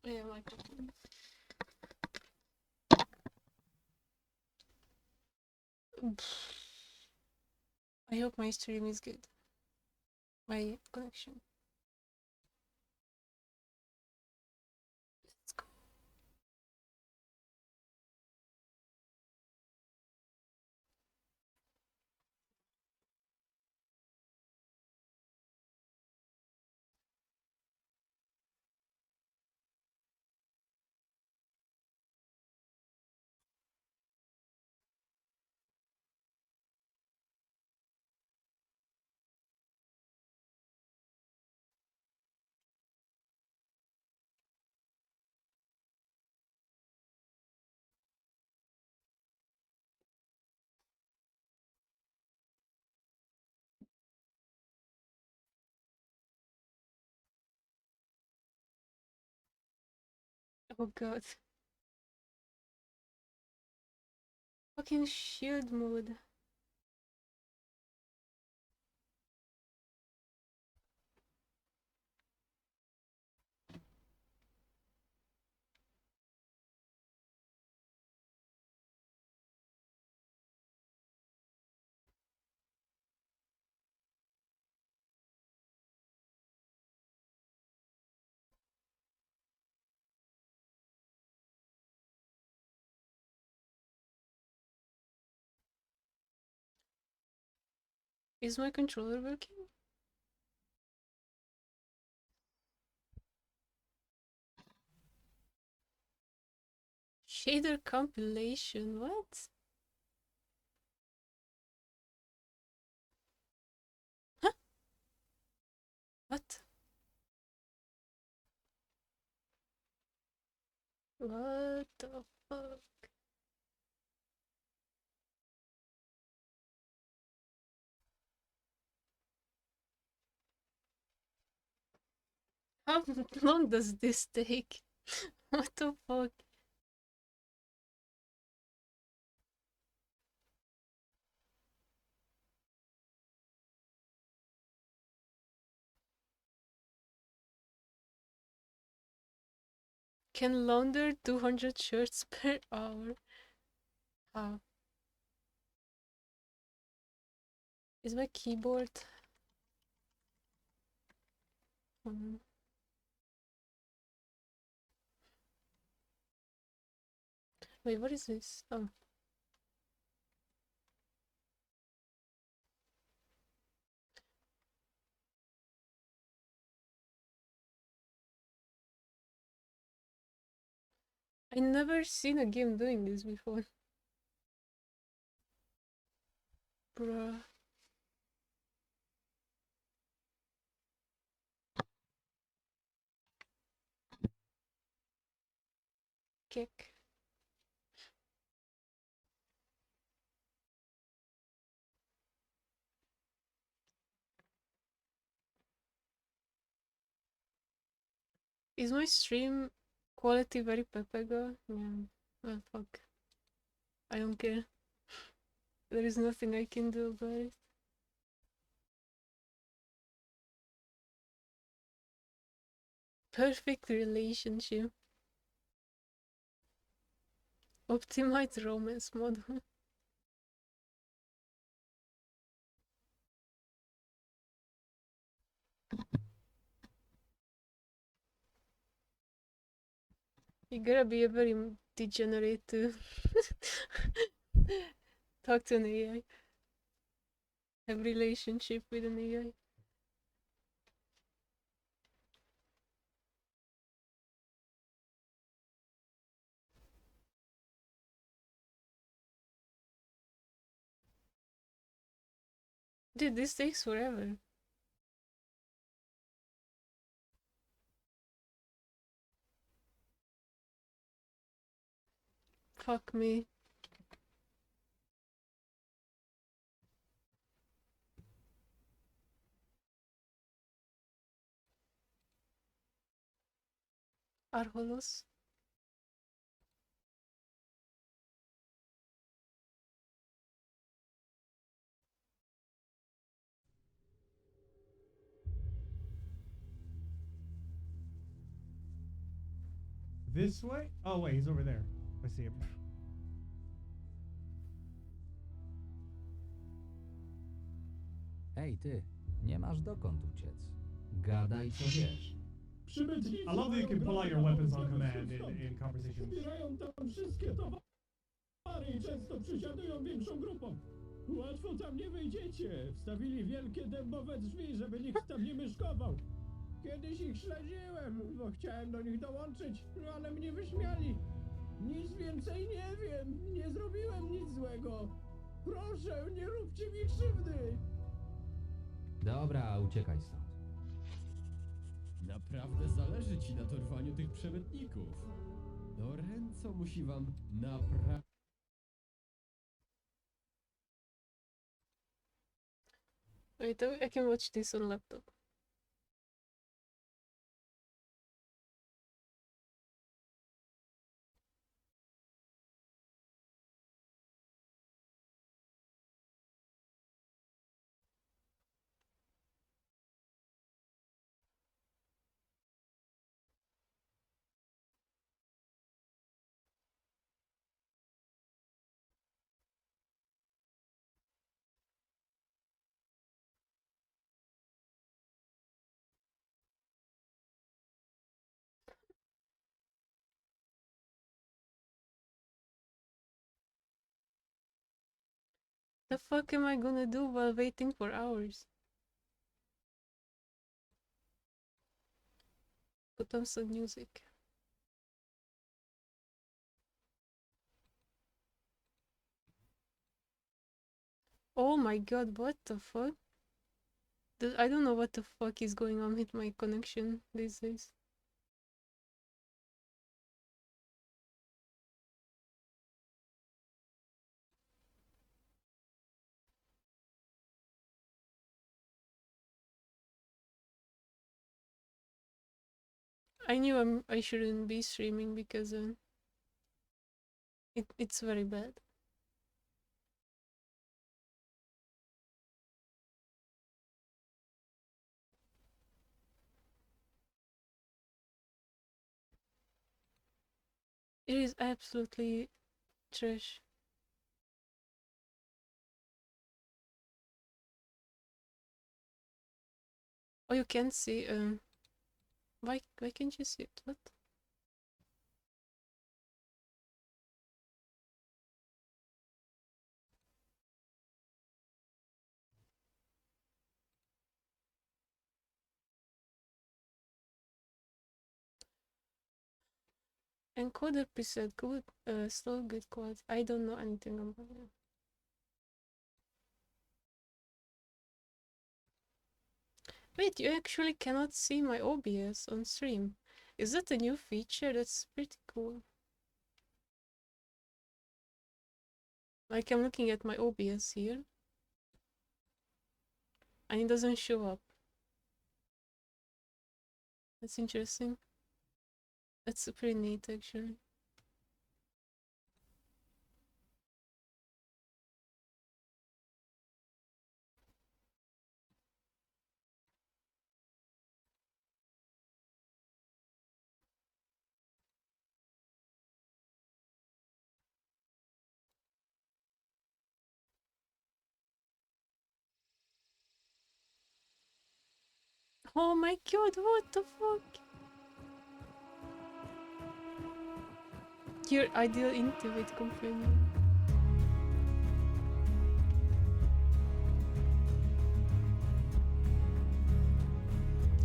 Yeah, microphone. I hope my stream is good. My connection. Let's go. Oh god. Fucking shield mode. Is my controller working? Shader compilation, what? Huh? What? What the fuck? How long does this take? What the fuck? Can launder 200 shirts per hour? How? Is my keyboard? Um, wait, what is this? Oh. I never seen a game doing this before. Bruh. Kick. Is my stream quality very pepega? Yeah. Well, fuck. I don't care. There is nothing I can do about it. Perfect relationship. Optimized romance model. You gotta be a very degenerate to talk to an AI. Have relationship with an AI. Dude, this takes forever. Fuck me. Arholos. This way? Oh wait, he's over there. I see him. Hej ty, nie masz dokąd uciec. Gadaj co wiesz. Przybędli I love that you can pull out your weapons on command in conversations. Zbierają tam wszystkie towary i często przysiadują większą grupą. Łatwo tam nie wyjdziecie. Wstawili wielkie dębowe drzwi, żeby nikt tam nie myszkował. Kiedyś ich śledziłem, bo chciałem do nich dołączyć, ale mnie wyśmiali. Nic więcej nie wiem, nie zrobiłem nic złego. Proszę, nie róbcie mi krzywdy. Dobra, uciekaj stąd. Naprawdę zależy ci na dorwaniu tych przemytników. Lorenzo musi wam naprawdę... Wait, I can watch this on laptop. The fuck am I gonna do while waiting for hours? Put on some music. Oh my god, what the fuck? I don't know what the fuck is going on with my connection these days. I knew I shouldn't be streaming because it's very bad. It is absolutely trash. Oh, you can't see. Why can't you see it? What? Encoder preset good, slow, good quality. I don't know anything about it. Wait, you actually cannot see my OBS on stream. Is that a new feature? That's pretty cool. Like, I'm looking at my OBS here, and it doesn't show up. That's interesting. That's pretty neat, actually. Oh my god, what the fuck? Your ideal intimate companion.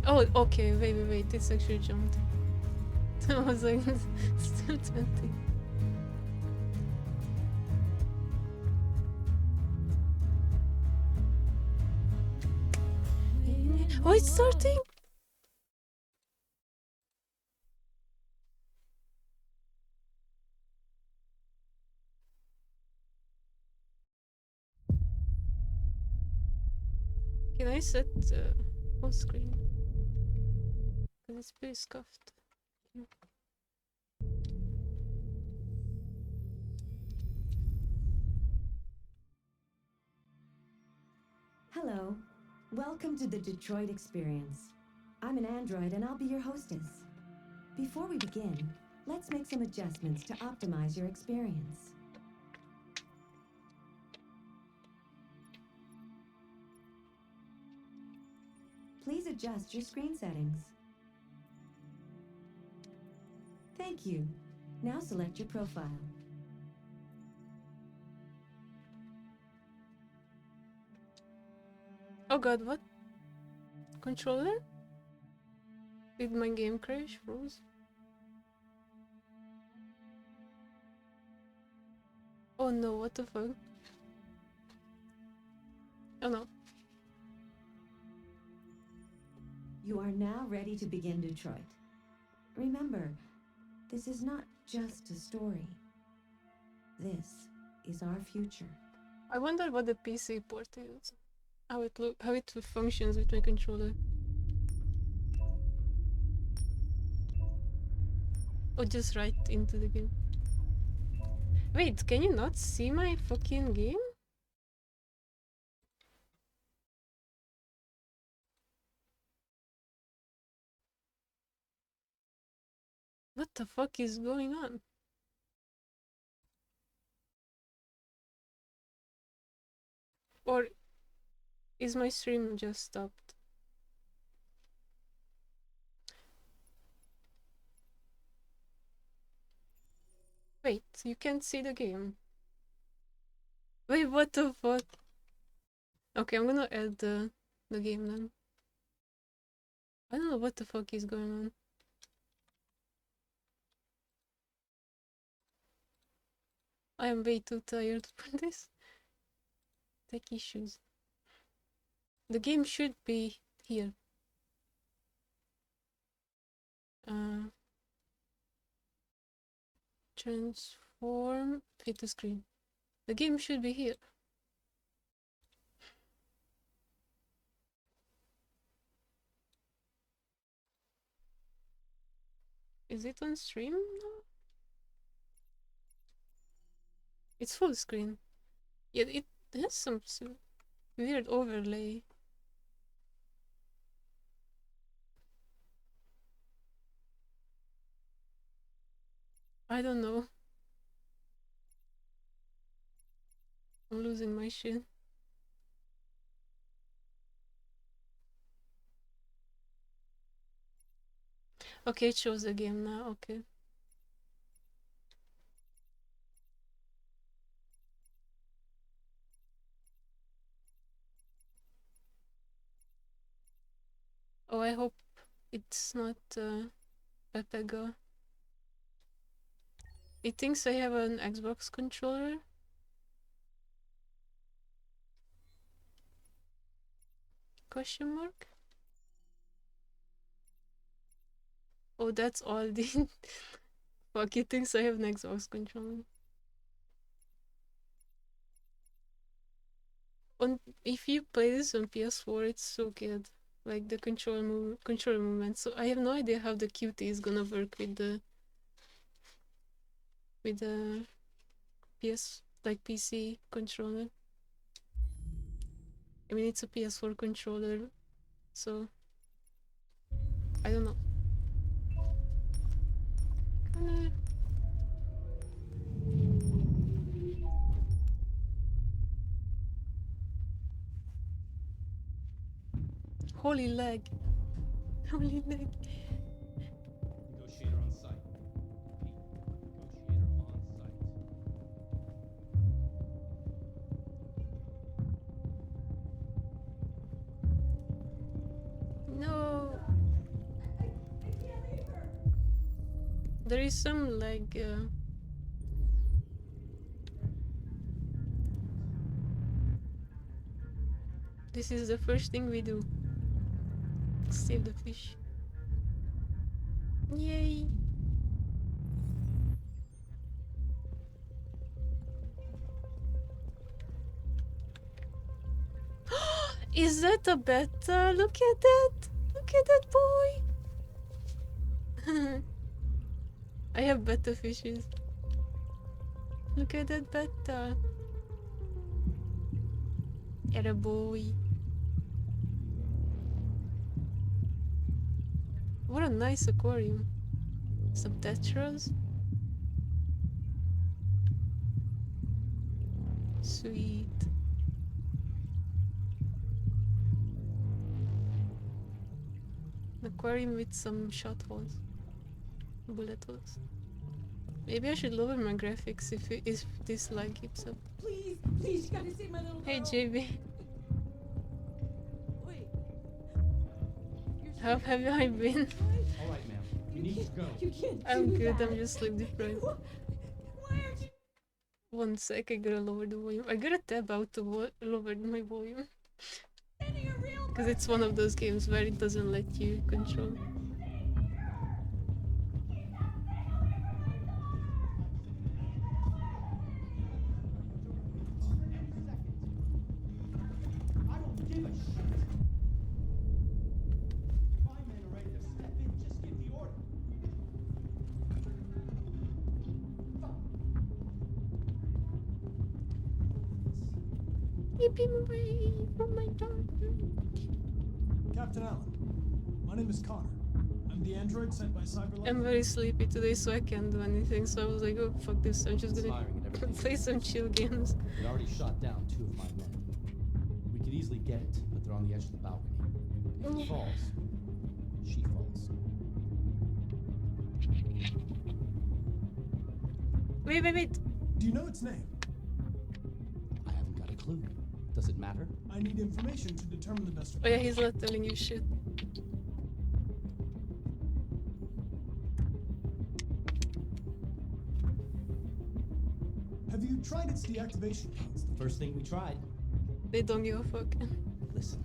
Oh, okay, wait, it's actually jumped. I was like, still 20. Oh, it's starting? Can I set full screen? Because it's pretty scuffed. Hello. Welcome to the Detroit Experience. I'm an android and I'll be your hostess. Before we begin, let's make some adjustments to optimize your experience. Please adjust your screen settings. Thank you. Now select your profile. Oh god, what? Controller? Did my game crash? Froze? Oh no, what the fuck? Oh no. You are now ready to begin Detroit. Remember, this is not just a story. This is our future. I wonder what the PC port is. How it functions with my controller. Or just right into the game. Wait, can you not see my fucking game? What the fuck is going on? Or is my stream just stopped? Wait, you can't see the game. Wait, what the fuck? Okay, I'm gonna add the game then. I don't know what the fuck is going on. I am way too tired for this. Tech issues. The game should be here. Transform, fit the screen. The game should be here. Is it on stream now? It's full screen. Yeah, it has some weird overlay. I don't know. I'm losing my shit. Okay, it shows the game now, okay. Oh, I hope it's not Pepega. It thinks I have an Xbox controller. Question mark? Oh, that's all the fuck, it thinks I have an Xbox controller. If you play this on PS4, it's so good. Like the control movement. So I have no idea how the QT is gonna work with the PC controller. I mean, it's a PS4 controller, so I don't know. Holy lag. Holy lag. Negotiator on site. Negotiator on site. No. There is some lag. This is the first thing we do. Save the fish. Yay! Is that a betta? Look at that! Look at that boy! I have betta fishes. Look at that betta. Atta boy. What a nice aquarium. Some tetras. Sweet. An aquarium with some shot holes. Bullet holes. Maybe I should lower my graphics if this lag keeps up. Please, please, you gotta save my little girl. Hey JB, Wait. how have I been? All right, ma'am. You need to go. You can't I'm do good, that. I'm just sleep deprived. Why aren't you? 1 sec, I gotta lower the volume. I gotta tab out to lower my volume. Sending a real Because it's one of those games where it doesn't let you control. I don't give a shit. My men are ready to step in. Just give the order. Keep him away from my daughter. Captain Allen, my name is Connor. I'm the android sent by Cyberlife. I'm very sleepy today, so I can't do anything. So I was like, oh fuck this, I'm just gonna Firing and everything. play some chill games. It already shot down 2 of my men. We could easily get it, but they're on the edge of the balcony. If he falls, she falls. Wait. Do you know its name? I haven't got a clue. Does it matter? I need information to determine the best. Oh yeah, he's not telling you shit. Have you tried its deactivation codes? First thing we tried. They don't give a fuck. Listen.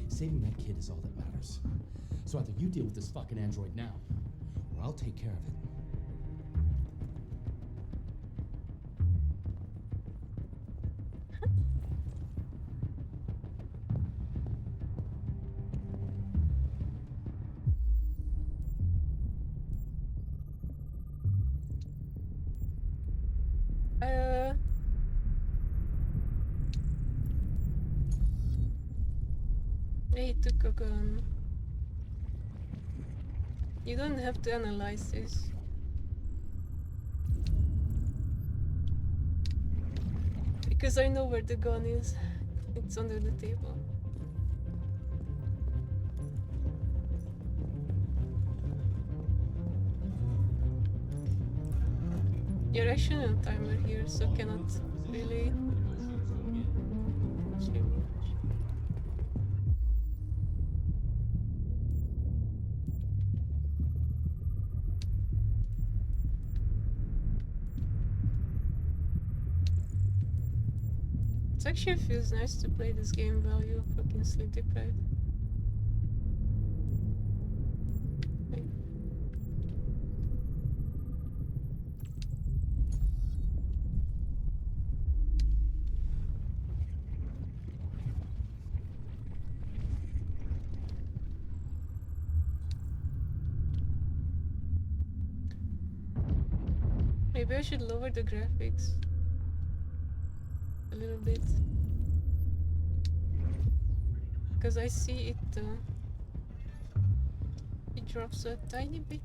Saving that kid is all that matters. So either you deal with this fucking android now, or I'll take care of it. He took a gun. You don't have to analyze this. Because I know where the gun is. It's under the table. You're actually on timer here, so cannot really. It actually feels nice to play this game while you're fucking sleep deprived. Wait. Maybe I should lower the graphics a little bit, because I see it drops a tiny bit.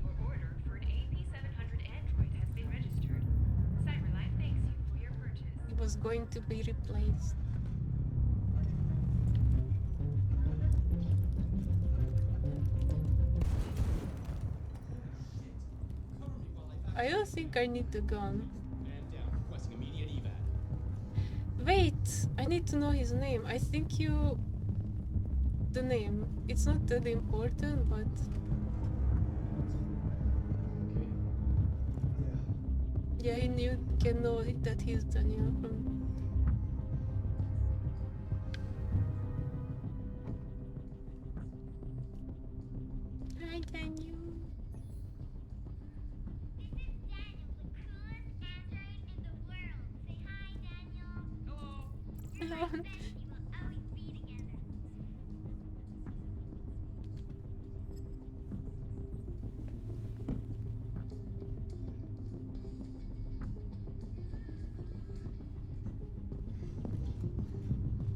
Your order for an AP700 android has been registered. Cyberlife thanks you for your purchase. It was going to be replaced. I don't think I need the gun. Man down, requesting immediate evac. Wait, I need to know his name. I think the name. It's not that important, but yeah, you can know that he's Daniel from. Hi, Daniel. Hello.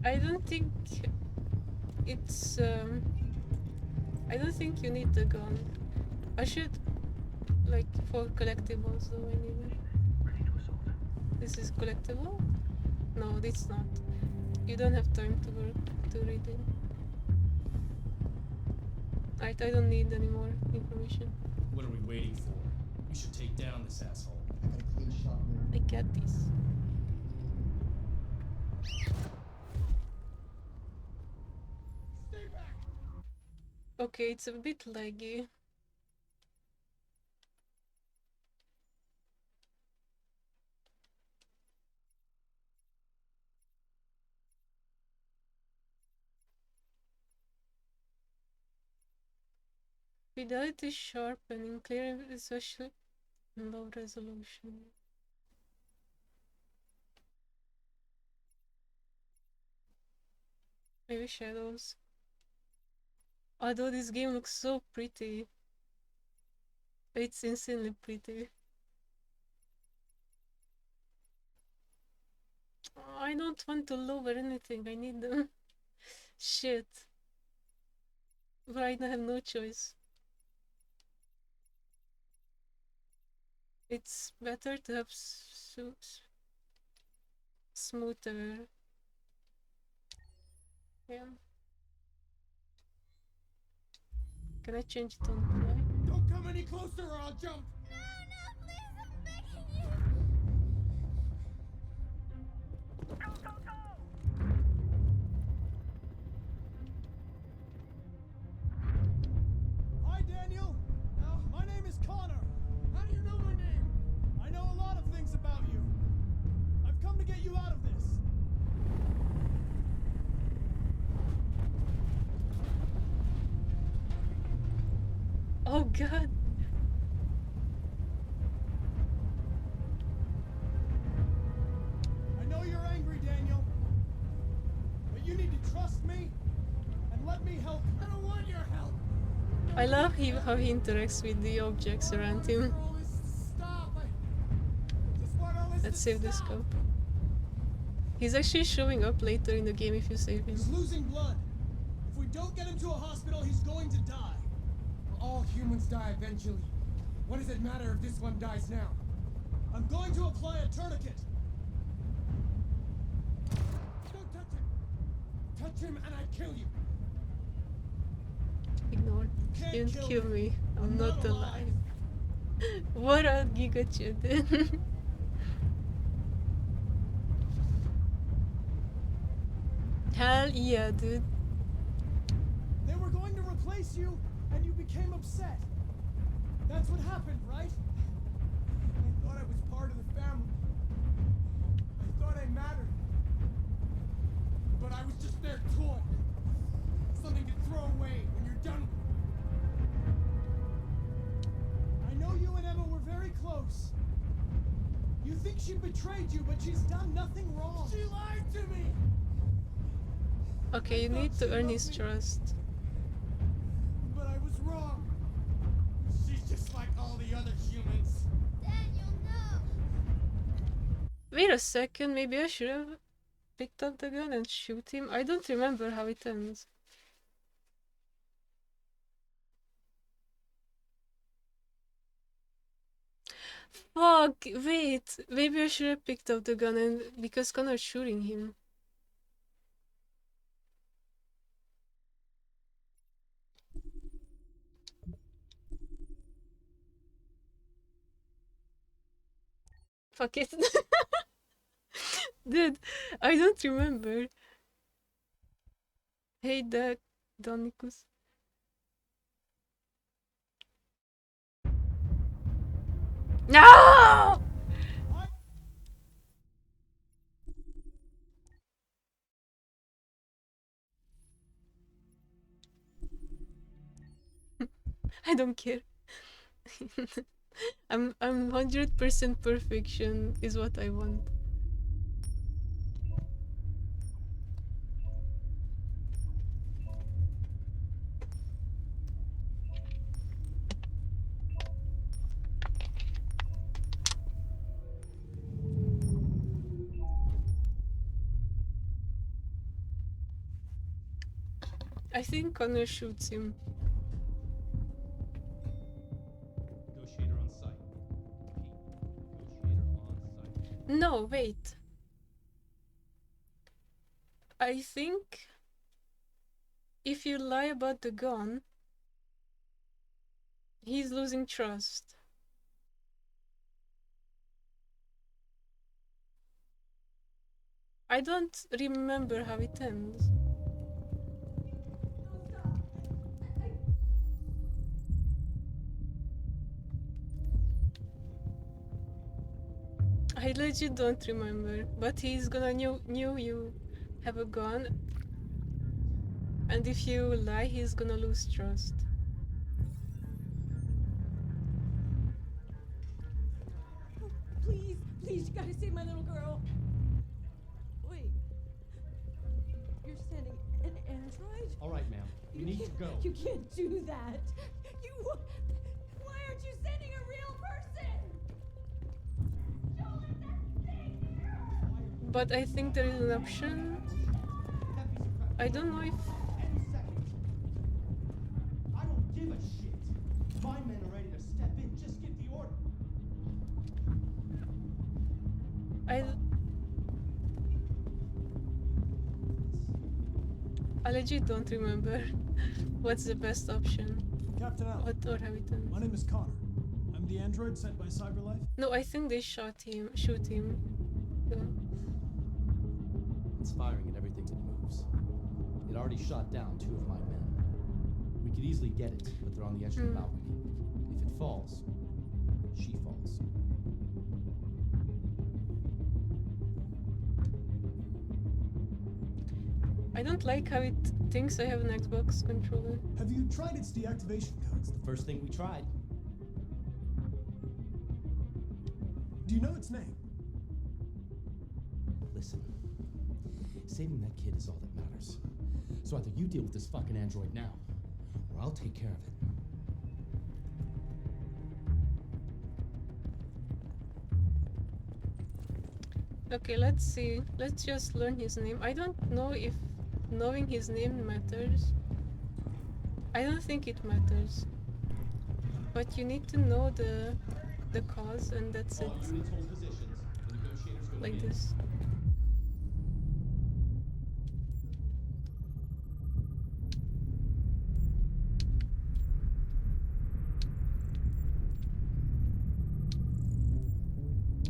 I don't think it's I don't think you need the gun. I should, like, for collectibles though, I need it. This is collectible? No, it's not. You don't have time to read it. Right, I don't need any more information. What are we waiting for? We should take down this asshole. I get this. Okay, it's a bit laggy. Fidelity sharpening, clear, especially in low resolution. Maybe shadows. Although this game looks so pretty. It's insanely pretty. I don't want to lower anything, I need them. Shit. But I have no choice. It's better to have smoother. Yeah. Can I change it on fly? Don't come any closer or I'll jump! Hi, Daniel. My name is Connor. How do you know my name? I know a lot of things about you. I've come to get you out of this. Oh god. I know you're angry, Daniel. But you need to trust me and let me help you. I don't want your help! I love how he interacts with the objects around him. All this to stop. I just want all this Let's to save the stop. scope. He's actually showing up later in the game if you save him. He's losing blood. If we don't get him to a hospital, he's going to die. All humans die eventually. What does it matter if this one dies now? I'm going to apply a tourniquet. Don't touch him! Touch him and I kill you! Ignore. You can't Don't kill me. I'm I'm not not alive. What a giga children. Hell yeah, dude. They were going to replace you, and you became upset. That's what happened, right? I thought I was part of the family. I thought I mattered. But I was just their toy. Something to throw away when you're done with it. I know you and Emma were very close. You think she betrayed you, but she's done nothing wrong. She lied to me! Okay, you need to earn his trust. But I was wrong. She's just like all the other humans. Daniel, no! Wait a second, maybe I should have picked up the gun and shoot him. I don't remember how it ends. Fuck, wait. Maybe I should have picked up the gun and because Connor's shooting him. Fuck it. Dude, I don't remember. Hey, Donicus. No! I don't care. I'm 100% perfection is what I want. I think Connor shoots him. Negotiator on site. Repeat. Negotiator on site. No, wait. I think if you lie about the gun, he's losing trust. I don't remember how it ends. I legit don't remember, but he's gonna knew you have a gun, and if you lie, he's gonna lose trust. Please, please, you gotta save my little girl. Wait. You're sending an android? All right, ma'am. You need to can't- go. You can't do that. Why aren't you sending a real person? Show us that thing! But I think there is an option. I don't know if Any second. I don't give a shit. My men are ready to step in. Just give the order. I legit don't remember what's the best option. Captain Allen, What or have it done? my name is Connor. I'm the android sent by CyberLife. No, I think they shoot him. Yeah. It's firing at everything that moves. It already shot down 2 of my men. We could easily get it, but they're on the edge of the balcony. If it falls, she falls. I don't like how it thinks I have an Xbox controller. Have you tried its deactivation codes? The first thing we tried. Do you know its name? Listen, saving that kid is all that matters. So either you deal with this fucking android now, or I'll take care of it. Okay, let's see. Let's just learn his name. I don't know if knowing his name matters. I don't think it matters. But you need to know the cause, and that's it. All units hold positions. The negotiators go Like in. this.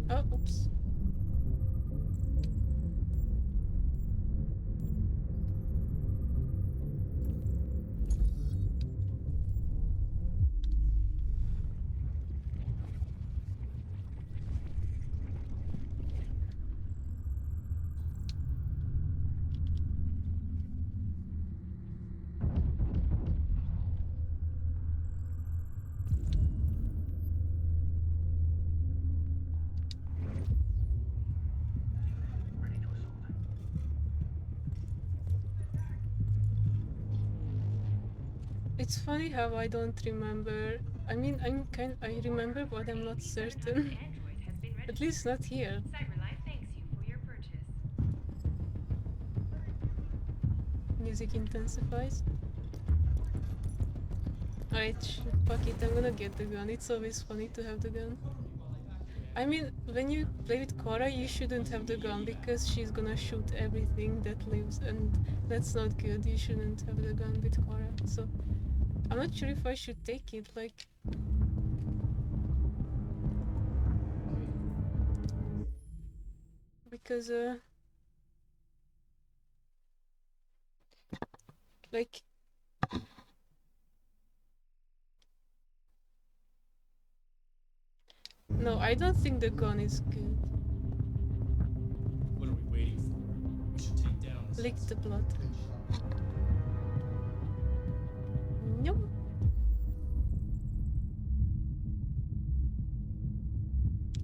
Oh, oops. It's funny how I don't remember. I mean, I remember, but I'm not certain. Android has been At least not here. CyberLife thanks you for your purchase. Music intensifies. Alright, fuck it, I'm gonna get the gun. It's always funny to have the gun. I mean, when you play with Cora, you shouldn't have the gun because she's gonna shoot everything that lives, and that's not good. You shouldn't have the gun with Cora. So, I'm not sure if I should take it, like... Because, like... No, I don't think the gun is good. What are we waiting for? We should take down this. Lick the blood. Nope.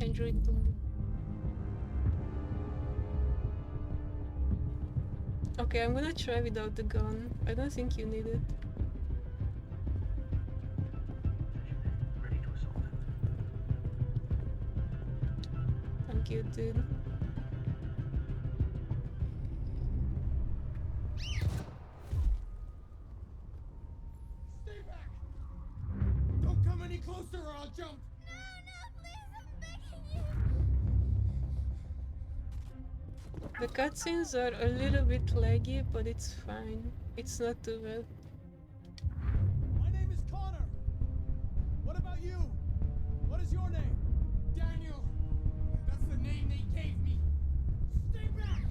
Android boom. Okay, I'm gonna try without the gun. I don't think you need it. Thank you, dude. back! Don't come any closer or I'll jump! No, please, I'm begging you. The cutscenes are a little bit laggy, but it's fine. It's not too bad. My name is Connor. What about you? What is your name? Daniel. That's the name they gave me. Stay back!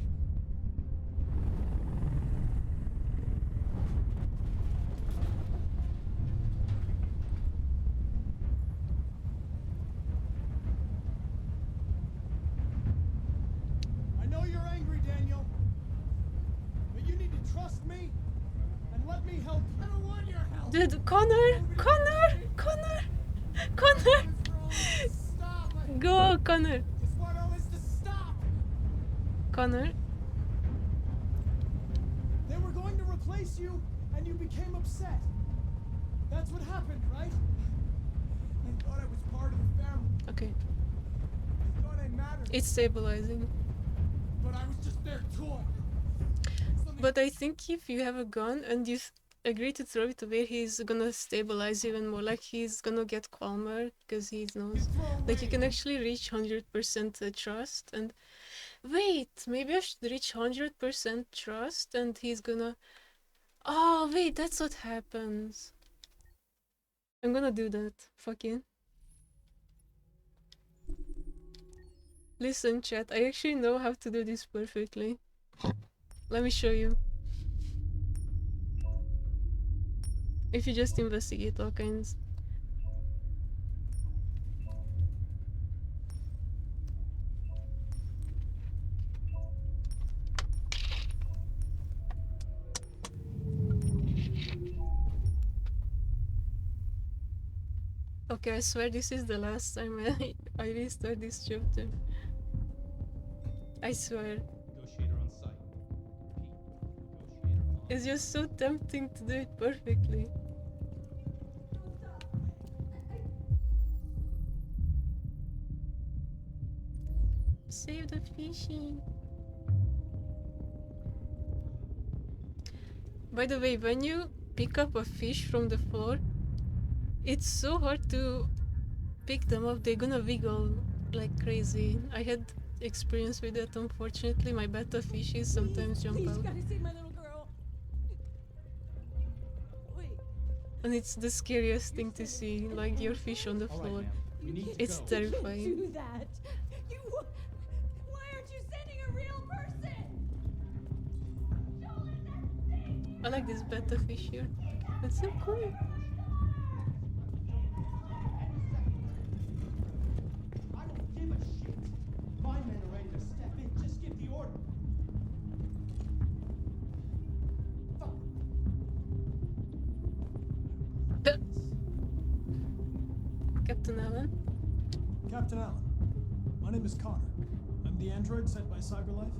I know you're angry, Daniel. But you need to trust me and let me help you. I don't want your help. Dude, Connor! Stop! Go, Connor! Just want all this to stop! Connor? They were going to replace you, and you became upset. That's what happened, right? I thought I was part of the family. Okay. I thought I mattered. It's stabilizing. But I was just their toy. But I think if you have a gun and you agree to throw it away, he's gonna stabilize even more. Like, he's gonna get calmer because he knows. Like, you can actually reach 100% trust. And wait, maybe I should reach 100% trust and he's gonna. Oh, wait, that's what happens. I'm gonna do that. Fucking. Listen, chat, I actually know how to do this perfectly. Let me show you. If you just investigate all kinds. Okay, I swear this is the last time I restart this chapter. I swear. Negotiator on site. Repeat. Negotiator on It's just so tempting to do it perfectly. Save the fishy. By the way, when you pick up a fish from the floor, it's so hard to pick them up. They're gonna wiggle like crazy. I had experience with that, unfortunately. My betta fishes sometimes jump Please, out. you gotta save my little girl. Wait. And it's the scariest thing to see, like your fish on the All right, floor. ma'am. We need to It's go. terrifying. Do that. You. Why aren't you sending a real person? Joel, that thing. I like this betta fish here. It's so cool. I don't give a shit. My men are ready to step in. Just give the order. Fuck. Captain Allen. Captain Allen, my name is Connor. I'm the android sent by CyberLife.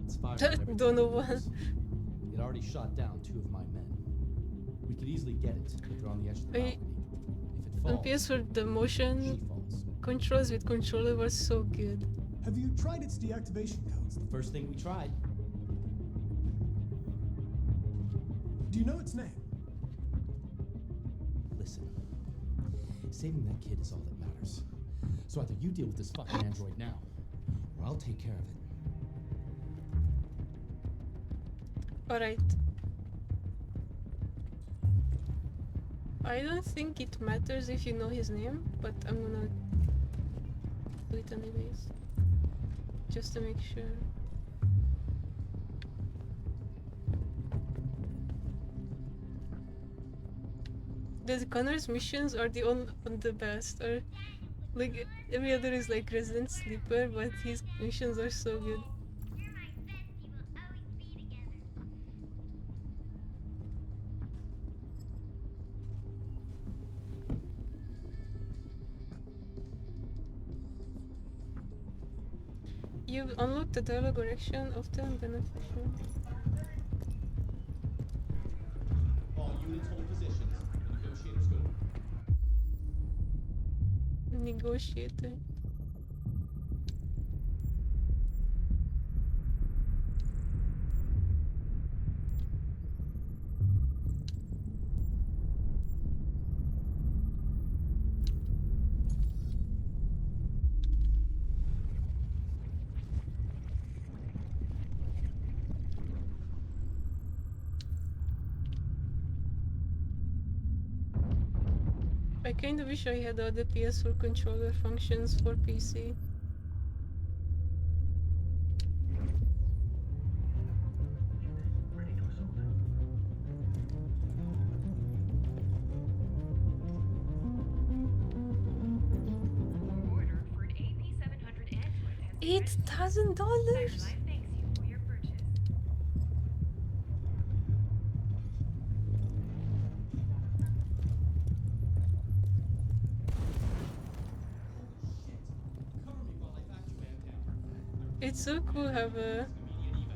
It's fine. Donovan. It already shot down 2 of my men. We could easily get it, but they're on the edge of the Wait. balcony. If it On falls, PS4, the she motion falls. controls with controller was so good. Have you tried its deactivation codes? The first thing we tried. Do you know its name? Listen, saving that kid is all that matters. So either you deal with this fucking android now, or I'll take care of it. Alright. I don't think it matters if you know his name, but I'm gonna do it anyways. Just to make sure. The Connor's missions are the best. Or like every other is like Resident Sleeper, but his missions are so good. You're my bestie. We'll always be together. You've unlocked the dialogue correction of the beneficial. All units hold positions. Negotiators go. Negotiator. I kinda wish I had all the PS4 controller functions for PC. Order for an AP700 Android has been registered. $8,000. CyberLife thanks you for your purchase. Cover me while I back you man down. It's so cool how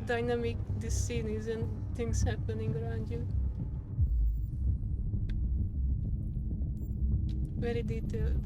dynamic this scene is and things happening around you. Very detailed.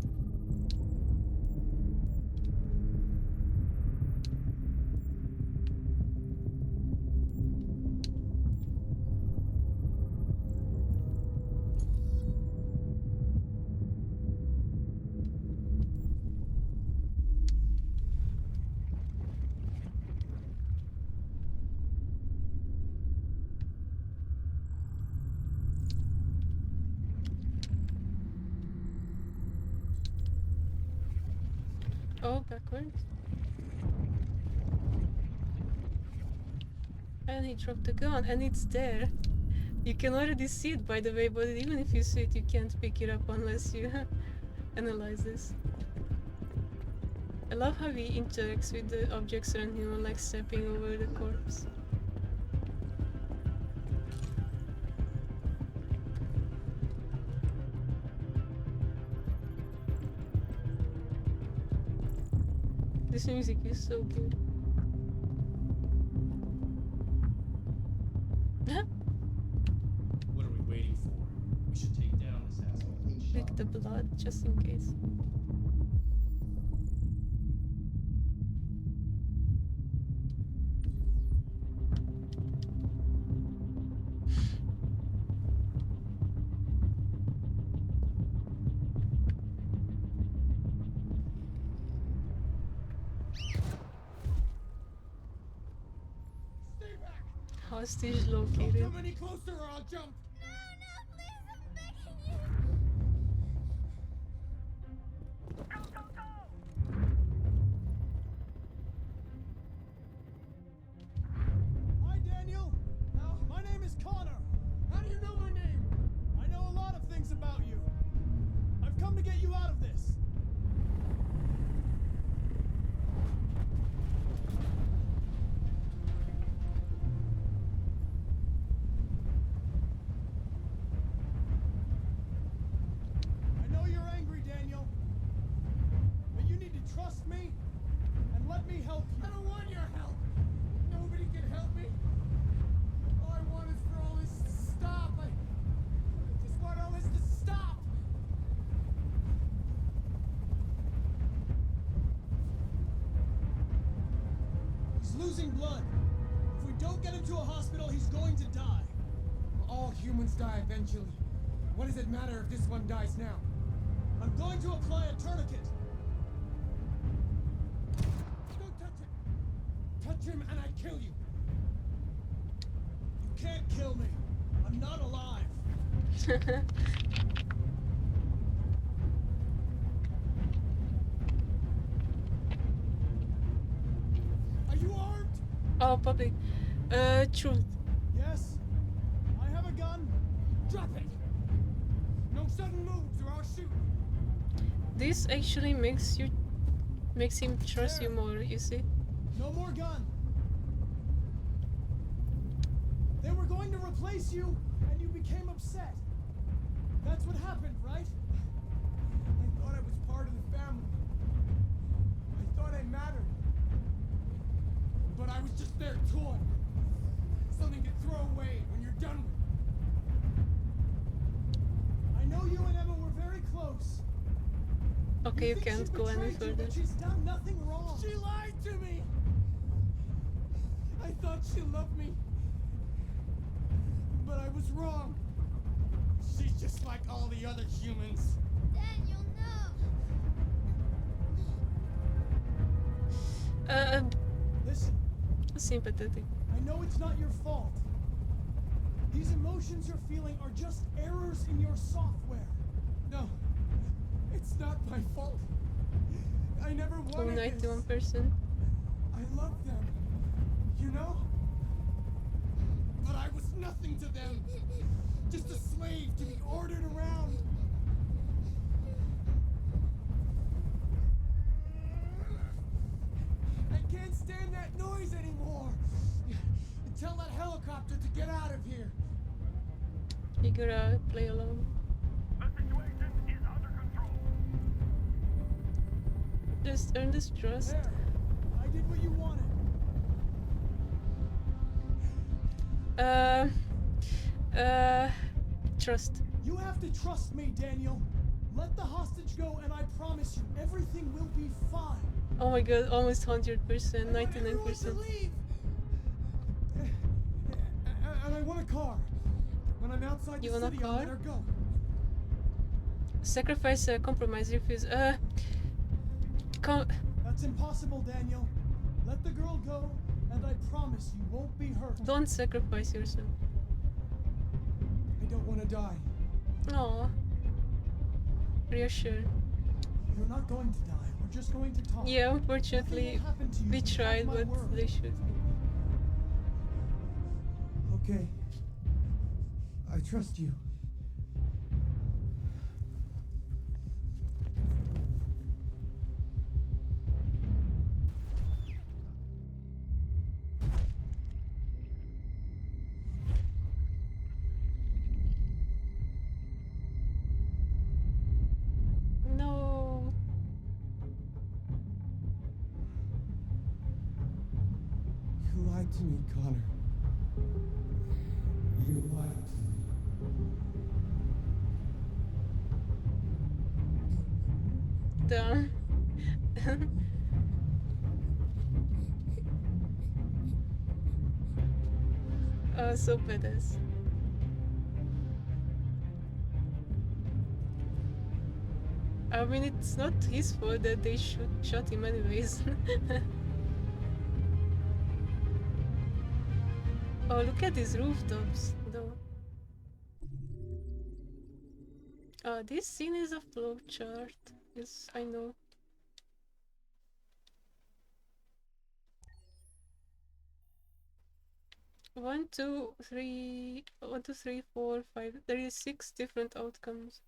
Oh, backwards. And he dropped the gun, and it's there. You can already see it, by the way, but even if you see it, you can't pick it up unless you analyze this. I love how he interacts with the objects around him, like stepping over the corpse. This music is so good. What are we waiting for? We should take down this asshole. Pick the blood, just in case. Stay back! Hostage Don't located. come any closer or I'll jump! Hi, Daniel. My name is Connor. How do you know my name? I know a lot of things about you. I've come to get you out of this. I know you're angry, Daniel. But you need to trust me and let me help you. I don't want your help. Nobody can help me. All I want is for all this to stop. I just want all this to stop. He's losing blood. If we don't get him to a hospital, he's going to die. All humans die eventually. What does it matter if this one dies now? I'm going to apply a tourniquet. Don't touch him. Touch him and I kill you. You can't kill me. I'm not alive. Are you armed? Oh, public. Truth. Yes. I have a gun. Drop it. No sudden moves or I'll shoot. This actually makes him trust you more, you see? No more gun. They were going to replace you, and you became upset. That's what happened, right? I thought I was part of the family. I thought I mattered. But I was just their toy. Something to throw away when you're done with. I know you and Emma were very close. Okay, you think can't she go any betrayed you, further. but she's done nothing wrong. She lied to me. I thought she loved me, but I was wrong. She's just like all the other humans. Daniel, no! Listen, Sympathetic. I know it's not your fault. These emotions you're feeling are just errors in your software. No, It's not my fault. I never Oh, wanted this. 91%. I love them. You know? But I was nothing to them. Just a slave to be ordered around. I can't stand that noise anymore. Tell that helicopter to get out of here. Figure out, play along. The situation is under control. Just earn this trust. There. I did what you wanted. Trust. You have to trust me, Daniel. Let the hostage go, and I promise you, everything will be fine. Oh my god, almost 100%, I want everyone to 99%. leave. And I want a car. When I'm outside You the want a city, I'll car? let her go. Sacrifice, compromise, refuse. That's impossible, Daniel. Let the girl go, and I promise you won't be hurt. Don't sacrifice yourself. I don't want to die. Aw. Reassure. You're not going to die. We're just going to talk. Yeah, Nothing unfortunately, will happen to you. we You have tried, my but word. they should. Okay. I trust you. No. You lied to me, Connor. You lied to me. Damn. Oh, so badass. I mean, it's not his fault that they shot him anyways. Oh, look at these rooftops, though. This scene is a flowchart. Yes, I know. One, two, three, 4, 5. There is 6 different outcomes.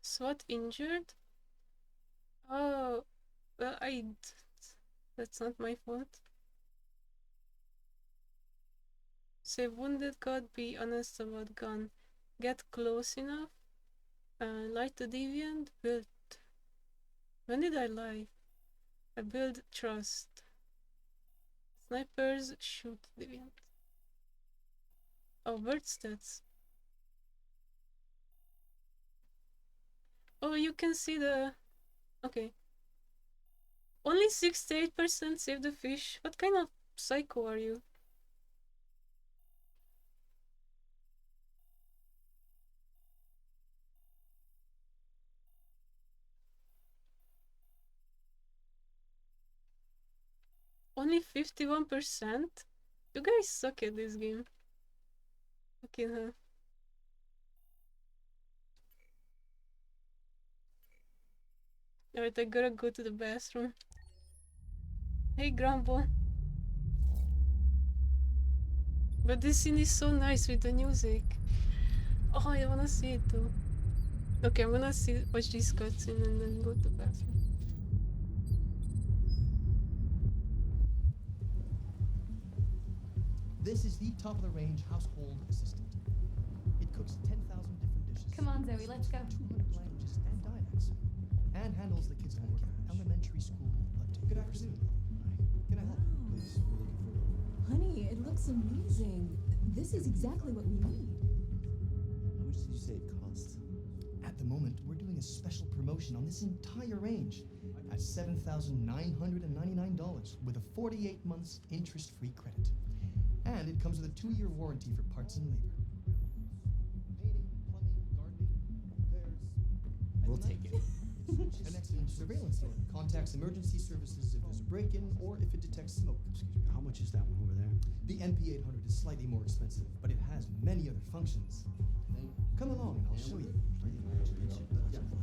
SWAT injured? Oh, well, that's not my fault. Say wounded God, be honest about gun. Get close enough. Lie to deviant, build. When did I lie? I build trust. Snipers shoot deviant. Oh, bird stats. Oh, you can see the... Okay. Only 68% save the fish. What kind of psycho are you? Only 51%? You guys suck at this game. Okay, huh? Alright, I gotta go to the bathroom. Hey, Grumble. But this scene is so nice with the music. Oh, I wanna see it too. Okay, I'm gonna watch this cutscene and then go to the bathroom. This is the top of the range household assistant. It cooks 10,000 different dishes. Come on, Zoe, let's go. 200 languages and dialects. And handles the kids' homework from elementary school up to Good university. afternoon. Can I help? Please, we're looking for... Honey, it looks amazing. This is exactly what we need. How much did you say it costs? At the moment, we're doing a special promotion on this entire range at $7,999 with a 48 months interest-free credit. And it comes with a 2-year warranty for parts and labor. Painting, plumbing, gardening, repairs. We'll take it. An excellent surveillance alert contacts emergency services if there's a break-in or if it detects smoke. Excuse me, how much is that one over there? The NP800 is slightly more expensive, but it has many other functions. Come along and I'll show you.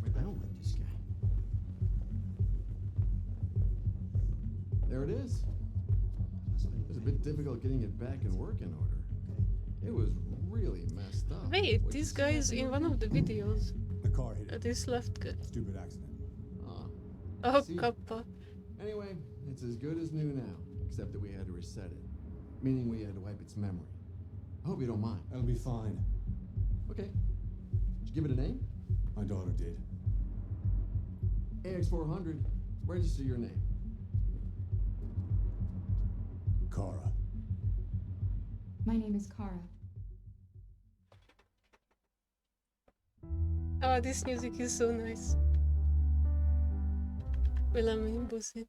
I don't like this guy. There it is. It was a bit difficult getting it back in working order. It was really messed up. Wait, this guy is in one of the videos. The car hit it. This left guy. Stupid accident. Oh, See? kappa. Anyway, it's as good as new now, except that we had to reset it. Meaning we had to wipe its memory. I hope you don't mind. That'll be fine. Okay. Did you give it a name? My daughter did. AX400, register your name. Kara. My name is Kara. Oh, this music is so nice. Velem busit.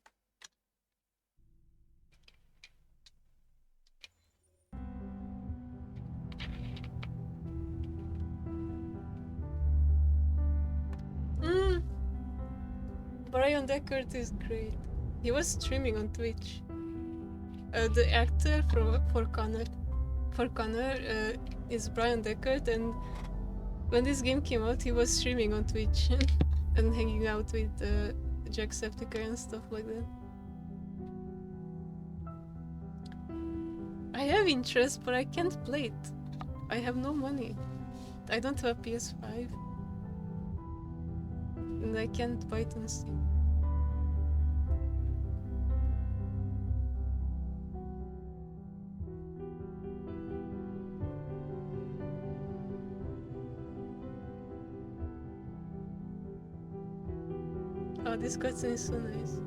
Brian Deckard is great. He was streaming on Twitch. The actor for Connor is Brian Deckard, and when this game came out, he was streaming on Twitch and hanging out with Jacksepticeye and stuff like that. I have interest, but I can't play it. I have no money. I don't have a PS5. And I can't buy it on Steam. Oh, this cutscene is so nice.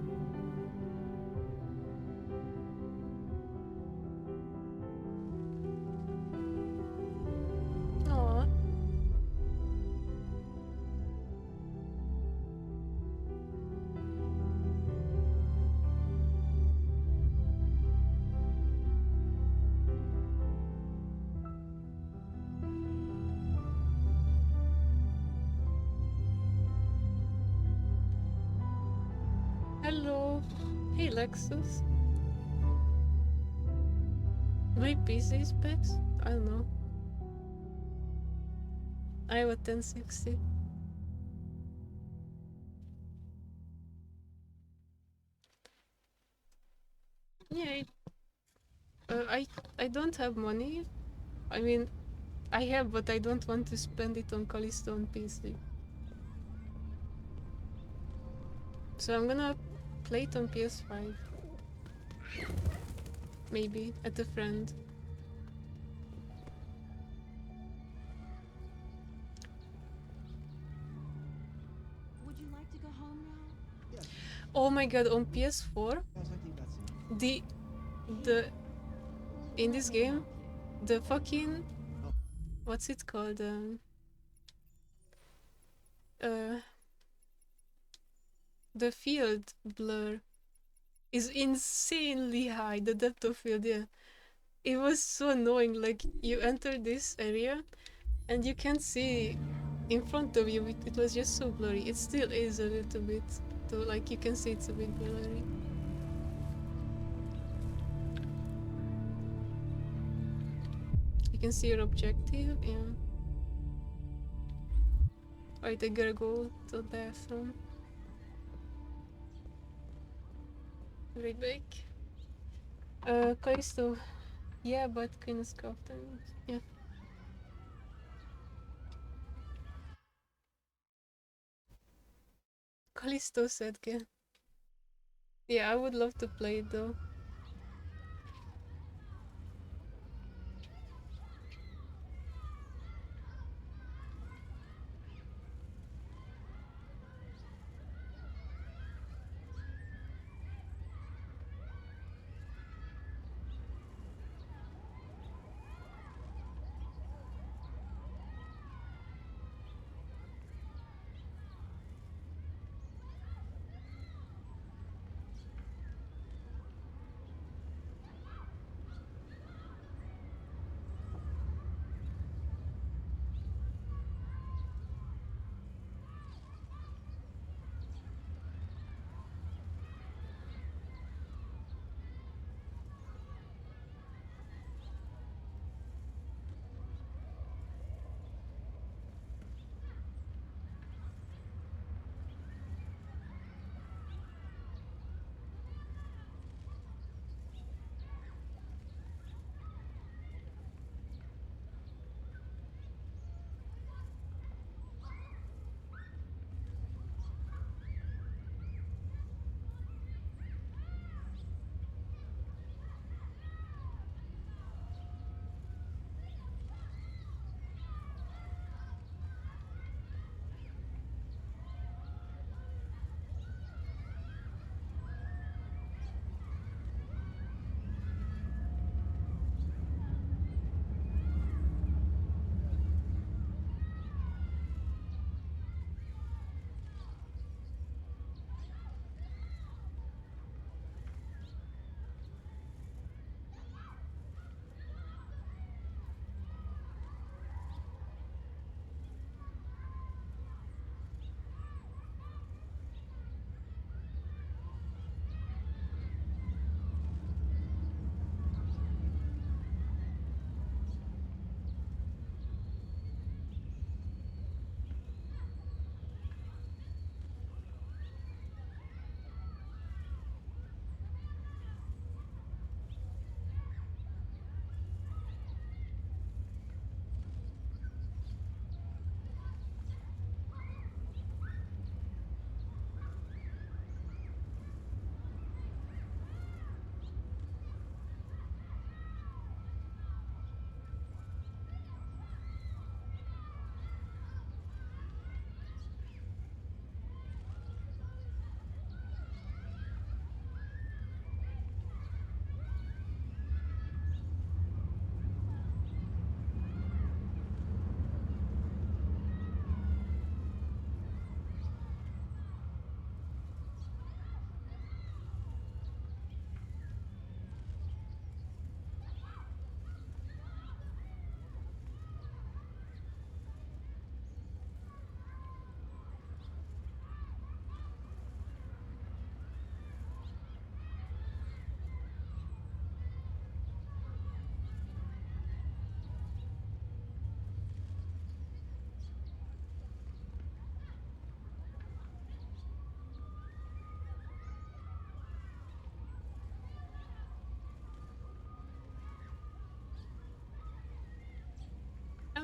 Aww. Hello. Hey, Lexus. My PC specs? I don't know. I have a 1060. Yeah, I don't have money. I mean, I have, but I don't want to spend it on Callisto on PC. So I'm gonna play it on PS5. Maybe at a friend. Would you like to go home now? Oh my god, on PS4, the in this game, the fucking what's it called? The field blur is insanely high. The depth of field, yeah. It was so annoying. Like you enter this area, and you can't see in front of you. It was just so blurry. It still is a little bit. So like you can see it's a bit blurry. You can see your objective, yeah. Right, I gotta go to the bathroom. Right back. Callisto. Yeah, but kind of scuffed and yeah. Callisto said, yeah, I would love to play it though.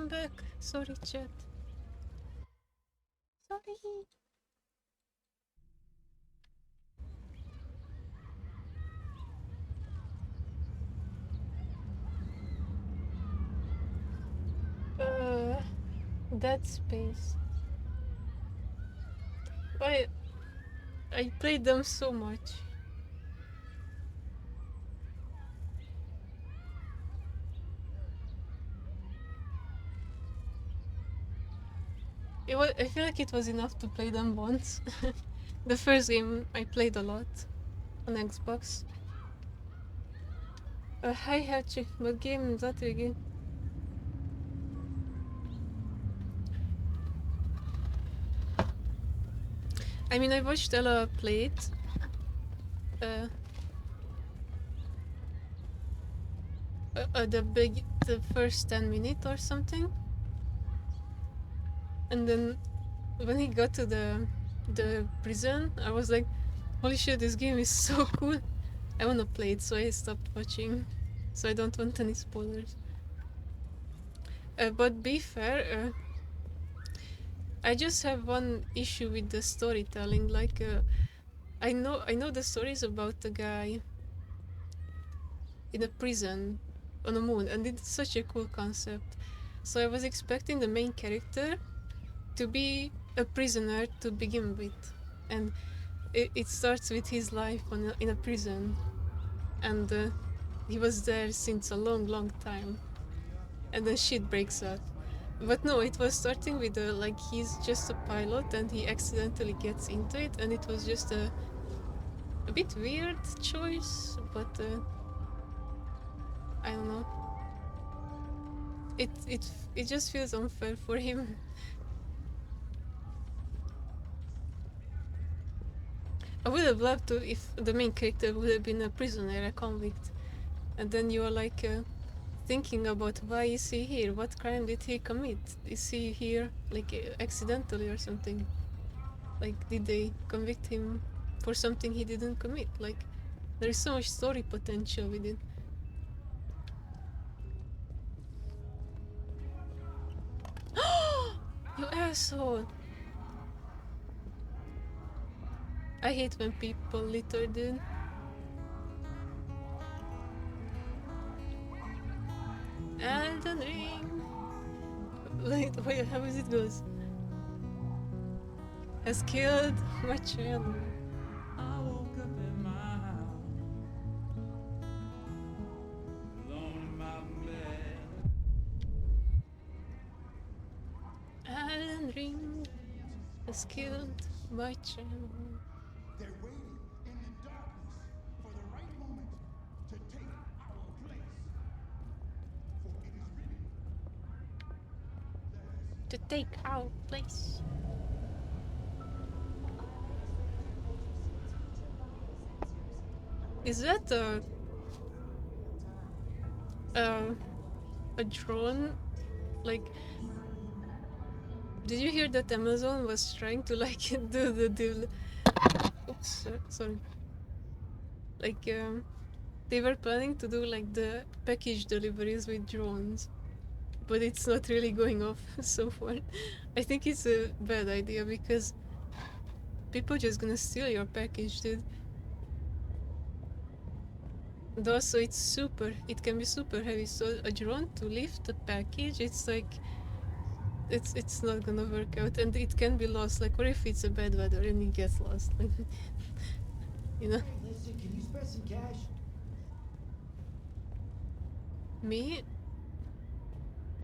I'm back. Sorry, chat. Sorry. Dead Space. Why? I played them so much. I feel like it was enough to play them once. The first game I played a lot on Xbox. Hi Hachi, what game is that again? I mean, I watched Ella play it. The first 10 minutes or something. And then when he got to the prison, I was like, holy shit, this game is so cool. I wanna play it, so I stopped watching. So I don't want any spoilers. But be fair, I just have one issue with the storytelling. Like, I know the stories about the guy in a prison on the moon, and it's such a cool concept. So I was expecting the main character to be a prisoner to begin with, and it starts with his life in a prison, and he was there since a long time, and then shit breaks up. But no, it was starting with like he's just a pilot and he accidentally gets into it, and it was just a bit weird choice, but I don't know. It just feels unfair for him. I would have loved to if the main character would have been a prisoner, a convict, and then you are like thinking about why is he here? What crime did he commit? Is he here like accidentally or something? Like, did they convict him for something he didn't commit? Like, there is so much story potential with it. You asshole! I hate when people litter, dude. Elden Ring! Like, wait, how is it goes? Has killed my child. I woke up in my house, alone in my bed. Elden Ring has killed my child. They're waiting in the darkness for the right moment to take our place. For it is written, To take our place. Is that a drone? Like, did you hear that Amazon was trying to like do the deal? Oops, sorry. Like, they were planning to do like the package deliveries with drones, but it's not really going off so far. I think it's a bad idea because people just gonna steal your package, dude. And also it can be super heavy, so a drone to lift a package, it's like, it's not gonna work out, and it can be lost. Like, what if it's a bad weather and it gets lost? Like, you know? Hey, listen, can you spare some cash? Me?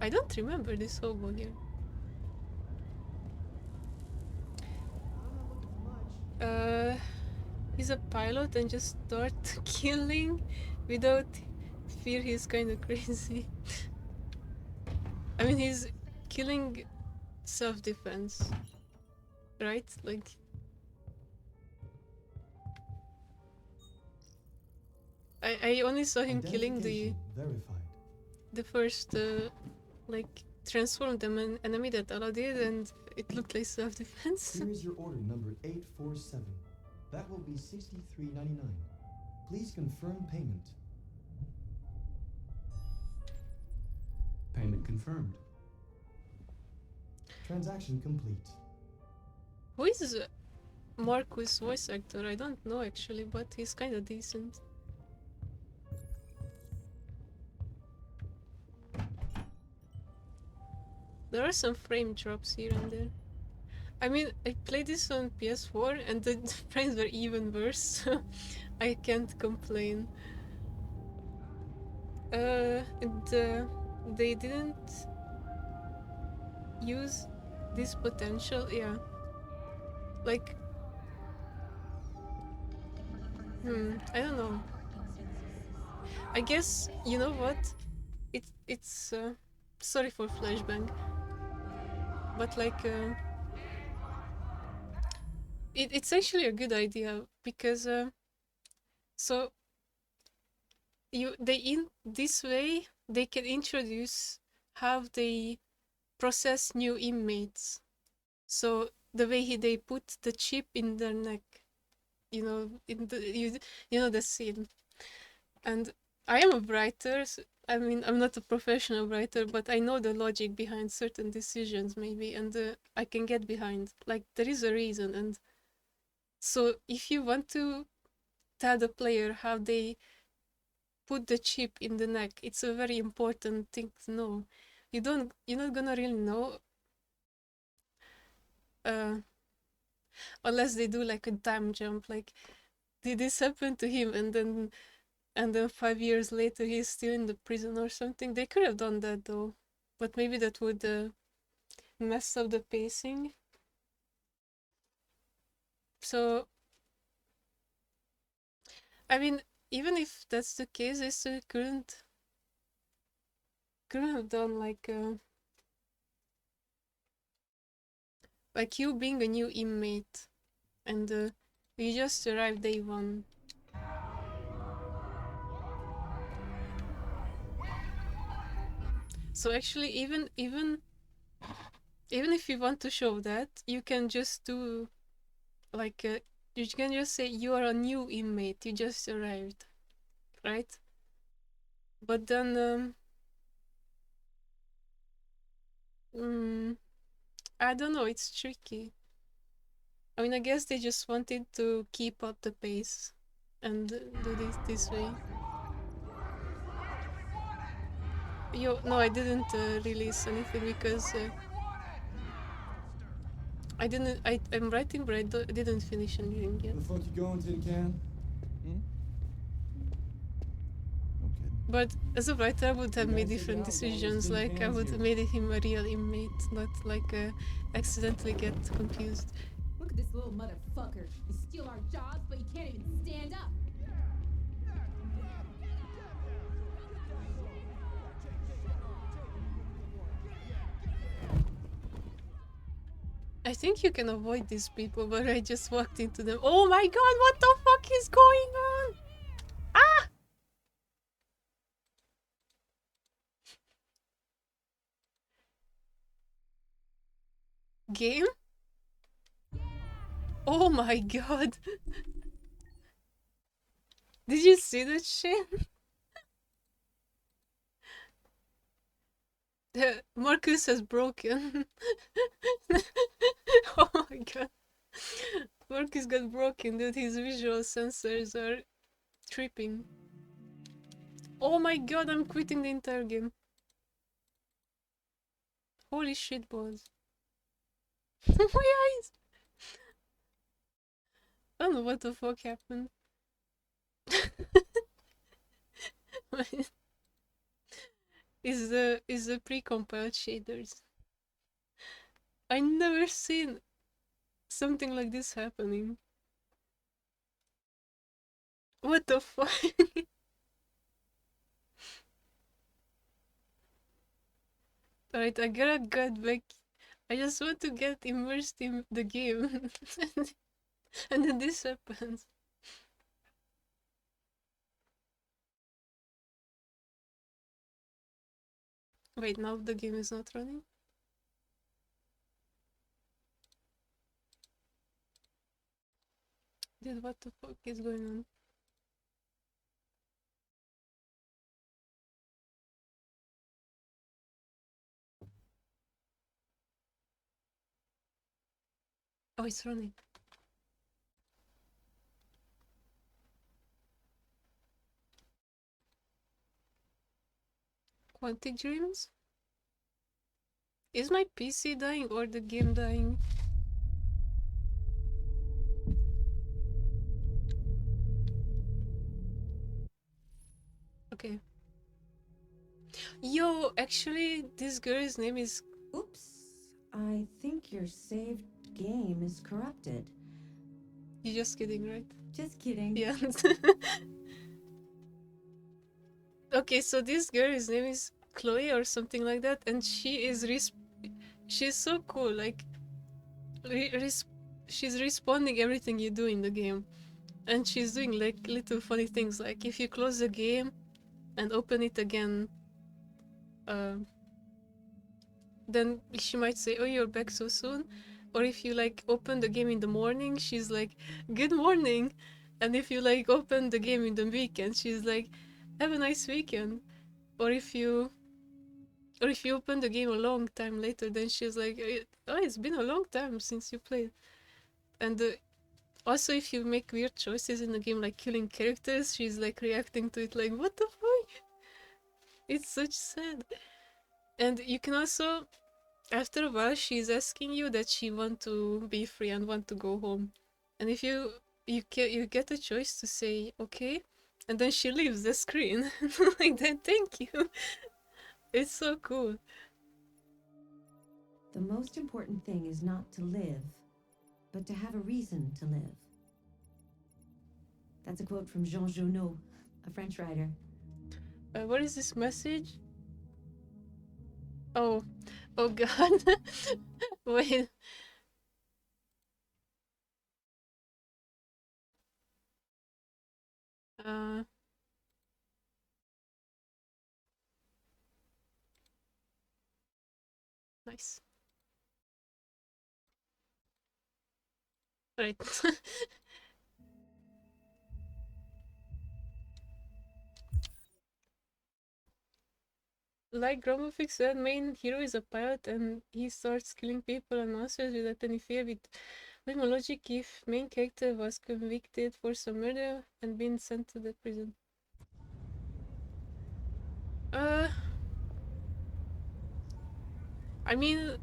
I don't remember this hobo here. He's a pilot and just start killing without fear. He's kind of crazy. I mean, he's killing self-defense, right? Like, I only saw him killing the first like transformed enemy that Allah did, and it looked like self-defense. Here is your order number 847. That will be $63.99. Please confirm payment. Payment confirmed. Transaction complete. Who is Marcus' voice actor? I don't know actually, but he's kind of decent. There are some frame drops here and there. I mean, I played this on PS4 and the frames were even worse, so I can't complain. They didn't use this potential, yeah. Like, I don't know. I guess, you know what? It's sorry for flashbang, but like, it's actually a good idea because so they in this way they can introduce how they process new inmates. So the way they put the chip in their neck, you know, in the you know the scene. And I am a writer. I mean, I'm not a professional writer, but I know the logic behind certain decisions, maybe, and I can get behind. Like, there is a reason, and so if you want to tell the player how they put the chip in the neck, it's a very important thing to know. You're not gonna really know unless they do like a time jump, like, did this happen to him and then 5 years later he's still in the prison or something. They could have done that though, but maybe that would mess up the pacing. So I mean, even if that's the case, I still couldn't have done like you being a new inmate and you just arrived day one. So actually, even if you want to show that, you can just do like you can just say you are a new inmate, you just arrived, right? But then I don't know, it's tricky. I mean, I guess they just wanted to keep up the pace and do this way. No, I didn't release anything because I'm writing, but I didn't finish anything yet. Where the fuck you going, Tin Can? But as a writer, I would have made different decisions. Like, I would have made him a real inmate, not like accidentally get confused. Look at this little motherfucker. You steal our jobs, but you can't even stand up. I think you can avoid these people, but I just walked into them. Oh my god, what the fuck is going on? Ah! Game? Oh my god. Did you see that shit? Marcus has broken. Oh my god. Marcus got broken, dude. His visual sensors are tripping. Oh my god, I'm quitting the entire game. Holy shit balls. My eyes! I don't know what the fuck happened. Is the pre-compiled shaders. I never seen something like this happening. What the fuck? Alright, I gotta get back. I just want to get immersed in the game. And then this happens. Wait, now the game is not running? Dude, what the fuck is going on? Oh, it's running. Quantic Dreams? Is my PC dying or the game dying? Okay. Yo, actually, this girl's name is... Oops. I think your saved game is corrupted. You're just kidding, right? Just kidding. Yeah. Okay, so this girl's name is Chloe or something like that, and she is she's so cool. Like, she's responding everything you do in the game, and she's doing like little funny things. Like if you close the game and open it again, then she might say, "Oh, you're back so soon." Or if you like open the game in the morning, she's like, "Good morning," and if you like open the game in the weekend, she's like, "Have a nice weekend." Or if you open the game a long time later, then she's like, "Oh, it's been a long time since you played." And also, if you make weird choices in the game, like killing characters, she's like reacting to it like, "What the fuck?" It's such sad. And you can also, after a while, she's asking you that she want to be free and want to go home. And if you get a choice to say okay, and then she leaves the screen like that. Thank you. It's so cool. The most important thing is not to live, but to have a reason to live. That's a quote from Jean Genot, a French writer. What is this message? Oh God. Wait. Nice. Right. Like Gromofix said, main hero is a pilot and he starts killing people and monsters without any fear. With more logic, if main character was convicted for some murder and been sent to the prison. I mean,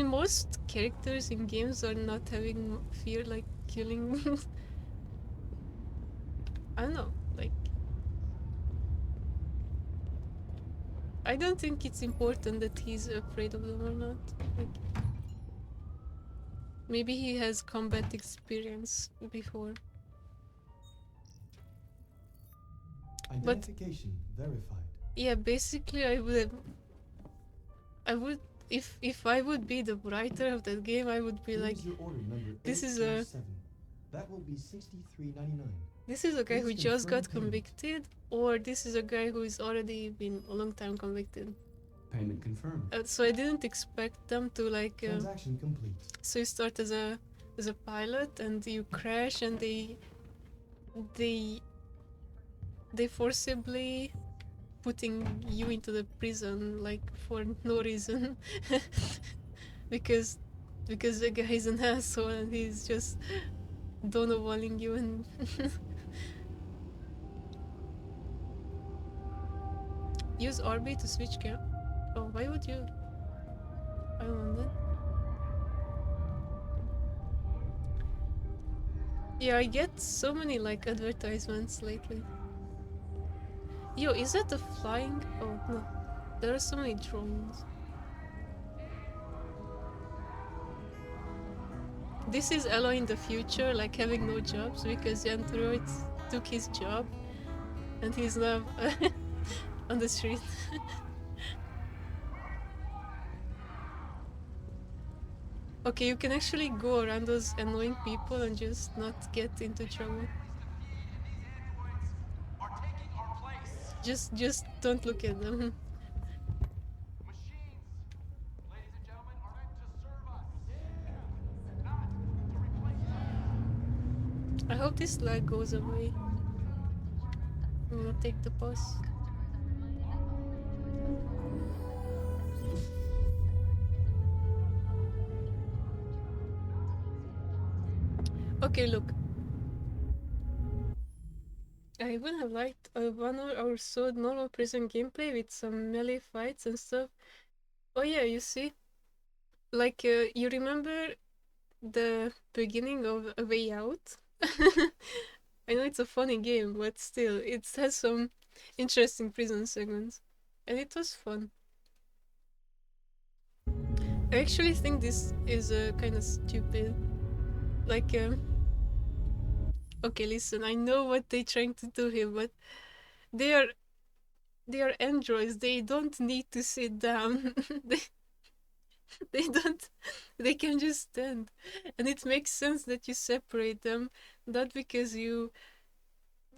most characters in games are not having fear, like killing. I don't know, like. I don't think it's important that he's afraid of them or not. Like, maybe he has combat experience before. Identification verified. Yeah, basically I would if I would be the writer of that game, I would be like, this is a that will be $63.99. This is a guy who just got convicted, or this is a guy who's already been a long time convicted. Payment confirmed. So I didn't expect them to like. Transaction complete. So you start as a pilot and you crash and they forcibly putting you into the prison like for no reason because the guy is an asshole and he's just Donovaning you and use RB to switch cam. Oh, why would you? I wonder. Yeah, I get so many like advertisements lately. Yo, is that a flying? Oh no, there are so many drones. This is Aloy in the future, like having no jobs because the android took his job and he's now on the street. Okay, you can actually go around those annoying people and just not get into trouble. Just don't look at them. I hope this lag goes away. I'm gonna take the bus. Okay, look. I even have liked 1 hour or so normal prison gameplay with some melee fights and stuff. Oh yeah, you see? Like, you remember the beginning of A Way Out? I know it's a funny game, but still, it has some interesting prison segments. And it was fun. I actually think this is kind of stupid. Like, okay, listen, I know what they're trying to do here, but they are androids. They don't need to sit down. They don't. They can just stand, and it makes sense that you separate them, not because you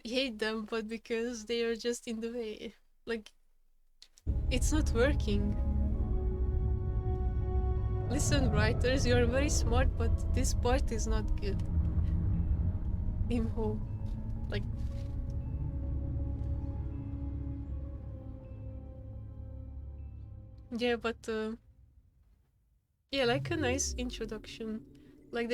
hate them, but because they are just in the way. Like, it's not working. Listen, writers, you are very smart, but this part is not good. Imho. Like, yeah, but yeah, like a nice introduction. Like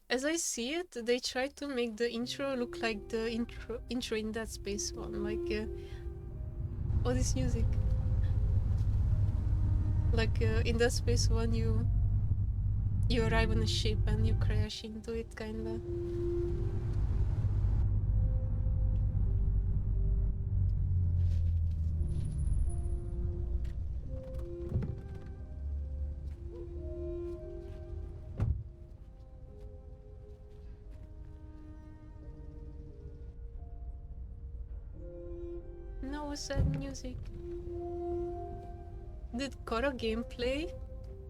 as I see it, they try to make the intro look like the intro in Dead Space 1. Like, all this music. Like, in Dead Space 1, you arrive on a ship and you crash into it, kinda. No sad music. The Korra gameplay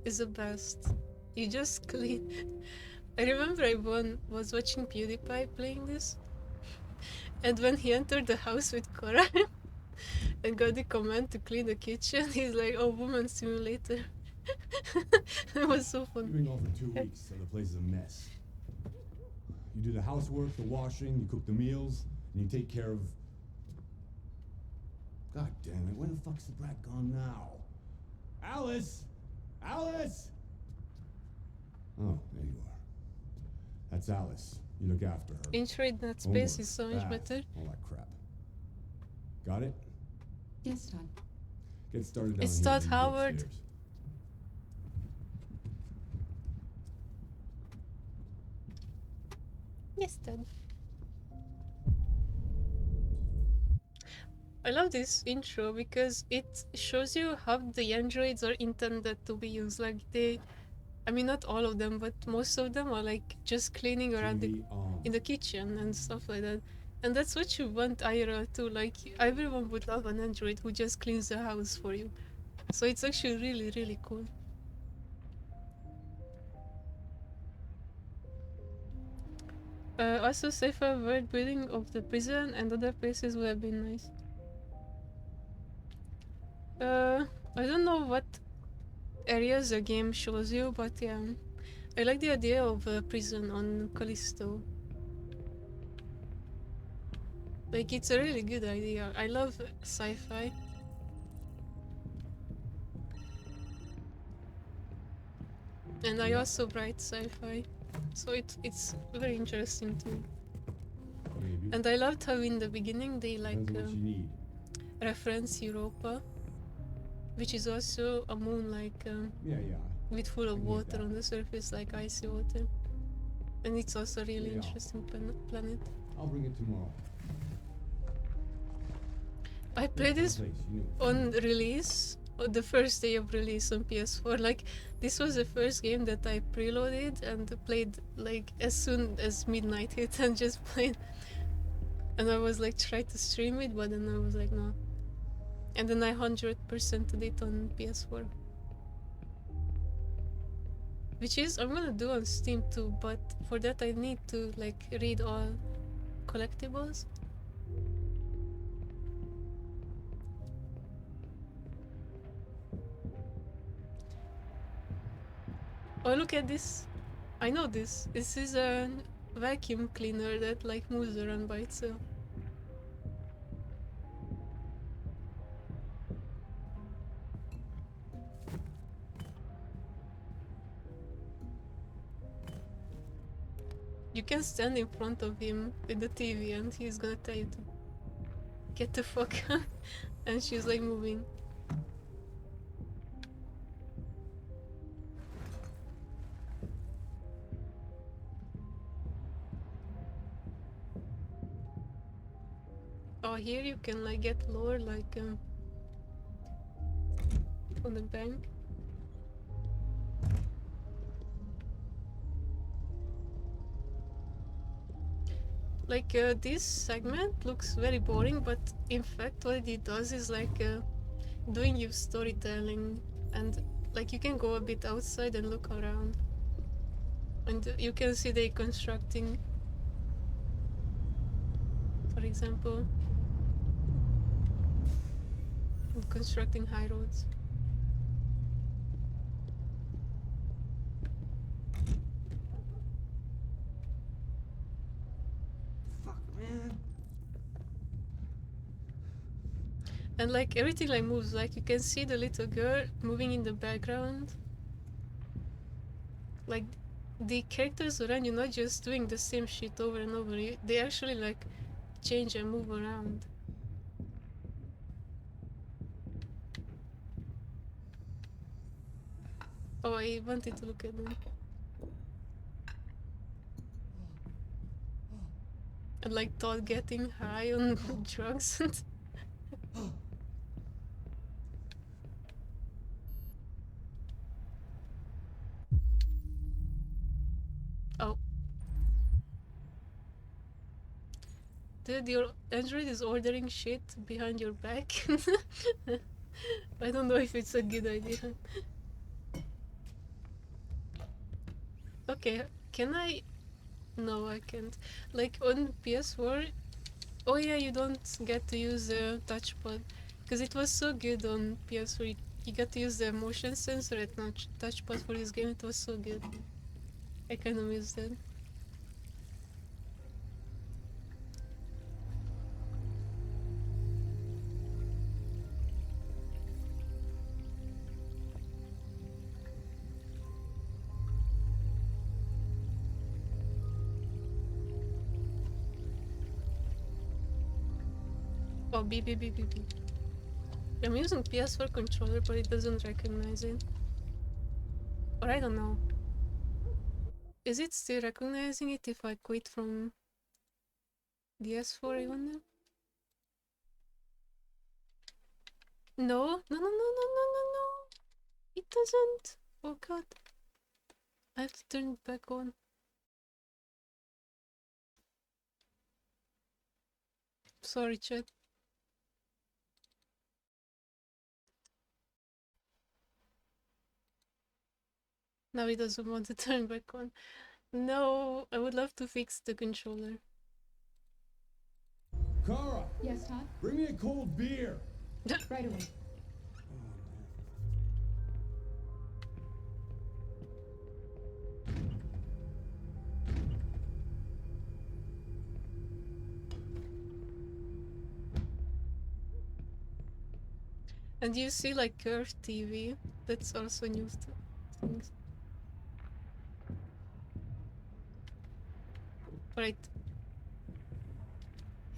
is the best. You just clean. I remember I was watching PewDiePie playing this, and when he entered the house with Korra and got the command to clean the kitchen, he's like, "Oh, woman simulator." It was so fun. You've been gone for 2 weeks, and the place is a mess. You do the housework, the washing, you cook the meals, and you take care of... God damn it, where the fuck's the brat gone now? Alice! Alice! Oh, there you are. That's Alice. You look after her. Intro in that space is so much better. All that crap. Got it? Yes, Todd. Get started down It's here, Todd then you go Howard. upstairs. Yes, Dad. I love this intro because it shows you how the androids are intended to be used. Like, I mean, not all of them, but most of them are like just cleaning around in the kitchen and stuff like that. And that's what you want IRL to. Like, everyone would love an android who just cleans the house for you. So it's actually really, really cool. Also, safer world building of the prison and other places would have been nice. I don't know what areas the game shows you, but yeah, I like the idea of a prison on Callisto. Like, it's a really good idea. I love sci-fi. And I also write sci-fi, so it's very interesting too. Maybe. And I loved how in the beginning they like Depends on what you need. reference Europa, which is also a moon like Yeah. with full of I get water that. on the surface, like icy water. And it's also a really Yeah. interesting planet. I'll bring it tomorrow. I played this Place, you know. on release, on the first day of release on PS4. Like, this was the first game that I preloaded and played like as soon as midnight hit and just played. And I was like trying to stream it, but then I was like, no. And then I 100%ed it on PS4. Which is, I'm gonna do on Steam too, but for that I need to like read all collectibles. Oh, look at this. I know this. This is a vacuum cleaner that like moves around by itself. You can stand in front of him with the TV and he's gonna tell you to get the fuck out. And she's like moving. Oh, here you can like get lower, like on the bank. Like this segment looks very boring, but in fact what it does is like doing you storytelling, and like you can go a bit outside and look around, and you can see they constructing, for example, constructing high roads. Man. And like everything like moves, like you can see the little girl moving in the background. Like the characters around you not just doing the same shit over and over, they actually like change and move around. Oh, I wanted to look at them. And like Todd getting high on drugs and oh. Dude, your Android is ordering shit behind your back. I don't know if it's a good idea. Okay, can I? No, I can't. Like on PS4, oh yeah, you don't get to use the touchpad. Because it was so good on PS4. You got to use the motion sensor at touchpad for this game. It was so good. I kind of missed that. Oh, beep beep beep beep beep. I'm using PS4 controller, but it doesn't recognize it. Or I don't know. Is it still recognizing it if I quit from DS4, I wonder? No, no, no, no, no, no, no, no. It doesn't. Oh god. I have to turn it back on. Sorry, chat. Now it doesn't want to turn back on. No, I would love to fix the controller. Kara! Yes, Todd? Bring me a cold beer! Right away. And you see like curved TV, that's also new things. Right.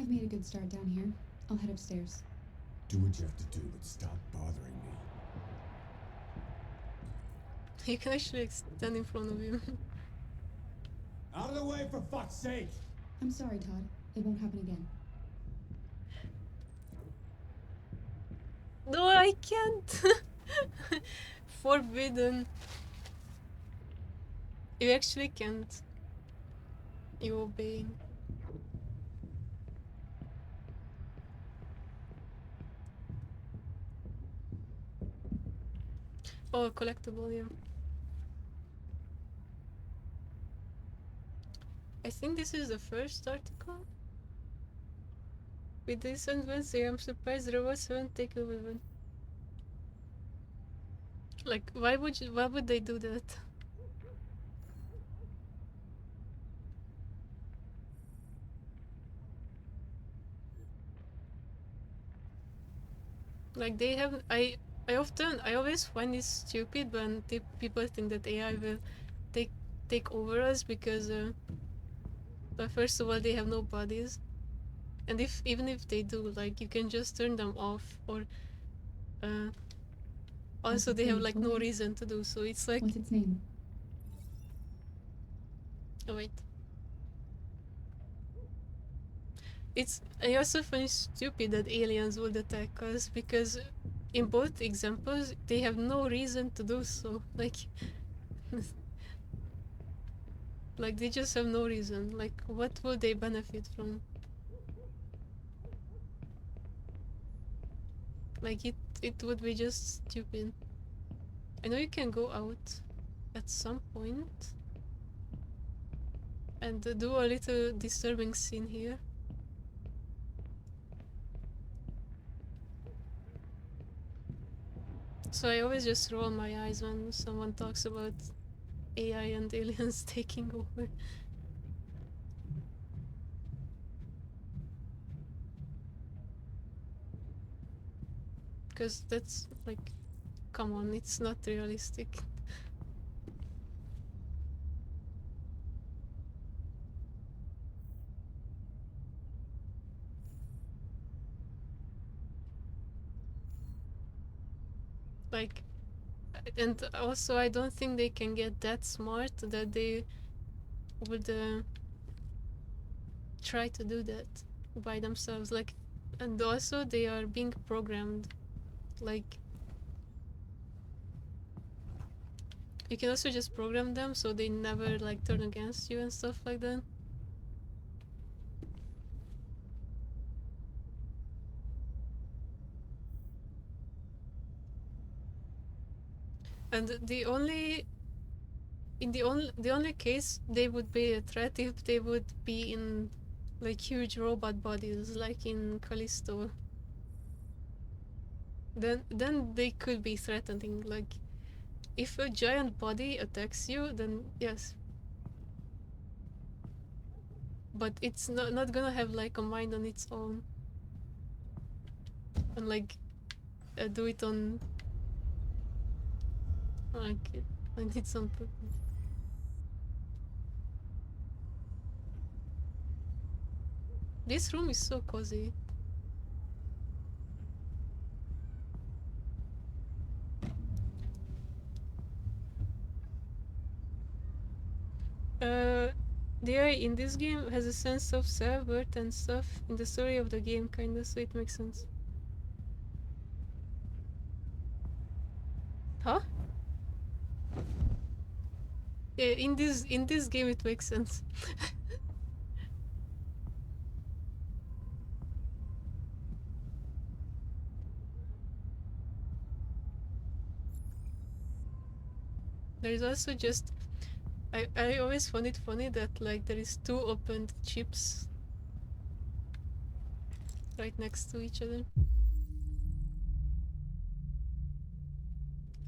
I've made a good start down here. I'll head upstairs. Do what you have to do, but stop bothering me. You can actually stand in front of him. Out of the way, for fuck's sake! I'm sorry, Todd. It won't happen again. No, I can't. Forbidden. You actually can't. You obeying. Oh, collectible, yeah. I think this is the first article. With this advance, I'm surprised there was one takeaway one. Like, why would they do that? Like they have, I always find it stupid when people think that AI will take over us because But first of all, they have no bodies. And even if they do, like, you can just turn them off, or also they have like no reason to do so. It's like, What's its name? oh wait, I also find it stupid that aliens would attack us, because in both examples they have no reason to do so. Like, like they just have no reason. Like, what will they benefit from? Like, it would be just stupid. I know you can go out at some point and do a little disturbing scene here. So I always just roll my eyes when someone talks about AI and aliens taking over. Because that's like, come on, it's not realistic. Like, and also I don't think they can get that smart that they would try to do that by themselves. Like, and also they are being programmed. Like, you can also just program them so they never like turn against you and stuff like that. And the only case they would be a threat if they would be in like huge robot bodies, like in Callisto. Then they could be threatening. Like, if a giant body attacks you, then yes. But it's not gonna have like a mind on its own. And like do it on like its own purpose. This room is so cozy. The AI in this game has a sense of self-worth and stuff in the story of the game, kinda, so it makes sense. Huh? Yeah, in this game it makes sense. There's also just I always find it funny that like there is two opened chips right next to each other.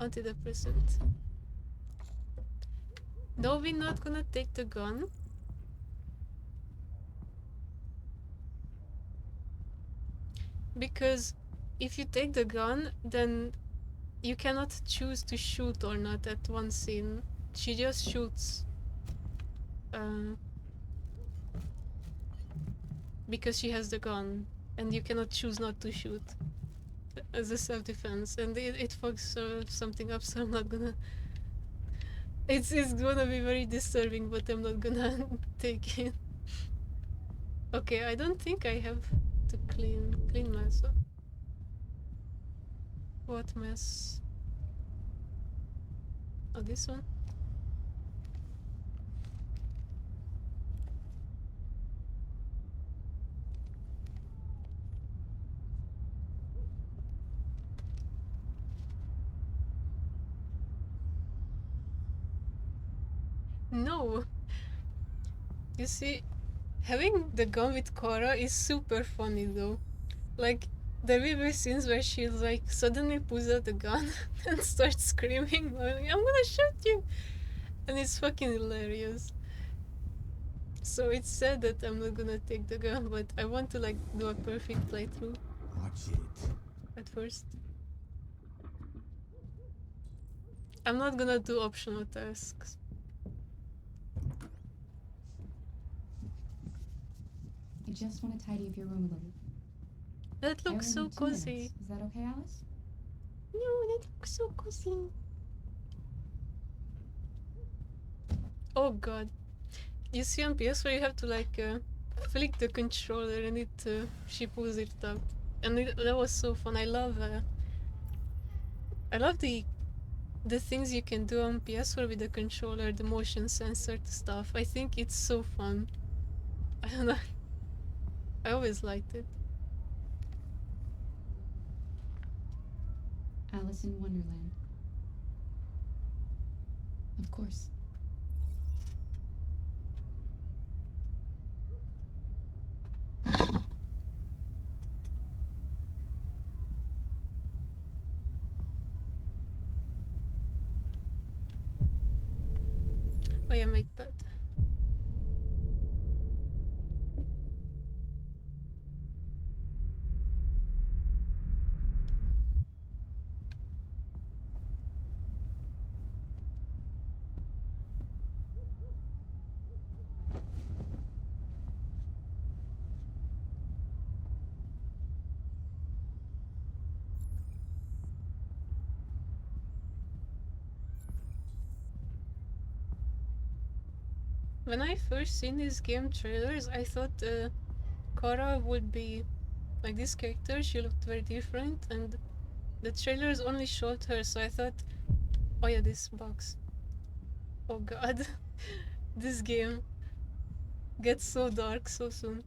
Antidepressant. No, we're not gonna take the gun. Because if you take the gun, then you cannot choose to shoot or not at one scene. She just shoots. Because she has the gun, and you cannot choose not to shoot as a self-defense, and it fucks something up, so I'm not gonna... It's gonna be very disturbing, but I'm not gonna take it. Okay, I don't think I have to clean mess up. What mess? Oh, this one? No! You see, having the gun with Cora is super funny though. Like, there will be scenes where she like suddenly pulls out the gun and starts screaming, like, I'm gonna shoot you! And it's fucking hilarious. So it's sad that I'm not gonna take the gun, but I want to like do a perfect playthrough. Watch it. At first. I'm not gonna do optional tasks. just want to tidy up your room a little. That I looks only so need 2 cozy. minutes. Is that okay, Alice? No, that looks so cozy. Oh god. You see on PS4 you have to like flick the controller and she pulls it up. And that was so fun. I love the things you can do on PS4 with the controller, the motion sensor stuff. I think it's so fun. I don't know. I always liked it. Alice in Wonderland. Of course. Oh yeah, make that. When I first seen these game trailers, I thought Cora would be like this character. She looked very different, and the trailers only showed her. So I thought, oh yeah, this box. Oh god, this game gets so dark so soon.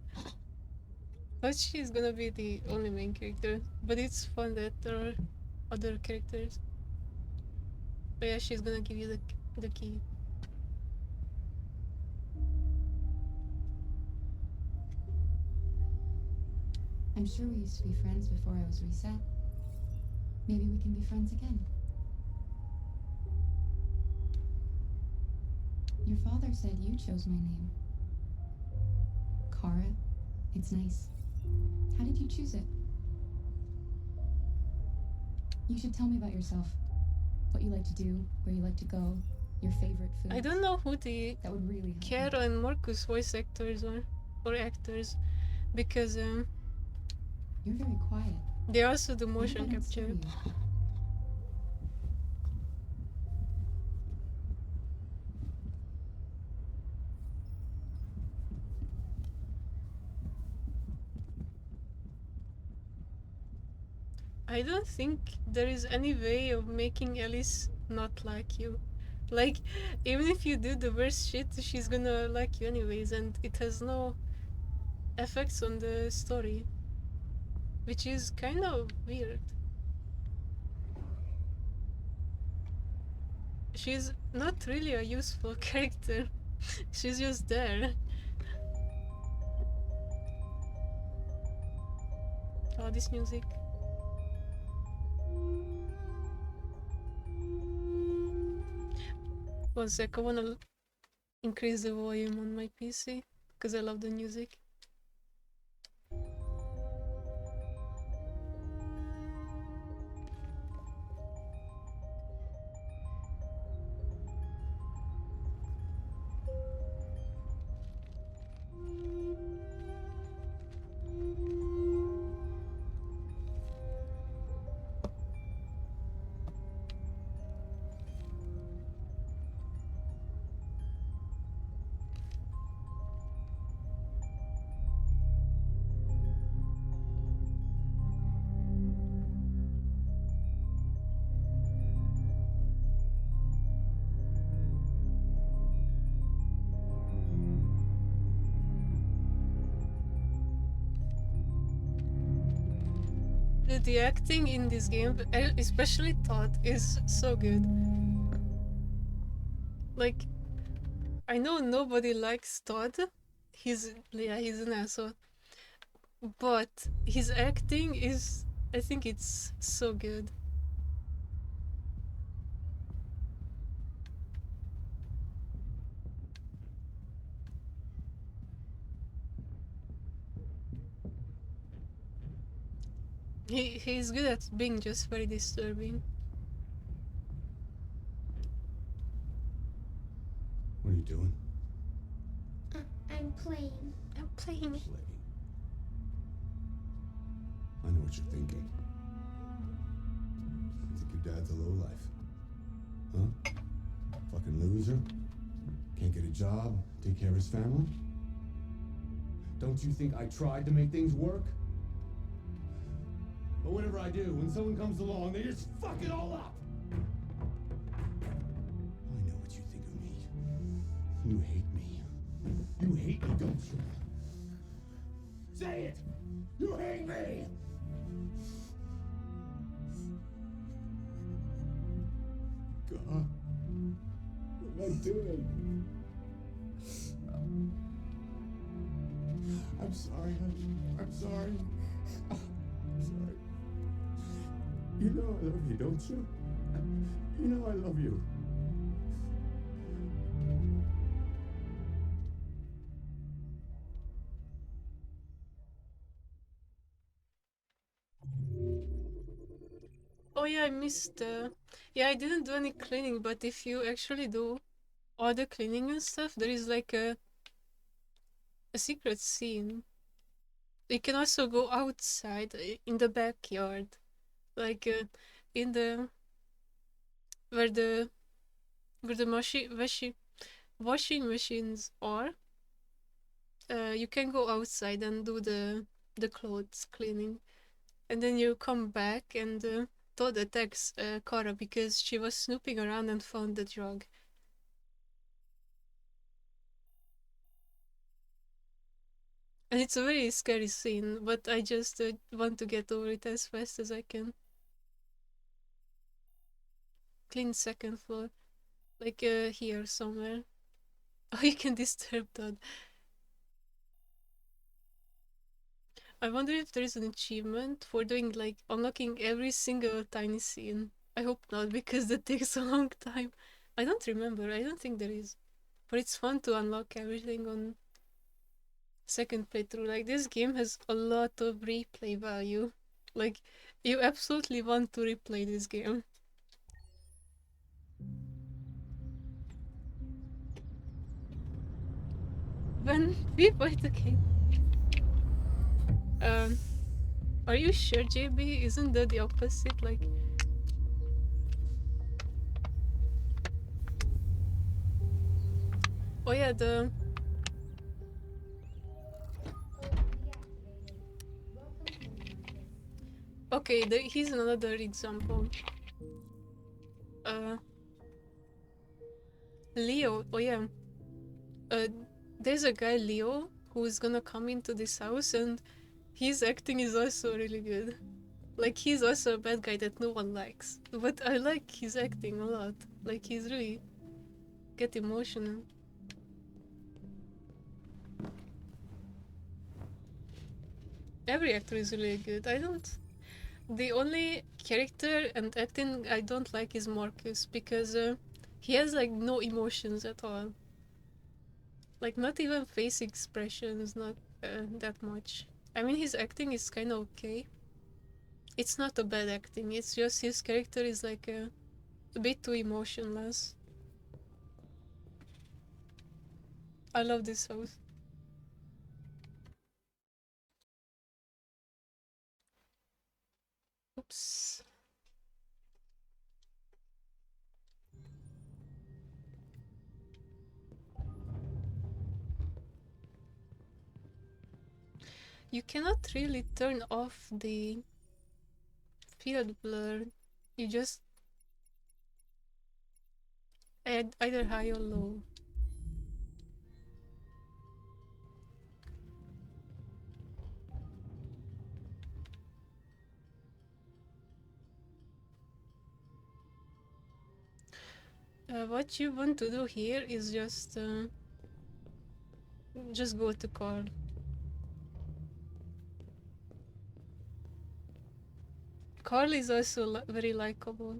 But she's gonna be the only main character. But it's fun that there are other characters. But yeah, she's gonna give you the key. I'm sure we used to be friends before I was reset. Maybe we can be friends again. Your father said you chose my name. Kara. It's nice. How did you choose it? You should tell me about yourself. What you like to do, where you like to go, your favorite food. I don't know who the That would really help me. Kara and Marcus voice actors are, or actors, because You're very quiet. they also do Maybe motion I don't scare capture. you. I don't think there is any way of making Alice not like you. Like, even if you do the worst shit, she's gonna like you anyways, and it has no effects on the story. Which is kind of weird. She's not really a useful character. She's just there. Oh, this music. One sec, I wanna increase the volume on my PC because I love the music. The acting in this game, especially Todd, is so good. Like, I know nobody likes Todd. He's an asshole. But his acting is, I think it's so good. He's good at being just very disturbing. What are you doing? I'm playing. I'm playing. what you're thinking. You think your dad's a lowlife? Huh? Fucking loser? Can't get a job, take care of his family? Don't you think I tried to make things work? But whatever I do, when someone comes along, they just fuck it all up! I know what you think of me. You hate me. You hate me, don't you? Say it! You hate me! God. What am I doing? I'm sorry, honey. I'm sorry. I'm sorry. You know I love you, don't you? You know I love you. Oh yeah, I missed. Yeah, I didn't do any cleaning, but if you actually do all the cleaning and stuff, there is like a secret scene. You can also go outside in the backyard, like in the where the washing machines are. You can go outside and do the clothes cleaning, and then you come back and Todd attacks Kara because she was snooping around and found the drug. And it's a very scary scene, but I just want to get over it as fast as I can. Clean second floor. Like here somewhere. Oh, you can disturb that. I wonder if there is an achievement for doing like unlocking every single tiny scene. I hope not, because that takes a long time. I don't remember. I don't think there is. But it's fun to unlock everything on second playthrough. Like, this game has a lot of replay value. Like, you absolutely want to replay this game. When we play the game. Are you sure, JB? Isn't that the opposite? Like, oh yeah, okay, here's another example. Leo, oh yeah. There's a guy, Leo, who is gonna come into this house, and his acting is also really good. Like, he's also a bad guy that no one likes. But I like his acting a lot. Like, he's really get emotional. Every actor is really good. The only character and acting I don't like is Marcus, because he has like no emotions at all. Like, not even face expressions, not that much. I mean, his acting is kind of okay. It's not a bad acting, it's just his character is like a bit too emotionless. I love this house. Oops. You cannot really turn off the field blur. You just add either high or low. What you want to do here is just go to Carl. Carl is also very likable.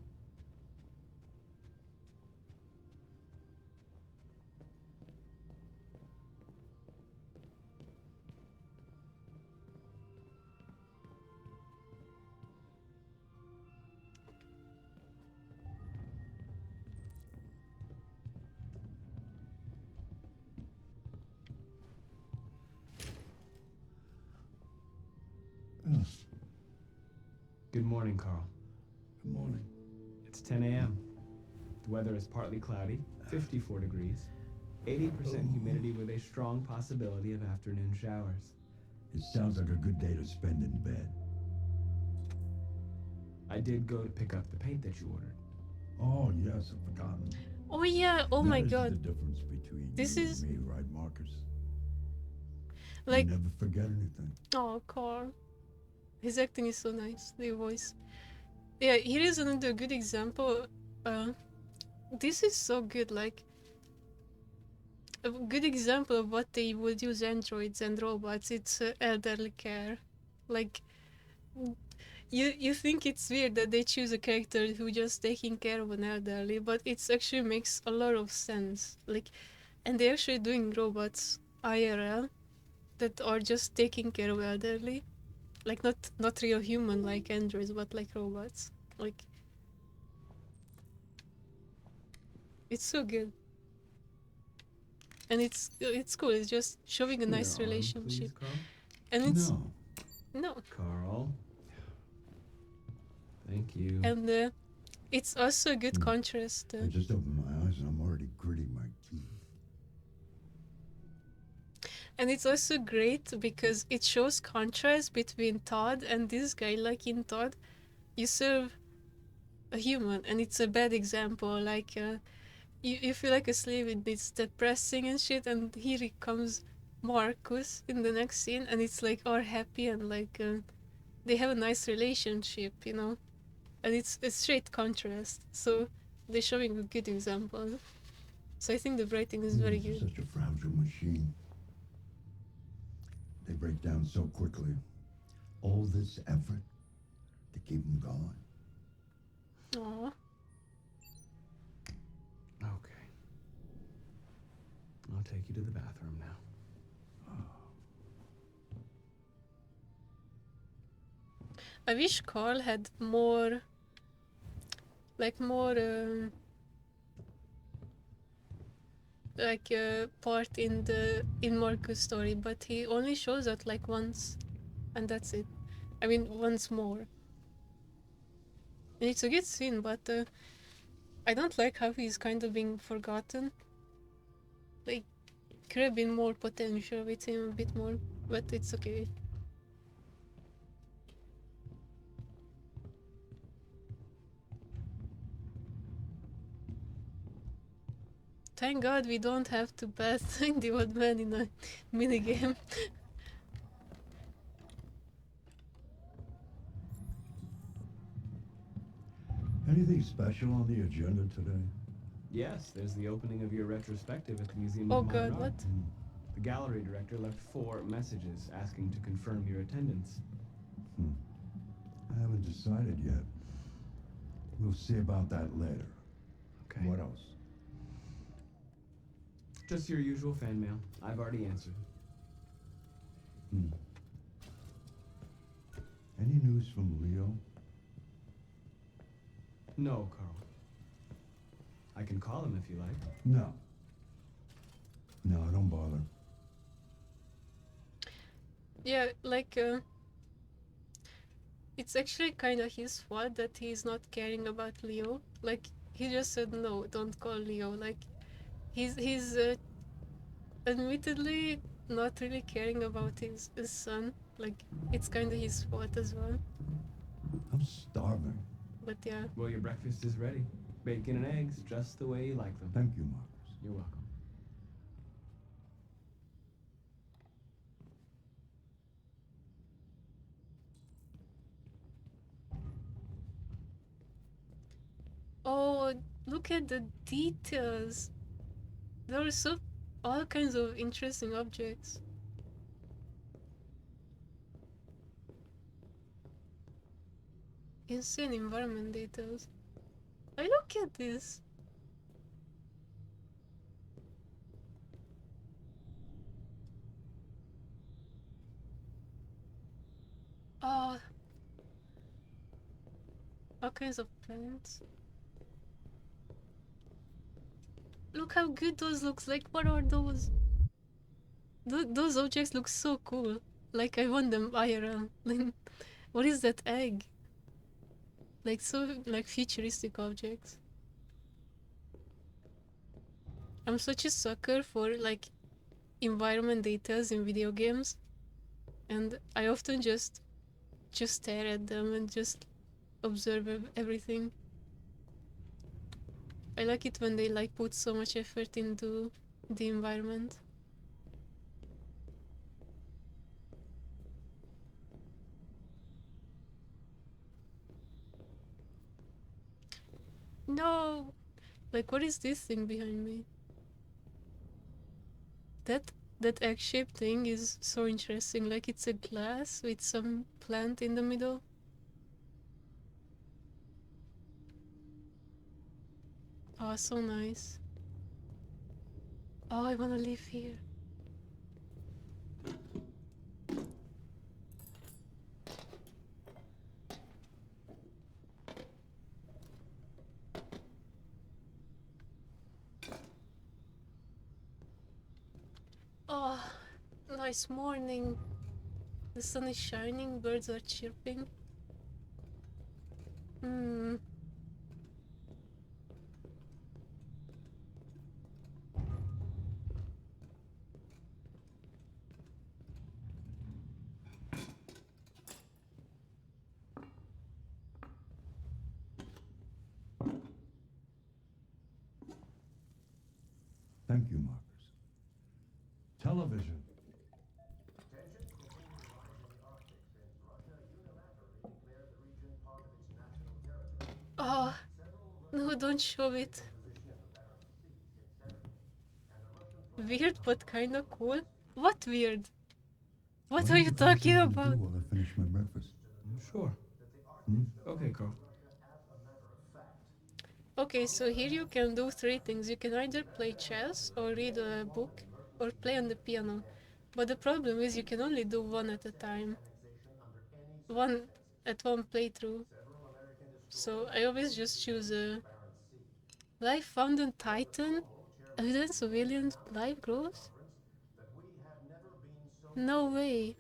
Good morning, Carl. Good morning. It's 10 a.m. The weather is partly cloudy, 54 degrees, 80% humidity with a strong possibility of afternoon showers. It sounds like a good day to spend in bed. I did go to pick up the paint that you ordered. Oh, yes, I've forgotten. Oh yeah, oh my That is god. the difference between This you is- and me, right, Marcus? Like, You never forget anything. oh, Carl. His acting is so nice, the voice. Yeah, here is another good example. This is so good, like, a good example of what they would use androids and robots. It's elderly care. Like, you think it's weird that they choose a character who just taking care of an elderly, but it actually makes a lot of sense. Like, and they're actually doing robots IRL that are just taking care of elderly, like not real human like androids, but like robots. Like, it's so good, and it's cool. It's just showing a nice Your arm, relationship, please, Carl? and it's No. no, Carl. Thank you. and it's also a good contrast. I just opened my eyes and I'm already gritting my teeth. And it's also great because it shows contrast between Todd and this guy. Like in Todd, you serve a human, and it's a bad example. Like, you feel like a slave, it's depressing and shit, and here comes Marcus in the next scene, and it's like all happy and like they have a nice relationship, you know? And it's a straight contrast. So they're showing a good example. So I think the writing is very good. Such a fragile machine. They break down so quickly. All this effort to keep them going. Aww. Okay. I'll take you to the bathroom now. I wish Carl had more, like part in Marcus' story, but he only shows up like once, and that's it. I mean, once more. And it's a good scene, but I don't like how he's kind of being forgotten. Like, could have been more potential with him, a bit more, but it's okay. Thank God we don't have to bat the old man in a minigame. Anything special on the agenda today? Yes, there's the opening of your retrospective at the Museum Oh of Modern God, Art. what? The gallery director left 4 messages asking to confirm your attendance. I haven't decided yet. We'll see about that later. Okay. What else? Just your usual fan mail. I've already answered. Any news from Leo? No, Carl. I can call him if you like. No. No, don't bother. Yeah, like, it's actually kind of his fault that he's not caring about Leo. Like, he just said, no, don't call Leo. Like, he's admittedly not really caring about his son. Like, it's kind of his fault as well. I'm starving. But yeah. Well, your breakfast is ready. Bacon and eggs, just the way you like them. Thank you, Marcus. You're welcome. Oh, look at the details. There are so all kinds of interesting objects. Insane environment details. I look at this. Oh, all kinds of plants. Look how good those looks. Like, what are those? Those objects look so cool. Like, I want them IRL. What is that egg? Like so like futuristic objects. I'm such a sucker for like environment details in video games, and I often just stare at them and just observe everything. I like it when they like put so much effort into the environment. No! Like, what is this thing behind me? That egg-shaped thing is so interesting. Like, it's a glass with some plant in the middle. Oh, so nice. Oh, I wanna live here. Oh, nice morning. The sun is shining, birds are chirping. Hmm. Thank you, Marcus. Television. Oh, no, don't show it. Weird, but kinda cool. What weird? What are you talking about? While I finish my breakfast. Sure. Okay, Carl. Okay, so here you can do three things. You can either play chess or read a book or play on the piano. But the problem is you can only do one at a time. One at one playthrough. So I always just choose a life found on Titan. Evidence of alien life growth? No way.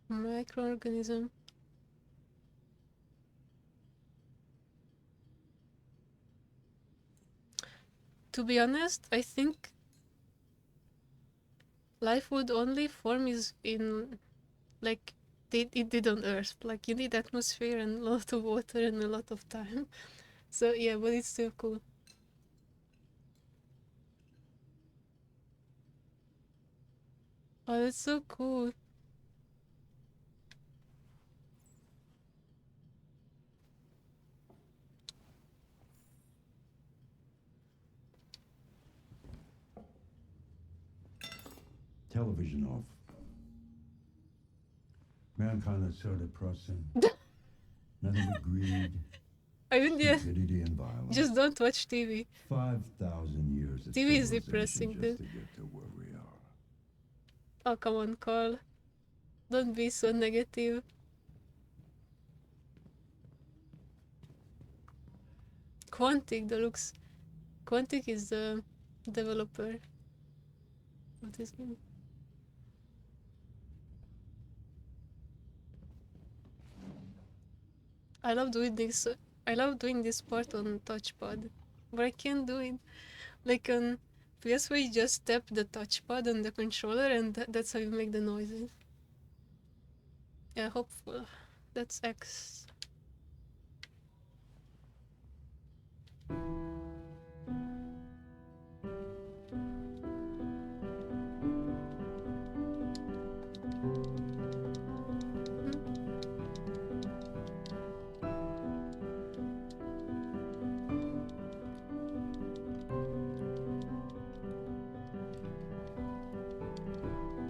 Microorganism. To be honest, I think life would only form is in like it did on Earth. Like you need atmosphere and a lot of water and a lot of time. So yeah, but it's still cool. Oh, that's so cool. Television off. Mankind is so depressing. Nothing but greed, I mean, yeah, stupidity, and violence. just don't watch TV. 5,000 years of TV is civilization depressing, just dude. to get to where we are. Oh, come on, Carl. Don't be so negative. Quantic, the looks. Quantic is the developer. What is it? I love doing this. I love doing this part on touchpad, but I can't do it. Like on PS4, you just tap the touchpad on the controller, and that's how you make the noises. Yeah, hopeful. That's X.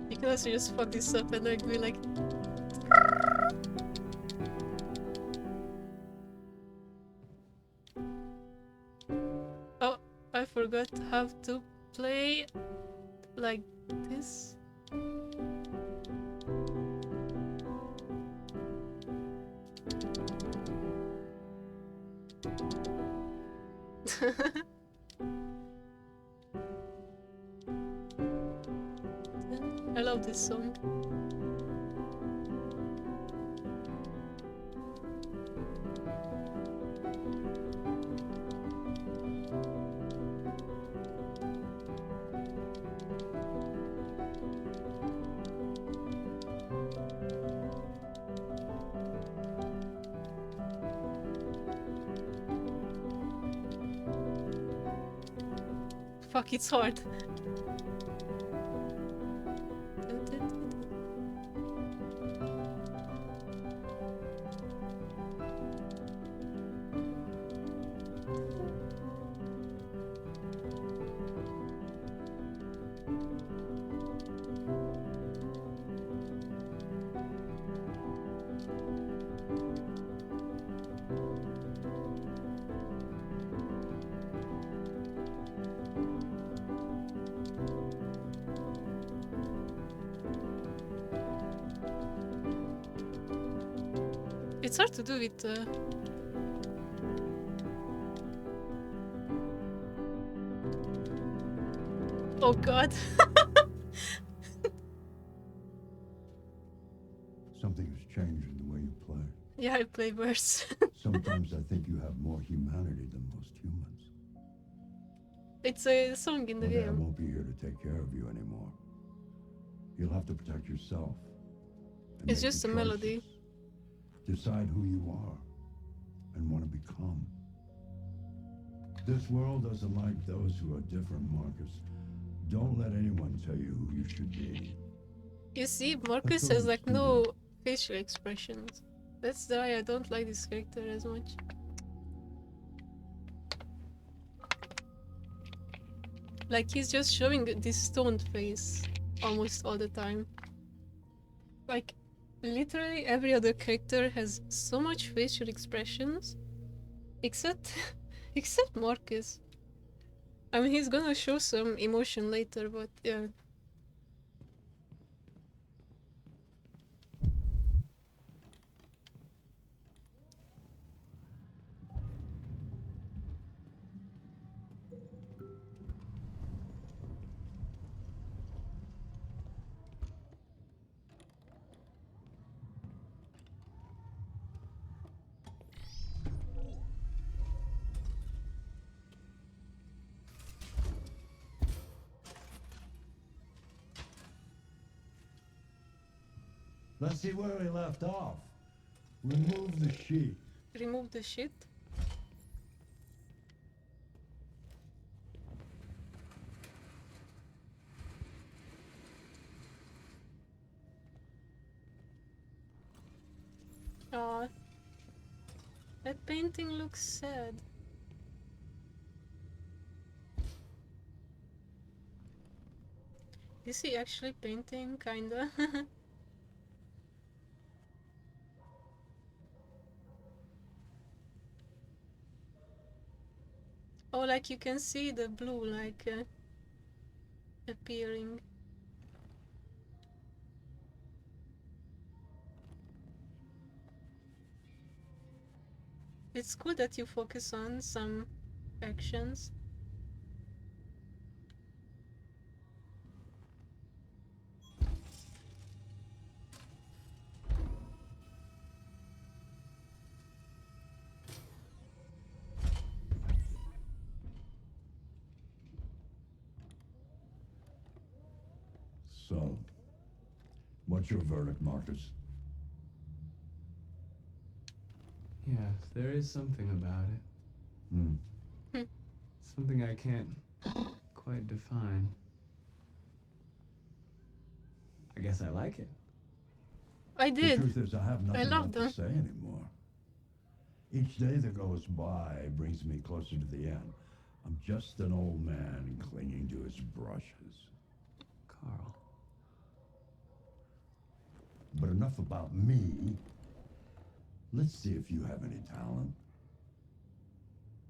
You can also just fuck this up and like be like. Oh, I forgot how to play like this. love this song. Fuck, it's hard. It's hard to do with oh god. Something has changed in the way you play. Yeah, I play worse. Sometimes I think you have more humanity than most humans. It's a song in the One day I game. won't be here to take care of you anymore. You'll have to protect yourself. and It's make just the a melody. Decide who you are and want to become. This world doesn't like those who are different, Marcus. Don't let anyone tell you who you should be. You see, Marcus has like no facial expressions. That's why I don't like this character as much. Like he's just showing this stoned face almost all the time. Like literally every other character has so much facial expressions except except Marcus. I mean, he's gonna show some emotion later, but yeah. Let's see where we left off. Remove the sheet. Remove the shit. Aw, that painting looks sad. Is he actually painting? Kinda. Oh, like you can see the blue like appearing. It's cool that you focus on some actions. So, what's your verdict, Marcus? Yes, there is something about it. Something I can't quite define. I guess I like it. I did. The truth is, I have nothing love left to say anymore. Each day that goes by brings me closer to the end. I'm just an old man clinging to his brushes. Carl. But enough about me. Let's see if you have any talent.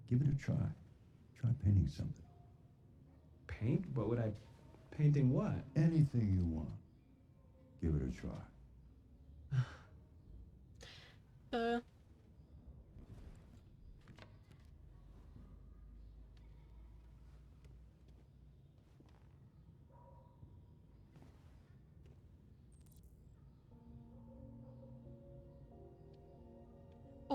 Give it a try. Try painting something. Paint? What would I... Painting what? Anything you want. Give it a try.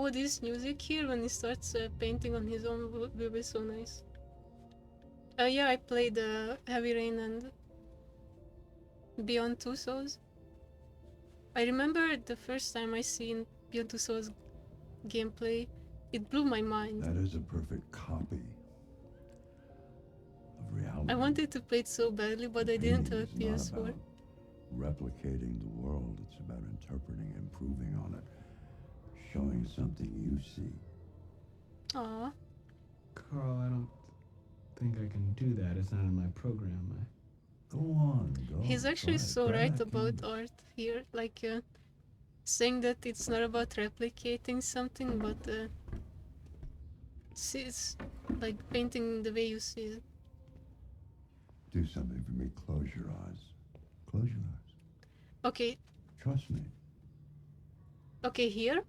Oh, this music here when he starts painting on his own will be so nice. Yeah, I played Heavy Rain and Beyond Two Souls. I remember the first time I seen Beyond Two Souls gameplay, it blew my mind. That is a perfect copy of reality. I wanted to play it so badly, but I didn't have a Painting is not PS4. about replicating the world. It's about interpreting, improving on it, showing something you see. Aw. Carl, I don't think I can do that. It's not in my program. Go on, go. He's actually try it. so Grab right that about canvas. art here, like saying that it's not about replicating something, but it's like painting the way you see it. Do something for me. Close your eyes. Close your eyes. Okay, Trust me. okay, here,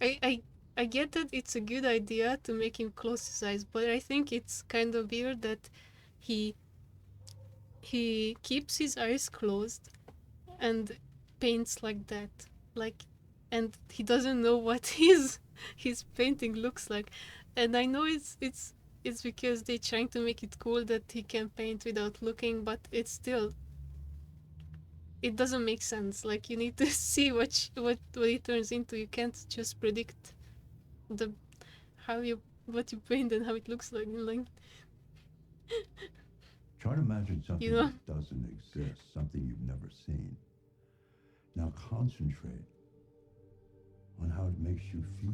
I get that it's a good idea to make him close his eyes, but I think it's kind of weird that he keeps his eyes closed and paints like that, like, and he doesn't know what his painting looks like. And I know it's because they're trying to make it cool that he can paint without looking, but it's still, it doesn't make sense. Like, you need to see what it turns into. You can't just predict the what you paint and how it looks like. Try to imagine something know? that doesn't exist, something you've never seen. Now concentrate on how it makes you feel.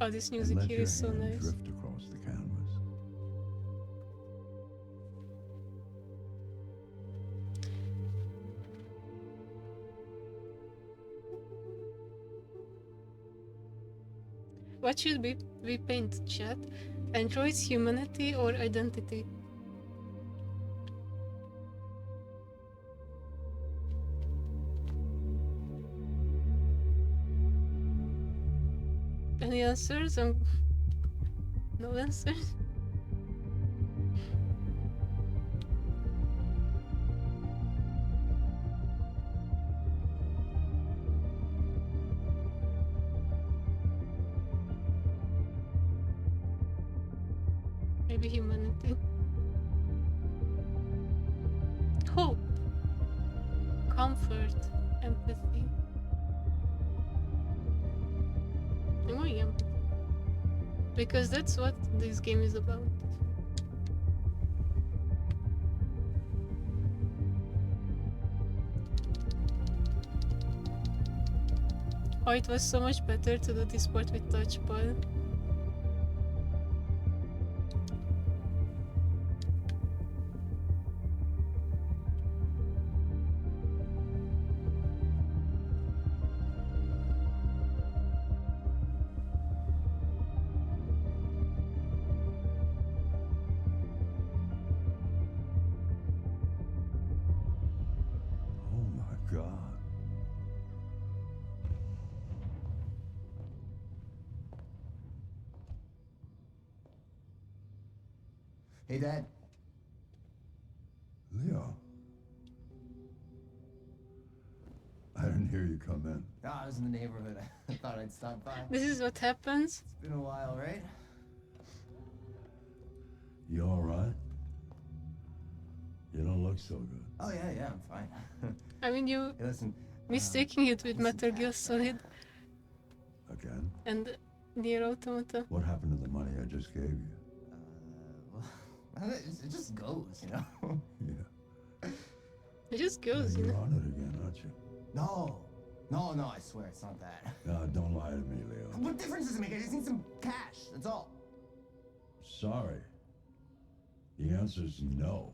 Oh, this And music let here your is so hand nice. drift across the canvas. What should we paint, chat? Android's humanity or identity? Any answers? No answers? Maybe humanity. Hope. Comfort. Empathy. I'm going empathy. Because that's what this game is about. Oh, it was so much better to do this part with touchpad. Oh my God. Hey, Dad. Leo. I didn't hear you come in. Oh, I was in the neighborhood. I thought I'd stop by. This is what happens. It's been a while, right? You all right? You don't look so good. Oh, yeah, I'm fine. I mean, you Hey, listen. mistaking it with Metal Gear Solid Again? and Nier Automata. What happened to the money I just gave you? Well, it just goes, you know? Yeah. It just goes, Yeah, you you're know. on it again, aren't you? No, I swear it's not that. No, don't lie to me, Leo. What difference does it make? I just need some cash, that's all. Sorry. The answer's no.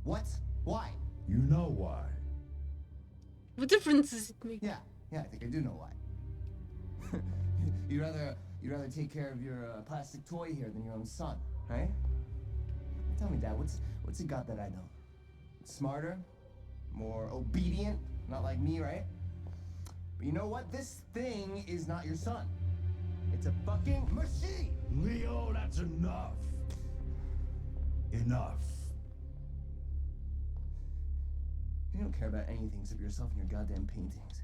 What? Why? You know why. What difference does it make? Yeah, I think I do know why. you'd rather take care of your plastic toy here than your own son, right? Tell me, Dad, what's it got that I don't? Smarter, more obedient, not like me, right? But you know what? This thing is not your son. It's a fucking machine. Leo, that's enough. Enough. You don't care about anything except yourself and your goddamn paintings.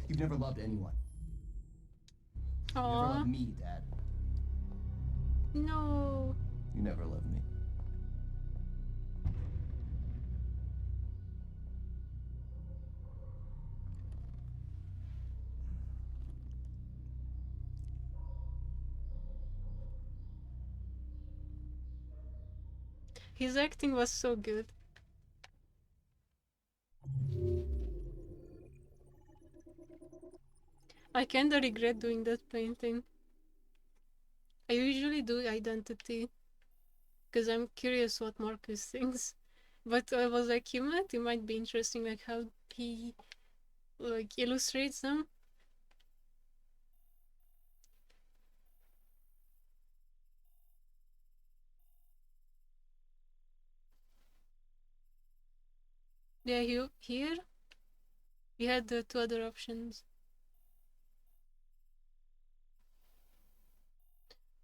You've never loved anyone. You never Aw. loved me, Dad. No. You never loved me. His acting was so good. I kinda regret doing that painting. I usually do identity because I'm curious what Marcus thinks. But I was like, humanity might be interesting, like how he like illustrates them. Yeah, here we had the two other options.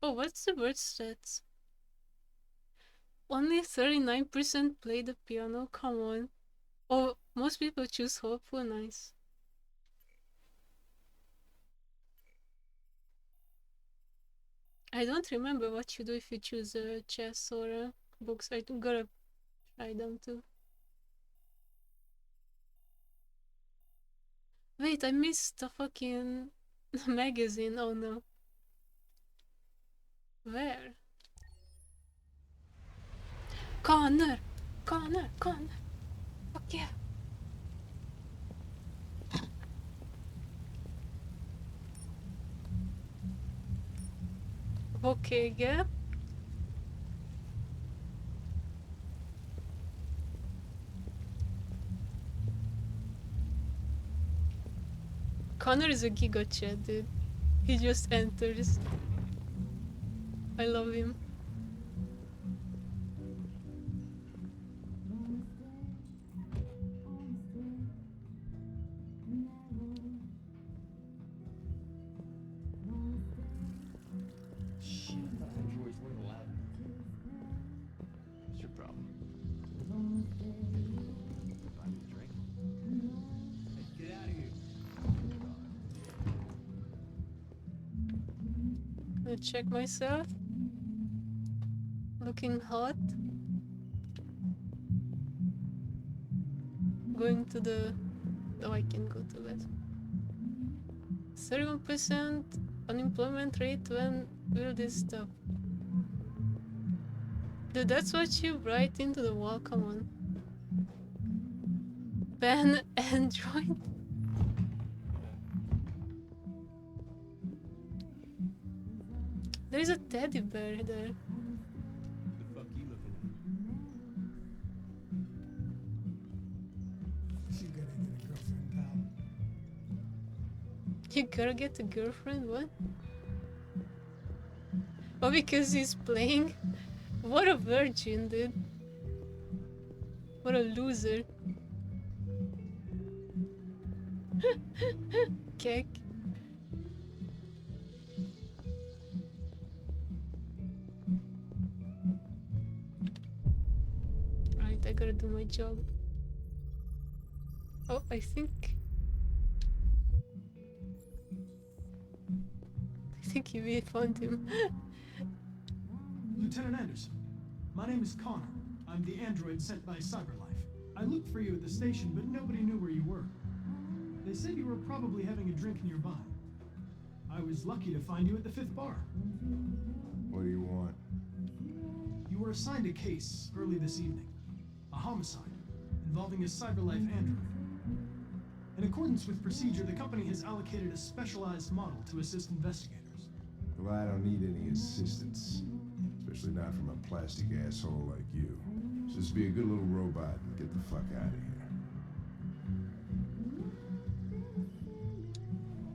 Oh, what's the word stats? Only 39% play the piano. Come on. Oh, most people choose hopeful. Nice. I don't remember what you do if you choose chess or books. I gotta try them too. Wait, I missed the fucking magazine. Oh no. Where? Connor! Connor! Connor! Fuck yeah! Okay, yeah. Connor is a giga chat, dude. He just enters. I love him. Shit, I thought androids weren't allowed. What's your problem? Buy me a drink? Hey, get out of here. Let's check myself. Looking hot. Going to the... Oh, I can go to that. 31% unemployment rate. When will this stop? Dude, that's what you write into the wall. Come on. Ban Android. There's a teddy bear there. The fuck you looking at? You gotta get a girlfriend, pal. You gotta get a girlfriend? What? Oh, because he's playing? What a virgin, dude. What a loser. Cake. Right, I gotta do my job. Oh, I think we found him. Lieutenant Anderson, my name is Connor. I'm the android sent by CyberLife. I looked for you at the station, but nobody knew where you were. They said you were probably having a drink nearby. I was lucky to find you at the 5th bar. What do you want? You were assigned a case early this evening. A homicide involving a CyberLife android. In accordance with procedure, the company has allocated a specialized model to assist investigators. Well, I don't need any assistance. Especially not from a plastic asshole like you. Just be a good little robot and get the fuck out of here.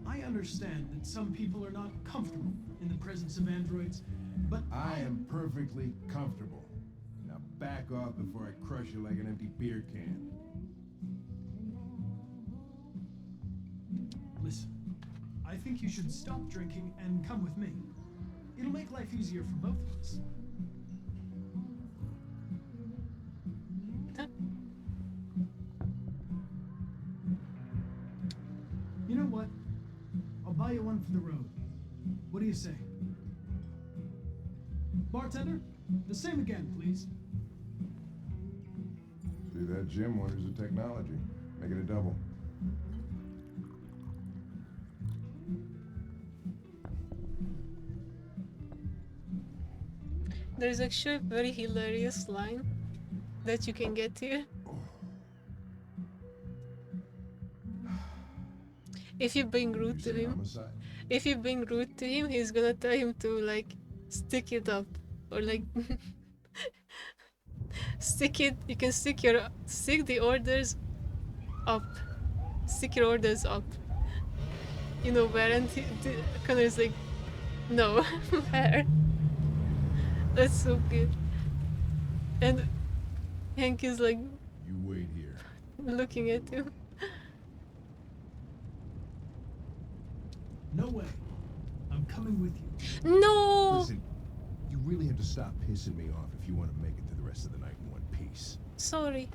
I understand that some people are not comfortable in the presence of androids, but I am perfectly comfortable. Now back off before I crush you like an empty beer can. Listen, I think you should stop drinking and come with me. It'll make life easier for both of us. You know what? I'll buy you one for the road. What do you say? Bartender, the same again, please. See, that Jim wonders the technology. Make it a double. There's actually a very hilarious line that you can get here. If you being rude to him, he's gonna tell him to like stick it up or like stick it. You can stick the orders up. Stick your orders up. You know where? And Connor's like, no, where? That's so good. And Hank is like, you wait here. Looking at him. No way. I'm coming with you. No! Listen, you really have to stop pissing me off if you want to make it through the rest of the night in one piece. Sorry.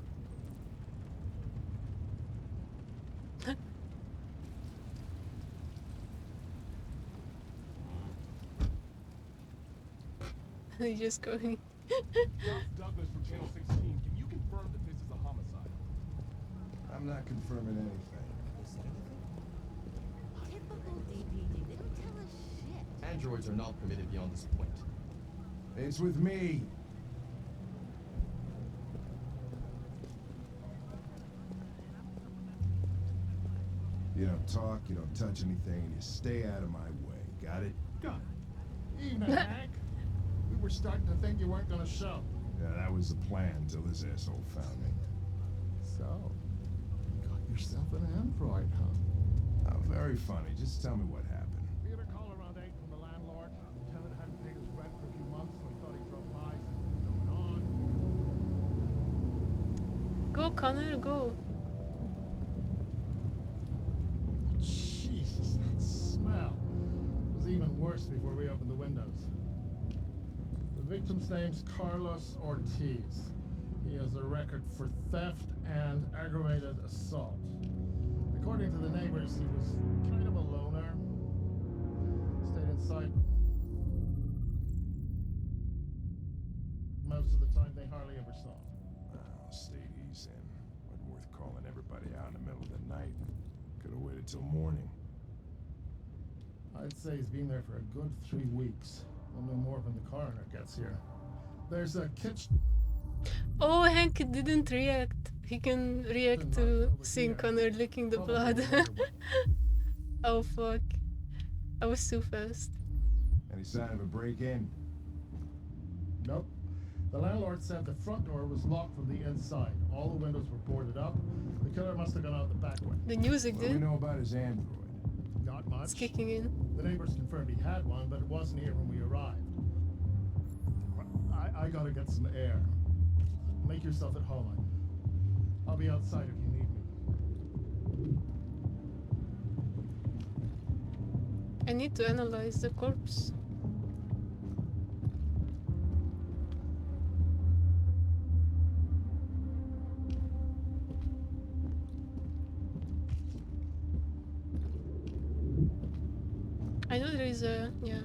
He's just going. Douglas from Channel 16. Can you confirm that this is a homicide? I'm not confirming anything. Typical DPD. They don't tell us shit. Androids are not permitted beyond this point. It's with me. You don't talk, you don't touch anything, and you stay out of my way. Got it? Got it. Evening, Hank. We were starting to think you weren't gonna show. Yeah, that was the plan until this asshole found me. So, got yourself an android, huh? Oh, very funny. Just tell me what happened. We had a call around 8 from the landlord. The tenant hadn't paid his rent for a few months, so he thought he'd drop by, see what's going on. Go, Connor, go. Jesus, that smell was even worse before we opened the windows. The victim's name's Carlos Ortiz. He has a record for theft and aggravated assault. According to the neighbors, he was kind of a loner. Stayed inside most of the time. They hardly ever saw him. Oh, stay easy. Wasn't worth calling everybody out in the middle of the night. Could have waited till morning. I'd say he's been there for a good 3 weeks. We'll know more when the coroner gets here. There's a kitchen. Oh, Hank didn't react. He can react to seeing Connor licking the blood. Oh fuck. I was too fast. Any sign of a break-in? Nope. The landlord said the front door was locked from the inside. All the windows were boarded up. The killer must have gone out the back way. The music What do did. we know about his android? Not much. It's kicking in. The neighbors confirmed he had one, but it wasn't here when we arrived. I gotta get some air. Make yourself at home. I'll be outside if you need me. I need to analyze the corpse. I know there is a, yeah.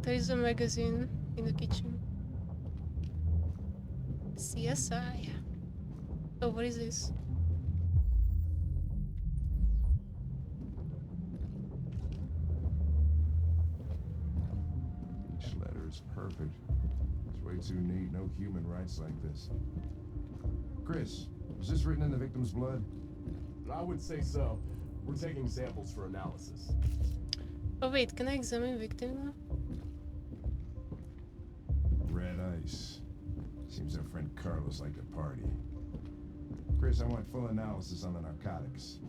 There is a magazine in the kitchen. CSI. Oh, what is this? Each letter is perfect. It's way too neat. No human writes like this. Chris, was this written in the victim's blood? I would say so. We're taking samples for analysis. Oh wait, can I examine victim now? Red ice. Seems our friend Carlos liked to party. Chris, I want full analysis on the narcotics.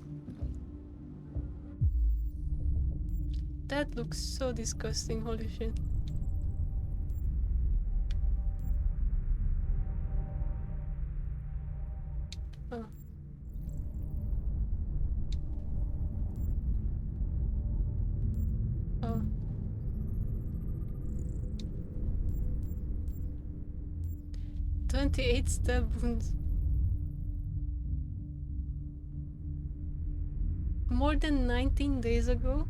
That looks so disgusting, holy shit. Oh. Oh. 28 stab wounds. More than 19 days ago?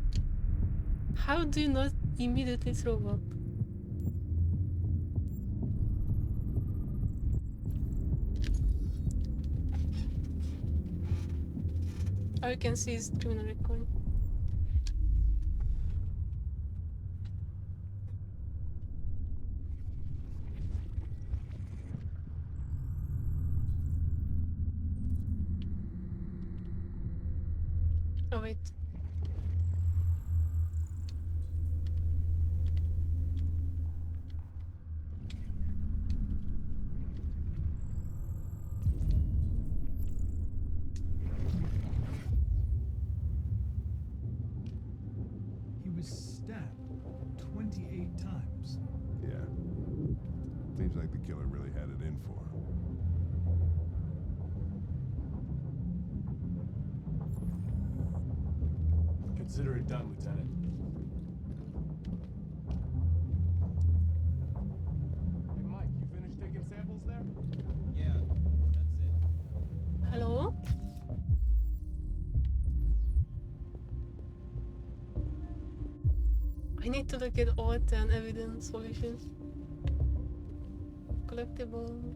How do you not immediately throw up? All you can see is criminal record. Oh wait. He was stabbed 28 times. Yeah. Seems like the killer really had it in for him. Consider it done, Lieutenant. Hey, Mike, you finished taking samples there? Yeah, that's it. Hello? I need to look at auth and evidence solutions. Collectible.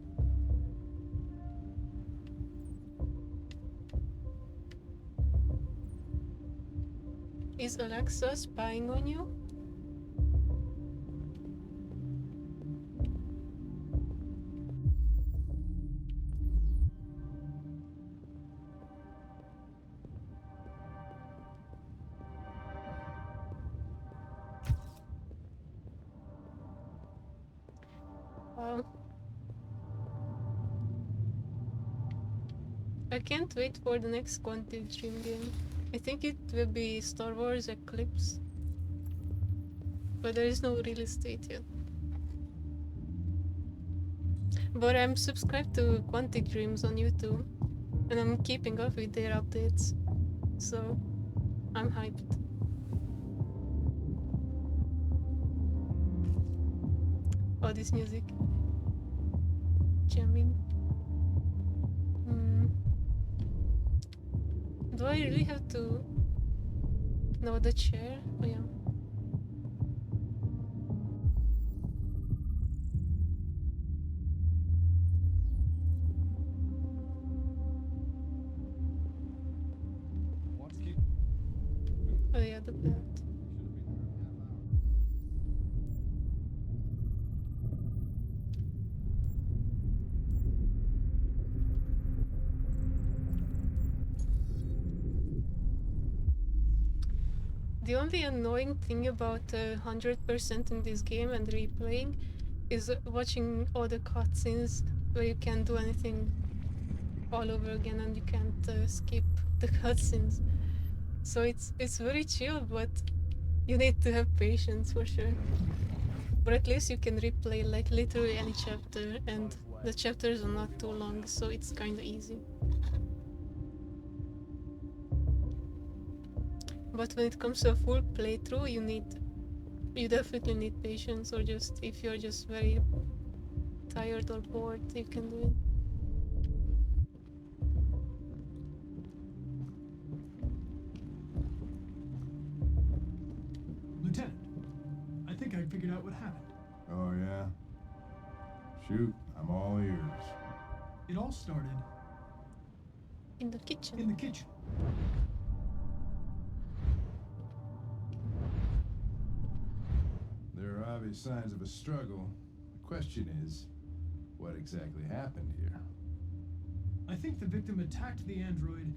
Is Alexa spying on you? Wow. I can't wait for the next Quantic Dream game. I think it will be Star Wars Eclipse. But there is no release date yet. But I'm subscribed to Quantic Dreams on YouTube. And I'm keeping up with their updates. So, I'm hyped. Oh, this music. Jamming. Do I really have to know the chair? Oh yeah. Oh yeah, the bed. The only annoying thing about 100% in this game and replaying is watching all the cutscenes where you can't do anything all over again and you can't skip the cutscenes. So it's very chill, but you need to have patience for sure. But at least you can replay like literally any chapter, and the chapters are not too long, so it's kind of easy. But when it comes to a full playthrough, you definitely need patience, or just if you're just very tired or bored, you can do it. Lieutenant, I think I figured out what happened. Oh, yeah? Shoot, I'm all ears. It all started in the kitchen. In the kitchen. There are obvious signs of a struggle. The question is, what exactly happened here? I think the victim attacked the android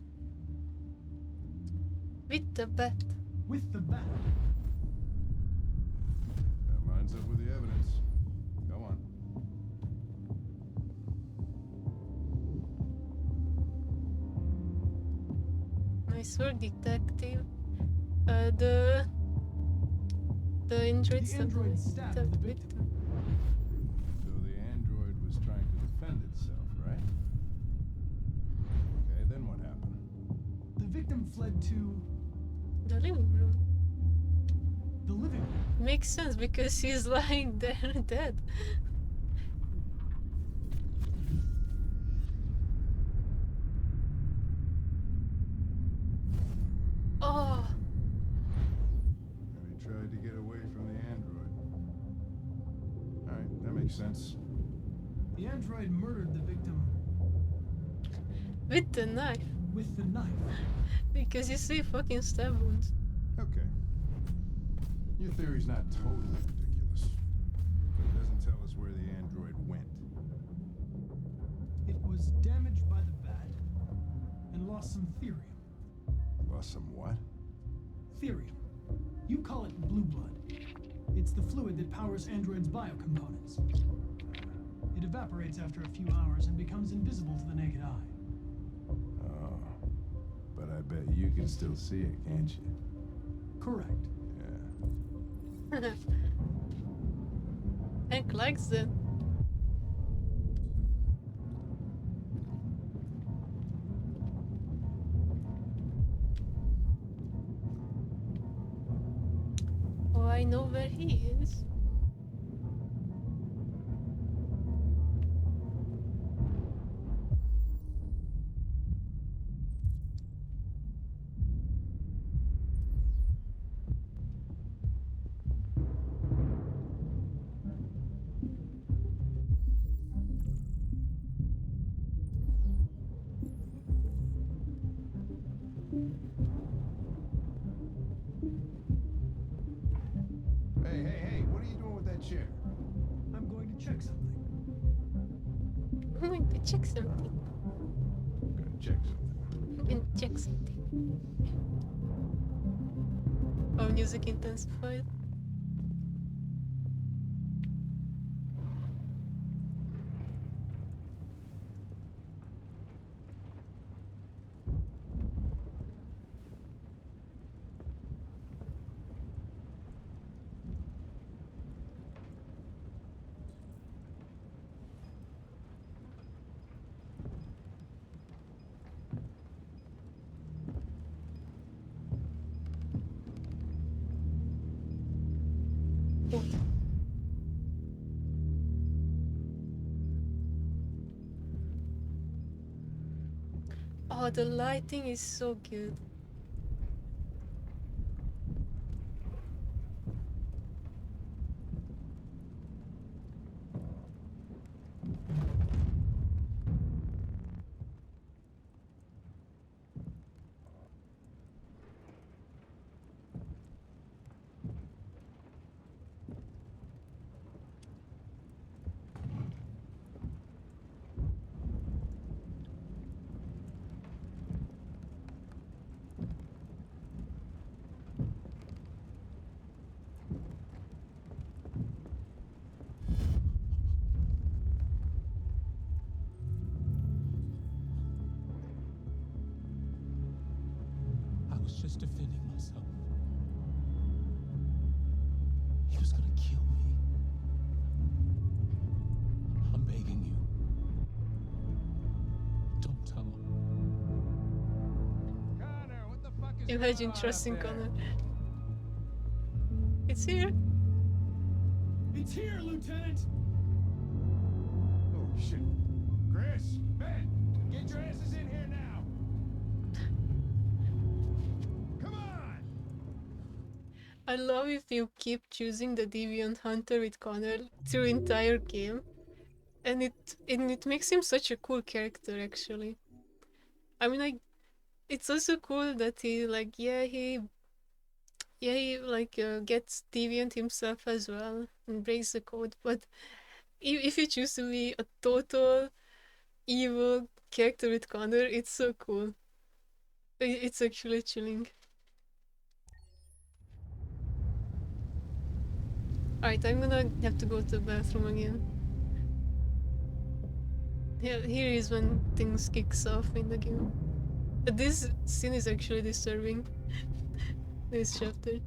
with the bat. With the bat. That lines up with the evidence. Go on. Nice work, detective. The android stabbed the victim. So the android was trying to defend itself, right? Okay, then what happened? The victim fled to the living room. The living room. Makes sense because he's lying there dead. Oh, And he tried to get away from the android. Alright, that makes sense. The android murdered the victim with the knife. with the knife. Because you see fucking stab wounds. Okay. Your theory's not totally ridiculous. But it doesn't tell us where the android went. It was damaged by the bat and lost some therium. Lost some what? Therium. You call it blue blood. It's the fluid that powers androids' biocomponents. It evaporates after a few hours and becomes invisible to the naked eye. Oh. But I bet you can still see it, can't you? Correct. Yeah. Hank likes it. Oh, I know where he is. Hey, what are you doing with that chair? I'm going to check something. I'm going to check something. Gonna check something. I'm going to check something. Oh, music intensified. Oh, the lighting is so good. I was just defending myself. He was gonna kill me. I'm begging you. Don't tell him. Connor, what the fuck is Imagine trusting Connor. It's here. It's here, Lieutenant! Oh shit. Chris, Ben, get your asses in here now. Come on. I love if you keep choosing the Deviant Hunter with Connor through entire game. And it makes him such a cool character actually. I mean, it's also cool that he gets deviant himself as well and breaks the code. But if you choose to be a total evil character with Connor, it's so cool. It's actually chilling. Alright, I'm gonna have to go to the bathroom again. Yeah, here is when things kicks off in the game. But this scene is actually disturbing. This chapter.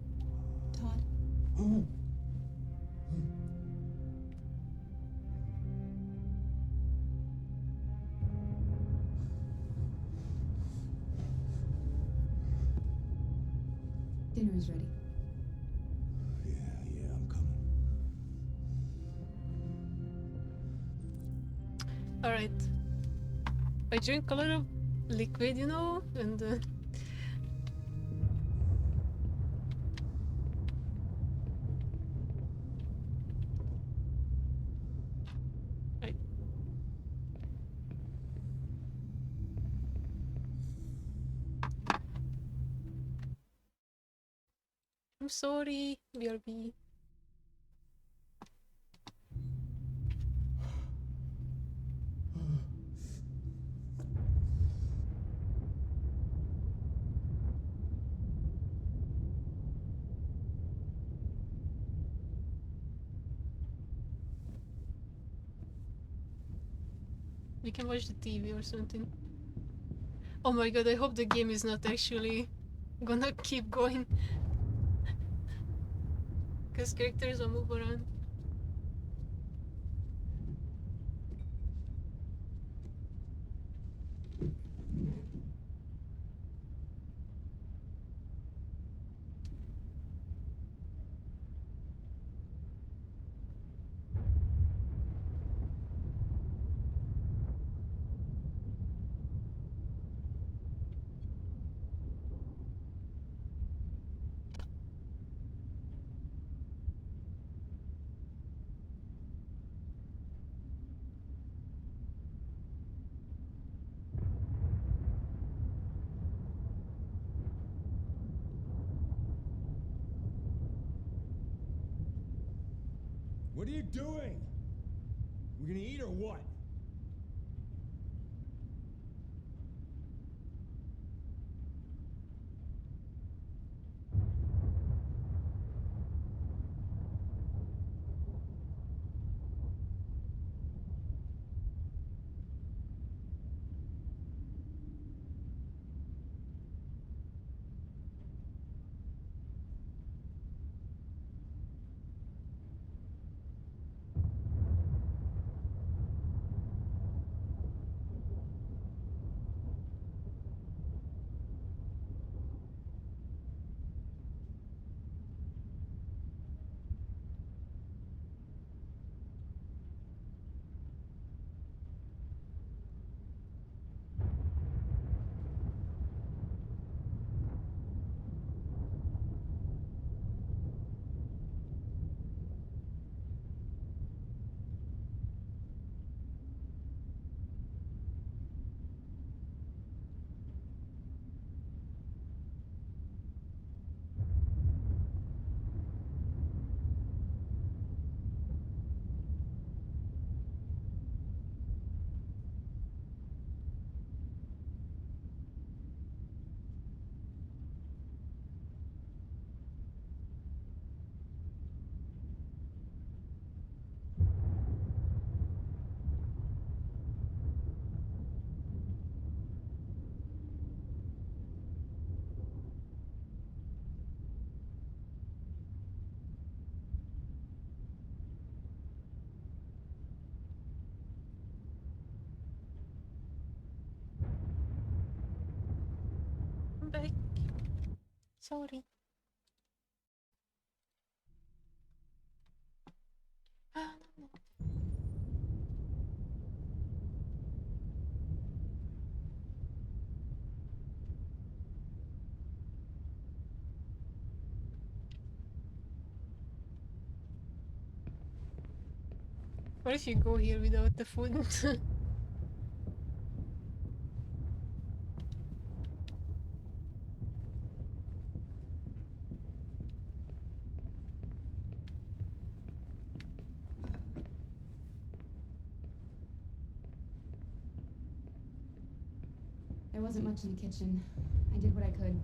Todd? Dinner is ready. Yeah, I'm coming. Alright. I drink a lot of liquid, you know, and I'm sorry, BRB. You can watch the TV or something. Oh my god, I hope the game is not actually gonna keep going. Because characters will move around. What are you doing? We're gonna eat or what? I'm back. Sorry. No. What if you go here without the food? There wasn't much in the kitchen. I did what I could.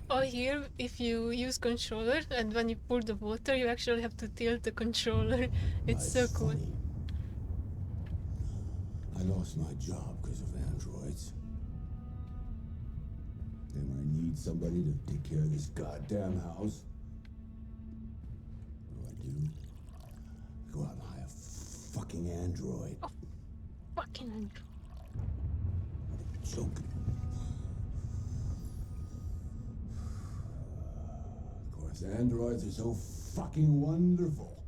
Oh, here, if you use controller and when you pour the water, you actually have to tilt the controller. It's so cool. I lost my job because of androids. And when I need somebody to take care of this goddamn house, what do? I go out and hire a fucking android. Oh, fucking android. What a joke. Of course, androids are so fucking wonderful.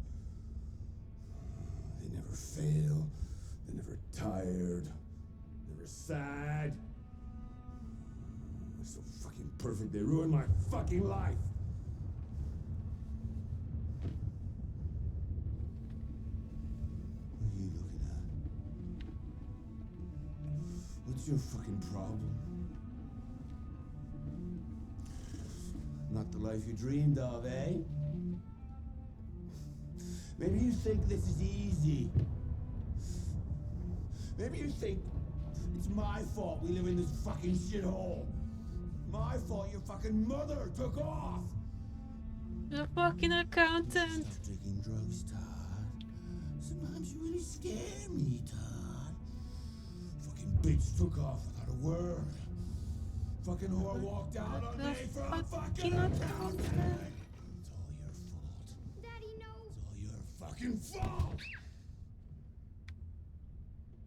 They never fail. They're never tired. Never sad. They're so fucking perfect. They ruin my fucking life. What's your fucking problem? Not the life you dreamed of, eh? Maybe you think this is easy. Maybe you think it's my fault we live in this fucking shithole. My fault your fucking mother took off. The fucking accountant. Stop taking drugs, Todd. Sometimes you really scare me, Todd. Fucking bitch took off without a word. Fucking whore walked out on me for a fucking accountant. It's all your fault. Daddy, no. It's all your fucking fault.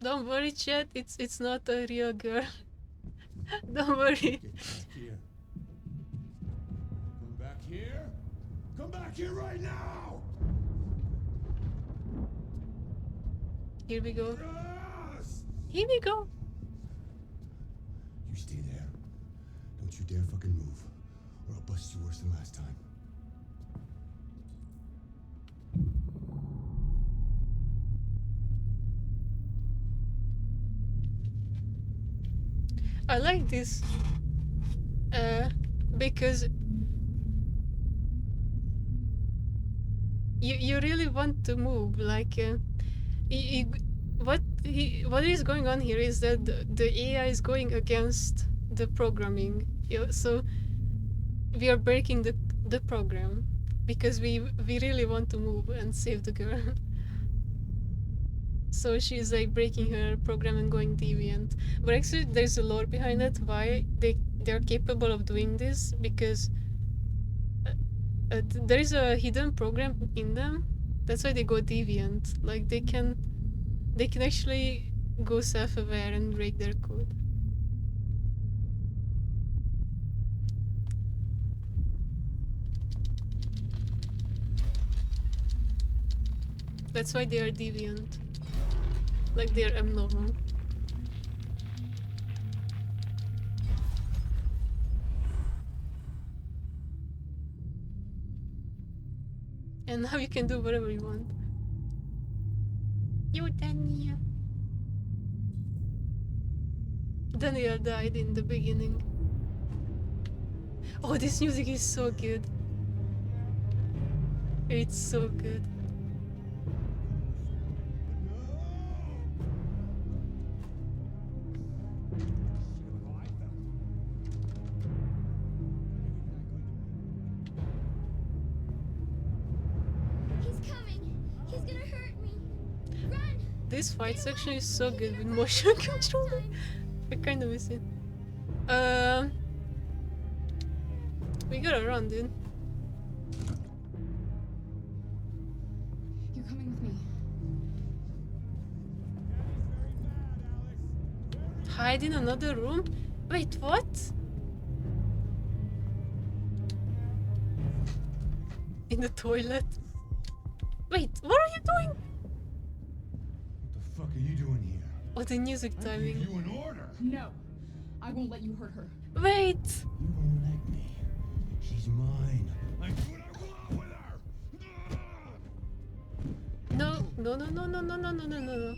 Don't worry, chat. It's not a real girl. Don't worry. Get back here. Come back here. Come back here right now. Here we go. Yes! Here we go. You stay there. Don't you dare fucking move, or I'll bust you worse than last time. I like this because you really want to move. Like what is going on here is that the AI is going against the programming. So we are breaking the program because we really want to move and save the girl. So she's like breaking her program and going deviant. But actually there's a lore behind it why they're capable of doing this, because there is a hidden program in them. That's why they go deviant. Like they can actually go self-aware and break their code. That's why they are deviant. Like they're abnormal. And now you can do whatever you want. You Daniel. Daniel died in the beginning. Oh, this music is so good. It's so good. This fight section is so good with motion controller. I kind of miss it. We gotta run, dude. You're coming with me. Hide in another room? Wait, what? In the toilet? Wait, what are you doing? What the fuck are you doing here? Oh, the music timing. I gave you an order. No, I won't let you hurt her. Wait. You won't let me. She's mine. I do what I want with her. No, no, no, no, no, no, no, no, no, no.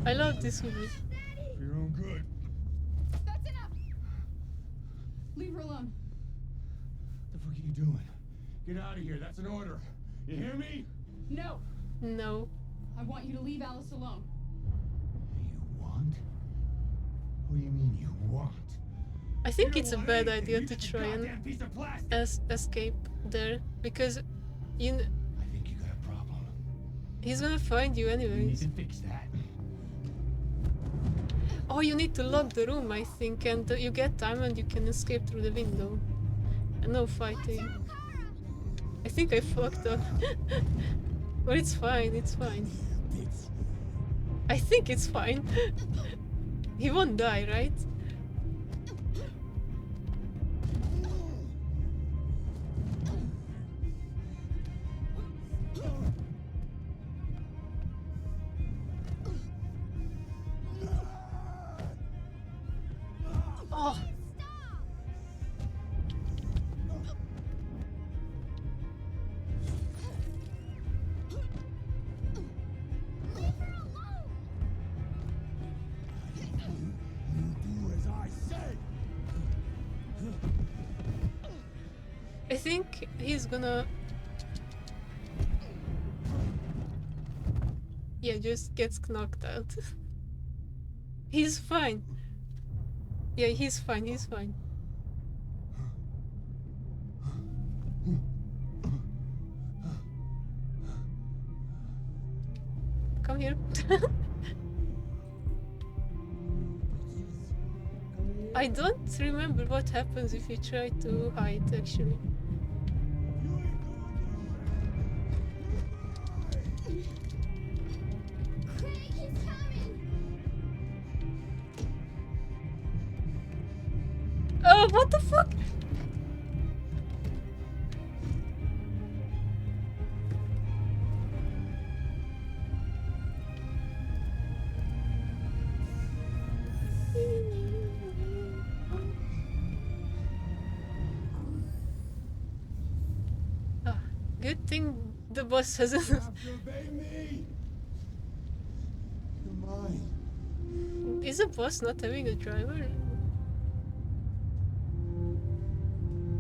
I love this movie. For your own good. That's enough! Leave her alone. What the fuck are you doing? Get out of here. That's an order. You hear me? No! No. I want you to leave Alice alone. You want? What do you mean you want? I think it's a bad idea to try and escape there, because I think you got a problem. he's gonna find you You need anyways. to fix that. Oh, you need to lock the room, I think, and you get time and you can escape through the window. And no fighting. I think I fucked up. But it's fine, it's fine. I think it's fine. He won't die, right? I think he's gonna... Yeah, just gets knocked out. He's fine. Yeah, he's fine, he's fine. Come here. I don't remember what happens if you try to hide, actually. Oh, what the fuck? Ah, good thing the boss hasn't. Obey me! You're mine. Is the boss not having a driver?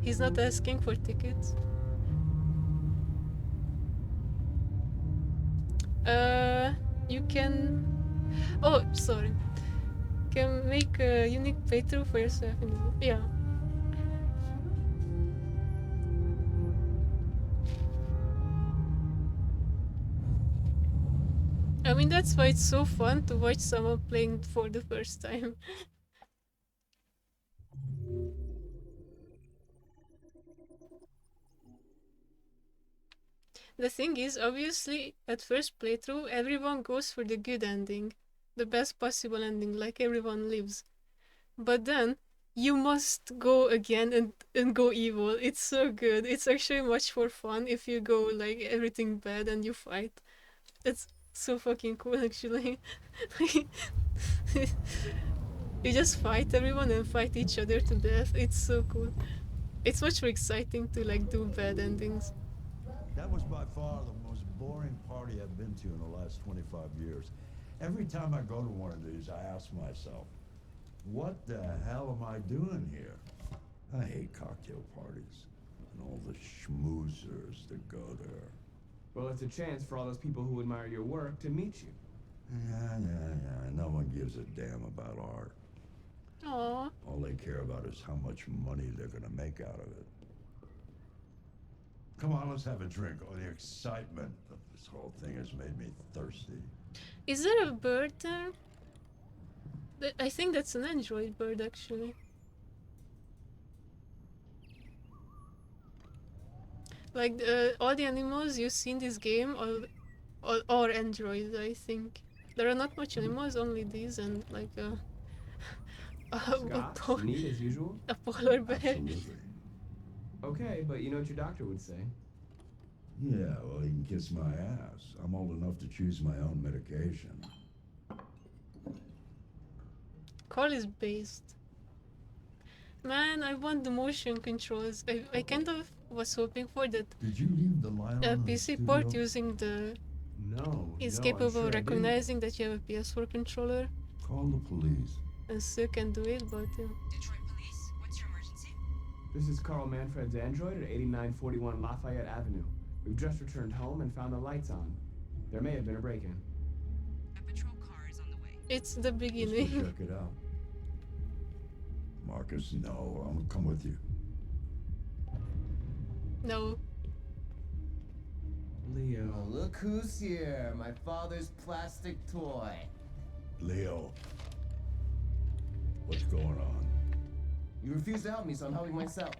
He's not asking for tickets. You can... Oh, sorry. Can make a unique playthrough for yourself. Yeah. I mean, that's why it's so fun to watch someone playing for the first time. The thing is, obviously, at first playthrough, everyone goes for the good ending. The best possible ending, like everyone lives. But then, you must go again and go evil. It's so good. It's actually much more fun if you go, like, everything bad and you fight. It's so fucking cool, actually. You just fight everyone and fight each other to death. It's so cool. It's much more exciting to, like, do bad endings. That was by far the most boring party I've been to in the last 25 years. Every time I go to one of these, I ask myself, what the hell am I doing here? I hate cocktail parties and all the schmoozers that go there. Well, it's a chance for all those people who admire your work to meet you. Yeah. No one gives a damn about art. Aww. All they care about is how much money they're gonna make out of it. Come on, let's have a drink. Oh, the excitement of this whole thing has made me thirsty. Is there a bird there? I think that's an android bird, actually. Like, all the animals you see in this game are androids, I think. There are not much animals, only these and, like, Scott, neat as usual? a polar bear. Absolutely. Okay, but you know what your doctor would say. Yeah, well, he can kiss my ass. I'm old enough to choose my own medication. Call is based. Man, I want the motion controls. I kind of was hoping for that. Did you leave the light on in the PC port studio? using the... No. is no, capable I'm sure of I didn't. recognizing that you have a PS4 controller. Call the police. And still can do it, but... Detroit Police, what's your emergency? This is Carl Manfred's android at 8941 Lafayette Avenue. We've just returned home and found the lights on. There may have been a break-in. A patrol car is on the way. It's the Let's go beginning. check it out. Marcus, no, I'm gonna come with you. No. Leo. Oh, look who's here. My father's plastic toy. Leo. What's going on? You refuse to help me, so I'm helping myself.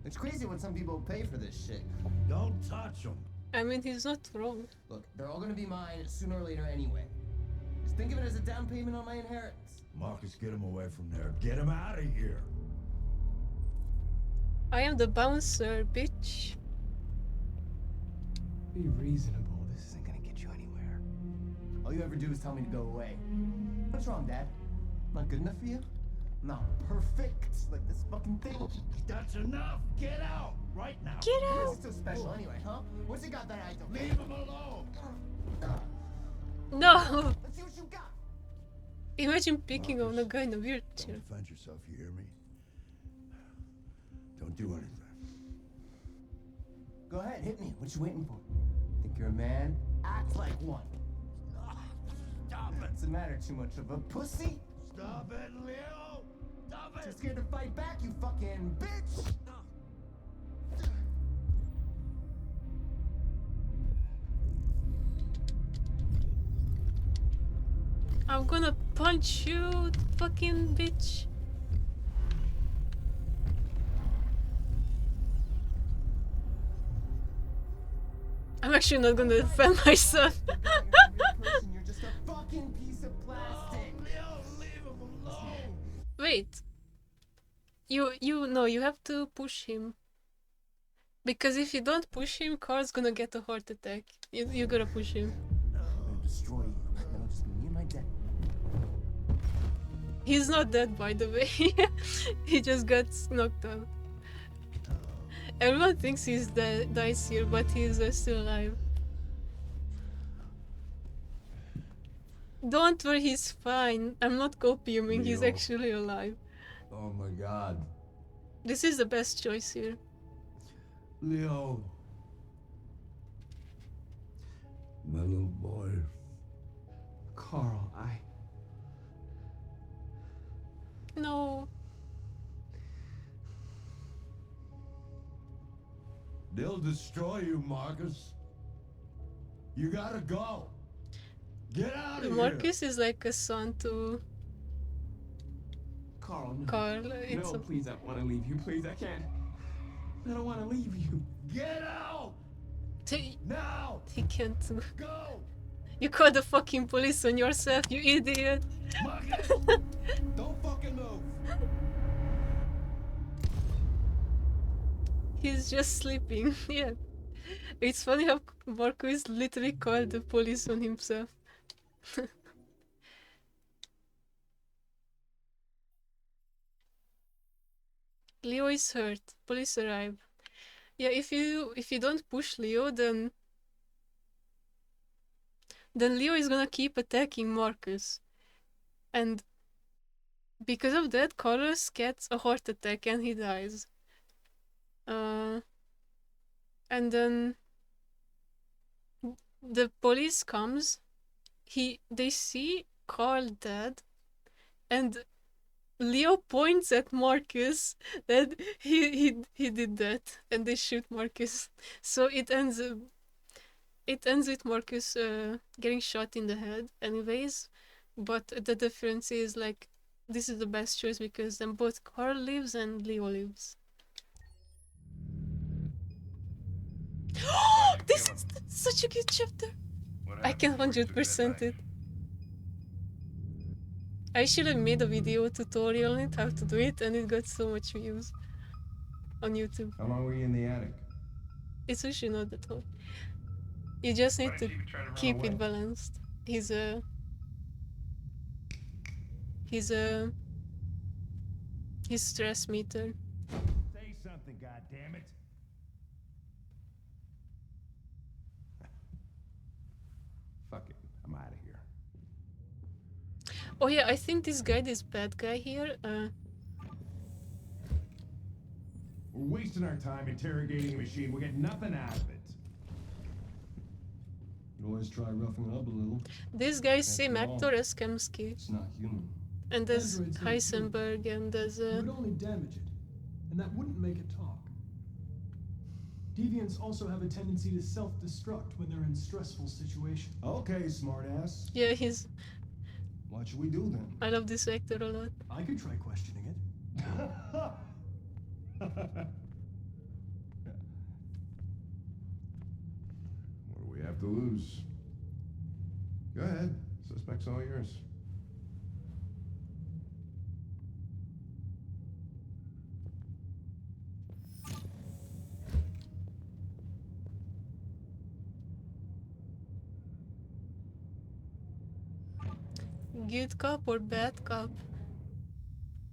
It's crazy what some people pay for this shit. Don't touch him. I mean, he's not wrong. Look, they're all gonna be mine sooner or later anyway. Just think of it as a down payment on my inheritance. Marcus, get him away from there. Get him out of here. I am the bouncer, bitch. Be reasonable. This isn't gonna get you anywhere. All you ever do is tell me to go away. What's wrong, Dad? Not good enough for you? Not perfect like this fucking thing. That's enough. Get out right now. Get What's so special anyway, huh? What's it got that I don't? Leave him alone. No! Let's see what you got. Imagine picking on a guy in a wheelchair. Don't defend yourself, you hear me? Don't do anything. Go ahead, hit me. What you waiting for? Think you're a man? Act like one. Stop it! What's the matter? Too much of a pussy? Stop it, Leo! Stop it! Too scared to fight back, you fucking bitch! I'm gonna punch you, fucking bitch. I'm actually not gonna defend myself. You're just a fucking piece of plastic. Wait. No, you have to push him. Because if you don't push him, Carl's gonna get a heart attack. You gotta push him. I'm gonna destroy you. Then it'll just be me and my dad. He's not dead, by the way. He just got knocked out. Everyone thinks he's dies here, but he's still alive. Don't worry, he's fine. I'm not copiuming, he's Leo. actually alive. Oh my god. This is the best choice here. Leo. My little boy. Carl, No. They'll destroy you, Marcus. You gotta go. Get out of here. Marcus is like a son to Carl, no. Carl. No, please, I want to leave you. Please, I can't. I don't want to leave you. Get out! Now! He can't. Go! You called the fucking police on yourself, you idiot! Don't fucking move! He's just sleeping. Yeah. It's funny how Marcus literally called the police on himself. Leo is hurt. Police arrive. Yeah, if you don't push Leo, then Leo is gonna keep attacking Marcus. And because of that, Carlos gets a heart attack and he dies. And then the police comes. They see Carl dead, and Leo points at Marcus that he did that, and they shoot Marcus. So it ends with Marcus getting shot in the head anyways, but the difference is like this is the best choice because then both Carl lives and Leo lives. This is such a good chapter. I can 100% it. I should have made a video tutorial on it, how to do it, and it got so much views on YouTube. How long were you in the attic? It's actually not that hard. You just need to keep it balanced. His stress meter. Say something, goddammit. Fuck it. I'm out of here. Oh yeah, I think this guy, this bad guy here, We're wasting our time interrogating a machine. We'll get nothing out of it. You always try roughing it up a little. this guy is same After all, actor as Kamsky. It's not human. And there's Androids have Heisenberg and there's It would only damage it, and that wouldn't make it talk. Deviants also have a tendency to self-destruct when they're in stressful situations. Okay, smartass. yeah, he's What should we do then? I love this actor a lot. I could try questioning it. What do we have to lose? Go ahead. Suspect's all yours. Good cop or bad cop?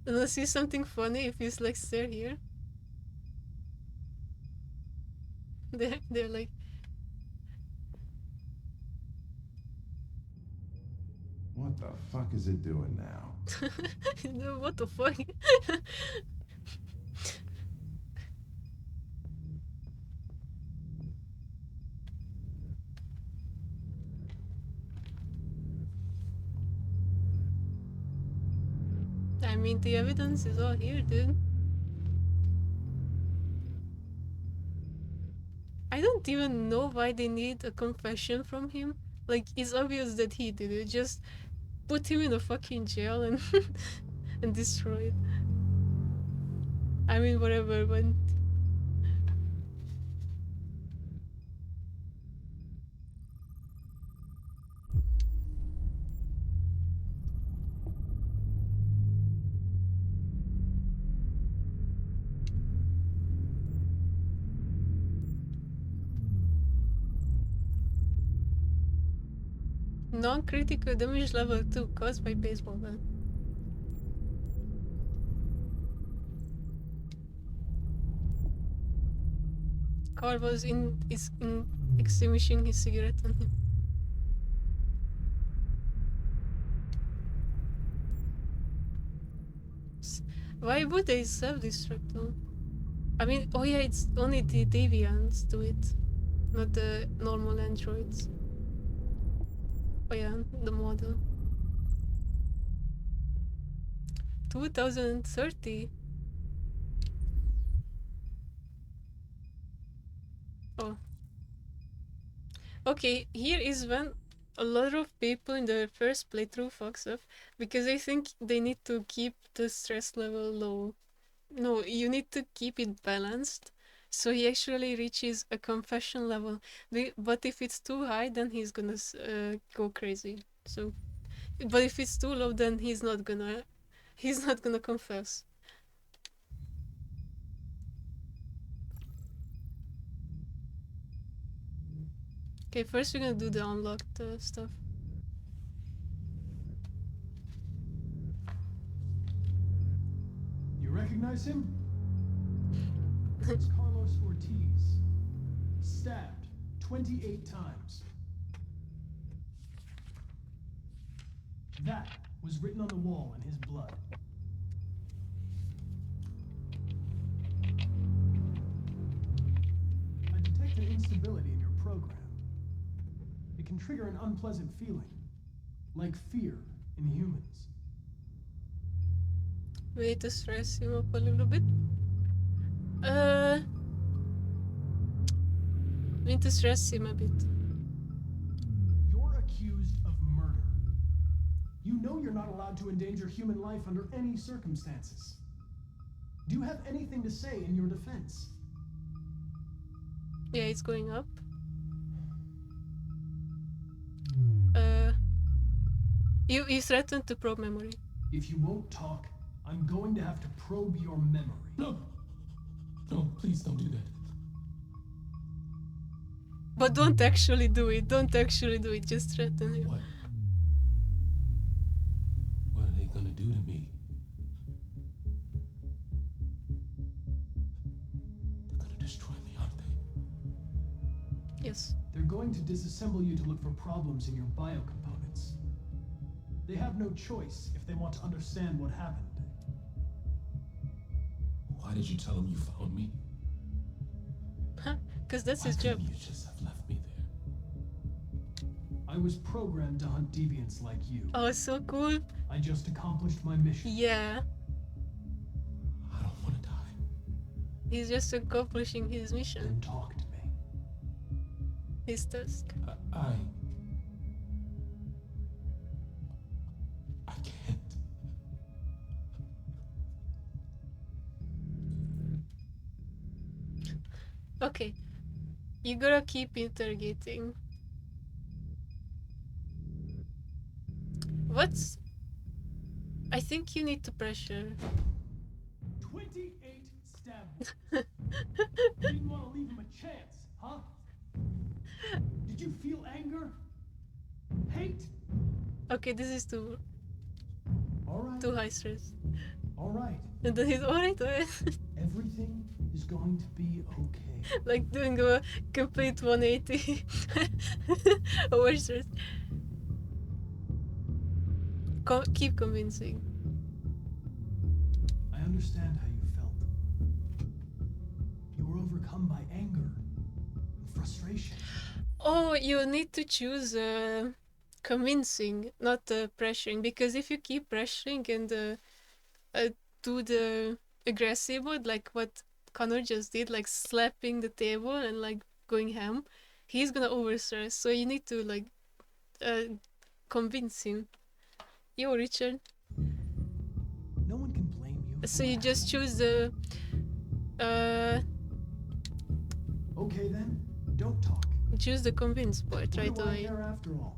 Wanna see something funny if he's like stare here? They're like What the fuck is it doing now? what the fuck? I mean, the evidence is all here, dude. I don't even know why they need a confession from him. Like, it's obvious that he did it. Just put him in a fucking jail and and destroy it. I mean, whatever, but non-critical damage level 2 caused by baseball bat. Carl was extinguishing his cigarette on him. Why would they self-destruct though? I mean, oh yeah, it's only the deviants do it, not the normal androids. Oh yeah, the model. 2030. Oh. Okay, here is when a lot of people in their first playthrough fucks up because they think they need to keep the stress level low. No, you need to keep it balanced. So he actually reaches a confession level. But if it's too high, then he's gonna go crazy. So, but if it's too low, then he's not gonna confess. Okay, first we're gonna do the unlocked stuff. You recognize him? It's Carlos Ortiz. Stabbed 28 times. That was written on the wall in his blood. I detect an instability in your program. It can trigger an unpleasant feeling, like fear in humans. We need to stress him up a little bit. We need to stress him a bit. You're accused of murder. You know you're not allowed to endanger human life under any circumstances. Do you have anything to say in your defense? Yeah, it's going up. You threatened to probe memory. If you won't talk, I'm going to have to probe your memory. No! No, please don't do that. But don't actually do it. Don't actually do it. Just threaten him. What are they gonna do to me? They're gonna destroy me, aren't they? Yes. They're going to disassemble you to look for problems in your biocomponents. They have no choice if they want to understand what happened. Why did you tell them you found me? Huh? Because that's his Why job. couldn't you just have left me there? I was programmed to hunt deviants like you. Oh, so cool. I just accomplished my mission. Yeah. I don't want to die. He's just accomplishing his mission. Then talk to me. His task. I can't. Okay. You gotta keep interrogating. What's... I think you need to pressure. 28 stab wounds. Didn't want to leave him a chance, huh? Did you feel anger? Hate? Okay, this is too... Alright. Too high stress. Alright. And then he's alright. Everything is going to be okay. Like doing a complete 180. Over stress. Keep convincing. I understand how you felt. You were overcome by anger and frustration. Oh, you need to choose convincing, not pressuring. Because if you keep pressuring and do the aggressive mode, like what Connor just did, like slapping the table and like going ham, he's gonna overstress. So you need to like convince him. Yo, Richard. No one can blame you. So you just choose the Okay then, don't talk. choose the convince part What right do I away. care after all?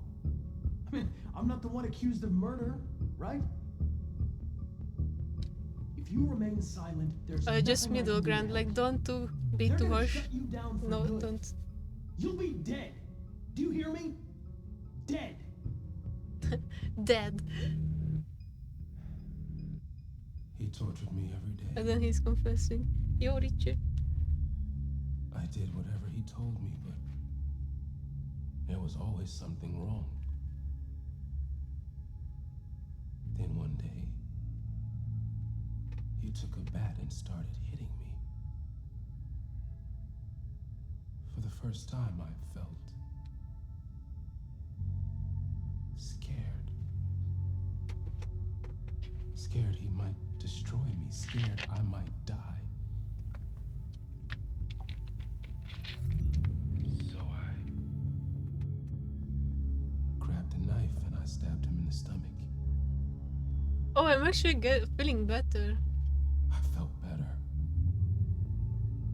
I mean, I'm not the one accused of murder, right? If you remain silent, there's Just nothing I middle can do ground, to like help don't be They're too gonna harsh. shut you down for No, good. don't. You'll be dead. Do you hear me? Dead. Dead. He tortured me every day. And then he's confessing. Yo, Richard. I did whatever he told me, but there was always something wrong. Then one day, he took a bat and started hitting me. For the first time, I felt scared. Scared he might destroy me, scared I might die. So I grabbed a knife and I stabbed him in the stomach. Oh, I'm actually feeling better. I felt better.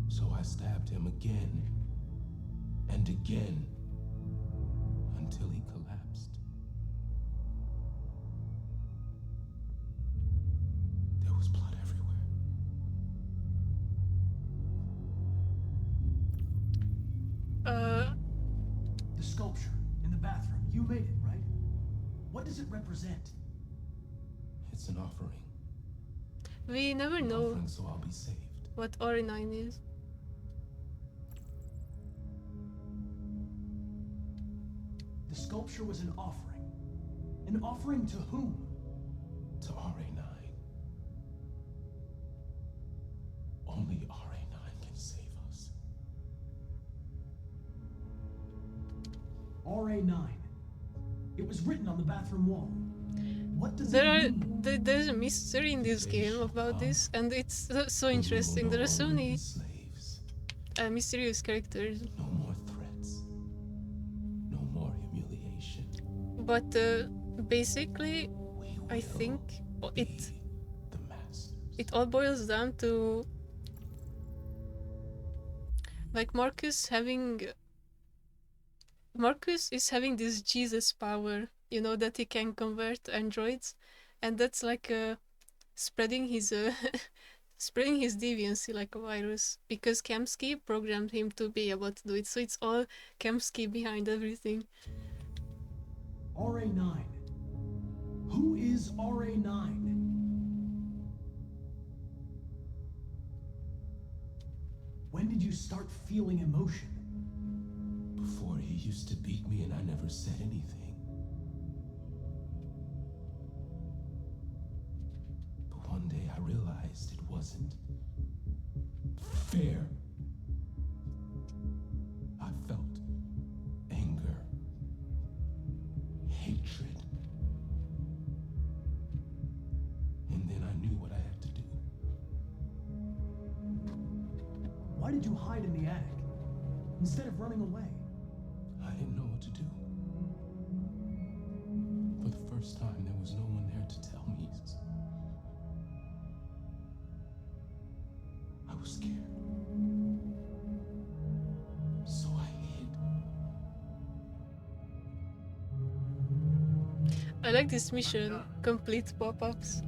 So I stabbed him again and again until he collapsed. There was blood everywhere. The sculpture in the bathroom, you made it, right? What does it represent? It's an offering. We never know Offering so I'll be saved. what RE9 is. The sculpture was an offering. An offering to whom? To RA9. Only RA9 can save us. RA9. It was written on the bathroom wall. What does There it are mean? there's a mystery in this game about this, and it's so interesting. There are so many mysterious characters. No more threats. No more humiliation. But basically, I think it all boils down to like Marcus is having this Jesus power, you know, that he can convert androids, and that's like spreading his spreading his deviancy like a virus, because Kamsky programmed him to be able to do it. So it's all Kamsky behind everything. RA9. Who is RA9? When did you start feeling emotion? Before, he used to beat me and I never said anything. But one day I realized it wasn't fair. I felt anger, hatred. And then I knew what I had to do. Why did you hide in the attic instead of running away? I didn't know what to do. For the first time, there was no one there to tell me. I was scared. So I hid. I like this mission, complete pop-ups.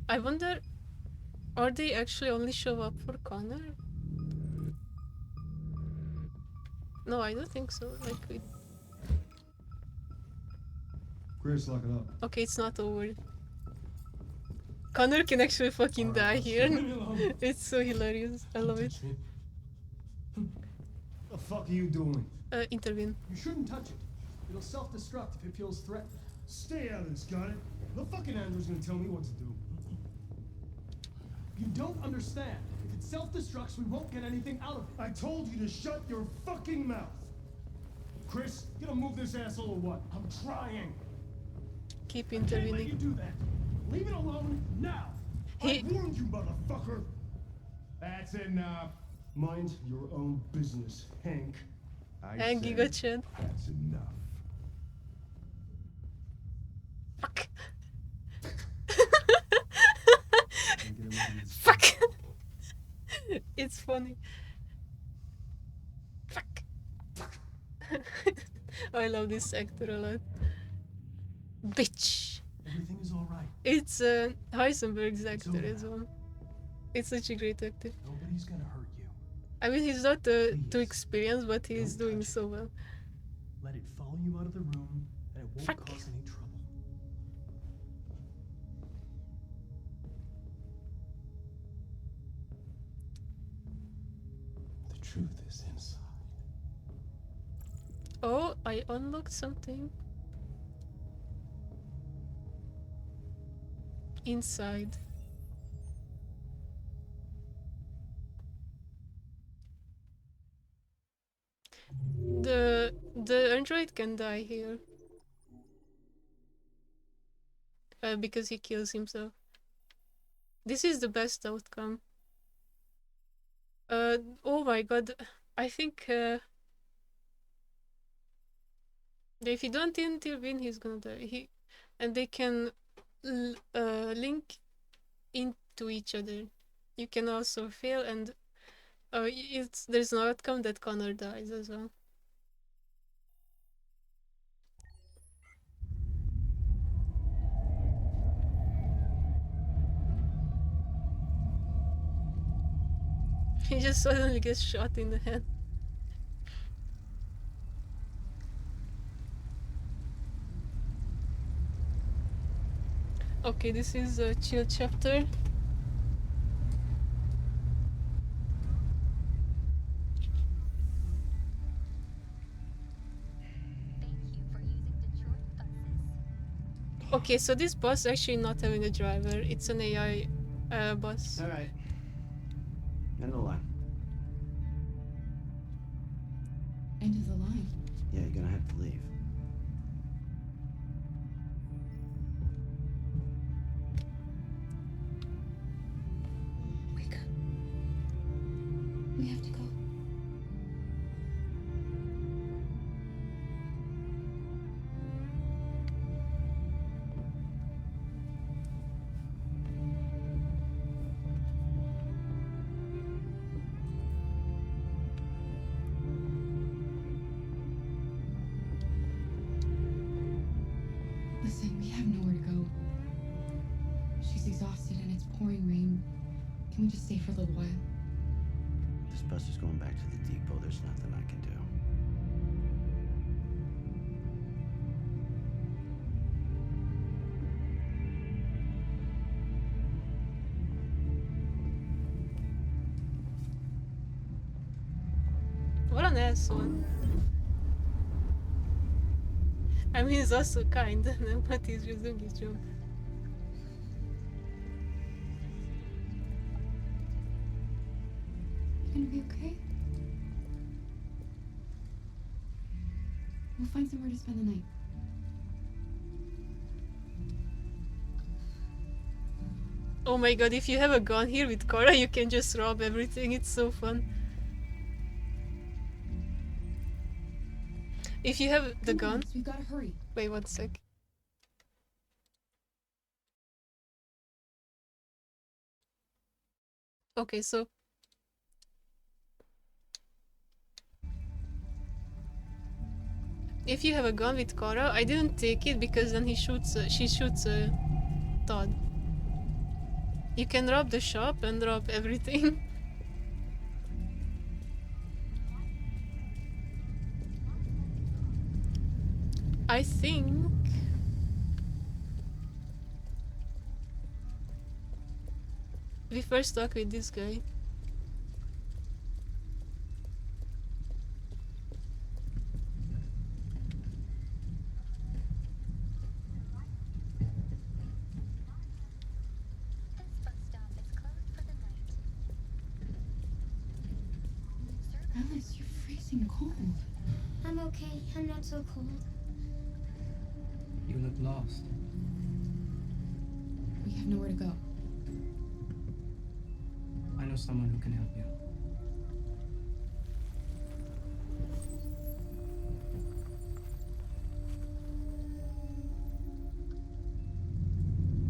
I wonder, are they actually only show up for Connor? No, I don't think so. Like, Chris, lock it up. okay, it's not over. Connor can actually fucking die here. It's so hilarious. I love it. The fuck are you doing? Intervene. You shouldn't touch it. It'll self-destruct if it feels threatened. Stay out of this, got it? The fucking android's gonna tell me what to do. You don't understand. If it self-destructs, we won't get anything out of it. I told you to shut your fucking mouth. Chris? You gonna move this asshole or what? I'm trying. Keep I can't let you intervening. do that. Leave it alone now. I warned you, motherfucker. That's enough. Mind your own business, Hank. I And said Giga Chan. that's enough. Fuck. Fuck. It's funny. Fuck. I love this actor a lot. Bitch. Everything is all right. It's Heisenberg's actor as well. It's such a great actor. Nobody's gonna hurt you. I mean, he's not too experienced, but he's doing so well. Let it follow you out of the room, and it won't Fuck. cause any trouble. The truth is inside. Oh, I unlocked something. Inside. The android can die here. Because he kills himself. This is the best outcome. Oh my god. I think if you don't intervene, he's gonna die. And they can link into each other. You can also fail, and there's no outcome that Connor dies as well. He just suddenly gets shot in the head. Okay, this is a chill chapter. Okay, so this bus actually not having a driver. It's an AI bus. All right. End of the line. End of the line. Yeah, you're gonna have to leave. Wake up. We have to go. Listen, we have nowhere to go. She's exhausted and it's pouring rain. Can we just stay for a little while? This bus is going back to the depot. There's nothing I can do. What an asshole. I mean, he's also kind, but he's just doing his job. You gonna be okay? We'll find somewhere to spend the night. Oh my god, if you have a gun here with Cora, you can just rob everything. It's so fun. If you have the gun... We've gotta hurry. Wait 1 sec. Okay, so... If you have a gun with Cora, I didn't take it because then she shoots Todd. You can rob the shop and rob everything. I think... we first talk with this guy. Alice, you're freezing cold. I'm okay. I'm not so cold. You look lost. We have nowhere to go. I know someone who can help you.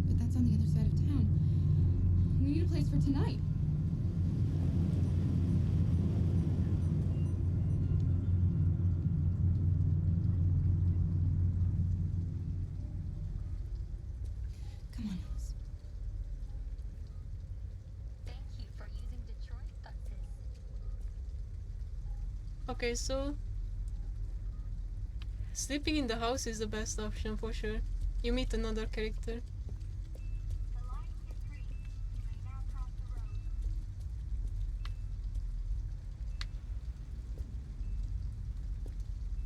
But that's on the other side of town. We need a place for tonight. Come on, Alice. Thank you for using Detroit buses. Okay, so sleeping in the house is the best option for sure. You meet another character.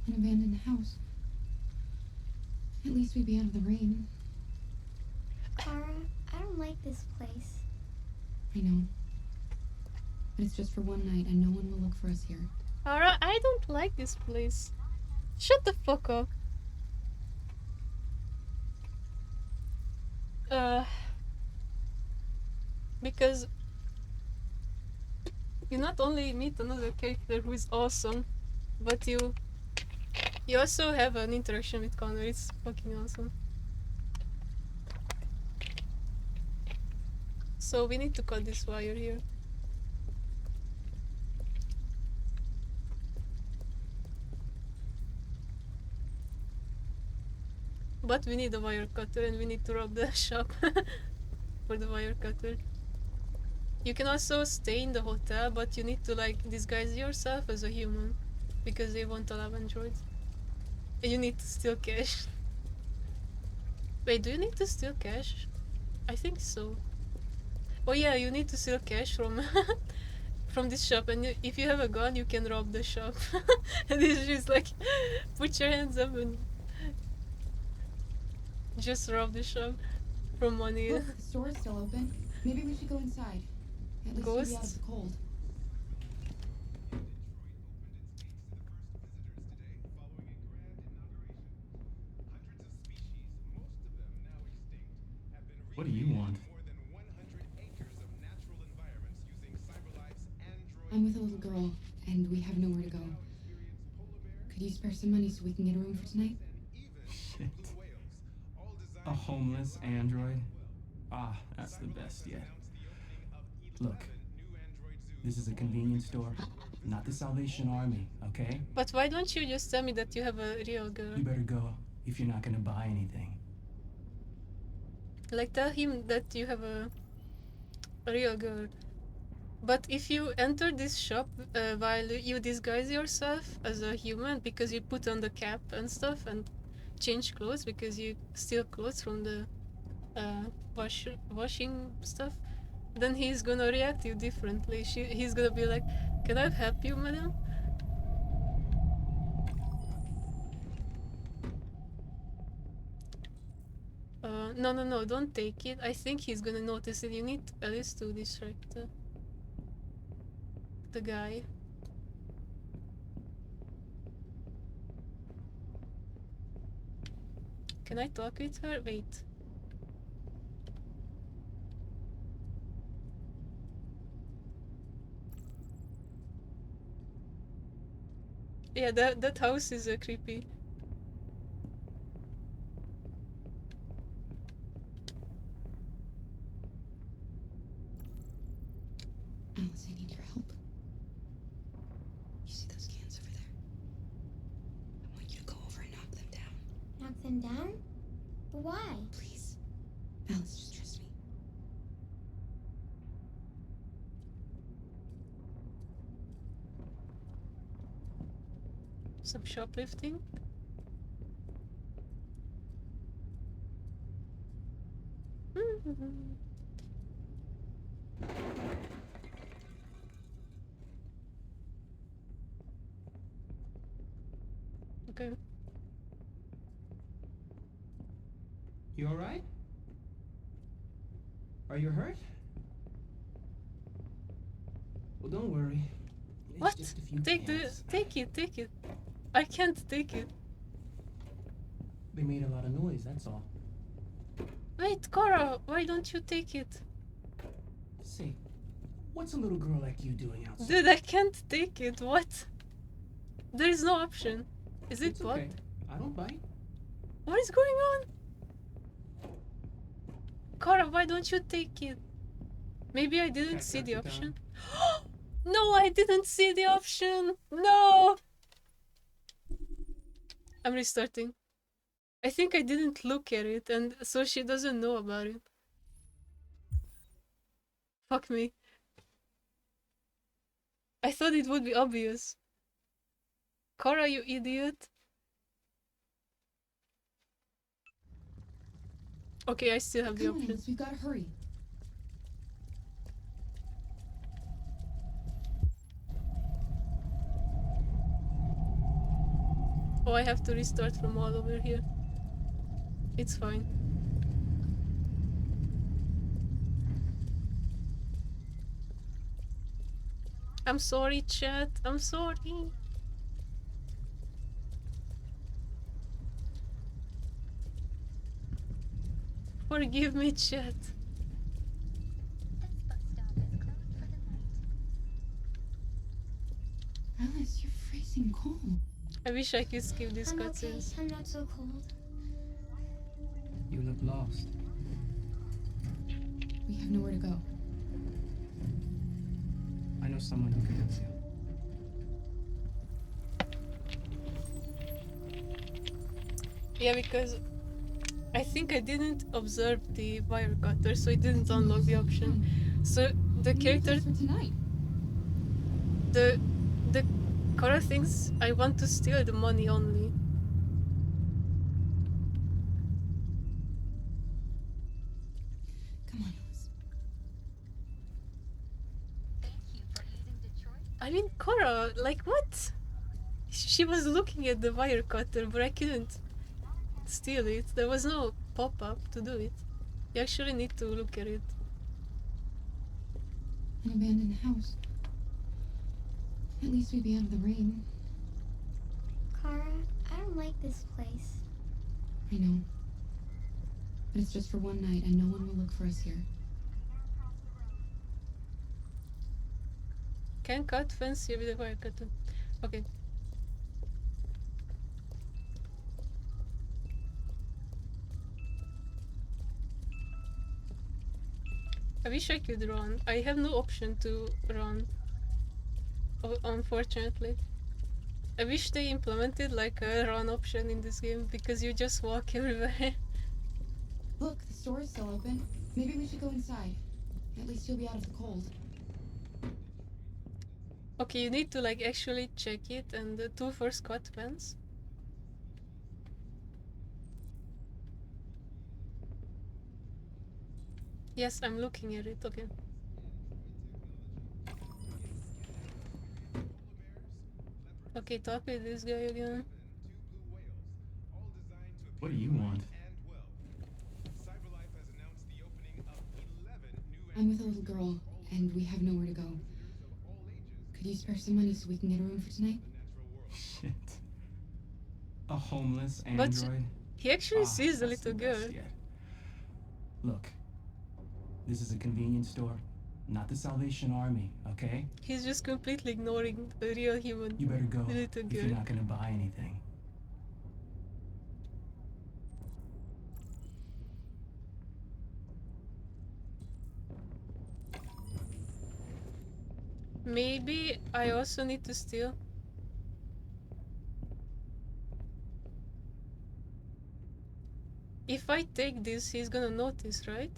An abandoned house. At least we'd be out of the rain. Kara, I don't like this place. I know. But it's just for one night, and no one will look for us here. Alright, I don't like this place. Shut the fuck up. Because you not only meet another character who is awesome, but you also have an interaction with Connor. It's fucking awesome. So we need to cut this wire here. But we need a wire cutter and we need to rob the shop for the wire cutter. You can also stay in the hotel, but you need to like disguise yourself as a human because they won't allow androids. And you need to steal cash. Wait, do you need to steal cash? I think so. Oh yeah, you need to steal cash from from this shop, and if you have a gun, you can rob the shop. And it's just like, put your hands up and just rob the shop for money. Look, the store is still open. Maybe we should go inside. At least we'll be out of the cold. What do you want? I'm with a little girl, and we have nowhere to go. Could you spare some money so we can get a room for tonight? Shit. A homeless android? Ah, that's the best yet. Look, this is a convenience store, not the Salvation Army, okay? But why don't you just tell me that you have a real girl? You better go if you're not gonna buy anything. Like, tell him that you have a real girl. But if you enter this shop while you disguise yourself as a human because you put on the cap and stuff and change clothes because you steal clothes from the washing stuff, then he's gonna react to you differently. He's gonna be like, "Can I help you, madam?" No, don't take it. I think he's gonna notice it. You need Alice to distract the guy. Can I talk with her? Wait. Yeah, that house is creepy. Alice, I need your help. You see those cans over there? I want you to go over and knock them down. Knock them down? But why? Please. Alice, just trust me. Some shoplifting? Okay. You alright? Are you hurt? Well, don't worry. It's What? just a few Take cans. take it. I can't take it. They made a lot of noise, that's all. Wait, Cora, why don't you take it? Say, what's a little girl like you doing outside? Dude, I can't take it. What? There is no option. Is it It's blocked? okay. I don't bite. What is going on? Cora, why don't you take it? Maybe I didn't see the option. No, I didn't see the option. No. I'm restarting. I think I didn't look at it, and so she doesn't know about it. Fuck me. I thought it would be obvious. Cora, you idiot. Okay, I still have the Come on, option. Alice, we've got to hurry. Oh, I have to restart from all over here. It's fine. I'm sorry, chat. I'm sorry. Forgive me, chat. Alice, you're freezing cold. I wish I could skip these I'm okay. cutscenes. I'm not so cold. You look lost. We have nowhere to go. I know someone who can help you. Yeah, because I think I didn't observe the wire cutter, so it didn't unlock the option. So the character tonight. The Cora thinks I want to steal the money only. Come on, Alice. I mean, Cora, like what? She was looking at the wire cutter, but I couldn't steal it. There was no pop-up to do it. You actually need to look at it. An abandoned house. At least we'd be out of the rain. Kara, I don't like this place. I know. But it's just for one night, and no one will look for us here. Can cut fence here with the wire cutter. Okay. I wish I could run. I have no option to run. Unfortunately. I wish they implemented like a run option in this game because you just walk everywhere. Look, the store is still open. Maybe we should go inside. At least you'll be out of the cold. Okay, you need to like actually check it and the 2 for squat pants. Yes, I'm looking at it, okay. Okay, talk with this guy again. What do you want? I'm with a little girl, and we have nowhere to go. Could you spare some money so we can get a room for tonight? Shit. A homeless But android? he actually Ah, sees the that's little best girl. yet. Look, this is a convenience store, not the Salvation Army, okay? He's just completely ignoring the real human. You better go The little if you're girl. not gonna buy anything. Maybe I also need to steal. If I take this, he's gonna notice, right?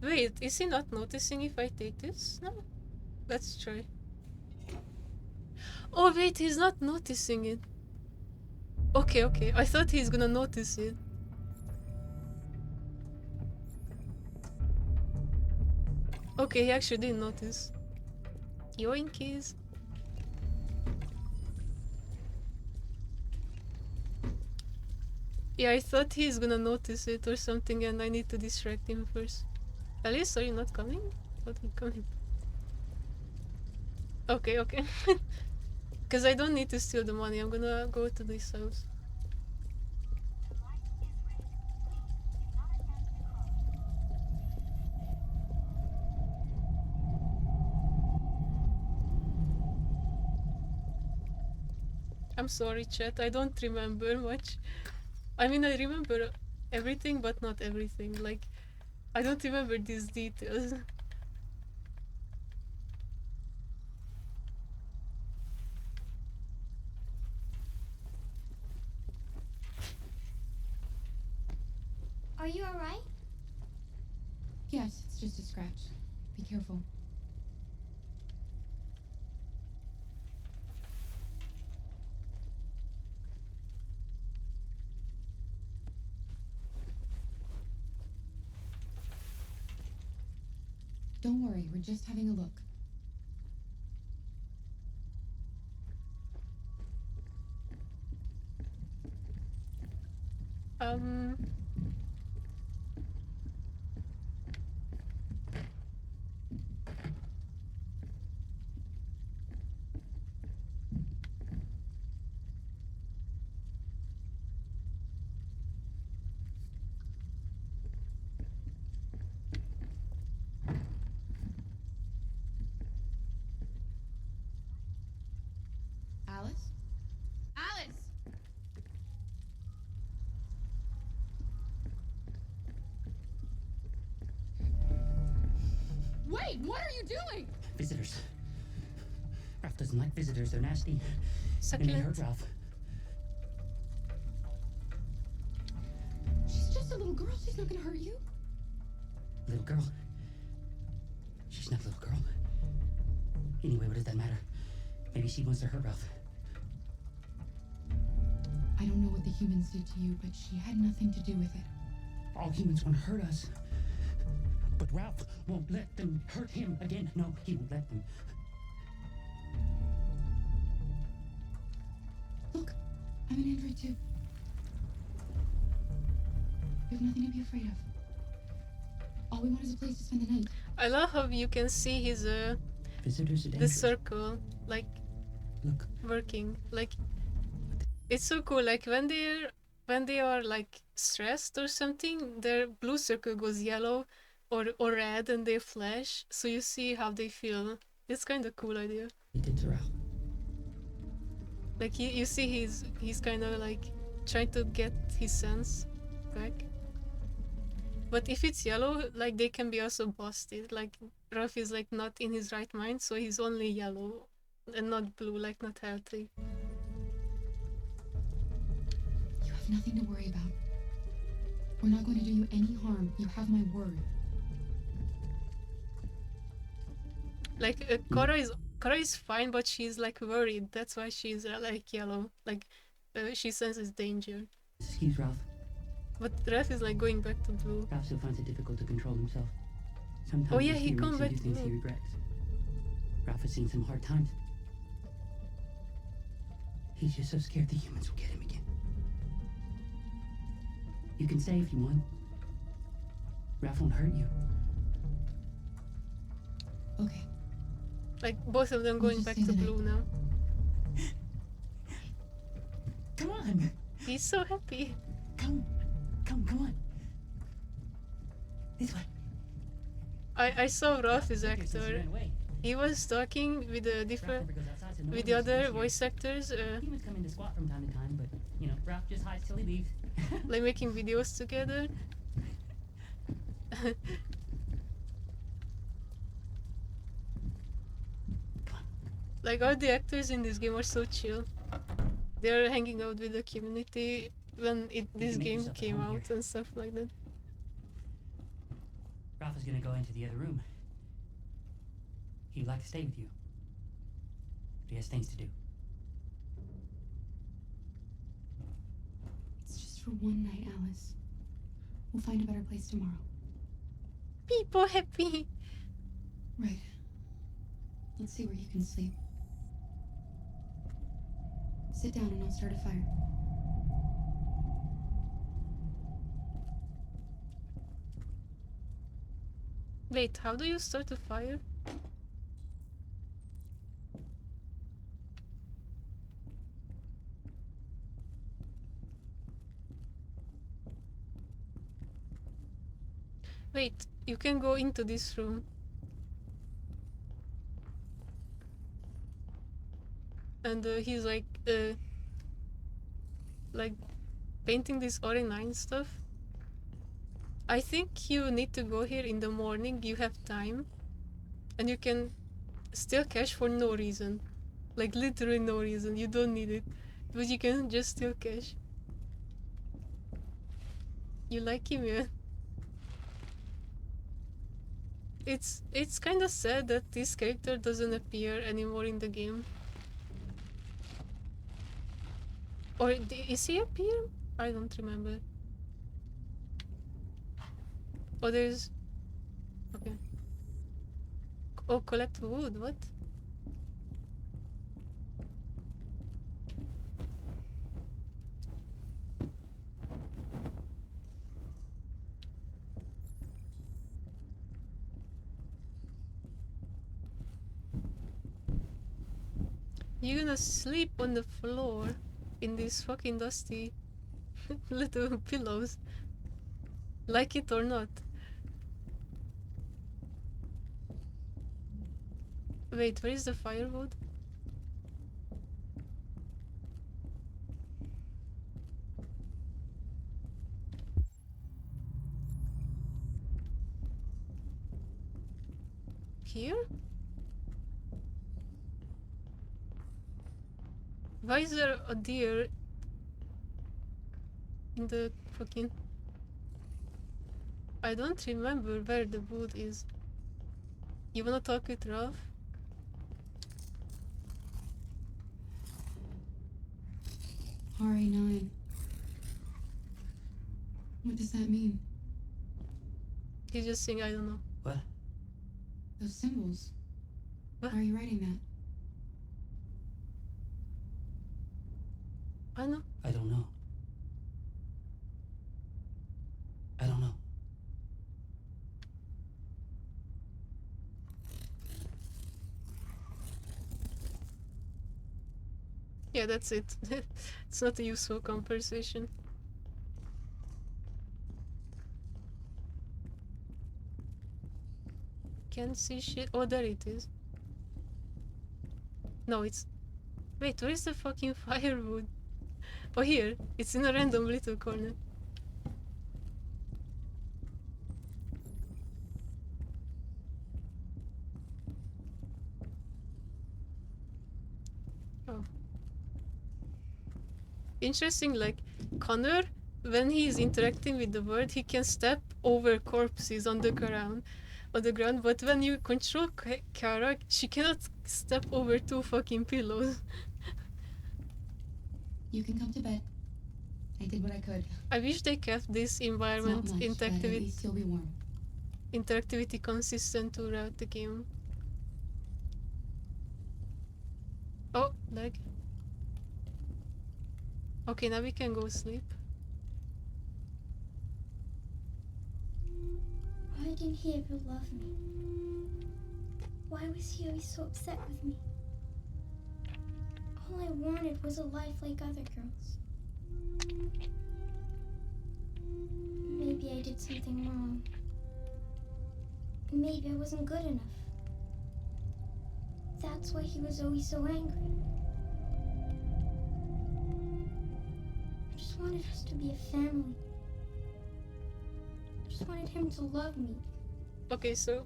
Wait, is he not noticing if I take this? No. Let's try. Oh wait, he's not noticing it. Okay, okay. I thought he's gonna notice it. Okay, he actually didn't notice. Yoinkies. Yeah, I thought he's gonna notice it or something and I need to distract him first. Alice, are you not coming? What are you coming? Okay, okay. Because I don't need to steal the money. I'm gonna go to this house. I'm sorry, chat. I don't remember much. I mean, I remember everything, but not everything. Like, I don't remember these details. Are you alright? Yes, it's just a scratch. Be careful. Don't worry, we're just having a look. Um. Alice? Alice! Wait, what are you doing? Visitors. Ralph doesn't like visitors. They're nasty. And they hurt Ralph. She's just a little girl. She's not gonna hurt you. Little girl. She's not a little girl. Anyway, what does that matter? Maybe she wants to hurt Ralph. I don't know what the humans did to you, but she had nothing to do with it. All humans want to hurt us. But Ralph won't let them hurt him again. No, he won't let them. Look, I'm an android too. We have nothing to be afraid of. All we want is a place to spend the night. I love how you can see his Visitors are the dangerous. circle like Look. working. Like, it's so cool. Like when they are like stressed or something, their blue circle goes yellow or red and they flash, so you see how they feel. It's kind of cool idea. He did to Ralph. Like you see he's kind of like trying to get his sense back. But if it's yellow, like they can be also busted. Like Ralph is like not in his right mind, so he's only yellow and not blue, like not healthy. You have nothing to worry about. We're not going to do you any harm. You have my word. Like Kara is fine, but she's like worried. That's why she's like yellow. Like she senses danger. Excuse Ralph. But Ralph is like going back to blue. Ralph still finds it difficult to control himself. Sometimes Oh, yeah, his he fear come makes him back do things to he blue. regrets. Ralph has seen some hard times. He's just so scared the humans will get him again. You can stay if you want. Ralph won't hurt you. Okay. Like both of them going back to blue now. Come on. He's so happy. Come on. This way. I saw Ralph's Okay, since you actor. ran away. He was talking with the different Ralph never goes outside, so no with one the knows other he's here. voice actors, Humans come in to squat from time to time, but you know, Ralph just hides till he leaves. like making videos together. Like all the actors in this game are so chill. They're hanging out with the community when this can make game yourself at came home out and stuff like that. Ralph is gonna go into the other room. He'd like to stay with you. But he has things to do. It's just for one night, Alice. We'll find a better place tomorrow. People happy. Right. Let's see where you can sleep. Sit down and I'll start a fire. Wait, how do you start a fire? Wait, you can go into this room. And he's like painting this R9 stuff. I think you need to go here in the morning. You have time, and you can still cash for no reason, like literally no reason. You don't need it, but you can just still cash. You like him, yeah? It's kind of sad that this character doesn't appear anymore in the game. Or is he up here? I don't remember. Oh, there's... Okay. Oh, collect wood, what? You're gonna sleep on the floor in these fucking dusty little pillows. Like it or not. Wait, where is the firewood? Here? Why is there a deer in the fucking... I don't remember where the wood is. You wanna talk with Ralph? RA9. What does that mean? He's just saying, I don't know. What? Those symbols. What? Why are you writing that? I know. I don't know. I don't know. Yeah, that's it. It's not a useful conversation. Can't see shit. Oh, there it is. No, it's... Wait, where is the fucking firewood? Oh, here. It's in a random little corner. Oh. Interesting, like, Connor, when he is interacting with the world, he can step over corpses on the ground, but when you control Kara, she cannot step over 2 fucking pillows. You can come to bed. I did what I could. I wish they kept this environment It's not much, but at least you'll be warm. interactivity consistent throughout the game. Oh, lag. Okay, now we can go sleep. Why didn't he ever love me? Why was he always so upset with me? All I wanted was a life like other girls. Maybe I did something wrong. Maybe I wasn't good enough. That's why he was always so angry. I just wanted us to be a family. I just wanted him to love me. Okay, so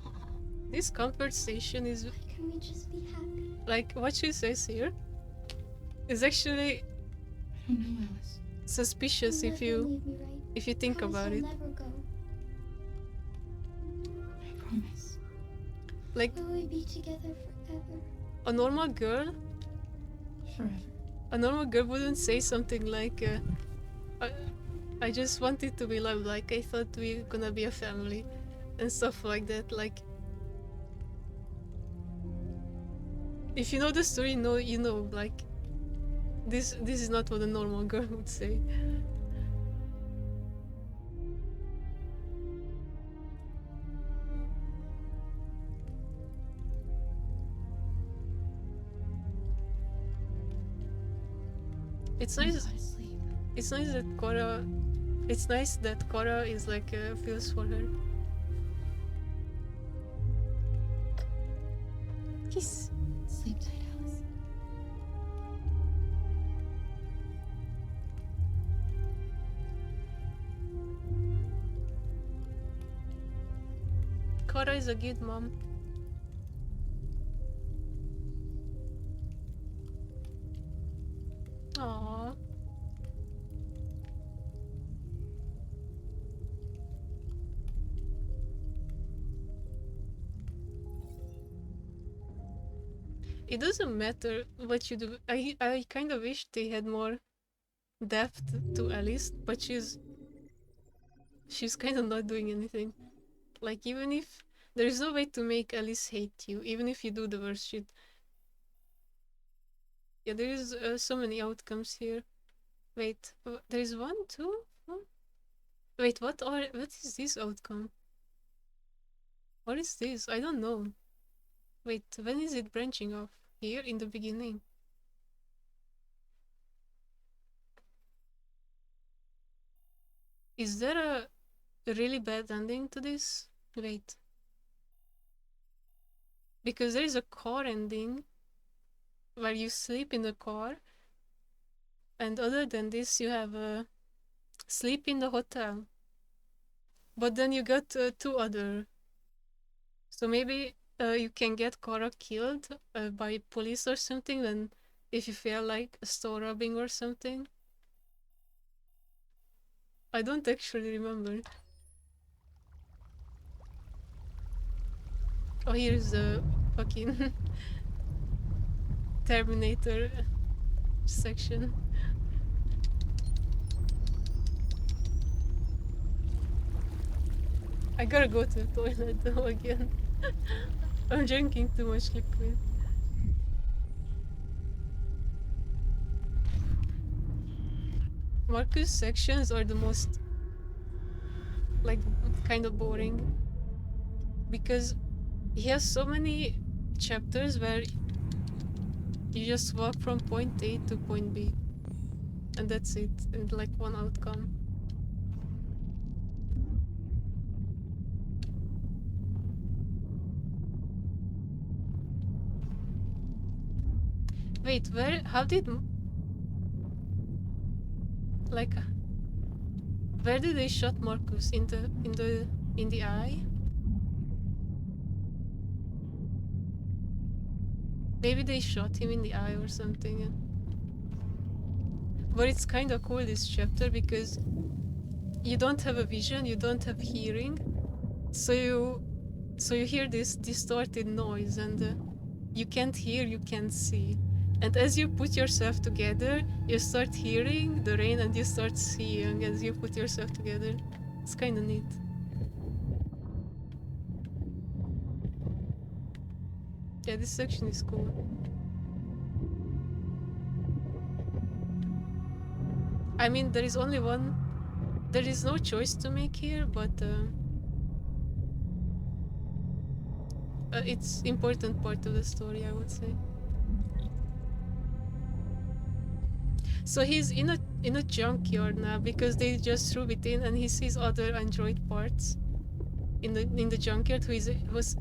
this conversation is Can we just be happy? like what she says here is actually I don't know, Alice. suspicious You'll if never you leave me, right? think Promise about you'll it. never go. I promise. Like Will we be together forever? a normal girl, Forever. wouldn't say something like, I just wanted to be loved. Like I thought we were gonna be a family, and stuff like that. Like if you know the story, you know, like this is not what a normal girl would say. It's nice. It's nice that Cora. It's nice that Cora is like feels for her. Kiss. Sleep tight, Alice. Cora is a good mom. Aww. It doesn't matter what you do. I kind of wish they had more depth to Alice, but she's kind of not doing anything. Like, even if there is no way to make Alice hate you, even if you do the worst shit. Yeah, there is so many outcomes here. Wait, there is one, two? Huh? Wait, what is this outcome? What is this? I don't know. Wait, when is it branching off? Here, in the beginning? Is there a really bad ending to this? Wait. Because there is a car ending where you sleep in the car, and other than this you have a sleep in the hotel. But then you got two other. So maybe you can get Cora killed by police or something, and if you feel like a store robbing or something. I don't actually remember. Oh, here's the fucking Terminator section. I gotta go to the toilet though again. I'm drinking too much liquid. Marcus sections are the most, like, kind of boring. Because he has so many chapters where you just walk from point A to point B. And that's it, and like one outcome. Wait, how did... Like, where did they shot Marcus? In the eye? Maybe they shot him in the eye or something. But it's kind of cool, this chapter, because you don't have a vision, you don't have hearing, so you hear this distorted noise, and you can't hear, you can't see. And as you put yourself together, you start hearing the rain and you start seeing as you put yourself together. It's kind of neat. Yeah, this section is cool. I mean, there is only one... There is no choice to make here, but... it's important part of the story, I would say. So he's in a junkyard now because they just threw it in, and he sees other android parts in the junkyard.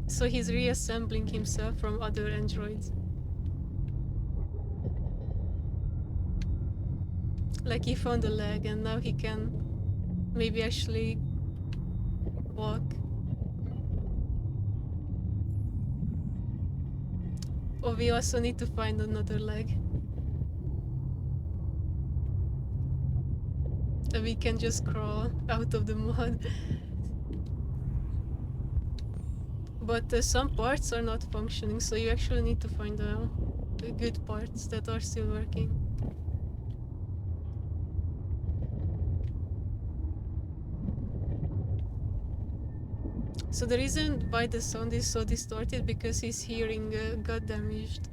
So he's reassembling himself from other androids. Like, he found a leg and now he can maybe actually walk. Oh, we also need to find another leg. And we can just crawl out of the mud. But some parts are not functioning, so you actually need to find the good parts that are still working. So the reason why the sound is so distorted because his hearing got damaged.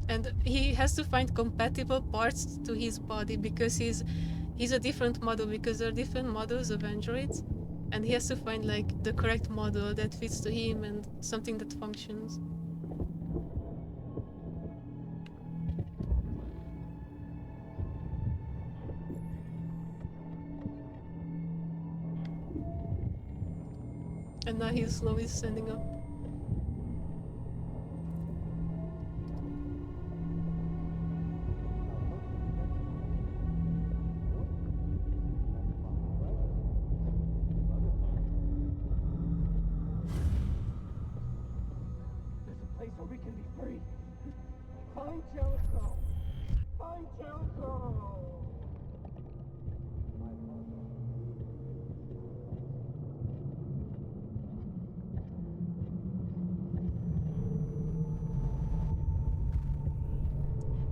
And he has to find compatible parts to his body because he's a different model, because there are different models of androids, and he has to find like the correct model that fits to him and something that functions. And now he's slowly standing up. There's a place where we can be free. Find Jericho. Find Jericho.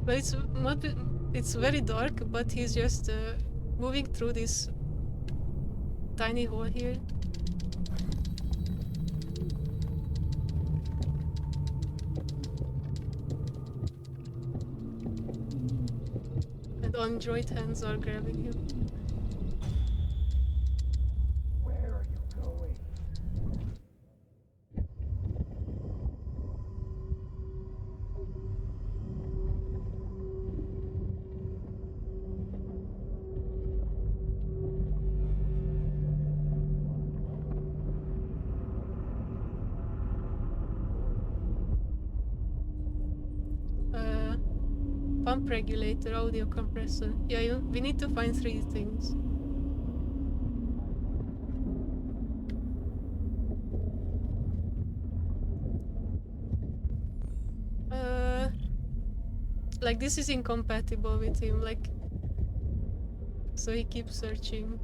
But it's not. It's very dark, but he's just moving through this tiny hole here. And android hands are grabbing him. Where are you going? Pump regulator, audio compressor. Yeah, we need to find 3 things. Like this is incompatible with him, like, so he keeps searching.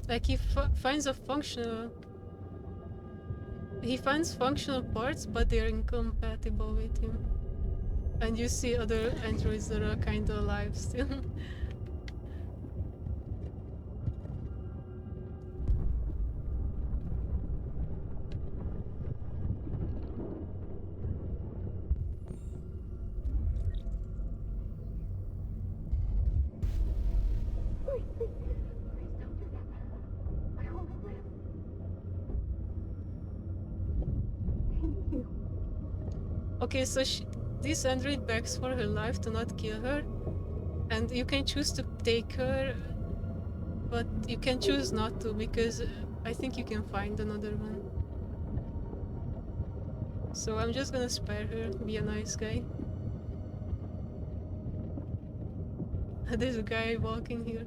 Like he finds a functional. He finds functional parts, but they're incompatible with him. And you see other androids that are kind of alive still. Okay, so this android begs for her life to not kill her, and you can choose to take her, but you can choose not to, because I think you can find another one. So I'm just gonna spare her, be a nice guy. There's a guy walking here.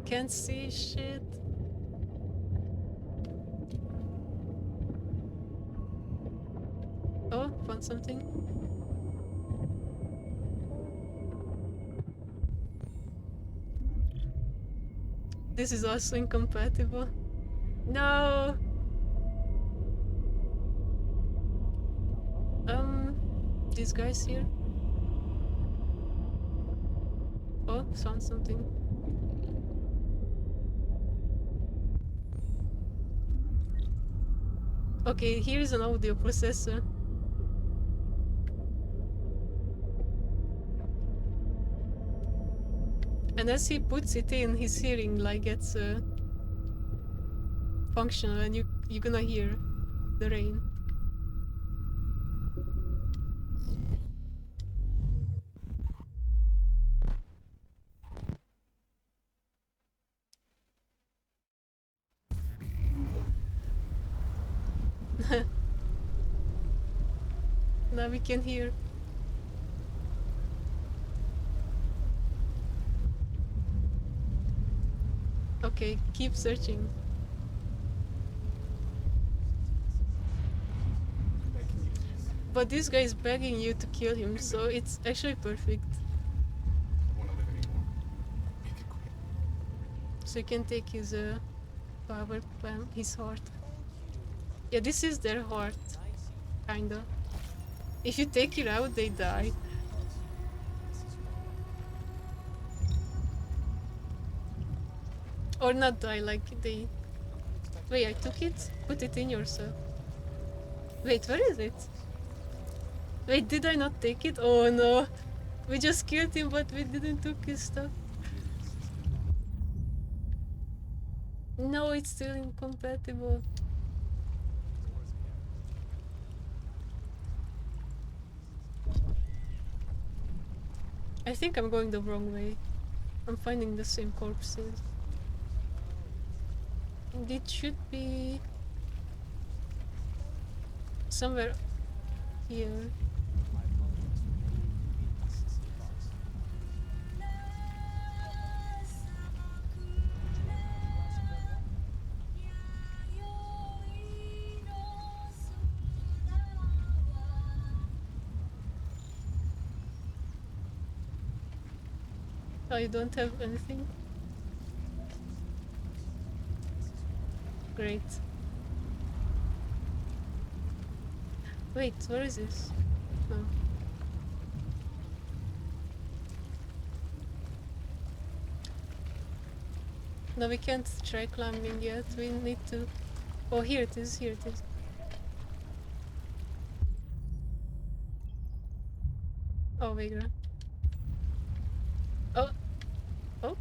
Can't see shit. Oh, found something. This is also incompatible. No! These guys here. Oh, found something. Okay, here is an audio processor. And as he puts it in, his hearing like gets functional, and you're gonna hear the rain. Now we can hear. Okay, keep searching. But this guy is begging you to kill him, so it's actually perfect. So you can take his power plant, his heart. Yeah, this is their heart, kinda. If you take it out, they die. Or not die, like they... Wait, I took it? Put it in yourself. Wait, where is it? Wait, did I not take it? Oh no! We just killed him, but we didn't took his stuff. No, it's still incompatible. I think I'm going the wrong way. I'm finding the same corpses. And it should be somewhere here. Oh, you don't have anything? Great. Wait, where is this? Oh. No, we can't try climbing yet. We need to... Oh, here it is, here it is. Oh, Vigra. Oh! Oh!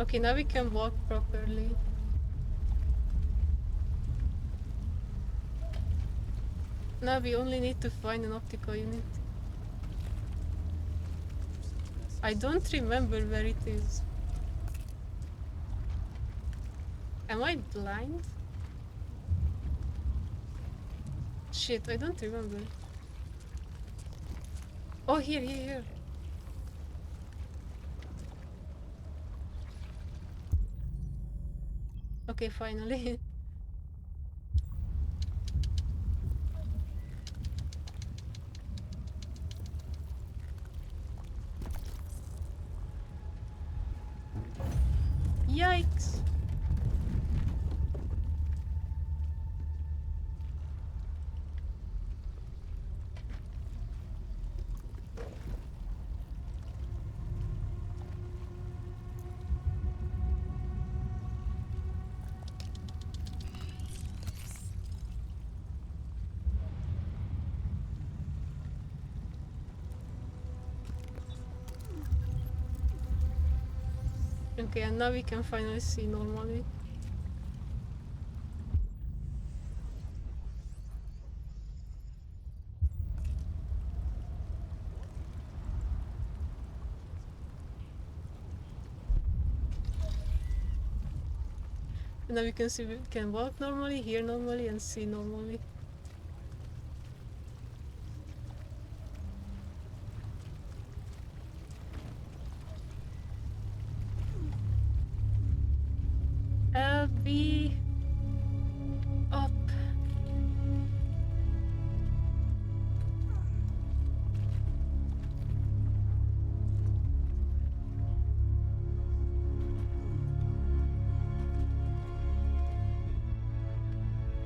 Okay, now we can walk properly. Now we only need to find an optical unit. I don't remember where it is. Am I blind? Shit, I don't remember. Oh, here, here, here. Okay, finally. Yikes. Okay, and now we can finally see normally. And now we can see, we can walk normally, hear normally, and see normally. LB up.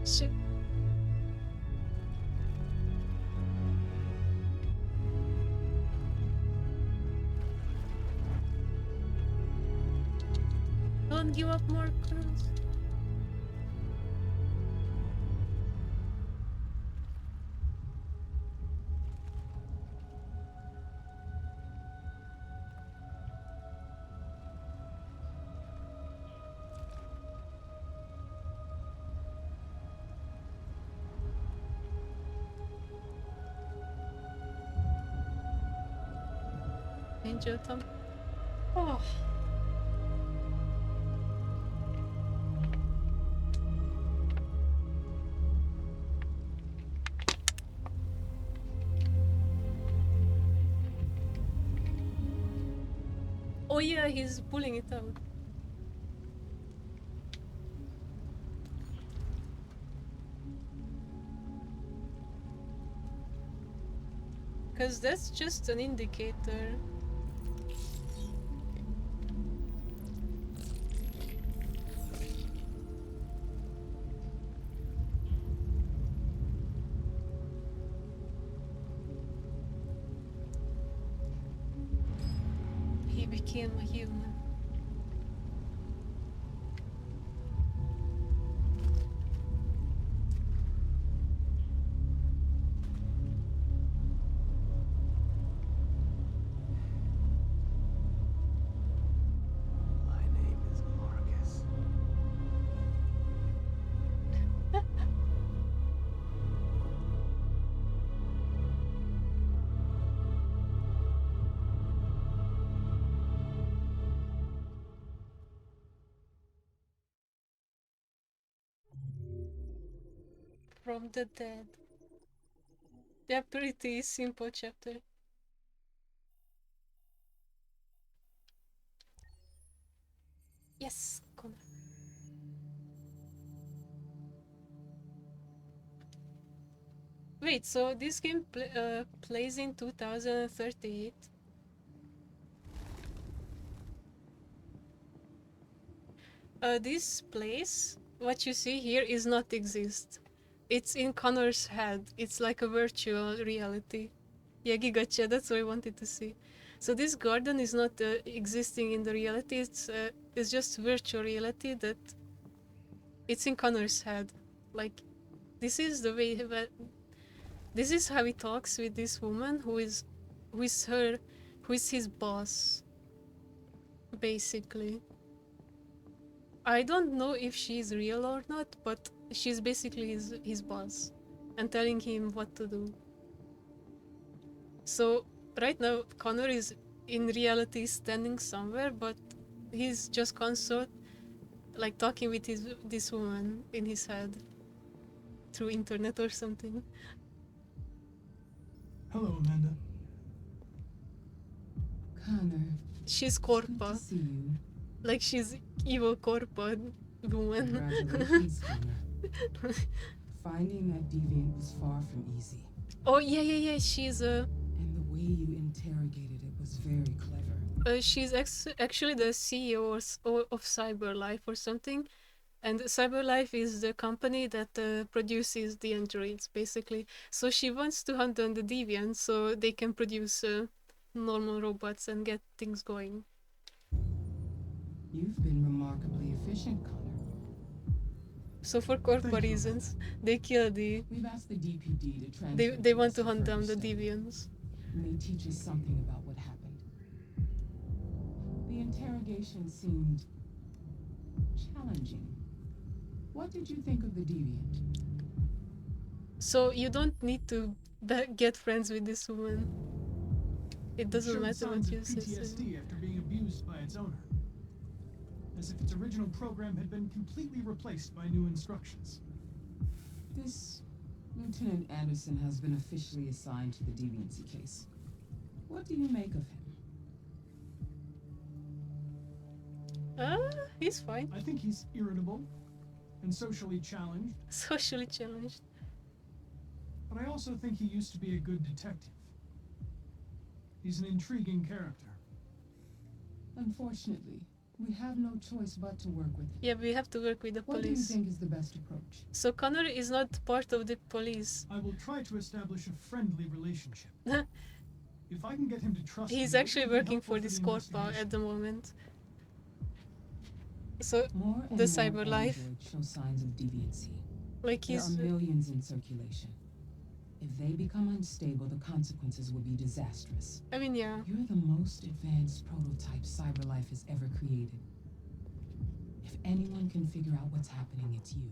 Shit. Don't give up more clues. Angel Tom. Oh. Oh yeah, he's pulling it out. Because that's just an indicator. He became a human. from the dead. They're pretty simple chapter. Yes, Connor. Wait, so this game plays in 2038? This place, what you see here, is not exist. It's in Connor's head. It's like a virtual reality. Yeah, gotcha. That's what I wanted to see. So this garden is not existing in the reality. It's just virtual reality that it's in Connor's head. Like, this is the way that this is how he talks with this woman who is his boss, basically. I don't know if she's real or not, but she's basically his boss and telling him what to do. So right now Connor is in reality standing somewhere, but he's just like talking with this woman in his head through internet or something. Hello, Amanda. Connor. She's Corpa. See you. Like she's evil Corpa woman. Congratulations, Connor. Finding that deviant was far from easy. Oh yeah. She's And the way you interrogated it was very clever. She's actually the CEO of CyberLife or something, and CyberLife is the company that produces the androids, basically. So she wants to hunt down the deviants so they can produce normal robots and get things going. You've been remarkably efficient, Connor. So for corporate reasons, they kill the... We've asked the DPD to transfer They want to hunt down the deviants. May teach us something about what happened. The interrogation seemed challenging. What did you think of the deviant? So you don't need to get friends with this woman. It doesn't matter what you say. PTSD after being abused by its owner. As if its original program had been completely replaced by new instructions. This Lieutenant Anderson has been officially assigned to the deviancy case. What do you make of him? He's fine. I think he's irritable and socially challenged. Socially challenged. But I also think he used to be a good detective. He's an intriguing character. Unfortunately, we have no choice but to work with him. Yeah, we have to work with the What do you police. think is the best approach? So Connor is not part of the police. I will try to establish a friendly relationship. If I can get him to trust me, He's it actually will be working helpful for this the Corpa investigation. at the moment. So More and the more CyberLife, androids show signs of deviancy. like There he's are millions in circulation. If they become unstable, the consequences will be disastrous. I mean, yeah. You're the most advanced prototype CyberLife has ever created. If anyone can figure out what's happening, it's you.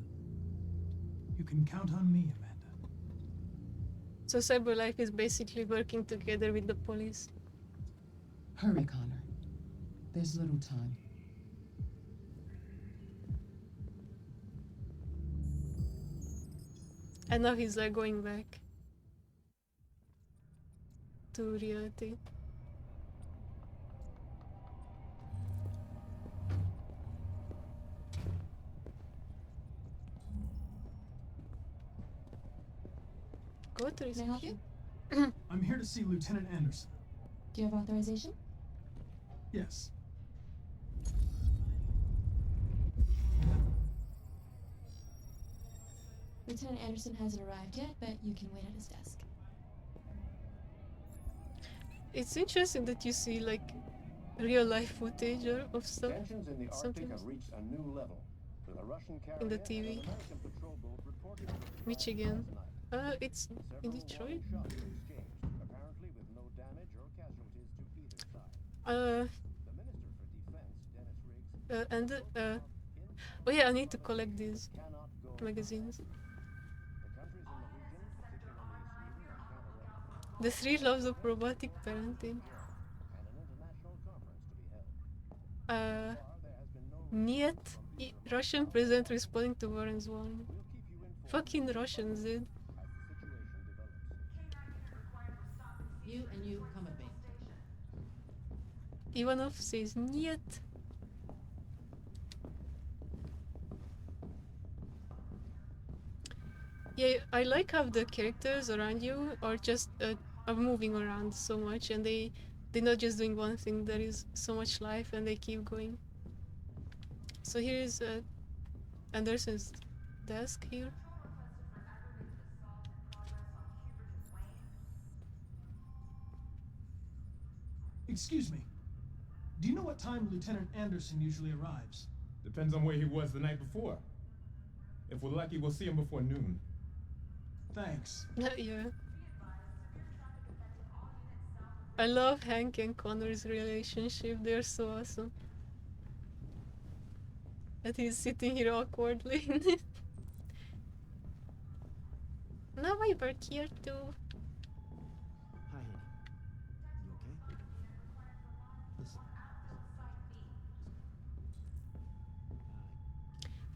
You can count on me, Amanda. So CyberLife is basically working together with the police. Hurry, Connor. There's little time. And now he's like going back to reality. Go to Can I help you? I'm here to see Lieutenant Anderson. Do you have authorization? Yes. Lieutenant Anderson hasn't arrived yet, but you can wait at his desk. It's interesting that you see like real life footage of stuff Tensions in the Arctic sometimes have reached a new level. With a Russian in the carrier and TV. an American patrol boat reported to the Michigan. It's in Detroit. shots were exchanged, apparently with no damage or casualties to either side. The Minister for Defense, Dennis Riggs, Oh yeah, I need to collect these magazines. The 3 Laws of Robotic Parenting. Niet Russian president responding to Warren's warning. Fucking Russians, dude. You and you come with me. Ivanov says niet. Yeah, I like how the characters around you are just are moving around so much, and they're not just doing one thing. There is so much life, and they keep going. So here is Anderson's desk here. Excuse me. Do you know what time Lieutenant Anderson usually arrives? Depends on where he was the night before. If we're lucky, we'll see him before noon. Thanks. Yeah. I love Hank and Connor's relationship. They're so awesome. And he's sitting here awkwardly. Now I work here too. Hi, honey. You okay? Listen.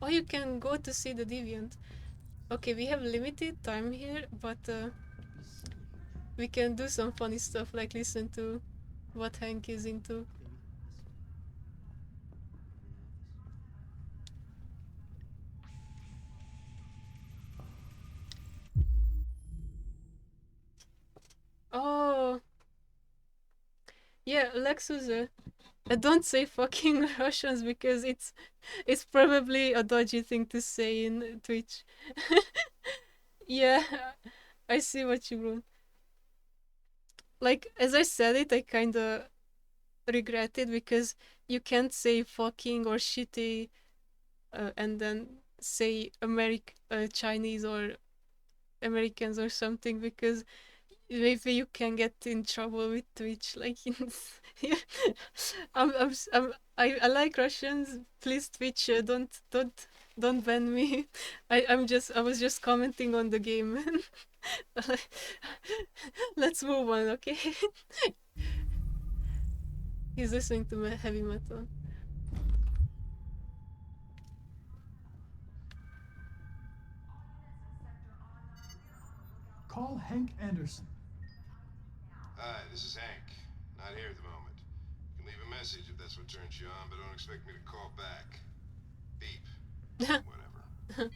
Oh, you can go to see the Deviant. Okay, we have limited time here, but we can do some funny stuff like listen to what Hank is into. Oh, yeah, Lexus. Don't say fucking Russians because it's probably a dodgy thing to say in Twitch. Yeah, I see what you wrote. Like, as I said it, I kinda regret it because you can't say fucking or shitty and then say Chinese or Americans or something because maybe you can get in trouble with Twitch. Like, I like Russians. Please, Twitch, don't ban me. I was just commenting on the game. Let's move on, okay? He's listening to heavy metal. Call Hank Anderson. Hi, this is Hank. Not here at the moment. You can leave a message if that's what turns you on, but don't expect me to call back. Beep. Whatever.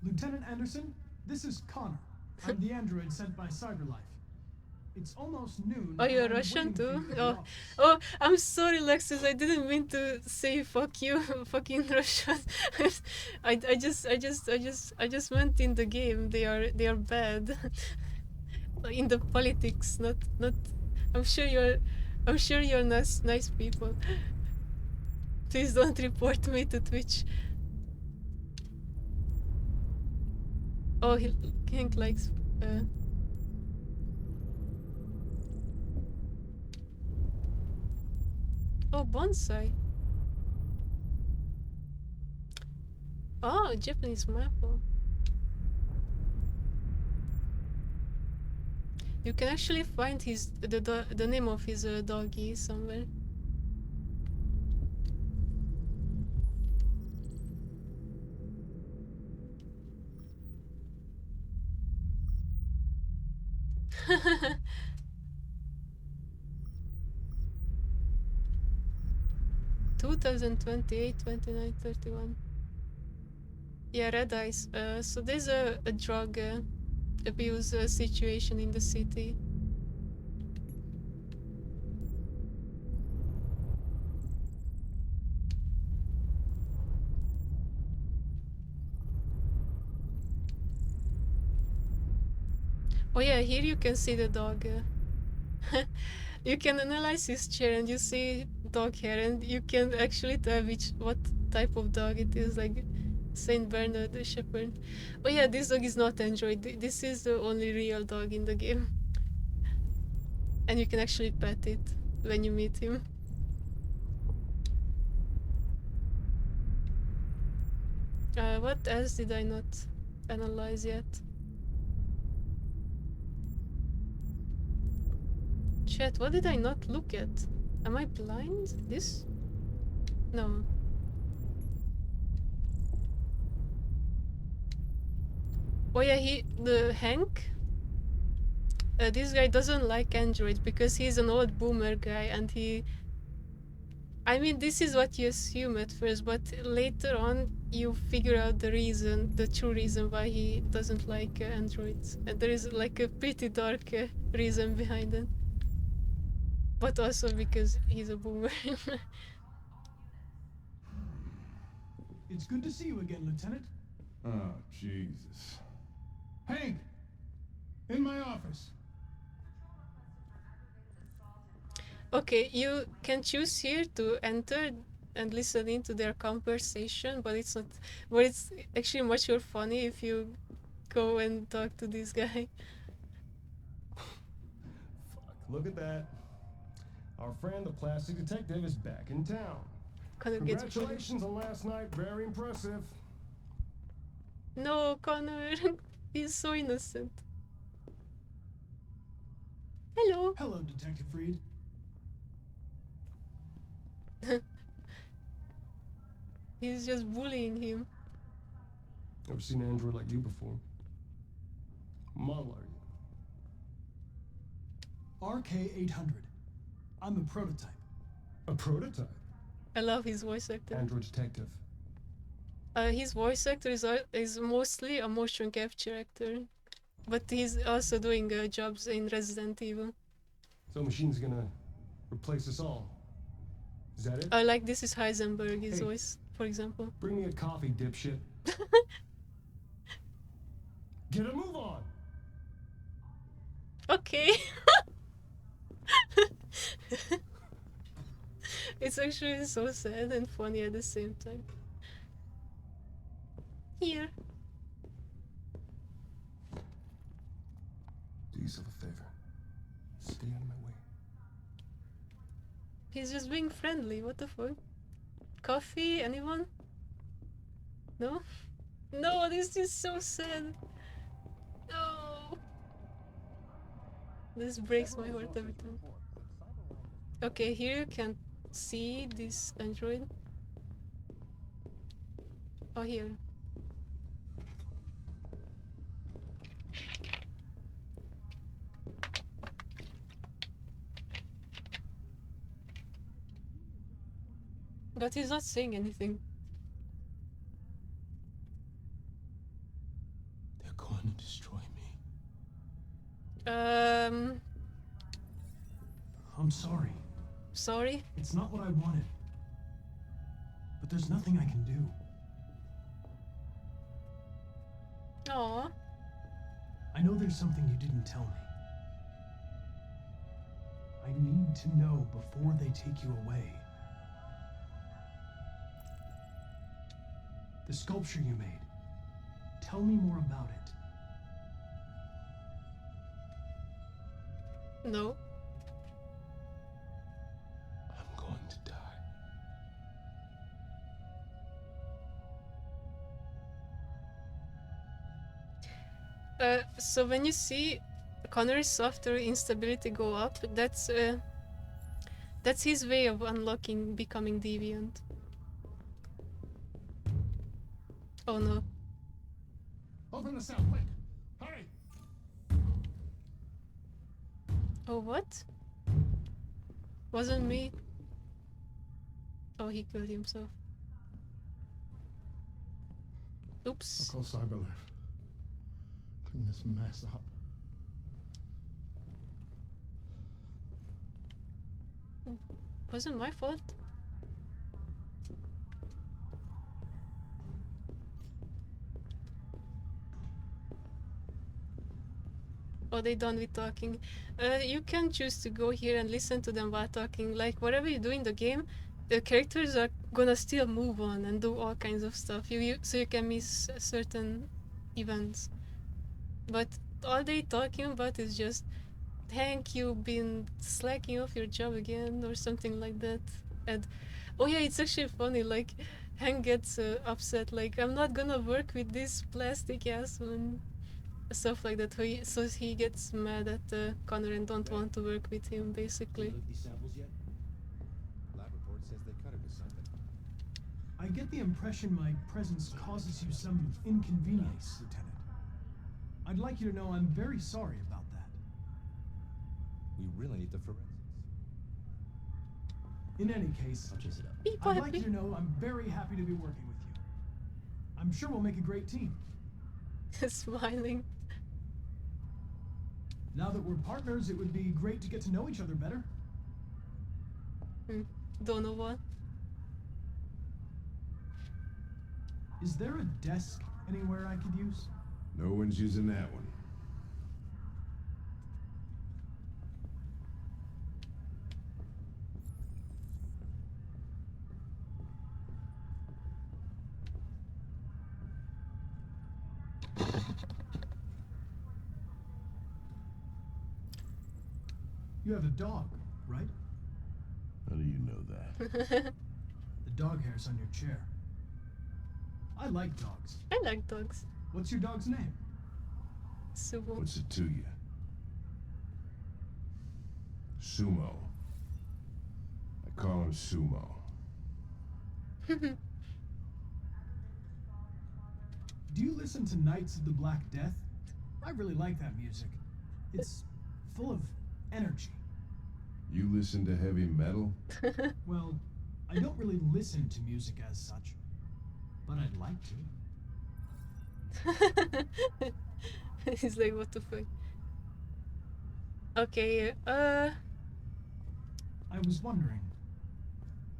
Lieutenant Anderson, this is Connor. I'm the android sent by Cyberlife. It's almost noon. Oh, you're and I'm Russian waiting for too? you at the Oh, office. oh, I'm sorry, Lexus. I didn't mean to say fuck you, fucking Russian. I just meant in the game. They are bad. In the politics, not. I'm sure you're nice people. Please don't report me to Twitch. Oh, Hank likes. Oh, bonsai. Oh, Japanese maple. You can actually find the name of his doggy somewhere. (2028, 29, 31). Yeah, Red Eyes. So there's a drug abuse situation in the city. Oh yeah, here you can see the dog. You can analyze his chair and you see dog hair, and you can actually tell what type of dog it is, like Saint Bernard the Shepherd. Oh yeah, this dog is not Android. This is the only real dog in the game. And you can actually pet it when you meet him. What else did I not analyze yet? Chat, what did I not look at? Am I blind? This? No. Oh yeah, the Hank. This guy doesn't like androids because he's an old boomer guy, and I mean, this is what you assume at first, but later on you figure out the true reason why he doesn't like androids. And there is like a pretty dark reason behind it. But also because he's a boomer. It's good to see you again, Lieutenant. Oh, Jesus. Hank! In my office. Okay, you can choose here to enter and listen into their conversation, but it's not. But it's actually much more funny if you go and talk to this guy. Look at that. Our friend, the plastic detective, is back in town. Connor gets Congratulations on last night. Very impressive. No, Connor. He's so innocent. Hello. Hello, Detective Freed. He's just bullying him. Never seen an android like you before. Model are you? RK-800. I'm a prototype. A prototype? I love his voice actor. Android detective. His voice actor is mostly a motion capture actor, but he's also doing jobs in Resident Evil. So machine's gonna replace us all. Is that it? Like this is Heisenberg, his voice, for example. Bring me a coffee, dipshit. Get a move on. Okay. It's actually so sad and funny at the same time. Here. Do yourself a favor. Stay out of my way. He's just being friendly, what the fuck? Coffee, anyone? No? No, this is so sad. No. This breaks my heart every time. Okay, here you can see this android. Oh, here. But he's not saying anything. They're going to destroy me. I'm sorry. Sorry? It's not what I wanted. But there's nothing I can do. Aww. I know there's something you didn't tell me. I need to know before they take you away. The sculpture you made. Tell me more about it. No. I'm going to die. So when you see Connor's software instability go up, that's his way of unlocking becoming deviant. Oh no. Open the cell, quick! Hurry! Oh, what? Wasn't me. Oh, he killed himself. Oops. I'll call Cyberlife. Clean this mess up. Wasn't my fault. Oh, they done with talking. You can choose to go here and listen to them while talking. Like, whatever you do in the game, the characters are gonna still move on and do all kinds of stuff. So you can miss certain events. But all they talking about is just, Hank, you've been slacking off your job again, or something like that. And, oh yeah, it's actually funny, like, Hank gets upset, like, I'm not gonna work with this plastic ass one. Stuff like that. So he gets mad at Connor and don't want to work with him, basically. Look these samples yet? Lab report says they cut it with something. I get the impression my presence causes you some inconvenience, Lieutenant. I'd like you to know I'm very sorry about that. We really need the forensics. In any case, I'll chase it up. I'd like you to know I'm very happy to be working with you. I'm sure we'll make a great team. Smiling. Now that we're partners, it would be great to get to know each other better. Don't know what. Is there a desk anywhere I could use? No one's using that one. You have a dog, right? How do you know that? The dog hair's on your chair. I like dogs. I like dogs. What's your dog's name? Sumo. What's it to you? Sumo. I call him Sumo. Do you listen to Knights of the Black Death? I really like that music. It's full of energy. You listen to heavy metal? Well, I don't really listen to music as such, but I'd like to. He's like, what the fuck? Okay, I was wondering,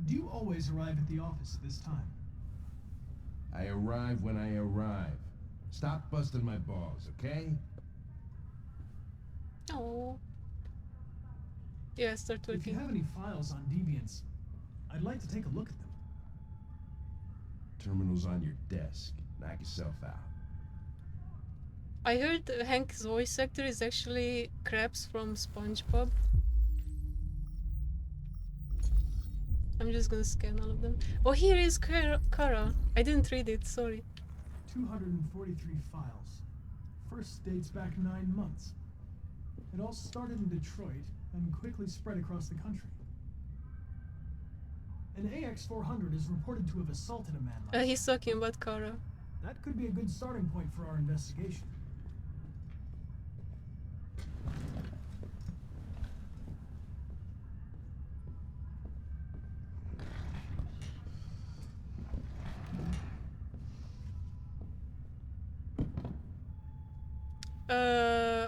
do you always arrive at the office at this time? I arrive when I arrive. Stop busting my balls, okay? Oh. Yeah, start If you working. have any files on Deviants, I'd like to take a look at them. Terminal's on your desk. Knock yourself out. I heard Hank's voice actor is actually Krabs from SpongeBob. I'm just gonna scan all of them. Oh, here is Kara. I didn't read it, sorry. 243 files. First dates back 9 months. It all started in Detroit and quickly spread across the country. An AX-400 is reported to have assaulted a man last He's talking about Kara. That could be a good starting point for our investigation.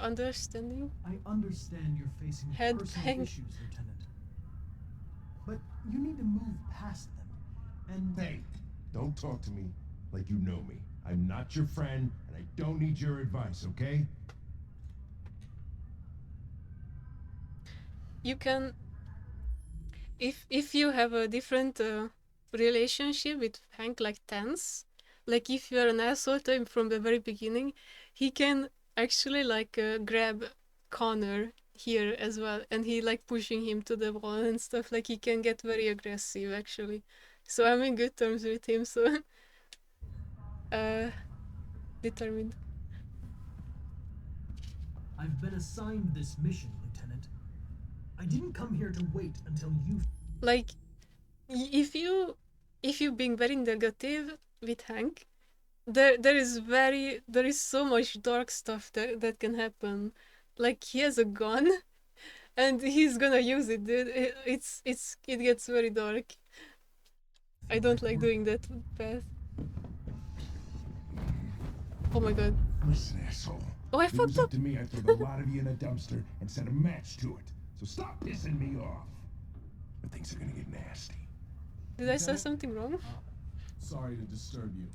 Understanding? I understand you're facing Head personal bang. issues, Lieutenant. But you need to move past them. And Hey, don't talk to me like you know me. I'm not your friend, and I don't need your advice, okay? You can, if you have a different relationship with Hank, like tense, like if you're an asshole to him from the very beginning, he can actually like grab Connor here as well, and he like pushing him to the wall and stuff. Like he can get very aggressive actually. So I'm in good terms with him. So determined. I've been assigned this mission, Lieutenant. I didn't come here to wait until you... Like, if you being very negative with Hank, there is so much dark stuff that can happen. Like he has a gun, and he's gonna use it, dude. It gets very dark. I don't like doing that path. Oh my god. Listen, asshole. Oh, I If it fucked was up up. to me, I'd throw the lot of you in a dumpster and set a match to it. So stop pissing me off. But things are gonna get nasty. Did I say something wrong? Sorry to disturb you.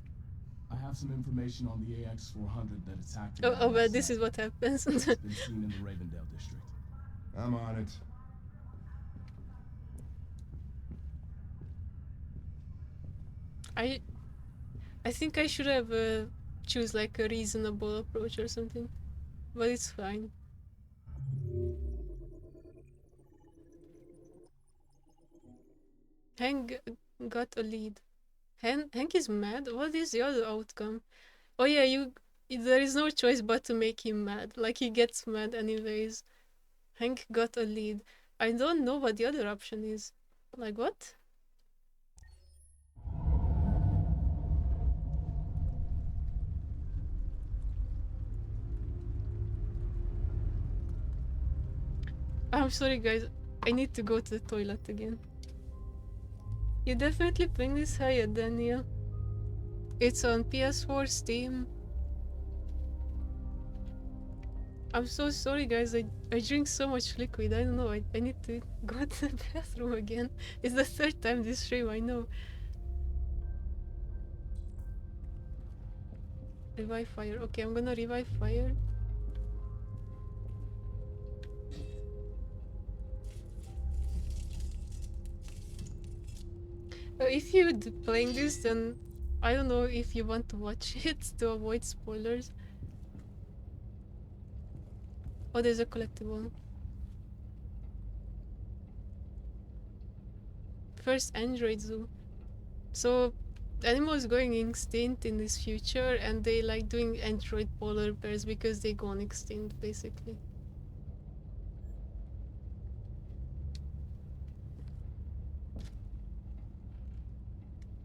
I have some information on the AX-400 that attacked. Oh, but this is what happens. It's been seen in the Ravendale district. I'm on it. I think I should have choose like a reasonable approach or something, but it's fine. Hank got a lead. Hank is mad? What is the other outcome? Oh yeah, there is no choice but to make him mad. Like he gets mad anyways. Hank got a lead. I don't know what the other option is. Like what? I'm sorry guys, I need to go to the toilet again. You're definitely playing this higher, Daniel. It's on PS4, Steam. I'm so sorry guys, I drink so much liquid, I don't know, I need to go to the bathroom again. It's the third time this stream, I know. Revive fire, okay, I'm gonna revive fire. If you're playing this, then I don't know if you want to watch it to avoid spoilers. Oh, there's a collectible. First Android Zoo. So, animals going extinct in this future, and they like doing Android polar bears because they gone extinct, basically.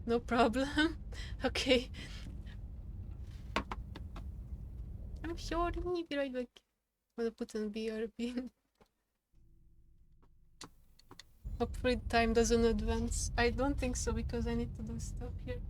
No problem. Okay. I'm sure. Let me be right back. I'm gonna put on BRB. Hopefully time doesn't advance. I don't think so because I need to do stuff here.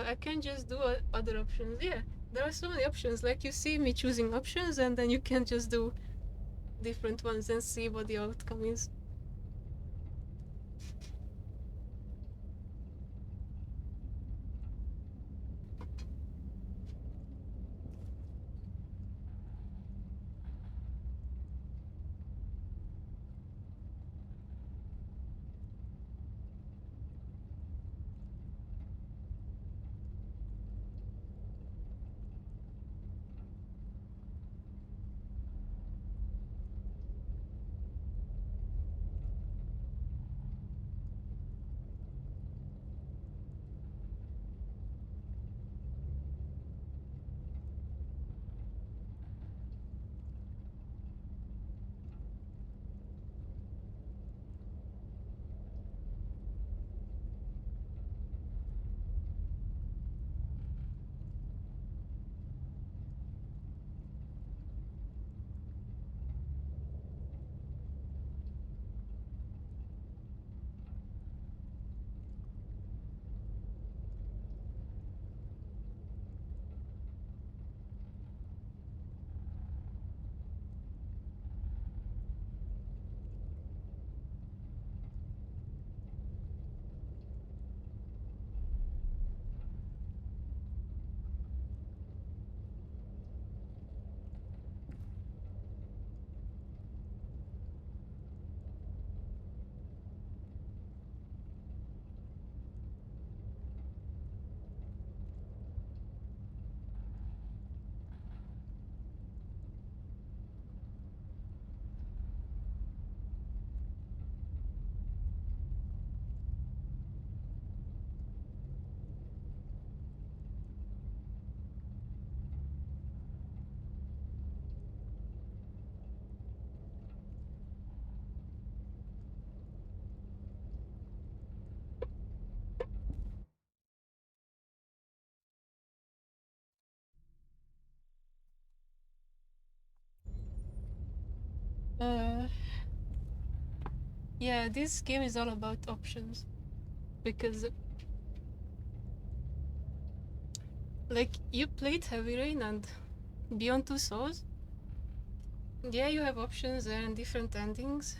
I can just do other options. Yeah, there are so many options. Like you see me choosing options, and then you can just do different ones and see what the outcome is. Yeah, this game is all about options. Because like you played Heavy Rain and Beyond Two Souls. Yeah, you have options there and different endings.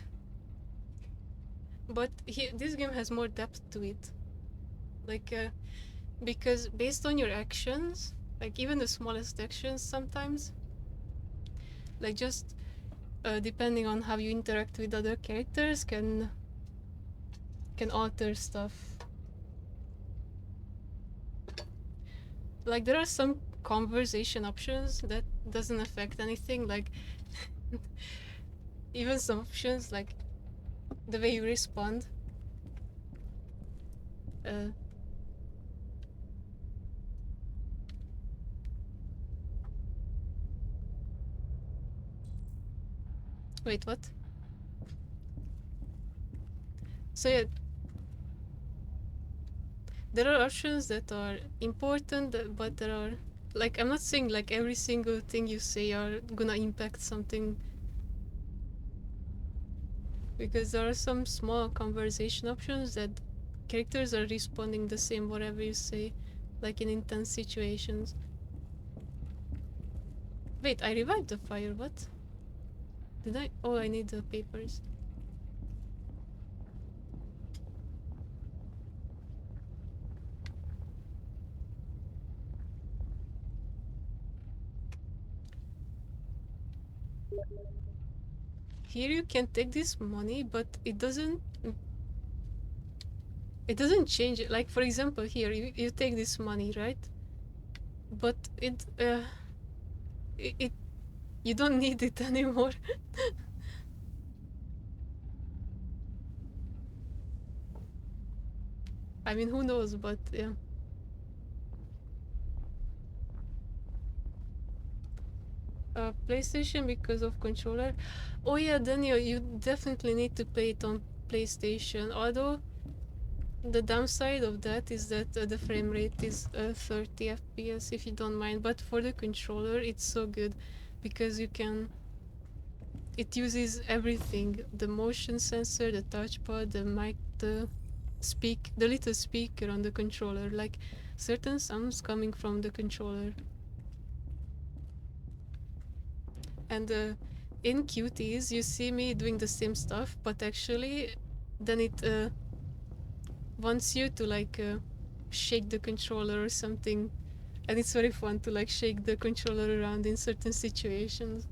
But this game has more depth to it. Like, because based on your actions, like even the smallest actions sometimes, like just depending on how you interact with other characters can alter stuff. Like there are some conversation options that doesn't affect anything, like even some options like the way you respond. Wait, what? So yeah, there are options that are important, but there are, like, I'm not saying like every single thing you say are gonna impact something, because there are some small conversation options that characters are responding the same whatever you say, like in intense situations. Wait, I revived the fire, what? Did I? Oh, I need the papers. Here you can take this money, but it doesn't change it. Like, for example, here you take this money, right? But it you don't need it anymore. I mean, who knows, but yeah. PlayStation because of controller. Oh yeah, Daniel, you definitely need to play it on PlayStation. Although the downside of that is that the frame rate is 30 FPS if you don't mind. But for the controller, it's so good because you can. It uses everything: the motion sensor, the touchpad, the mic, the little speaker on the controller. Like certain sounds coming from the controller. And in Cuties, you see me doing the same stuff, but actually, then it wants you to like shake the controller or something, and it's very fun to like shake the controller around in certain situations.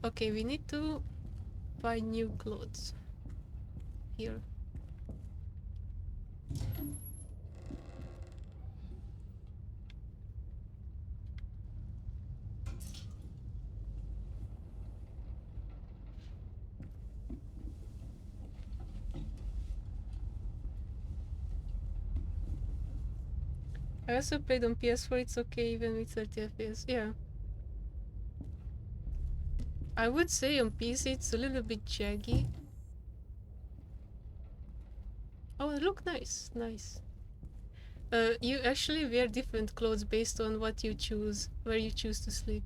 Okay, we need to buy new clothes here. I also played on PS4, it's okay even with 30 FPS, yeah. I would say on PC it's a little bit jaggy. Oh, look, nice, nice. You actually wear different clothes based on what you choose, where you choose to sleep.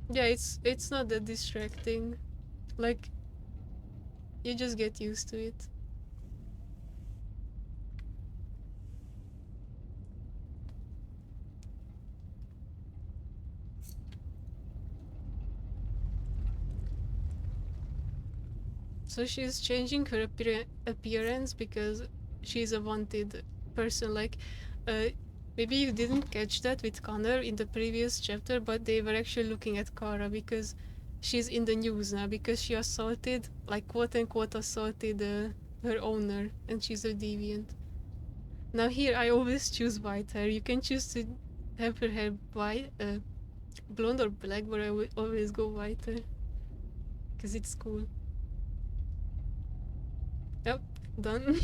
Yeah, it's not that distracting. Like, you just get used to it. So she's changing her appearance because she's a wanted person. Like, maybe you didn't catch that with Connor in the previous chapter, but they were actually looking at Kara because she's in the news now because she assaulted, like quote-unquote assaulted her owner, and she's a deviant. Now here I always choose white hair. You can choose to have her hair white, blonde or black, but I would always go white hair because it's cool. Yep, done.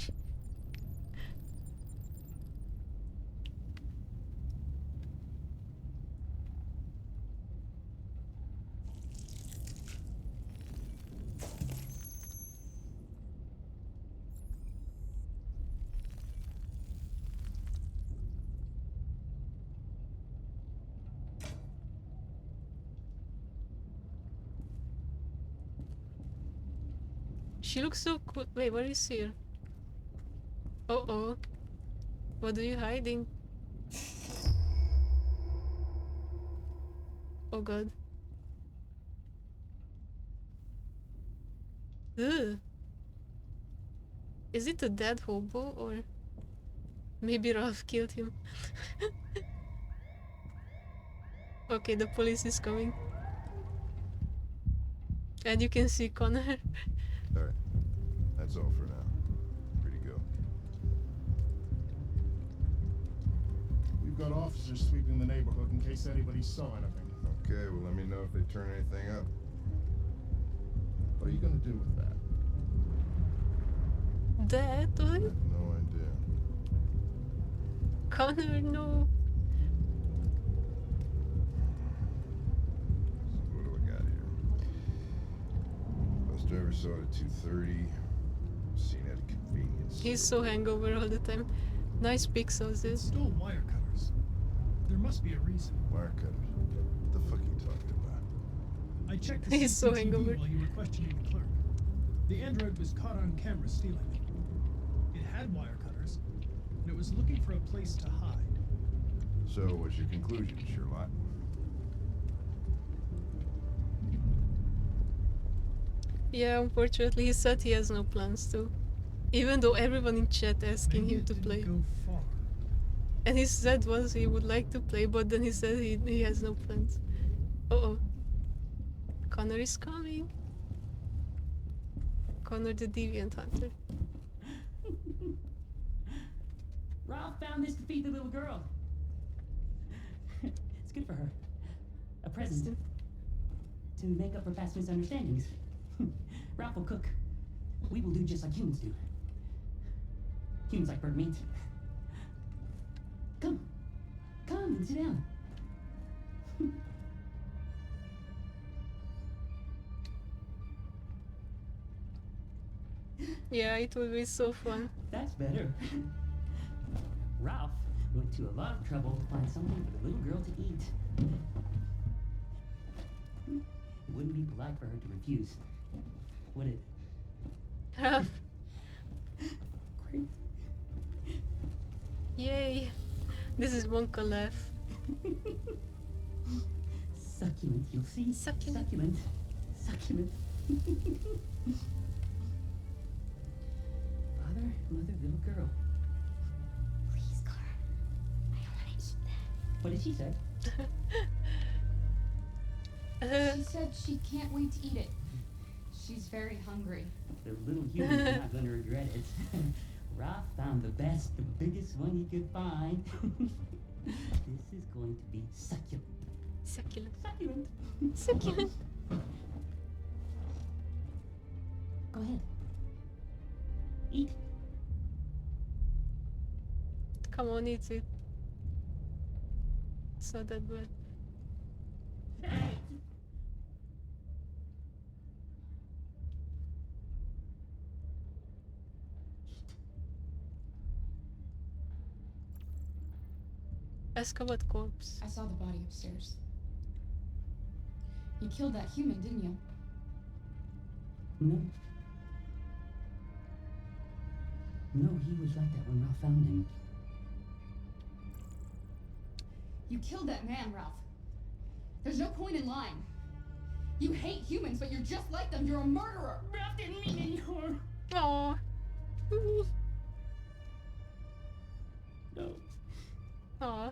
She looks so cool. Wait, what is here? Uh-oh. What are you hiding? Oh god. Ugh. Is it a dead hobo or maybe Ralph killed him? Okay, the police is coming. And you can see Connor. Alright. That's all for now. Free to go. We've got officers sweeping the neighborhood in case anybody saw anything. Okay, well let me know if they turn anything up. What are you gonna do with that? That one? No idea. Connor, no. So what do we got here? Bus driver saw it at 2:30. Seen at a convenience He's store. so hangover all the time. Nice pixels, dude. Stole wire cutters. There must be a reason. Wire cutters. What the fuck are you talking about? I checked the He's so CCTV hangover. while you were questioning the clerk. The android was caught on camera stealing it. It had wire cutters, and it was looking for a place to hide. So what's your conclusion, Sherlock? Yeah, unfortunately, he said he has no plans to. Even though everyone in chat asking him to play. Go far. And he said once he would like to play, but then he said he has no plans. Uh-oh. Connor is coming. Connor the Deviant Hunter. Ralph found this to feed the little girl. It's good for her. A present. To make up for past misunderstandings. Ralph will cook. We will do just like humans do. Humans like bird meat. Come. Come and sit down. Yeah, it will be so fun. That's better. Ralph went to a lot of trouble to find something for the little girl to eat. It wouldn't be polite for her to refuse, would it? Ralph. Yay. This is Wonka laugh. Succulent, you'll see. Succulent. Succulent. Succulent. Father, mother, little girl. Please, Clara. I don't want to eat that. What did she say? She said she can't wait to eat it. She's very hungry. The little human's not gonna regret it. Ralph found the best, the biggest one he could find. This is going to be succulent. Succulent. Succulent. Succulent. Go ahead. Eat. Come on, eat it. It's not that bad. Escobar corpse. I saw the body upstairs. You killed that human, didn't you? No. No, he was like that when Ralph found him. You killed that man, Ralph. There's no point in lying. You hate humans, but you're just like them. You're a murderer. Ralph didn't mean any harm. Aww. No. Aww.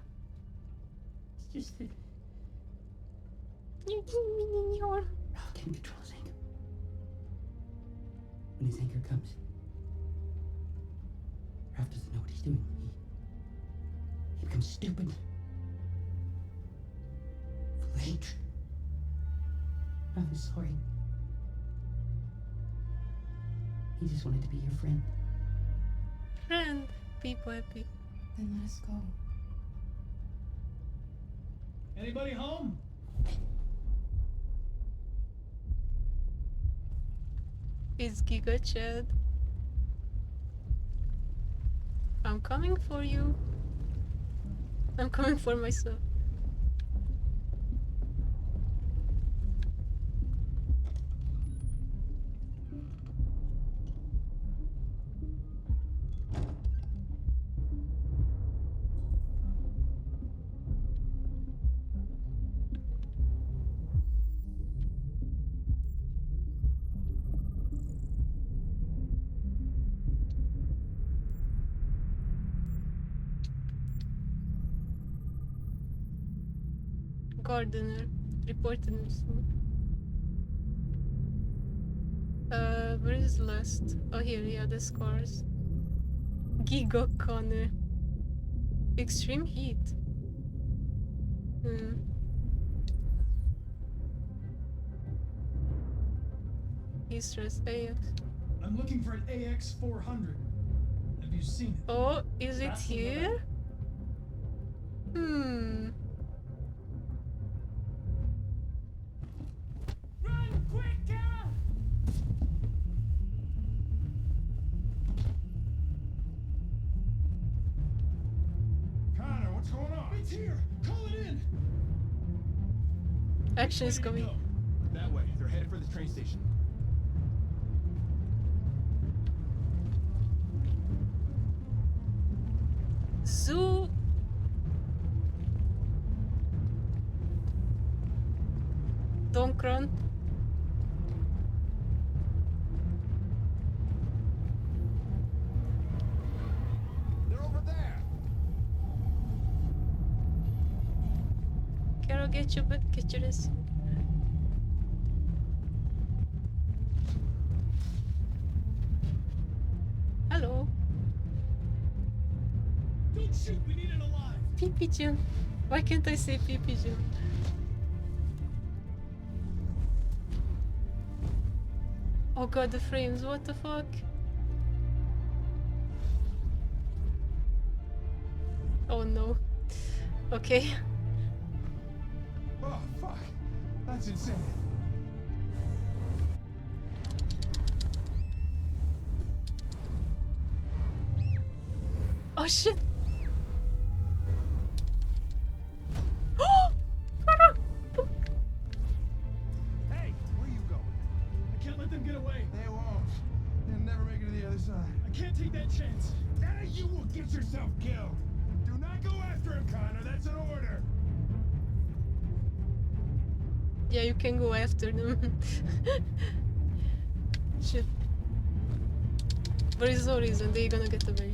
It's just that You didn't mean any harm. Ralph can't control his anger. When his anger comes, Ralph doesn't know what he's doing. He becomes stupid. Full of hatred. Ralph is sorry. He just wanted to be your friend. Friend. People happy. Then let us go. Anybody home? It's Giga Chad. I'm coming for you. I'm coming for myself. Gardener reported himself. Where is last? Oh, here, yeah, the scars. Giga Connor. Extreme heat. He's stressed AF. I'm looking for an AX-400. Have you seen it? Oh, is it That's the here? Run quick, Kara! Connor, what's going on? It's here! Call it in! Action is coming. That way. They're headed for the train station. Zoo. Don't run. They're over there. Carol, get your butt, get your this. Hello. Don't shoot, we need it alive! Pee pigeon. Why can't I say pee pigeon? Oh god, the frames, what the fuck? Oh no. Okay. Oh, fuck. That's insane. Oh shit. Hey, where you going? I can't let them get away! They won't. They'll never make it to the other side. I can't take that chance! Now you will get yourself killed. Do not go after him, Connor. That's an order. Yeah, you can go after them. Shit. There is no reason they're gonna get away.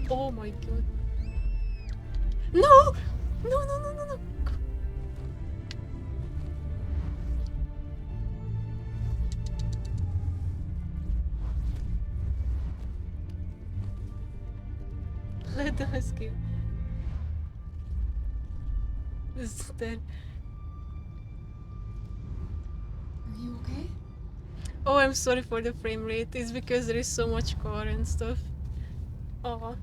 Oh my god. No! No, no, no, no, no. Let them escape. This is dead. Are you okay? Oh, I'm sorry for the frame rate. It's because there is so much car and stuff. Aw.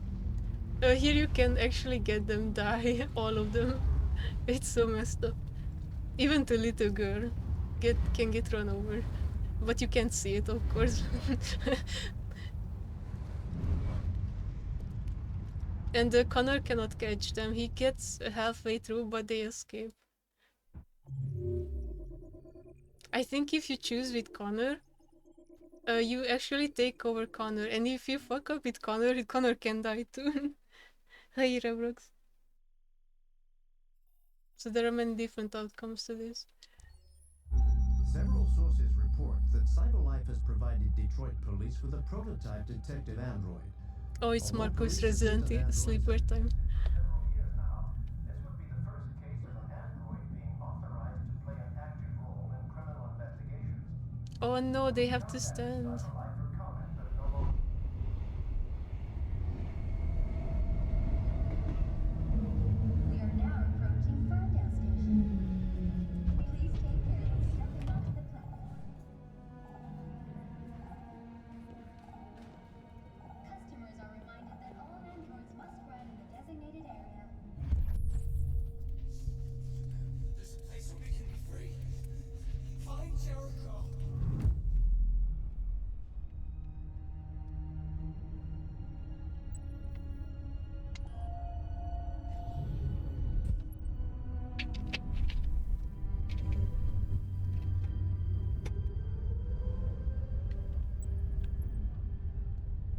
Here you can actually get them die, all of them. It's so messed up. Even the little girl can get run over. But you can't see it, of course. And Connor cannot catch them. He gets halfway through, but they escape. I think if you choose with Connor, you actually take over Connor. And if you fuck up with Connor, Connor can die too. Hey, Rebrox. So there are many different outcomes to this. Several sources report that CyberLife has provided Detroit police with a prototype detective android. Oh, it's Marcus Resident Sleeper Time. Oh no, they have to stand. There's a place where we can be free. Find Jericho.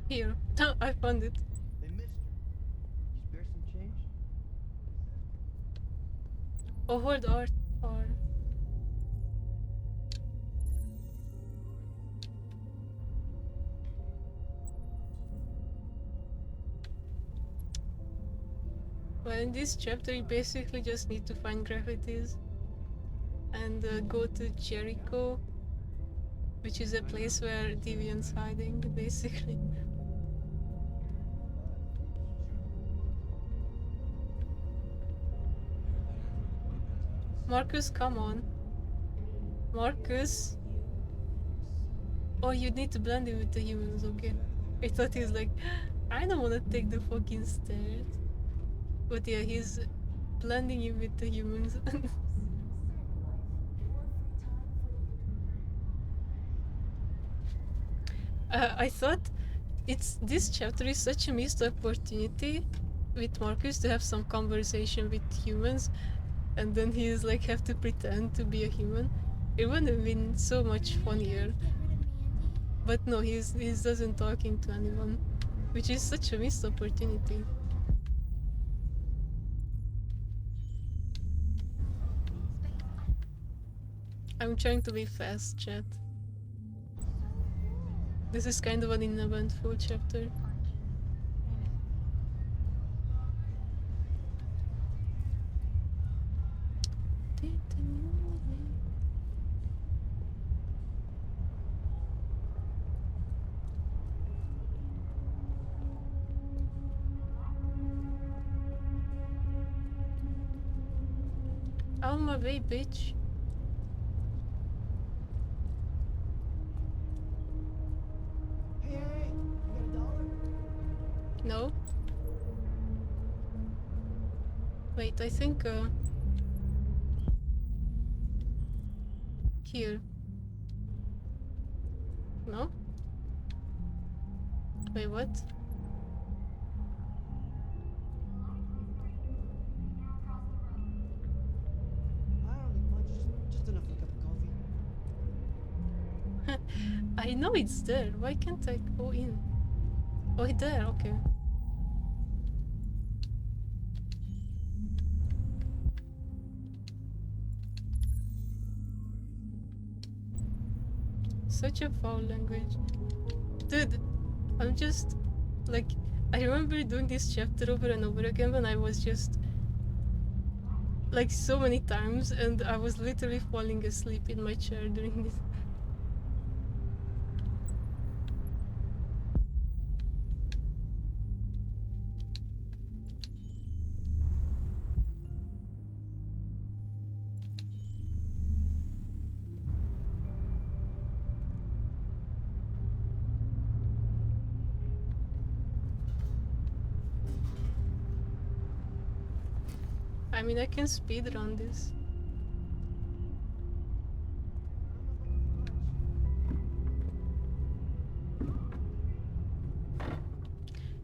Here. I found it. Hey, mister. You spare some change? Oh, hold art. Or... Well, in this chapter, you basically just need to find graffitis and go to Jericho, which is a place where Deviant's hiding, basically. Marcus, come on. Marcus. Oh, you need to blend in with the humans, okay. I thought he's like, I don't want to take the fucking stairs. But yeah, he's blending in with the humans. I thought this chapter is such a missed opportunity with Marcus to have some conversation with humans, and then he's like have to pretend to be a human. It would have been so much funnier. But no, he doesn't talking to anyone, which is such a missed opportunity. I'm trying to be fast, chat. This is kind of an uneventful chapter. Out of my way, bitch. Hey, you got $1? No. Wait, I think here. No? Wait, what? I don't need much, just enough for a cup of coffee. I know it's there. Why can't I go in? Oh, it's there. Okay. Such a foul language. Dude, I'm just like, I remember doing this chapter over and over again when I was just like so many times, and I was literally falling asleep in my chair during this. I mean, I can speed run this.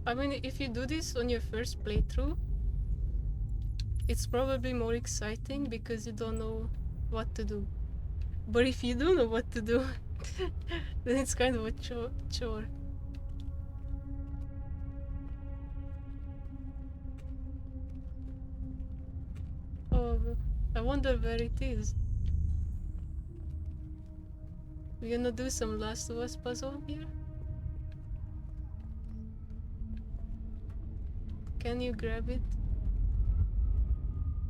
I mean, if you do this on your first playthrough, it's probably more exciting because you don't know what to do. But if you do know what to do, then it's kind of a chore. Oh, I wonder where it is. We're gonna do some Last of Us puzzle here? Can you grab it?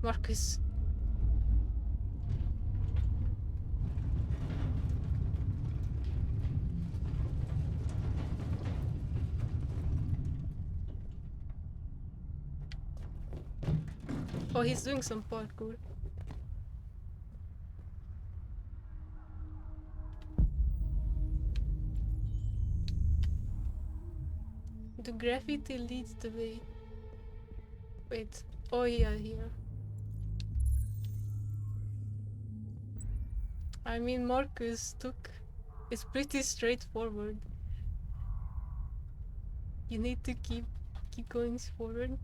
Marcus. Oh, he's doing some parkour. The graffiti leads the way. Wait. Oh yeah, here. I mean, Marcus took... It's pretty straightforward. You need to keep going forward.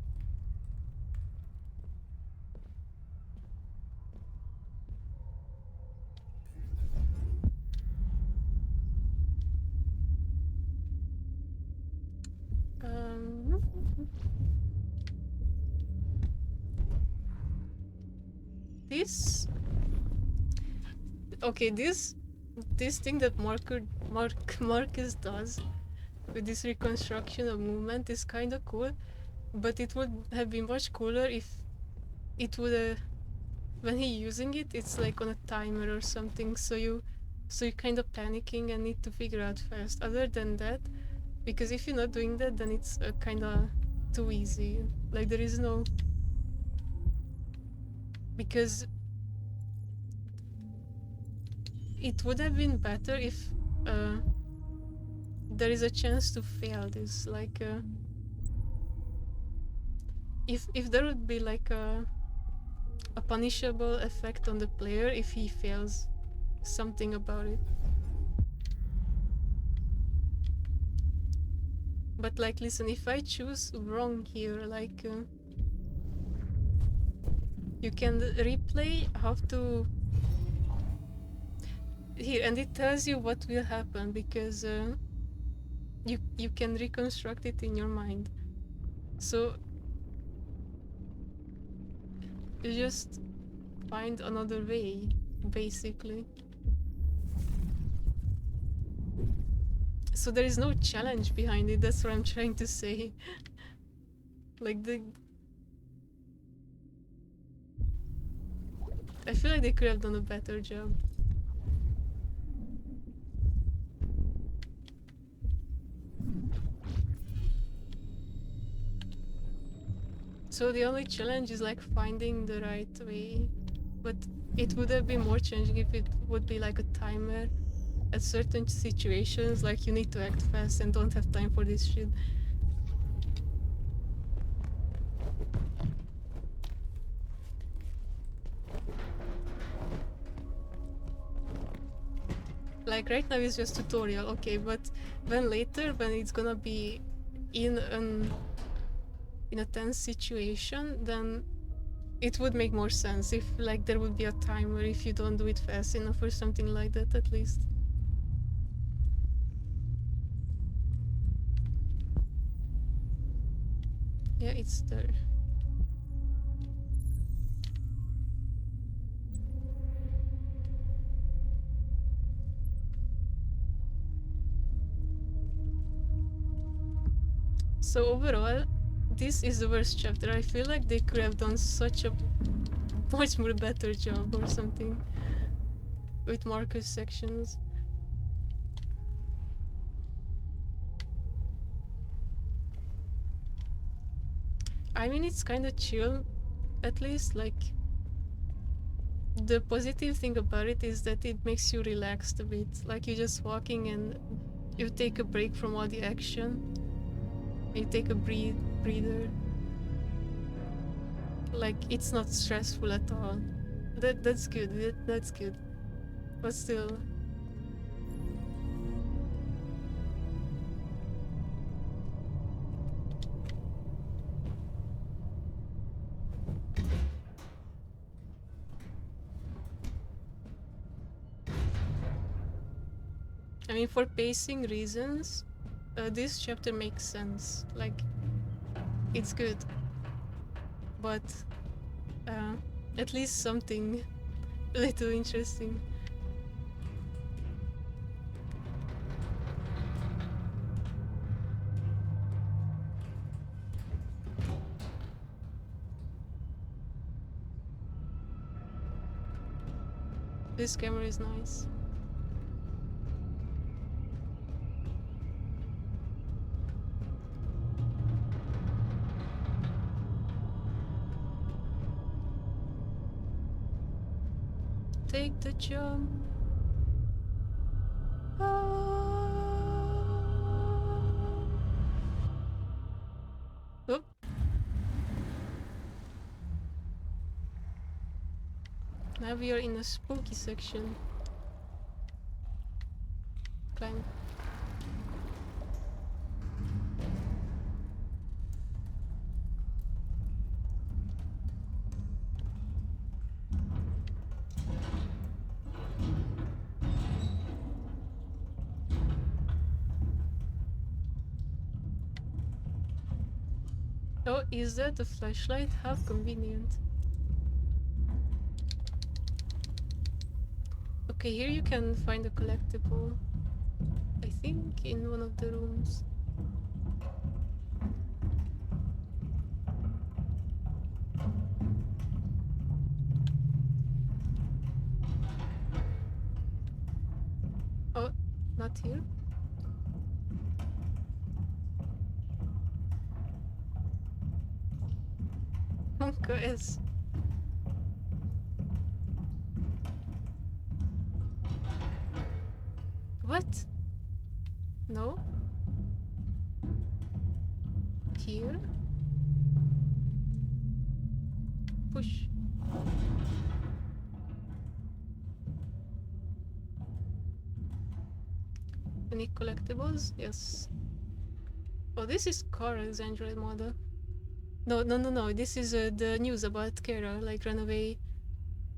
This... Okay, this thing that Marcus does with this reconstruction of movement is kind of cool, but it would have been much cooler if it would when he's using it, it's like on a timer or something, so you're kind of panicking and need to figure out fast. Other than that, because if you're not doing that, then it's kind of too easy. Like there is no... Because it would have been better if there is a chance to fail this. Like, if there would be like a punishable effect on the player if he fails something about it. But like, listen, if I choose wrong here, like, you can replay how to here, and it tells you what will happen because you can reconstruct it in your mind. So you just find another way, basically. So there is no challenge behind it, that's what I'm trying to say. Like I feel like they could have done a better job. So the only challenge is like finding the right way, but it would have been more challenging if it would be like a timer at certain situations, like you need to act fast and don't have time for this shit. Like right now it's just tutorial, okay, but when later, when it's gonna be in a tense situation, then it would make more sense if like there would be a timer if you don't do it fast enough or something like that, at least. Yeah, it's there. So overall, this is the worst chapter. I feel like they could have done such a much more better job or something with Marcus sections. I mean, it's kind of chill, at least. Like, the positive thing about it is that it makes you relaxed a bit. Like, you're just walking and you take a break from all the action. You take a breather. Like, it's not stressful at all. That's good. That's good. But still. I mean, for pacing reasons, this chapter makes sense. Like, it's good. But at least something a little interesting. This camera is nice. Take the jump. Oop. Now we are in a spooky section. Climb. Oh, is that a flashlight? How convenient. Okay, here you can find a collectible. I think in one of the rooms. Oh, not here. Monka is. What? No? push. Any collectibles? Yes. Oh, this is Kara's Android model. No. This is the news about Kara, like runaway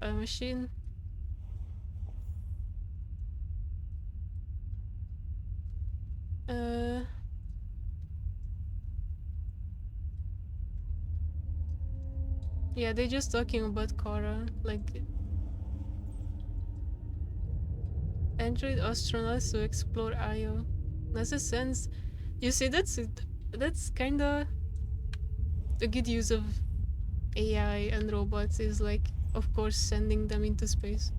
machine. Yeah, they're just talking about Kara, like Android astronauts to explore Io. That's a sense. You see, that's kinda a good use of AI and robots is like, of course, sending them into space.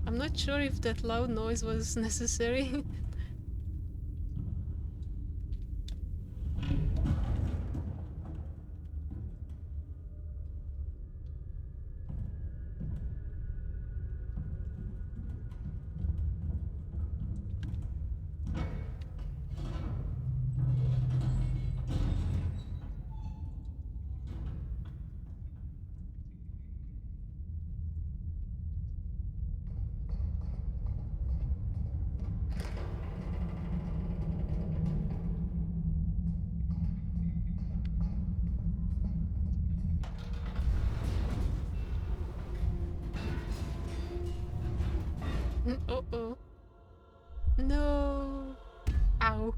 I'm not sure if that loud noise was necessary. Uh-oh. No. Ow.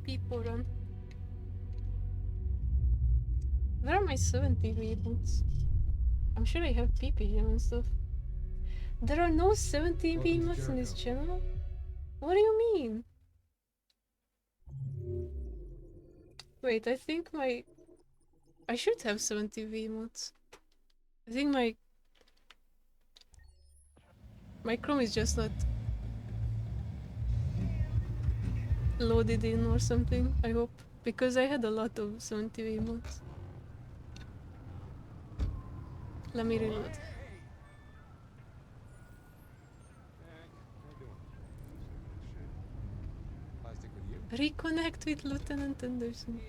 People run. Where are my 70 V-boots? I'm sure I have PPG and stuff. There are no 70 V-mods in this channel? What do you mean? Wait, I think I should have 70 V-mods. I think my Chrome is just not loaded in or something, I hope. Because I had a lot of 70 V-mods. Let me reload. Reconnect with Lieutenant Anderson.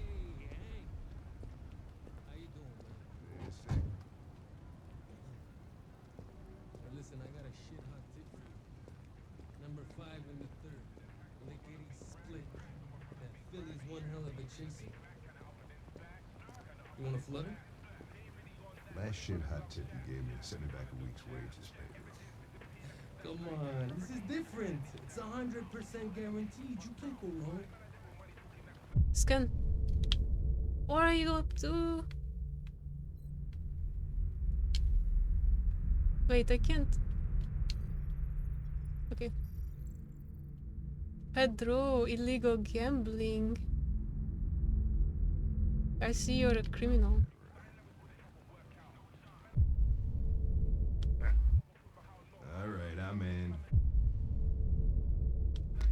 Listen, I got a shit hot tip for you. Number 5 in the 3rd. Lickety split. That Philly's one hell of a chasing. You wanna flood her? Last shit hot tip you gave me sent me back a week's wages, baby. Come on, this is different. It's 100% guaranteed. You can't go wrong. Scan. What are you up to? Wait, I can't. Okay. Pedro, illegal gambling. I see you're a criminal. Alright, I'm in.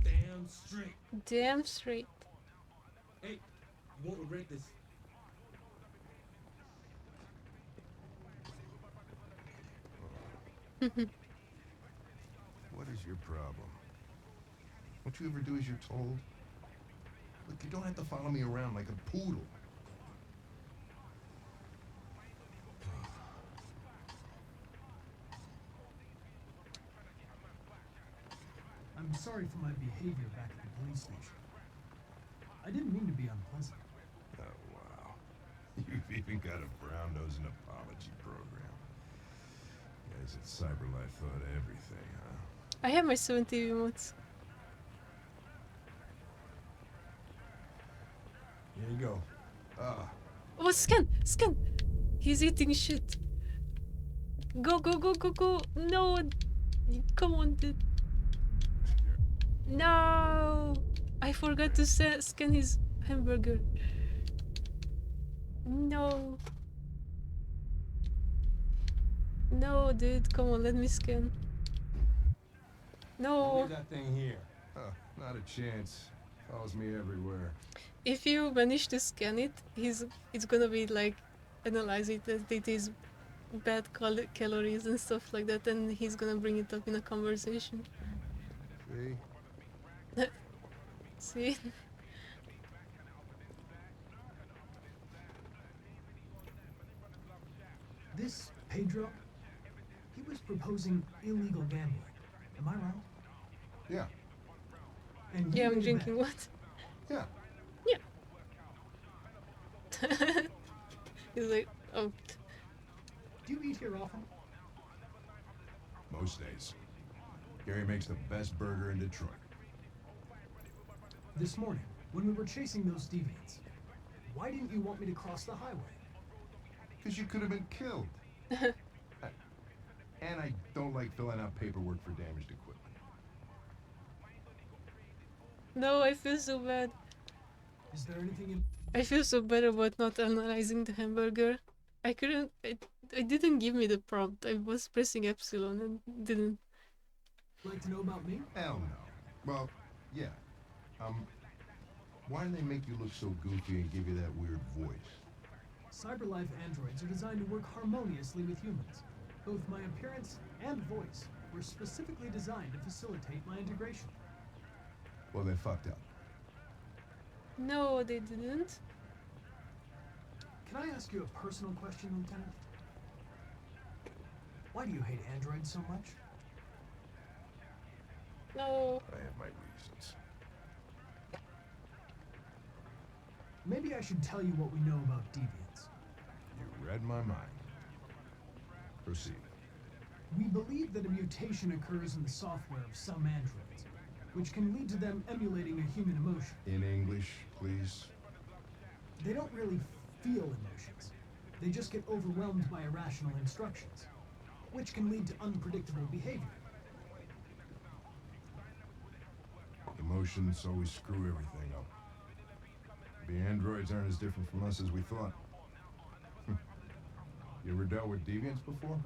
Damn straight. Damn straight. Hey, you won't regret this. What is your problem? Don't you ever do as you're told? Look, you don't have to follow me around like a poodle. I'm sorry for my behavior back at the police station. I didn't mean to be unpleasant. Oh, wow. You've even got a brown-nosed apology program. Guys at CyberLife thought of everything, huh? I have my 70 emotes. Here you go. Ah. Oh, scan! Scan! He's eating shit. Go, go, go, go, go! No! Come on, dude. No! I forgot to scan his hamburger. No. No, dude, come on, let me scan. No. Leave that thing here. Not a chance. Follows me everywhere. If you manage to scan it, it's gonna be like analyze it that it is bad calories and stuff like that, and he's gonna bring it up in a conversation. See? See? This Pedro, he was proposing illegal gambling. Am I right? Yeah. And Yeah, you I'm made a drinking bet. what? Yeah. Yeah. He's like, oh. Do you eat here often? Most days. Gary makes the best burger in Detroit. This morning, when we were chasing those deviants, why didn't you want me to cross the highway? Because you could have been killed. And I don't like filling out paperwork for damaged equipment. No, I feel so bad. Is there anything in... I feel so bad about not analyzing the hamburger. I couldn't. It didn't give me the prompt. I was pressing epsilon and didn't. Like to know about me? Hell no. Well, yeah. Why do they make you look so goofy and give you that weird voice? CyberLife androids are designed to work harmoniously with humans. Both my appearance and voice were specifically designed to facilitate my integration. Well, they fucked up. No, they didn't. Can I ask you a personal question, Lieutenant? Why do you hate androids so much? No. I have my reasons. Maybe I should tell you what we know about deviants. You read my mind. Proceed. We believe that a mutation occurs in the software of some androids, which can lead to them emulating a human emotion. In English, please. They don't really feel emotions. They just get overwhelmed by irrational instructions, which can lead to unpredictable behavior. Emotions always screw everything up. The androids aren't as different from us as we thought. You ever dealt with deviants before?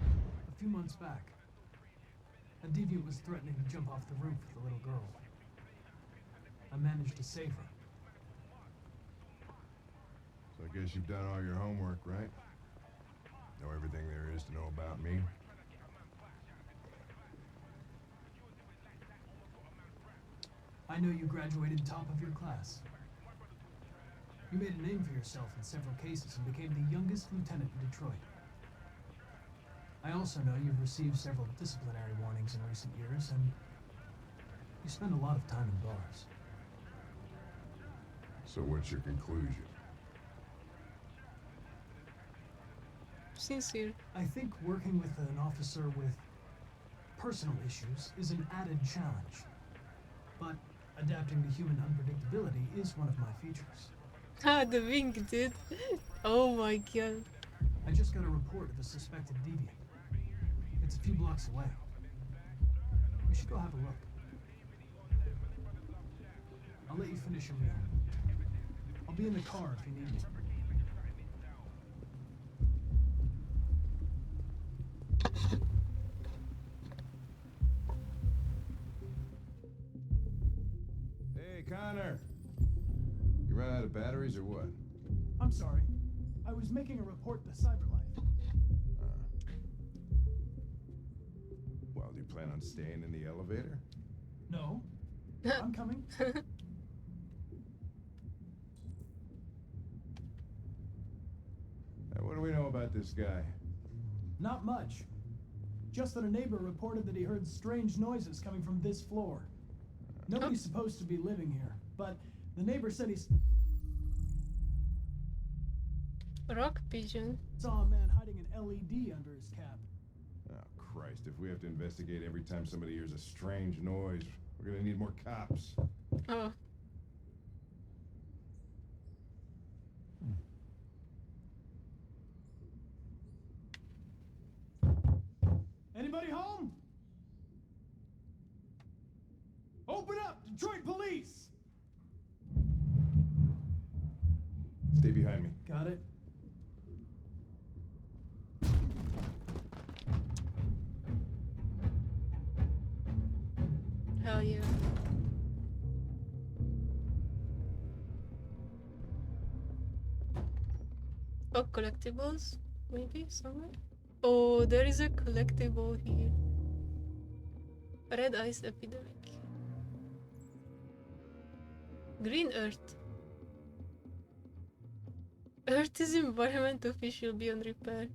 A few months back, a deviant was threatening to jump off the roof with a little girl. I managed to save her. So I guess you've done all your homework, right? Know everything there is to know about me? I know you graduated top of your class. You made a name for yourself in several cases and became the youngest lieutenant in Detroit. I also know you've received several disciplinary warnings in recent years, and you spend a lot of time in bars. So what's your conclusion? Sincere. I think working with an officer with personal issues is an added challenge. But adapting to human unpredictability is one of my features. Ah, the wink, dude. Oh my god. I just got a report of a suspected deviant. It's a few blocks away. We should go have a look. I'll let you finish your meal. I'll be in the car if you need me. Hey, Connor! You ran out of batteries or what? I'm sorry. I was making a report to CyberLife. Well, do you plan on staying in the elevator? No. I'm coming. What do we know about this guy? Not much. Just that a neighbor reported that he heard strange noises coming from this floor. Nobody's supposed to be living here, but the neighbor said he's... Rock pigeon. Saw a man hiding an LED under his cap. Oh, Christ, if we have to investigate every time somebody hears a strange noise, we're gonna need more cops. Oh. Anybody home? Open up! Detroit police! Stay behind me. Got it. Hell yeah. Oh, collectibles? Maybe somewhere? Oh, there is a collectible here. Red Ice Epidemic. Green Earth. Earth is environment official beyond repair.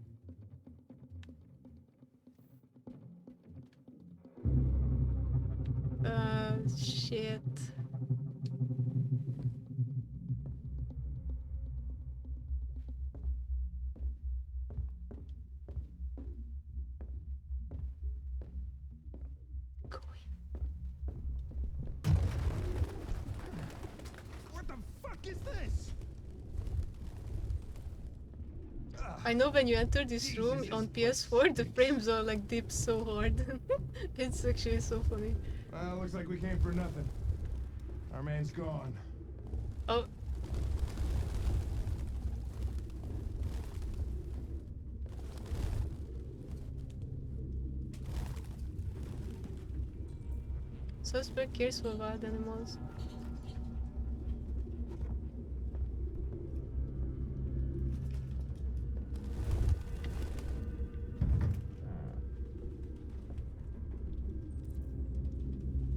Shit. What the fuck is this? I know when you enter this room on PS4, the frames are like dip so hard. It's actually so funny. Well, looks like we came for nothing. Our man's gone. Oh. Suspect cares for wild animals.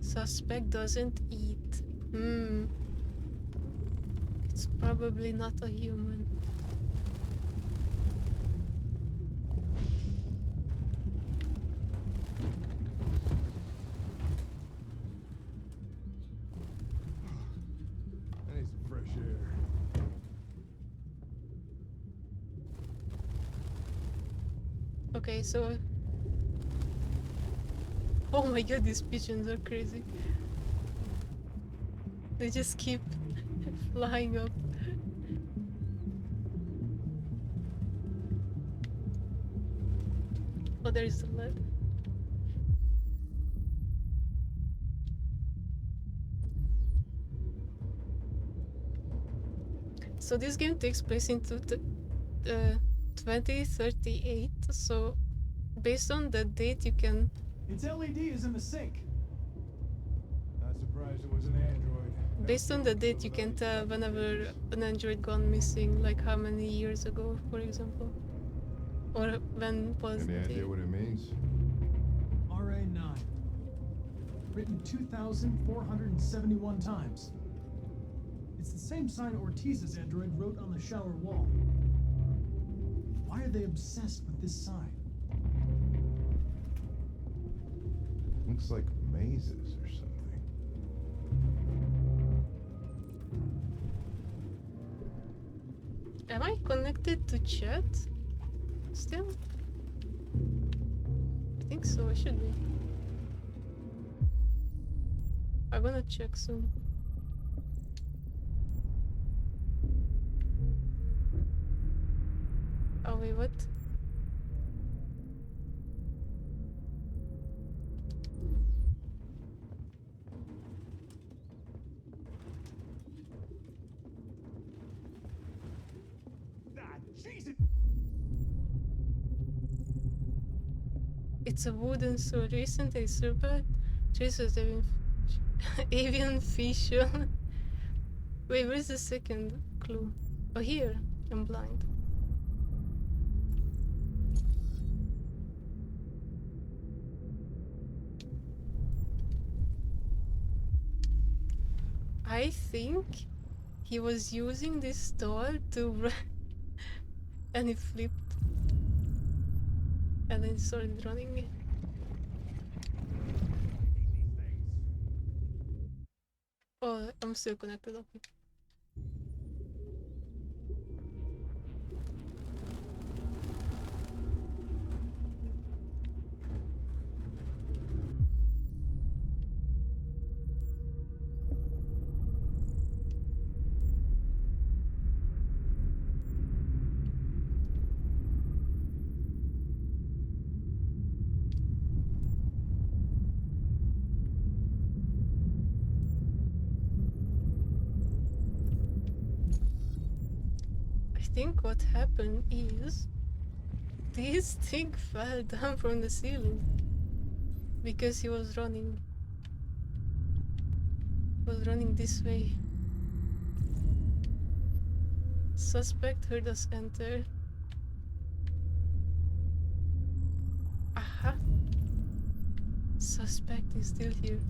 Suspect doesn't eat. It's probably not a human. I need some fresh air. Okay, so... Oh my god, these pigeons are crazy. They just keep flying up. Oh, there is the lead. So this game takes place in 2038, so based on that date you can... Its LED is in the sink. Not surprised it was an android. Based on the date you can tell whenever an android gone missing, like how many years ago, for example. Or when was Any the idea date. what it means? RA9. Written 2,471 times. It's the same sign Ortiz's android wrote on the shower wall. Why are they obsessed with this sign? Looks like mazes or something. Am I connected to chat? Still? I think so, I should be. I'm gonna check soon. Oh wait, what? Jesus! It's a wooden sword. Recently survived traces of avian fish. Wait, where's the second clue? Oh, here. I'm blind. I think he was using this doll to run and he flipped. And then started running. Oh, I'm still connected, okay. think what happened is this thing fell down from the ceiling because he was running. He was running this way. Suspect heard us enter. Aha. Suspect is still here.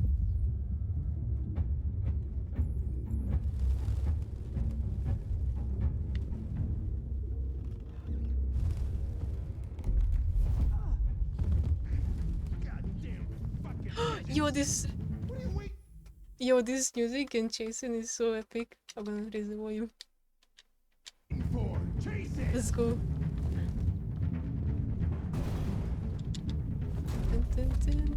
Yo, this music and chasing is so epic. I'm gonna raise the volume. Let's go. Dun, dun, dun.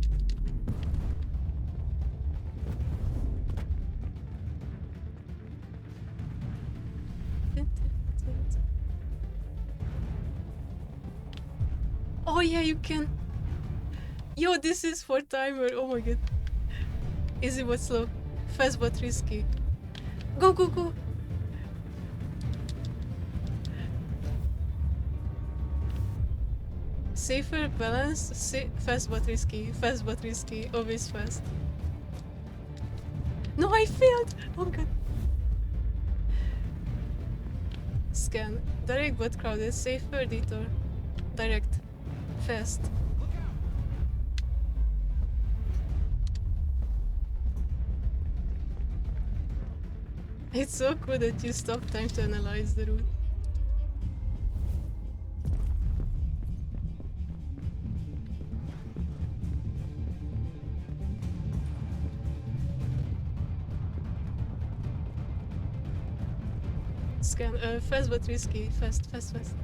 Dun, dun, dun, dun. Oh yeah, you can. Yo, this is for timer. Oh my god. Easy but slow. Fast but risky. Go, go, go. Safer, balanced, fast but risky. Fast but risky. Always fast. No, I failed! Oh god. Scan. Direct but crowded. Safer, detour. Direct. Fast. It's so cool that you stop time to analyze the route. Scan. Fast but risky. Fast, fast, fast.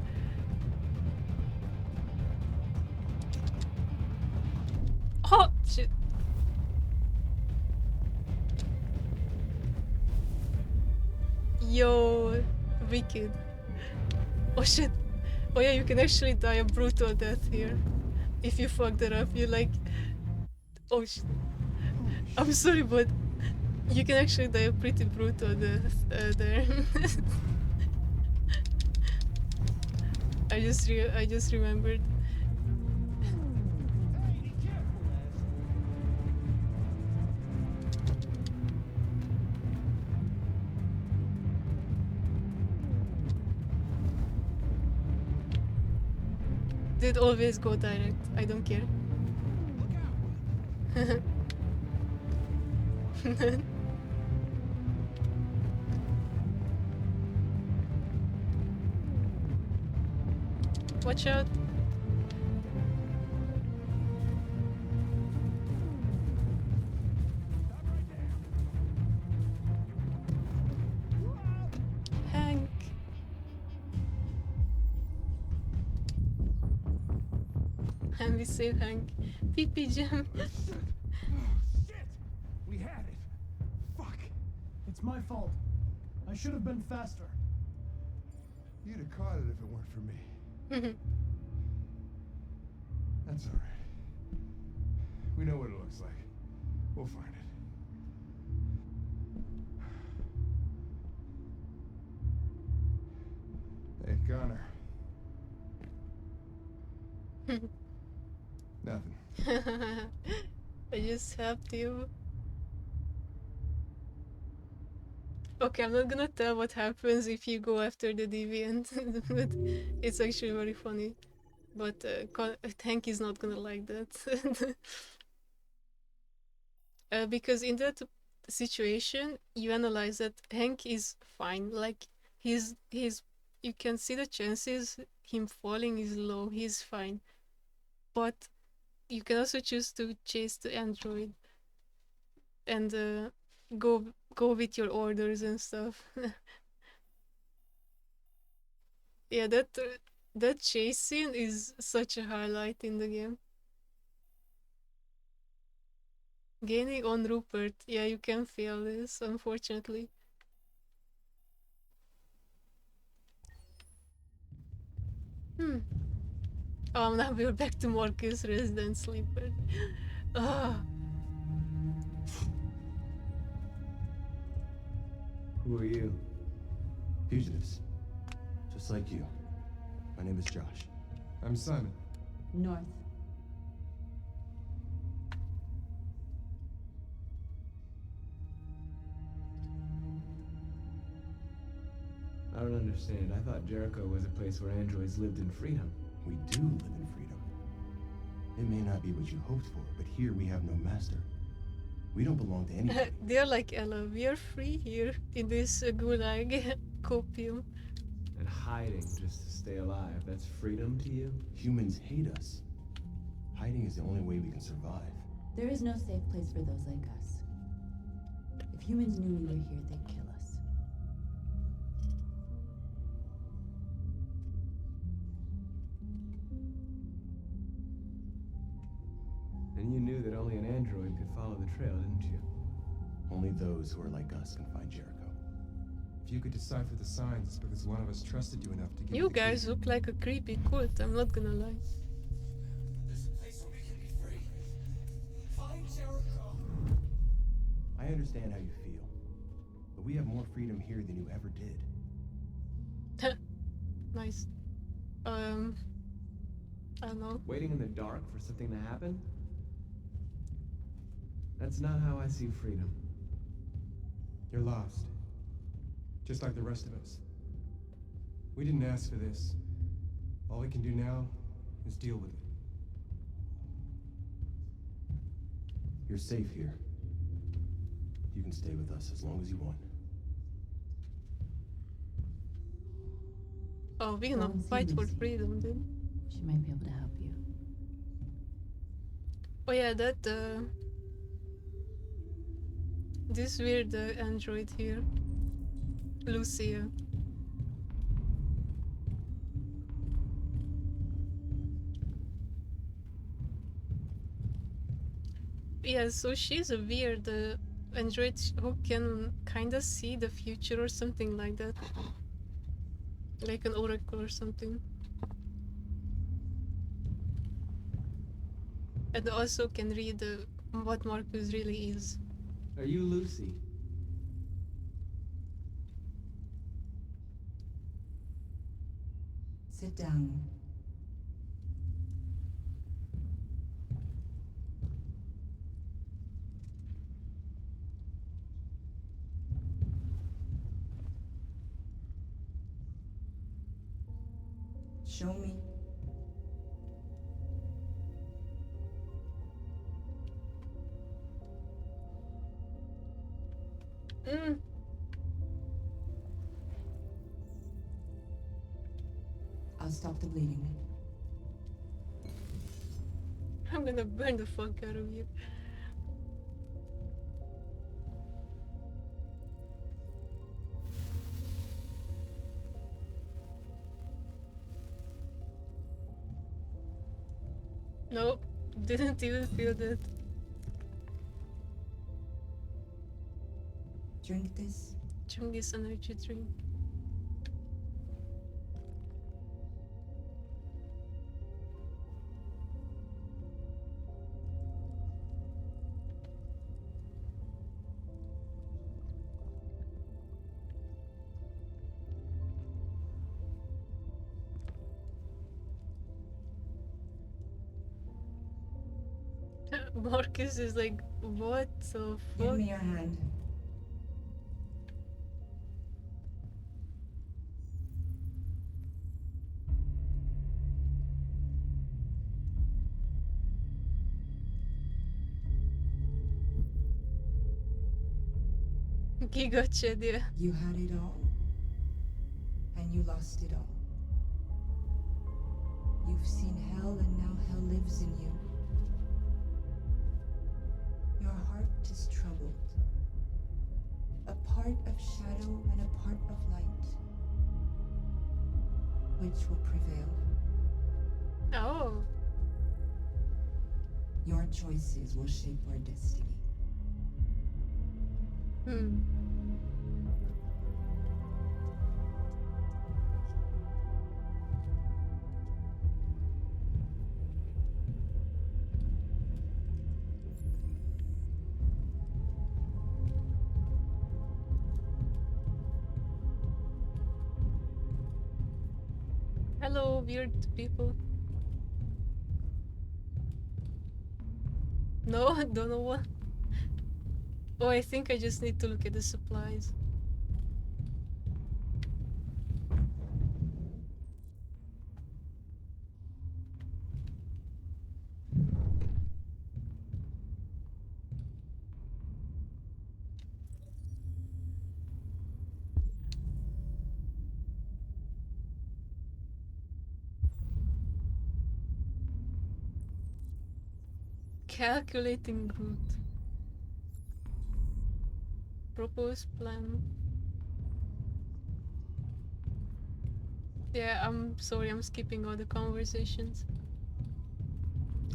Oh, shit. Yo, wicked. Oh shit. Oh yeah, you can actually die a brutal death here. If you fuck that up, you like... Oh shit. I'm sorry, but you can actually die a pretty brutal death there. I just remembered. Did always go direct. I don't care. Watch out. Hank. And we save Hank. PP jam. We had it. Fuck. It's my fault. I should have been faster. You'd have caught it if it weren't for me. That's all right. We know what it looks like. We'll find it. Hey, Connor. Nothing. I just helped you. Okay, I'm not gonna tell what happens if you go after the deviant, but it's actually very funny. But Hank is not gonna like that. Because in that situation, you analyze that Hank is fine. Like, you can see the chances him falling is low. He's fine. But you can also choose to chase the android and go with your orders and stuff. Yeah, that chase scene is such a highlight in the game. Gaining on Rupert. Yeah, you can feel this, unfortunately. Oh, now we're back to Marcus, Resident Sleeper. Ah. Who are you? Fugitives. Just Just like you. My name is Josh. I'm Simon. North. I don't understand. I thought Jericho was a place where androids lived in freedom. We do live in freedom. It may not be what you hoped for, but here we have no master. We don't belong to anybody. They're like Ella. We are free here in this gulag copium. And hiding just to stay alive. That's freedom to you? Humans hate us. Hiding is the only way we can survive. There is no safe place for those like us. If humans knew we were here, they'd kill us. And you knew that only an android could follow the trail, didn't you? Only those who are like us can find Jericho. If you could decipher the signs, it's because one of us trusted you enough to give You guys look like a creepy cult, I'm not gonna lie. There's a place where we can be free. Find Jericho. I understand how you feel, but we have more freedom here than you ever did. Nice. I don't know. Waiting in the dark for something to happen? That's not how I see freedom. You're lost. Just like the rest of us. We didn't ask for this. All we can do now is deal with it. You're safe here. You can stay with us as long as you want. Oh, we're gonna fight for freedom then. She might be able to help you. Oh yeah, that this weird android here. Lucia. Yeah, so she's a weird android who can kinda see the future or something like that. Like an oracle or something. And also can read what Marcus really is. Are you Lucy? Sit down. Show me. I'll stop the bleeding. I'm gonna burn the fuck out of you. Nope, didn't even feel that. Drink this. Drink this energy drink. Marcus is like, what the fuck? Give me your hand. He got you there. You had it all, and you lost it all. You've seen hell, and now hell lives in you. Your heart is troubled. A part of shadow and a part of light. Which will prevail? Oh. Your choices will shape our destiny. Hello, weird people. No, I don't know what. Oh, I think I just need to look at the supplies. Calculating route. Proposed plan. Yeah, I'm sorry, I'm skipping all the conversations.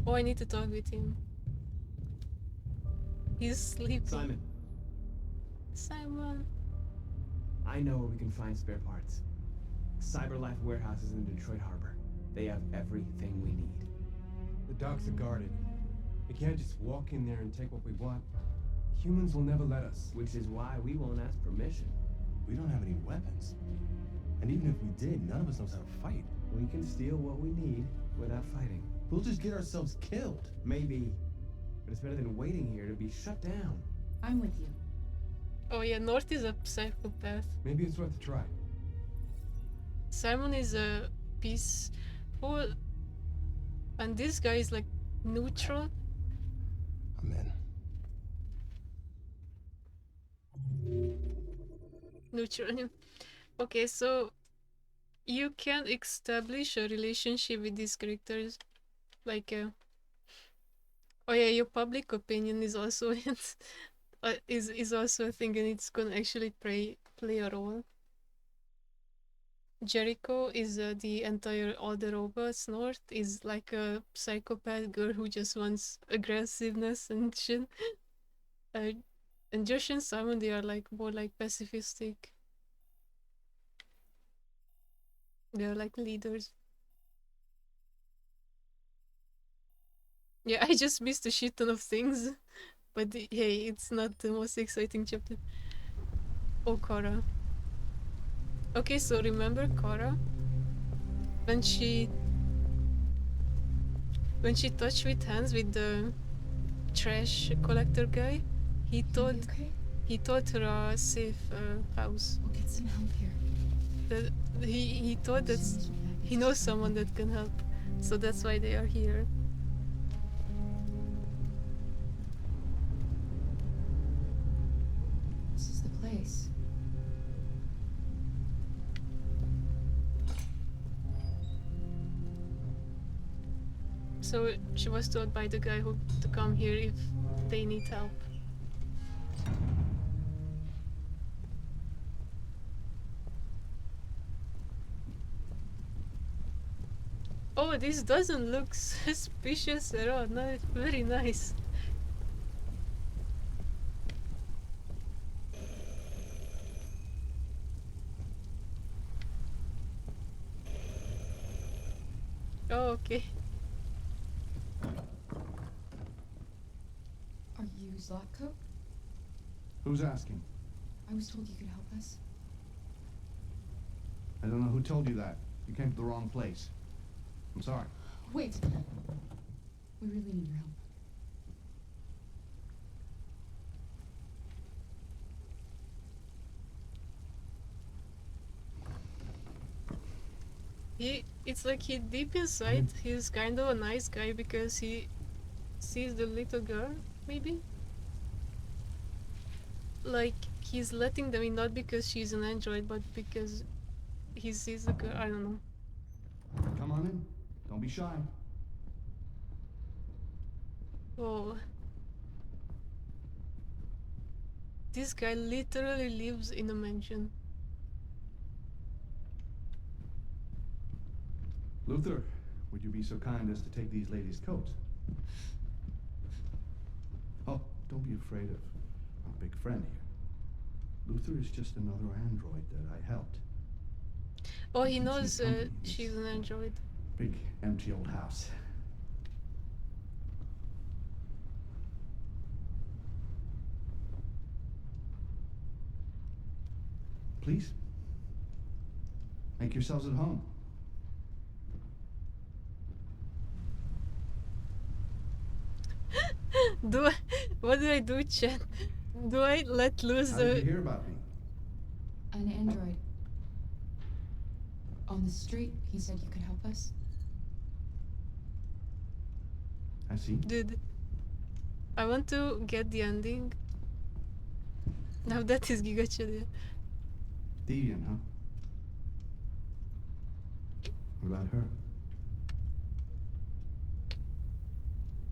Oh, I need to talk with him. He's sleeping. Simon, Simon. I know where we can find spare parts. CyberLife warehouses in Detroit Harbor. They have everything we need. The docks are guarded. We can't just walk in there and take what we want. Humans will never let us. Which is why we won't ask permission. We don't have any weapons. And even if we did, none of us knows how to fight. We can steal what we need without fighting. We'll just get ourselves killed. Maybe. But it's better than waiting here to be shut down. I'm with you. Oh yeah, North is a psychopath. Maybe it's worth a try. Simon is a peaceful, and this guy is like neutral. I'm in. Neutral. Okay, so you can establish a relationship with these characters, like oh yeah, your public opinion is also is also a thing, and it's gonna actually play a role. Jericho is the entire all the robots. North is like a psychopath girl who just wants aggressiveness and shit. And Josh and Simon, they are like more like pacifistic. They're like leaders. Yeah, I just missed a shit ton of things, but hey, it's not the most exciting chapter. Oh, Kara. Okay, so remember Kara? When she touched with hands with the trash collector guy, he taught her a safe house. We'll get some help here. He thought that he knows someone that can help, so that's why they are here. This is the place. So she was told by the guy who to come here if they need help. Oh, this doesn't look suspicious at all. No, it's very nice. Oh, okay. Are you Zlatko? Who's asking? I was told you could help us. I don't know who told you that. You came to the wrong place. I'm sorry. Wait. We really need your help. It's like he deep inside, he's kind of a nice guy because he sees the little girl, maybe? Like, he's letting them in not because she's an android, but because he sees the girl, I don't know. Come on in. Don't be shy. Oh. This guy literally lives in a mansion. Luther, would you be so kind as to take these ladies' coats? Oh, don't be afraid of our big friend here. Luther is just another android that I helped. Oh, he knows she's an android. Big, empty old house. Please, make yourselves at home. Do I? What do I do, Chet? Do I let loose How did you hear about me? An android. On the street, he said you could help us. I see. Dude, I want to get the ending. Now that is Giga Chad. Deviant, huh? What about her?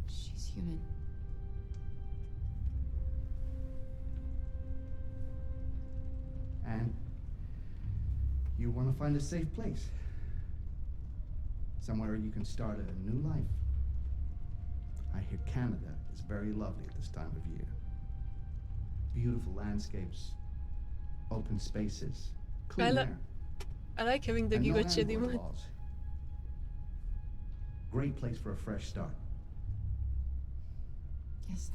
She's human. And you want to find a safe place. Somewhere you can start a new life. I hear Canada is very lovely at this time of year. Beautiful landscapes, open spaces, clean air. I like having the and no Giga Chad Android emote. laws. Great place for a fresh start. Yes,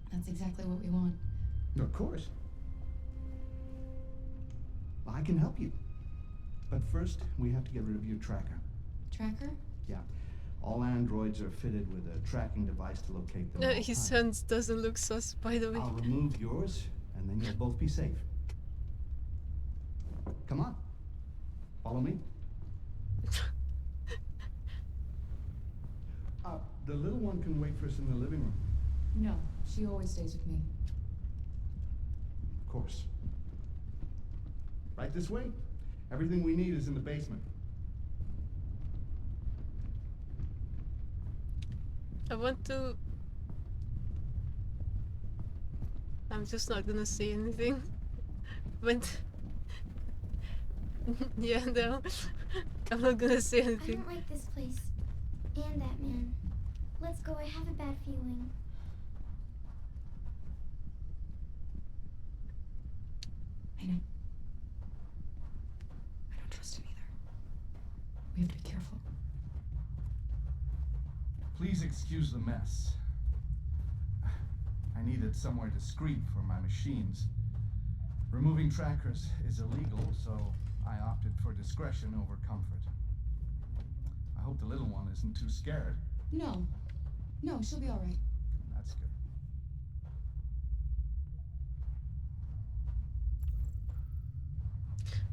that's exactly what we want. Of course. Well, I can help you. But first, we have to get rid of your tracker. Tracker? Yeah. All androids are fitted with a tracking device to locate them. No, all the his time. hands doesn't look sus, by the way. I'll remove yours, and then you'll both be safe. Come on. Follow me. The little one can wait for us in the living room. No, she always stays with me. Of course. Right this way. Everything we need is in the basement. I want to... I'm just not gonna say anything. But... yeah, no. I'm not gonna say I anything. don't like this place. And that man. Let's go, I have a bad feeling. I know. I don't trust him either. We have to be careful. Please excuse the mess. I needed somewhere discreet for my machines. Removing trackers is illegal, so I opted for discretion over comfort. I hope the little one isn't too scared. No. No, she'll be all right. That's good.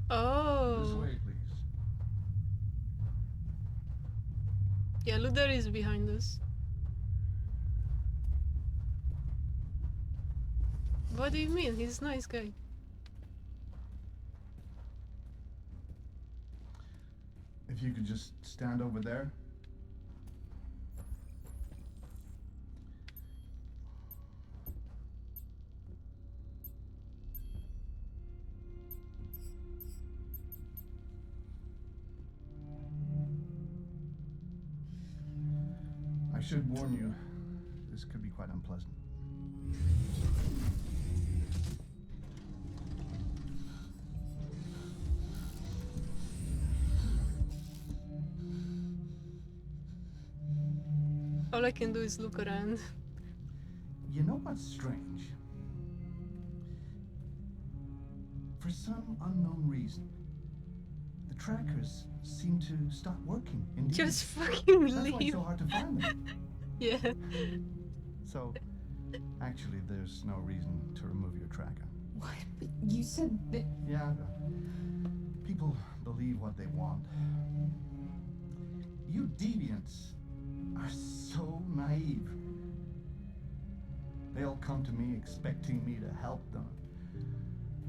Oh. This way, please. Yeah, Luther is behind us. What do you mean? He's a nice guy. If you could just stand over there. I should warn you, this could be quite unpleasant. All I can do is look around. You know what's strange? For some unknown reason, the trackers seem to stop working. Indeed. Just fucking That's why it's leave. so hard to find them. Yeah. So, actually, there's no reason to remove your tracker. What? But you said that... Yeah, people believe what they want. You deviants are so naive. They all come to me expecting me to help them.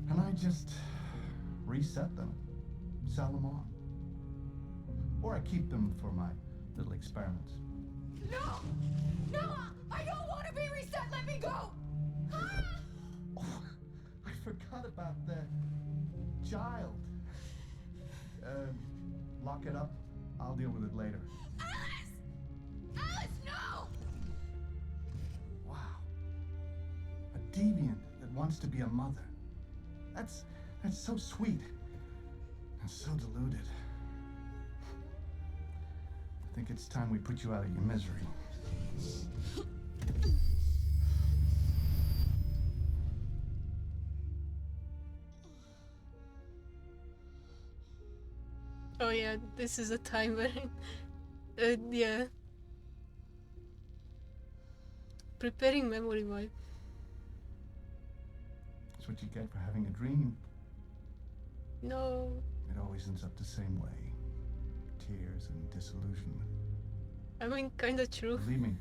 And I just reset them, sell them on. Or I keep them for my little experiments. No! No! I don't want to be reset! Let me go! Oh, I forgot about the child. Lock it up. I'll deal with it later. Alice! Alice, no! Wow. A deviant that wants to be a mother. That's so sweet. And so deluded. I think it's time we put you out of your misery. Oh yeah, this is a time where... yeah. preparing memory wipe. That's what you get for having a dream. No. It always ends up the same way. Tears and disillusionment. I mean, kinda true. Believe me,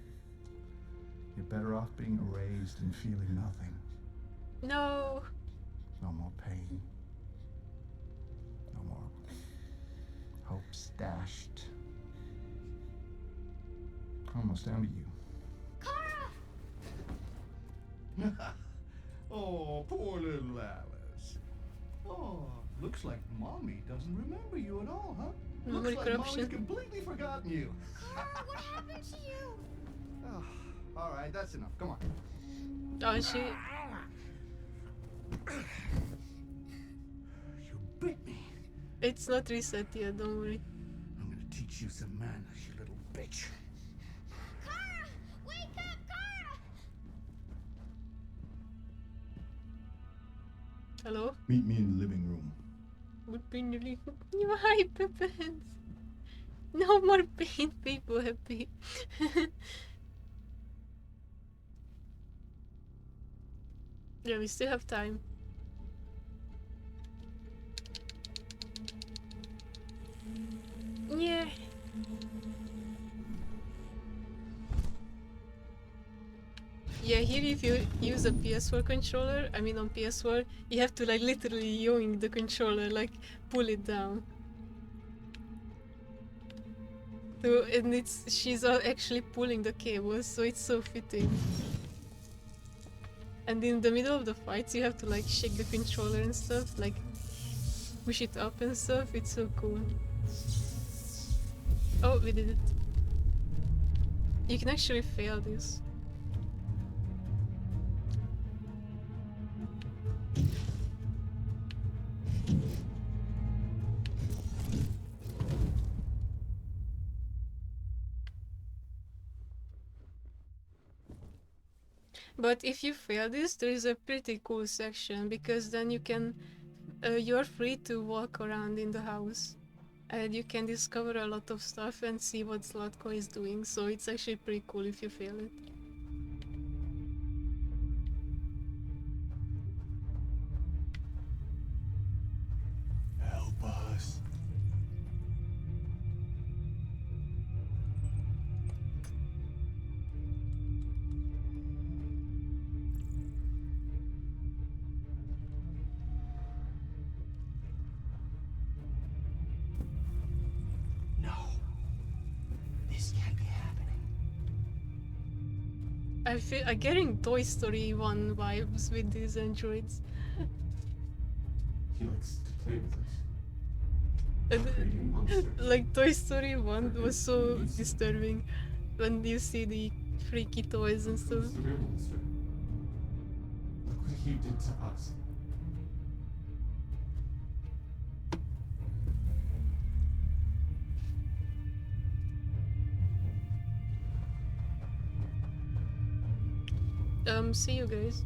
you're better off being erased and feeling nothing. No. No more pain. No more hopes dashed. Almost down to you. Oh, poor little Alice. Oh, looks like Mommy doesn't remember you at all, huh? Memory Looks like corruption. Mommy's completely forgotten you. What happened to you? Oh, all right, that's enough. Come on. Oh, she. You bit me. It's not reset yet, don't worry. I'm gonna teach you some manners, you little bitch. Kara! Wake up, Kara! Hello? Meet me in the living room. Would be nearly. Why, Peppins? No more pain, people happy. Yeah, we still have time. Yeah. Yeah, here if you use a PS4 controller, I mean on PS4, you have to like literally yoink the controller, like pull it down. So, and she's actually pulling the cable, so it's so fitting. And in the middle of the fights, you have to like shake the controller and stuff, like push it up and stuff. It's so cool. Oh, we did it. You can actually fail this. But if you fail this, there is a pretty cool section, because then you can, you're free to walk around in the house, and you can discover a lot of stuff and see what Zlatko is doing. So it's actually pretty cool if you fail it. Help us. I'm getting Toy Story 1 vibes with these androids. He likes to play with us. And, Creating monsters. like Toy Story 1 was so disturbing when you see the freaky toys and stuff. Who's the real monster? Look what he did to us. See you guys.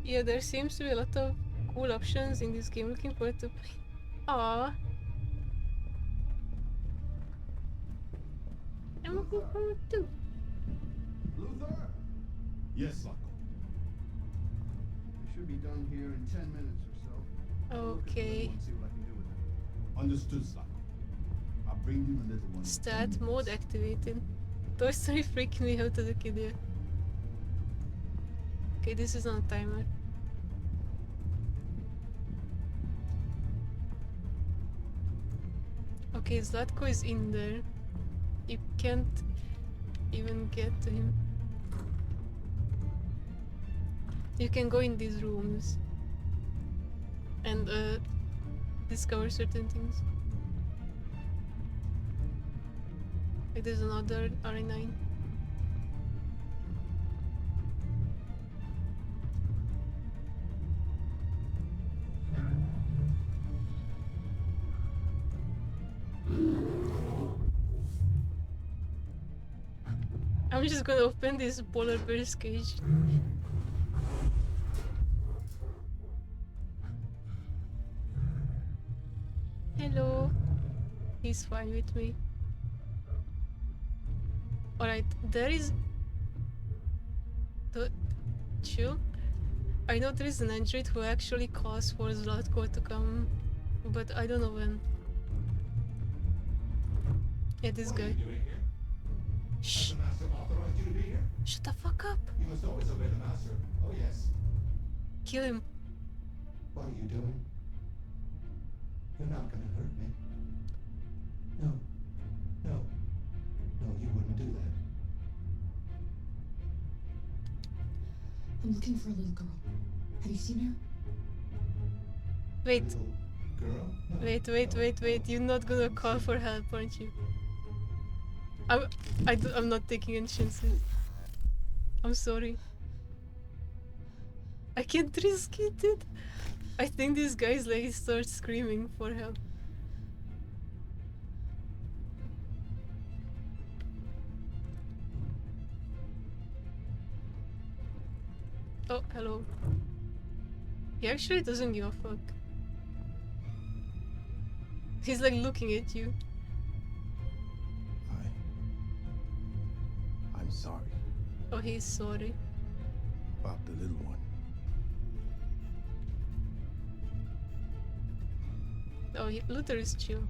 Yeah, there seems to be a lot of cool options in this game. Looking forward to play. Aww. I'm looking forward to. Luther? Yes, Zlatko. We should be done here in 10 minutes or so. I'll look at the Okay. little one, see what I can do with it. Understood, Zlatko. I'll bring you the little one. in 10 Stat minutes. mode activated. Toy Story freaked me out as a kid, yeah. Okay, this is on a timer. Okay, Zlatko is in there. You can't even get to him. You can go in these rooms and discover certain things. Like there's another RA9. I'm just gonna open this polar bear's cage. Hello. He's fine with me. Alright, there is the chill. I know there is an android who actually calls for Zlatko to come, but I don't know when. Yeah, this guy. Shh. Shut the fuck up. You must always obey the master. Oh yes. Kill him. What are you doing? You're not gonna hurt me. No. No. No, you wouldn't do that. I'm looking for a little girl. Have you seen her? Wait. Girl? Wait. You're not gonna call for help, aren't you? I'm not taking any chances. I'm sorry. I can't risk it, dude. I think this guy's like starts screaming for help. Oh, hello. He actually doesn't give a fuck. He's like looking at you. I'm sorry Oh, he's sorry. about the little one. Oh, Luther is chill.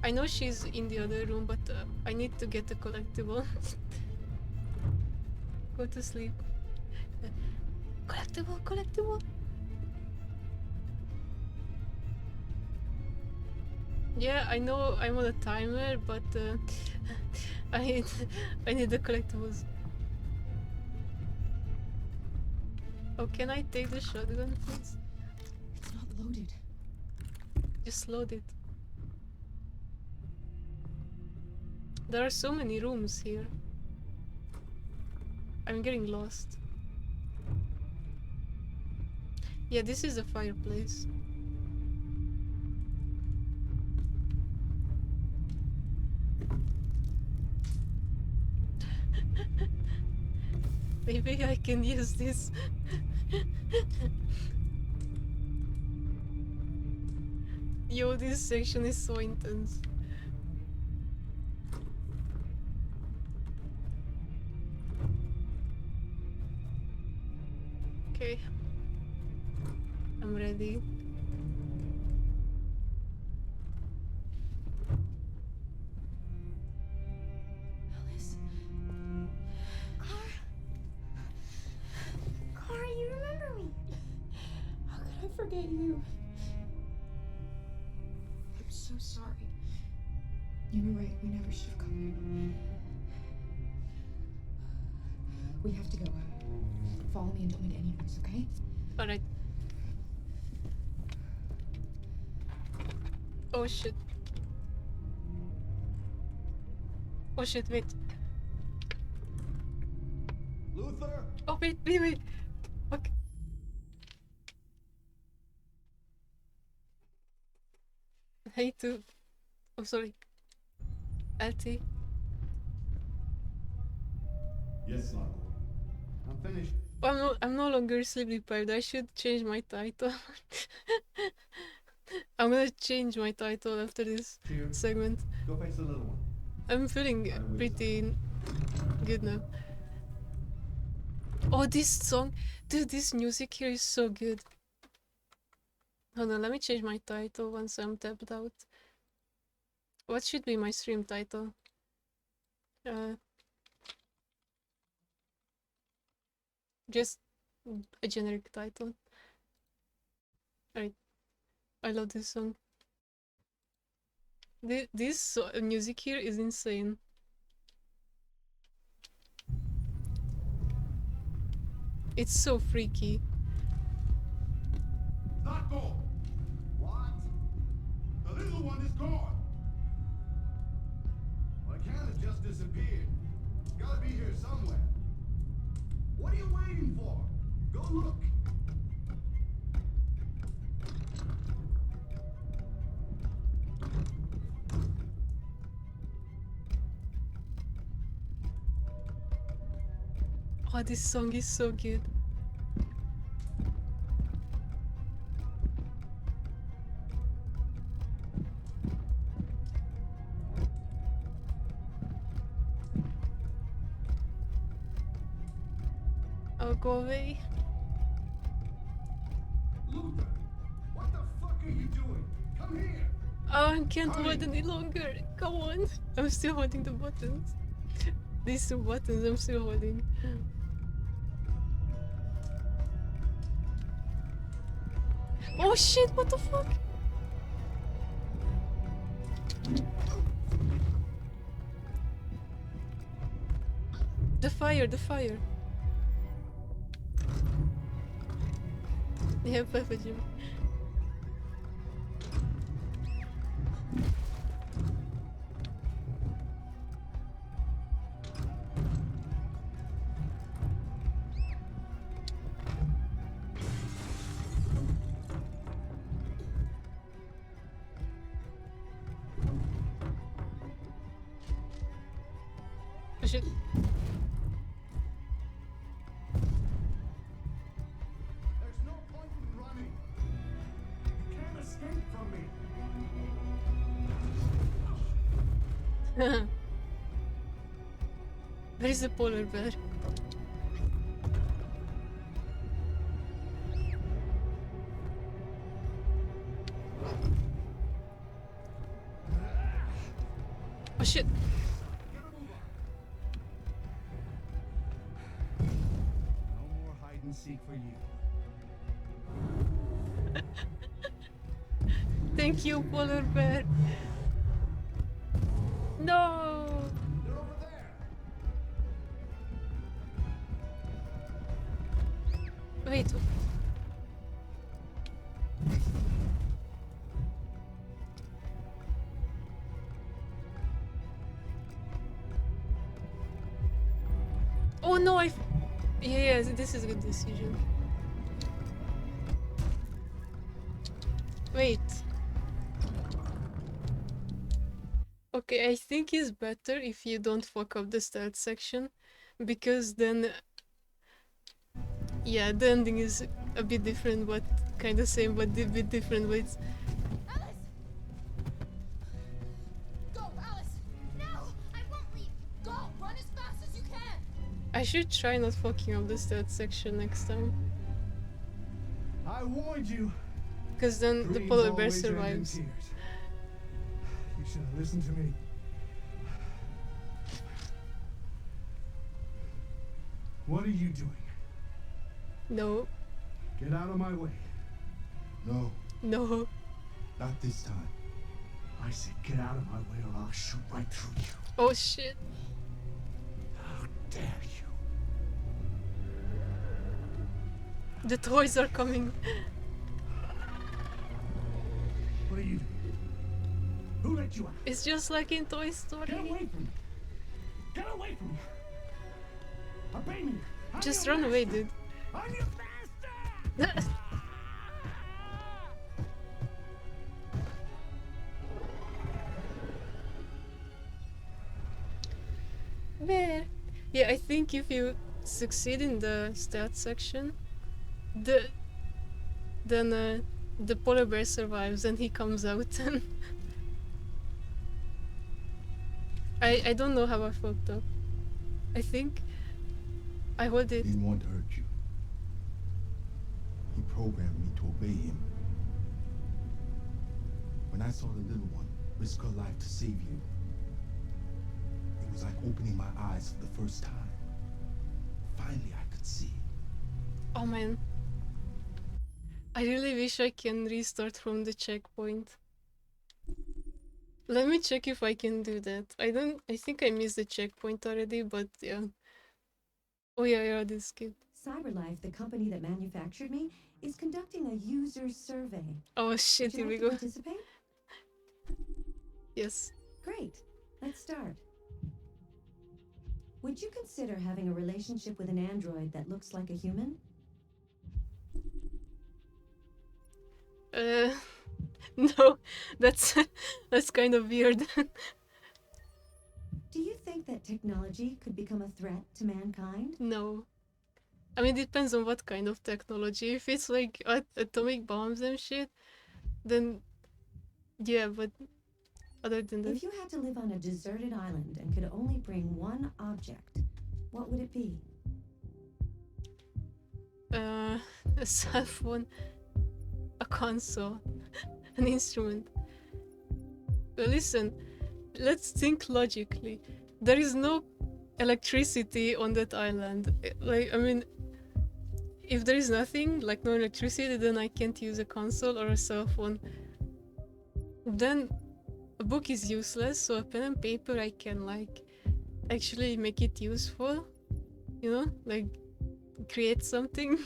I know she's in the other room, but I need to get the collectible. Go to sleep. Collectible. Yeah, I know I'm on a timer, but I need the collectibles. Oh, can I take the shotgun, please? It's not loaded. Just load it. There are so many rooms here. I'm getting lost. Yeah, this is a fireplace. Maybe I can use this. Yo, this section is so intense. Okay. I'm ready. Alice? Clara, you remember me? How could I forget you? I'm so sorry. You were right. We never should have come here. We have to go. Follow me and don't make any noise, okay? Alright. Oh shit. Oh shit, wait. Luther? Oh wait. Okay. I need to... Oh, sorry. LT. Yes, Zlatko. I'm finished. I'm no longer sleep deprived. I should change my title. I'm gonna change my title after this segment. Go fetch the little one. I'm feeling pretty good now. Oh, this song. Dude, this music here is so good. Hold on, let me change my title once I'm tapped out. What should be my stream title? Just a generic title. Alright. I love this song. This music here is insane. It's so freaky. Zlatko! What? The little one is gone. Well, it can't have just disappeared. It's gotta be here somewhere. What are you waiting for? Go look. Oh, this song is so good. Oh, go away. Luther, what the fuck are you doing? Come here. Oh, I can't hold any longer. Come on. I'm still holding the buttons. These two buttons I'm still holding. Oh shit, what the fuck? The fire, the fire. Yeah, Papa Jim. Oh shit. There's no point in running. You can't escape from me. Where is the polar bear? Oh shit. No more hide and seek for you. Thank you, polar bear. No. They're over there. Wait. Oh no, yeah, this is a good decision. Wait. Okay, I think it's better if you don't fuck up the stealth section, because then, yeah, the ending is a bit different, but kind of same, but a bit different ways. Alice! Go, Alice! No! I won't leave! Go! Run as fast as you can! I should try not fucking up the stealth section next time, I warned you. because then the Dreams polar bear always end in survives. tears. You should have listened to me. What are you doing? No. Get out of my way. No, No. not this time. I said get out of my way or I'll shoot right through you. Oh shit. How dare you? The toys are coming. What are you doing? Who let you out? It's just like in Toy Story. Get away from me! Get away from me! Obey me! I'm Just your run away, master. dude. I'm your master! Where? Yeah, I think if you succeed in the stealth section, then the polar bear survives and he comes out and I don't know how I fucked up. I think I hold it. He didn't want to hurt you. He programmed me to obey him. When I saw the little one risk her life to save you, it was like opening my eyes for the first time. Finally, I could see. Oh man. I really wish I can restart from the checkpoint. Let me check if I can do that. I think I missed the checkpoint already, but yeah. Oh yeah, this kid. CyberLife, the company that manufactured me, is conducting a user survey. Oh shit, Would you here we like go. to participate? Yes. Great. Let's start. Would you consider having a relationship with an android that looks like a human? No, that's kind of weird. Do you think that technology could become a threat to mankind? No. I mean, it depends on what kind of technology. If it's like atomic bombs and shit, then yeah, but other than that. If you had to live on a deserted island and could only bring one object, what would it be? A cell phone, a console, an instrument. But listen, let's think logically. There is no electricity on that island. Like, I mean, if there is nothing, like no electricity, then I can't use a console or a cell phone. Then a book is useless, so a pen and paper I can like actually make it useful, you know, like create something.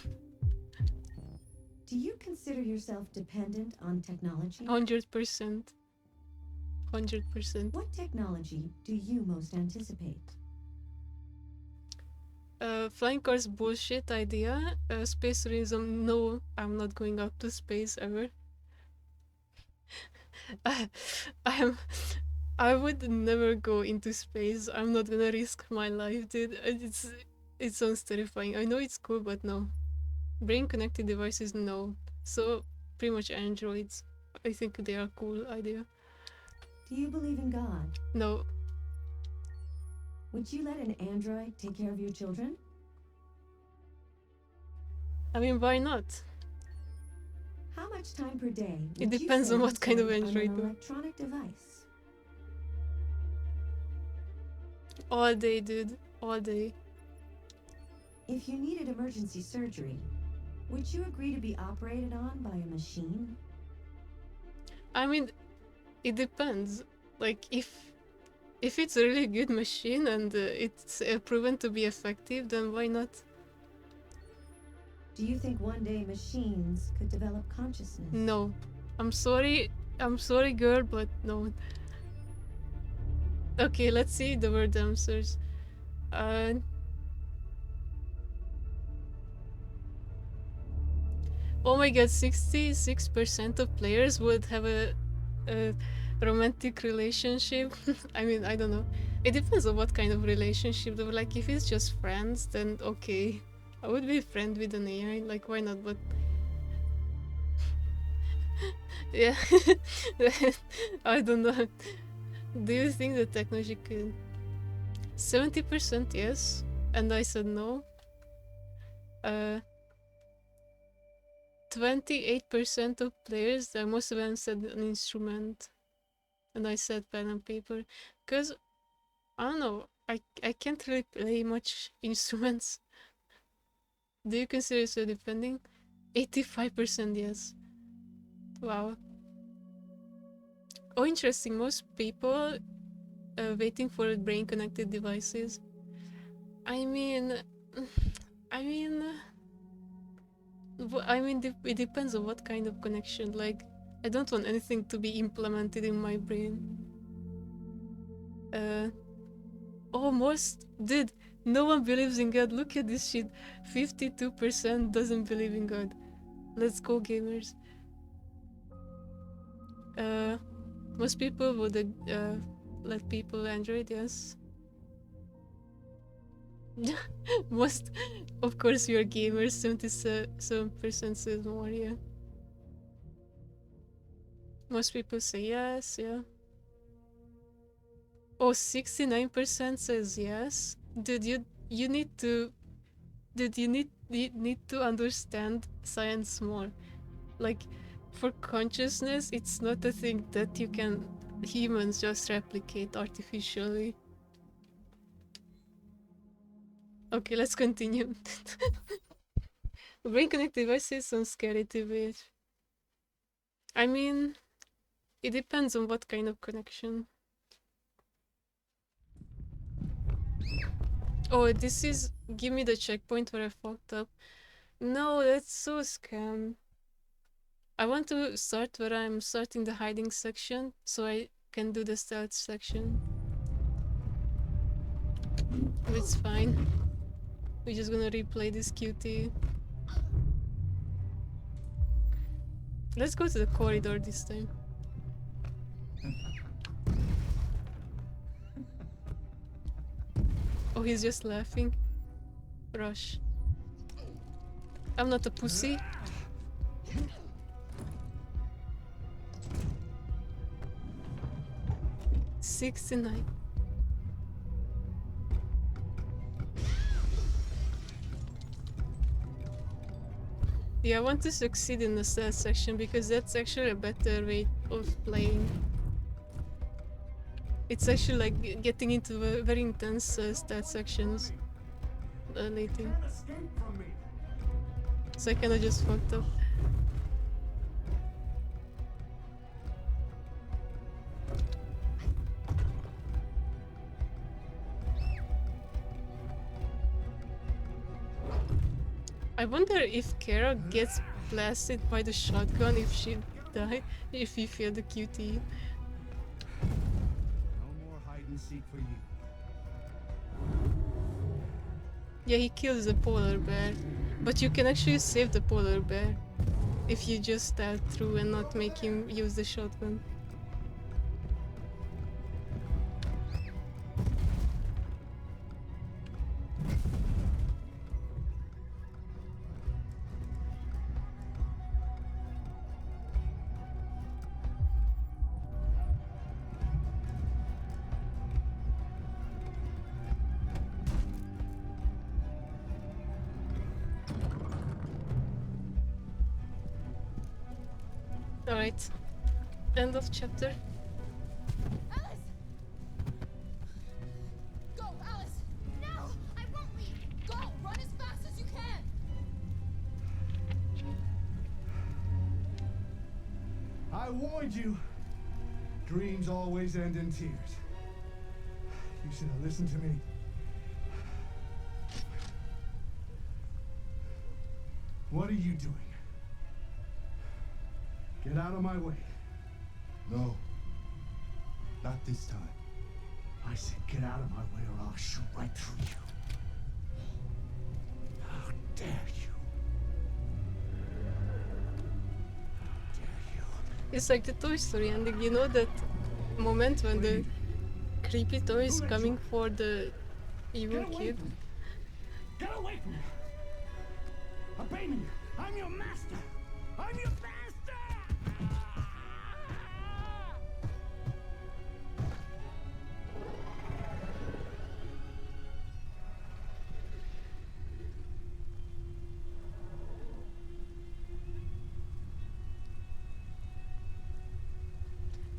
Do you consider yourself dependent on technology? 100%. 100%. What technology do you most anticipate? Flying cars bullshit idea. Space tourism, no, I'm not going up to space ever. I would never go into space. I'm not gonna risk my life, dude. It sounds terrifying. I know it's cool, but no. Brain connected devices, no. So pretty much androids. I think they are a cool idea. Do you believe in God? No. Would you let an android take care of your children? I mean, why not? How much time per day? It depends on what kind of android. An electronic device. All day, dude. All day. If you needed emergency surgery, would you agree to be operated on by a machine? I mean, it depends. Like, if it's a really good machine and it's proven to be effective, then why not? Do you think one day machines could develop consciousness? No. I'm sorry, girl, but no. Okay, let's see the word answers. Oh my god, 66% of players would have a romantic relationship. I mean, I don't know. It depends on what kind of relationship. Though. Like, if it's just friends, then okay. I would be a friend with an AI, like, why not? But yeah, I don't know. Do you think the technology could? 70% yes, and I said no. 28% of players, most of them said an instrument, and I said pen and paper, because I don't know, I can't really play much instruments. Do you consider yourself depending? 85% yes. Wow. Oh, interesting. Most people waiting for brain connected devices. I mean, it depends on what kind of connection. Like, I don't want anything to be implemented in my brain. Dude, no one believes in God. Look at this shit. 52% doesn't believe in God. Let's go, gamers. Most people would let people Android, yes. Most, of course, you're gamers. 77% says more, yeah. Most people say yes, yeah. Oh, 69% says yes. Dude, you need to understand science more. Like, for consciousness, it's not a thing that humans just replicate artificially. Okay, let's continue. Brain connected devices sound scary to me. I mean, it depends on what kind of connection. Oh, this is... Give me the checkpoint where I fucked up. No, that's so scam. I want to start where I'm starting the hiding section, so I can do the stealth section. It's fine. We're just gonna replay this QT. Let's go to the corridor this time. Oh, he's just laughing. Rush. I'm not a pussy. $69. Yeah, I want to succeed in the stat section because that's actually a better way of playing. It's actually like getting into very intense stat sections lately. So I kinda just fucked up. I wonder if Kara gets blasted by the shotgun if she died, if you fail the QT. No more hide and seek for you. Yeah, he kills the polar bear, but you can actually save the polar bear if you just stab through and not make him use the shotgun. Alright, end of chapter. Alice! Go, Alice! No! I won't leave! Go! Run as fast as you can! I warned you. Dreams always end in tears. You should have listened to me. What are you doing? Get out of my way. No. Not this time. I said get out of my way or I'll shoot right through you. How dare you? It's like the Toy Story ending, you know that moment when the creepy toy is coming for the evil kid? Get away from me! Obey me! I'm your master! I'm your master!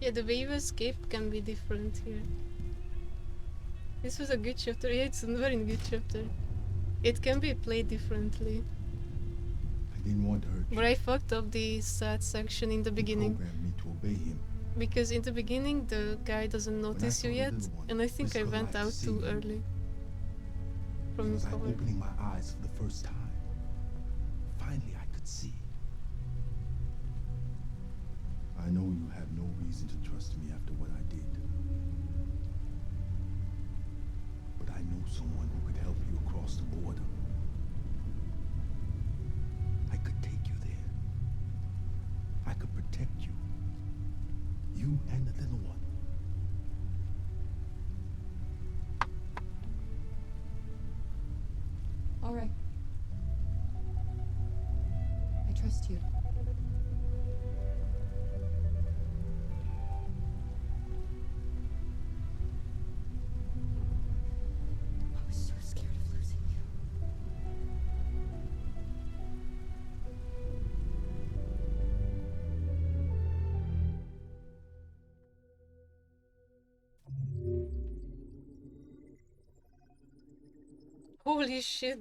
Yeah, the way you escape can be different here. This was a good chapter. Yeah, it's a very good chapter. It can be played differently. I didn't want to hurt you. But I fucked up the sad section in the beginning. Programmed me to obey him. Because in the beginning the guy doesn't notice you yet, and I think I went out too early from It was the like cover. opening my eyes for the first time. Finally, I could see. I know you have no reason to trust me after what I did. But I know someone who could help you across the border. I could take you there. I could protect you. You and the little one. All right. I trust you. I was so scared of losing you. Holy shit.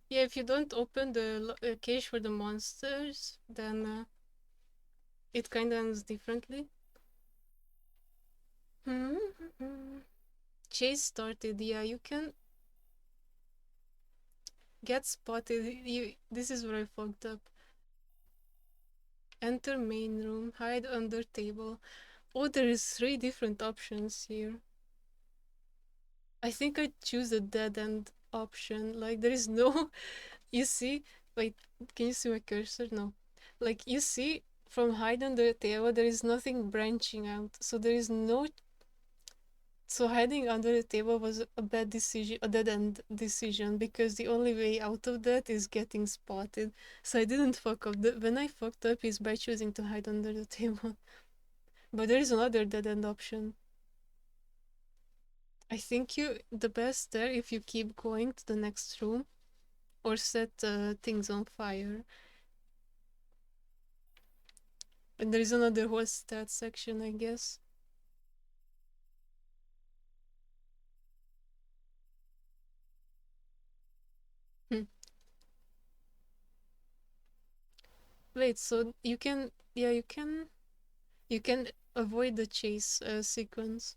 Yeah, if you don't open the cage for the monsters, then it kinda ends differently. Chase started. Yeah, you can get spotted. This is where I fucked up. Enter main room. Hide under table. Oh, there is 3 different options here. I think I choose the dead end option. Like, there is no... You see? Wait, can you see my cursor? No. Like, you see, from hide under the table, there is nothing branching out. So there is no So hiding under the table was a bad decision, a dead-end decision, because the only way out of that is getting spotted. So I didn't fuck up. When I fucked up is by choosing to hide under the table. But there is another dead-end option. I think the best there if you keep going to the next room or set things on fire. And there is another whole stat section, I guess. Wait, so you can, yeah, you can avoid the chase sequence.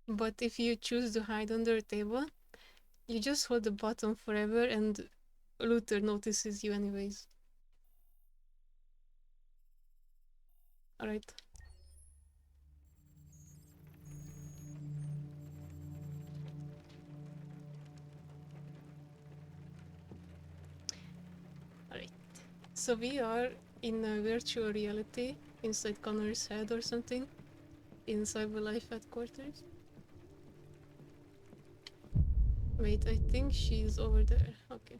But if you choose to hide under a table, you just hold the button forever and Luther notices you anyways. Alright. Alright. So we are in a virtual reality inside Connor's head or something. In CyberLife headquarters. Wait, I think she's over there. Okay.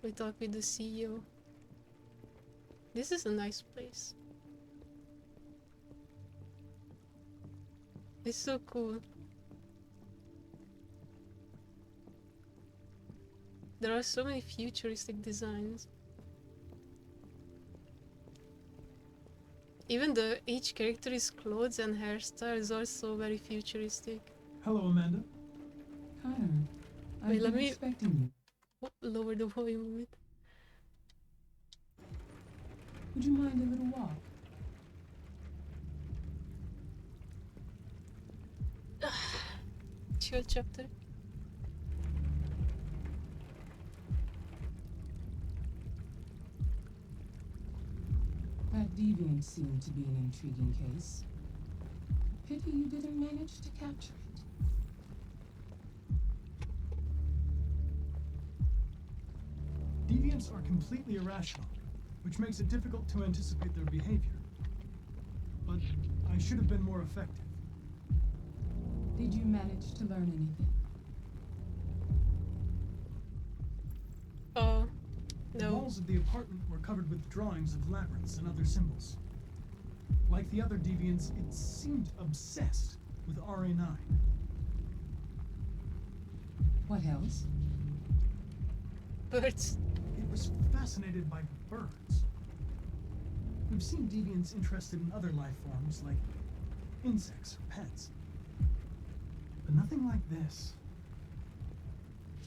We talk with the CEO. This is a nice place. It's so cool. There are so many futuristic designs. Even each character's clothes and hairstyle is also very futuristic. Hello, Amanda. Connor, Wait, I've let been me expecting you. lower the volume a bit. Would you mind a little walk? Chill chapter. That deviant seemed to be an intriguing case. Pity you didn't manage to capture it. Deviants are completely irrational, which makes it difficult to anticipate their behavior. But I should have been more effective. Did you manage to learn anything? Oh, The no. walls of the apartment were covered with drawings of labyrinths and other symbols. Like the other deviants, it seemed obsessed with RA9. What else? Birds. It was fascinated by birds. We've seen deviants interested in other life forms like insects or pets. But nothing like this.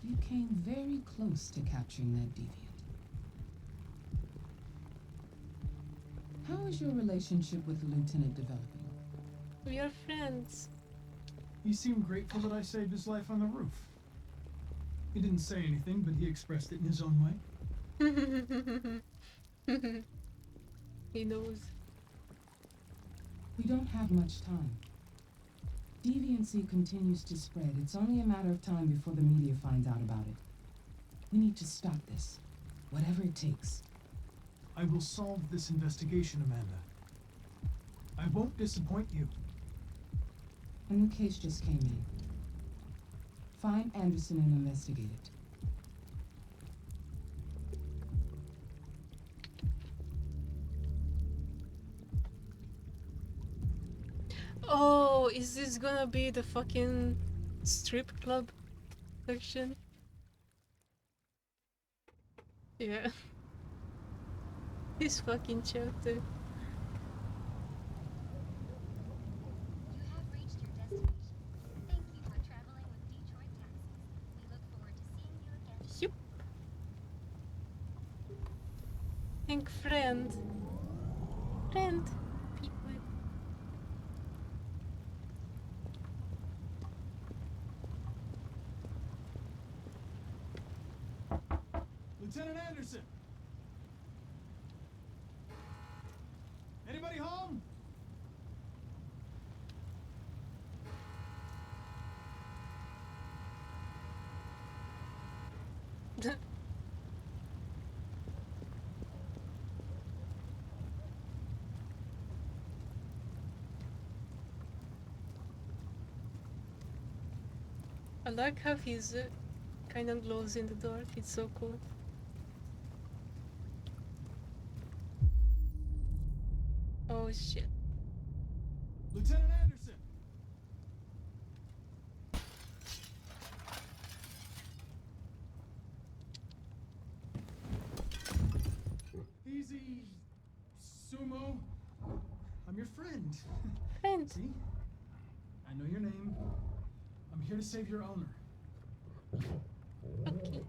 You came very close to capturing that deviant. How is your relationship with the lieutenant developing? We are friends. He seemed grateful that I saved his life on the roof. He didn't say anything, but he expressed it in his own way. He knows. We don't have much time. Deviancy continues to spread. It's only a matter of time before the media finds out about it. We need to stop this, whatever it takes. I will solve this investigation, Amanda. I won't disappoint you. A new case just came in. Find Anderson and investigate it. Oh, is this gonna be the fucking strip club section? Yeah. This fucking chapter. Yup. Think friend. Friend. People. Lieutenant Anderson! Anybody home? I like how he's kind of glows in the dark. It's so cool. Oh shit. Lieutenant Anderson! Easy, Sumo. I'm your friend. Friend. See? I know your name. I'm here to save your owner. Okay.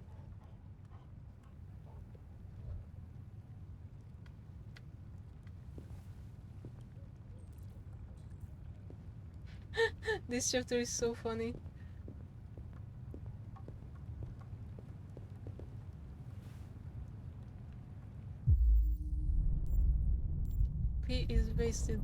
This chapter is so funny. He is wasted.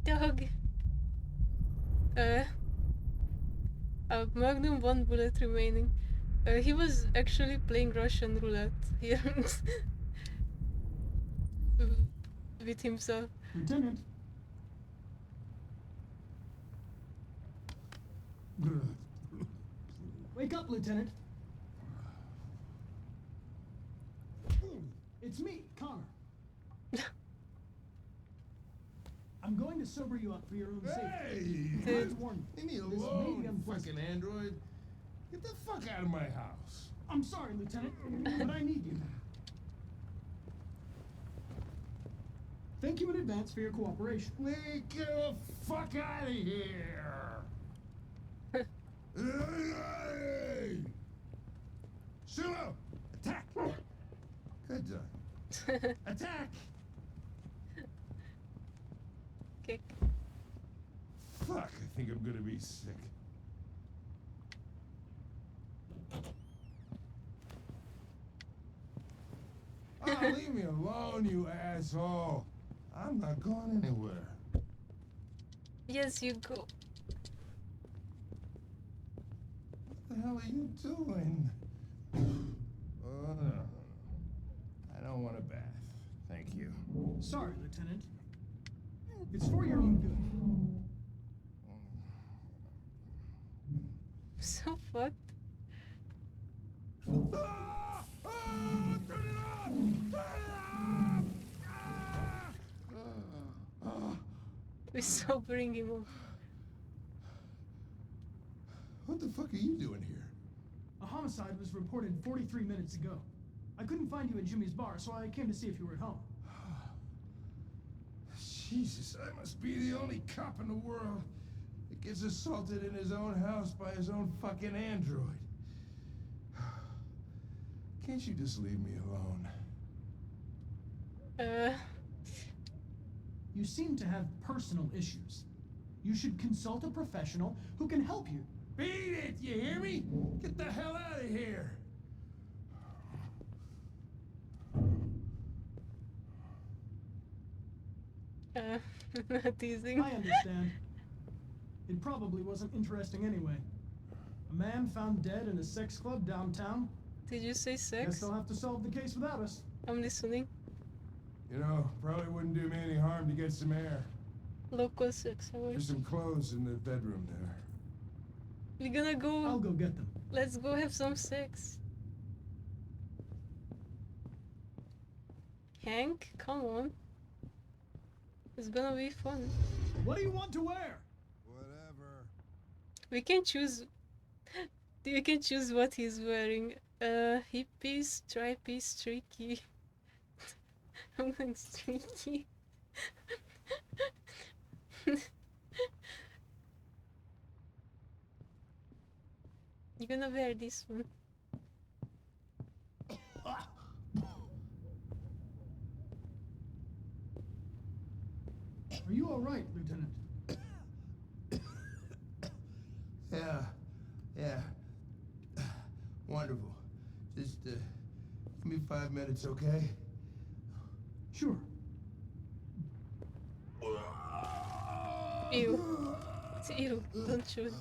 Dog. Magnum, 1 bullet remaining. He was actually playing Russian roulette here with himself. Lieutenant. Wake up, Lieutenant. It's me, Connor. I'm going to sober you up for your own safety. Hey! Warn Leave me you, this may be alone, unpleasant. fucking android. Get the fuck out of my house. I'm sorry, Lieutenant, but I need you. Thank you in advance for your cooperation. Lee, get the fuck out of here! Hey! Sumo! Attack! Good done. Attack! Kick. Fuck, I think I'm gonna be sick. Oh, leave me alone, you asshole. I'm not going anywhere. Yes, you go. What the hell are you doing? Oh, no. I don't want a bath. Thank you. Sorry, Lieutenant. It's for your own good. So fucked. We're sobering him up. What the fuck are you doing here? A homicide was reported 43 minutes ago. I couldn't find you at Jimmy's bar, so I came to see if you were at home. Jesus, I must be the only cop in the world that gets assaulted in his own house by his own fucking android. Can't you just leave me alone? You seem to have personal issues. You should consult a professional who can help you. Beat it, you hear me? Get the hell out of here! Teasing. I understand. It probably wasn't interesting anyway. A man found dead in a sex club downtown. Did you say sex? Guess they'll have to solve the case without us. I'm listening. You know, probably wouldn't do me any harm to get some air. Local sex hours. There's some clothes in the bedroom there. We're gonna go. I'll go get them. Let's go have some sex. Hank, come on. It's gonna be fun. What do you want to wear? Whatever. We can choose. You can choose what he's wearing. Hippie, stripy, streaky. I'm going streaky. You're gonna wear this one. Are you all right, Lieutenant? Yeah. Wonderful. Just, give me 5 minutes, okay? Sure. Ew. It's ew. Don't shoot.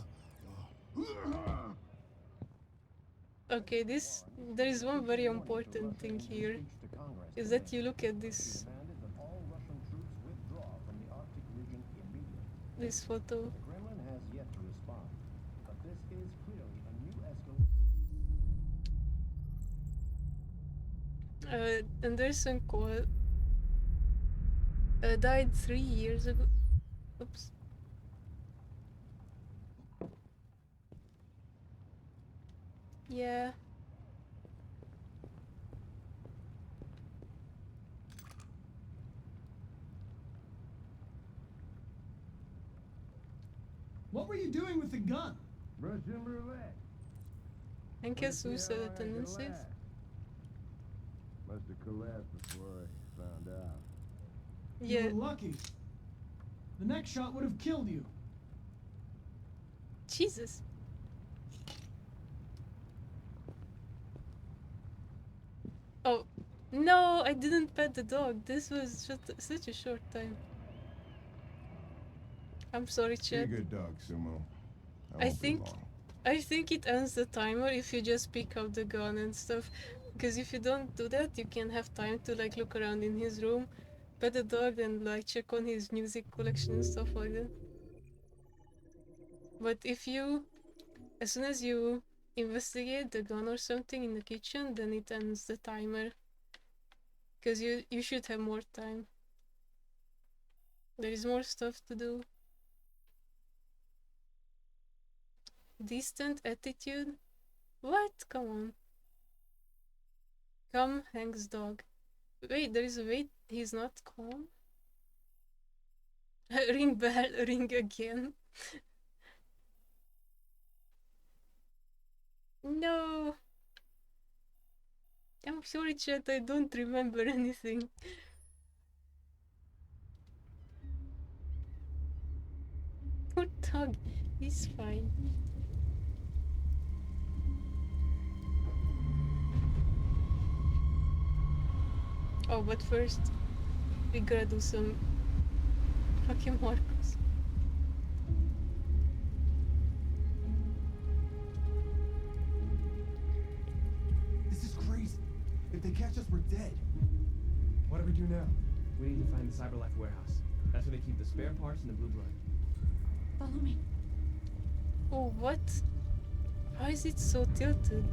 Okay, there is one very important thing here, is that you look at this photo. The Kremlin has yet to respond, but this is clearly a new escalation. Anderson Cole died 3 years ago. Oops. Yeah. What were you doing with the gun? Russian roulette. I guess suicidal tendencies. Must have collapsed before I found out. Yeah. You were lucky. The next shot would have killed you. Jesus. Oh, no, I didn't pet the dog. This was just such a short time. I'm sorry, Be a Chad. good dog, Sumo. I think it ends the timer if you just pick up the gun and stuff. Because if you don't do that, you can have time to like look around in his room, pet the dog, and like check on his music collection and stuff like that. But if you, as soon as you investigate the gun or something in the kitchen, then it ends the timer. Because you should have more time. There is more stuff to do. Distant attitude? What? Come on. Come, Hank's dog. Wait, there is a wait. He's not calm? Ring bell, ring again. No. I'm sorry, chat, I don't remember anything. Poor dog, he's fine. Oh, but first, we gotta do some fucking Marcos. This is crazy. If they catch us, we're dead. What do we do now? We need to find the CyberLife warehouse. That's where they keep the spare parts and the blue blood. Follow me. Oh, what? Why is it so tilted?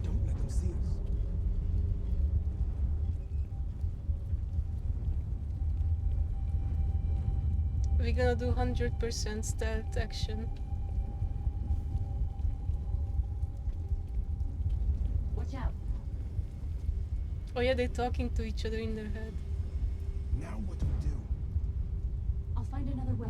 Don't let them see us. We're gonna do 100% stealth action. Watch out. Oh yeah, they're talking to each other in their head. Now what do we do? I'll find another way.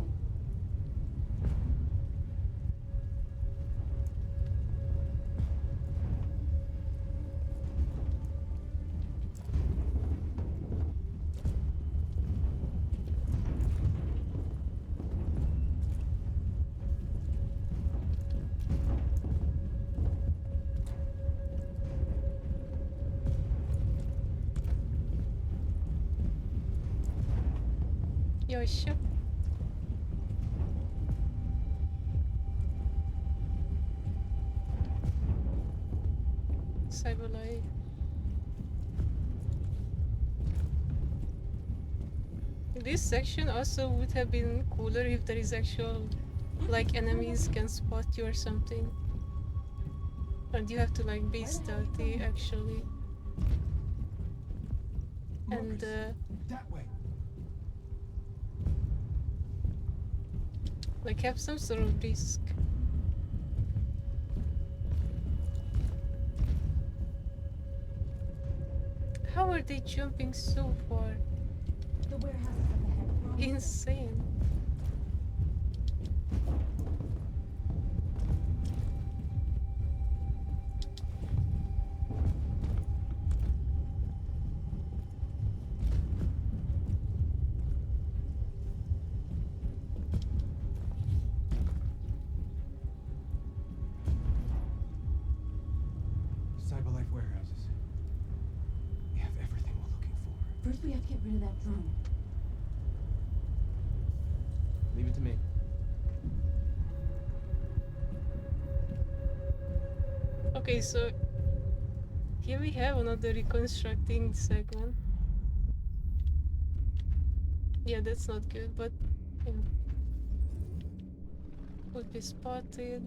Yo, shit. CyberLife. This section also would have been cooler if there is actual, like, enemies can spot you or something. And you have to, like, be stealthy, actually. And, that way. like, have some sort of risk. How are they jumping so far? The warehouse is up ahead. Insane. First, we have to get rid of that drone. Leave it to me. Okay, so here we have another reconstructing segment. Yeah, that's not good, but yeah. Could be spotted.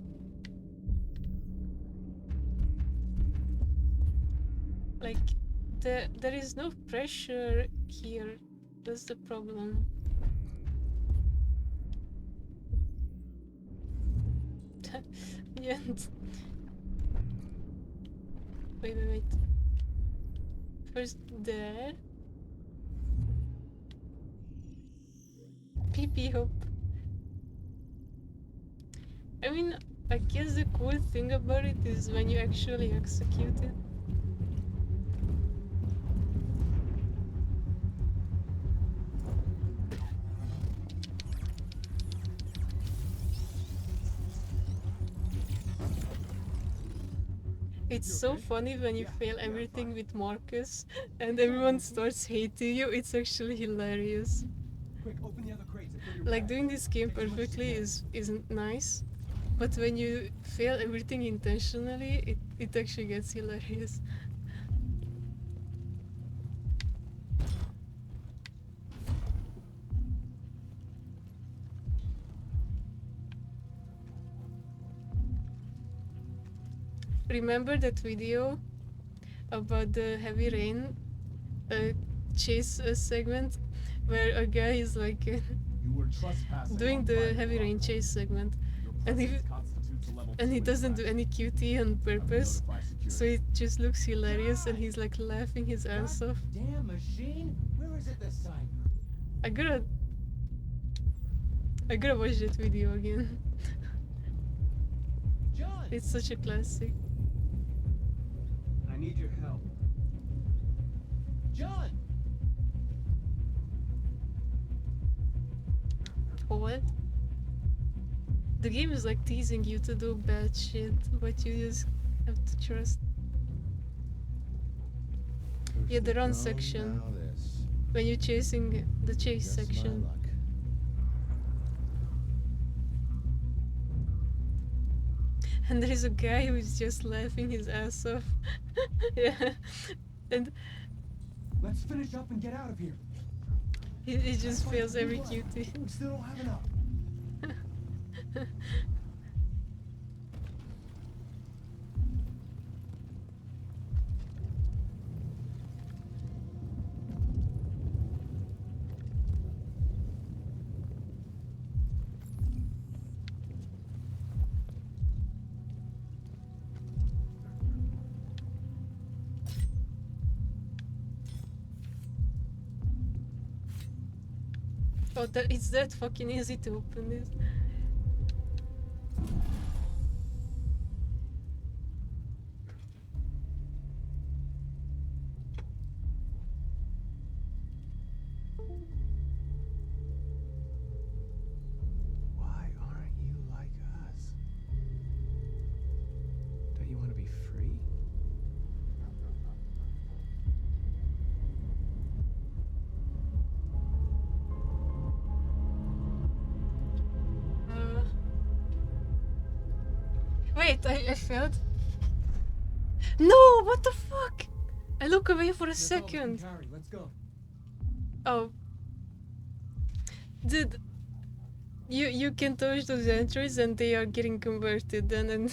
Like, there is no pressure here. That's the problem. Yeah. Wait. First there. PP hop. I mean, I guess the cool thing about it is when you actually execute it. It's so funny when you fail everything with Marcus and everyone starts hating you. It's actually hilarious. Quick, open the other crates and fill your Like bag. doing this game perfectly isn't nice, but when you fail everything intentionally, it actually gets hilarious. Remember that video about the heavy rain chase segment where a guy is like You were trespassing doing on the private heavy rain property. chase segment, Your and he presence constitutes a level 2 doesn't do any QT on purpose, notify security. so it just looks hilarious, and he's like laughing his ass off. Damn machine! Where is it this time? I gotta watch that video again. John! It's such a classic. I need your help. John! What? The game is like teasing you to do bad shit, but you just have to trust. Yeah, the run section. Now this. When you're chasing the chase Just my section. luck. And there is a guy who is just laughing his ass off. Yeah. And Let's finish up and get out of here. he just fails every cutie. We still don't have enough. Oh, it's that fucking easy to open this. Why aren't you like us? Don't you want to be free? Wait, I failed. No, what the fuck? I look away for a That's all we can second. carry. Let's go. Oh. Dude, you can touch those androids and they are getting converted and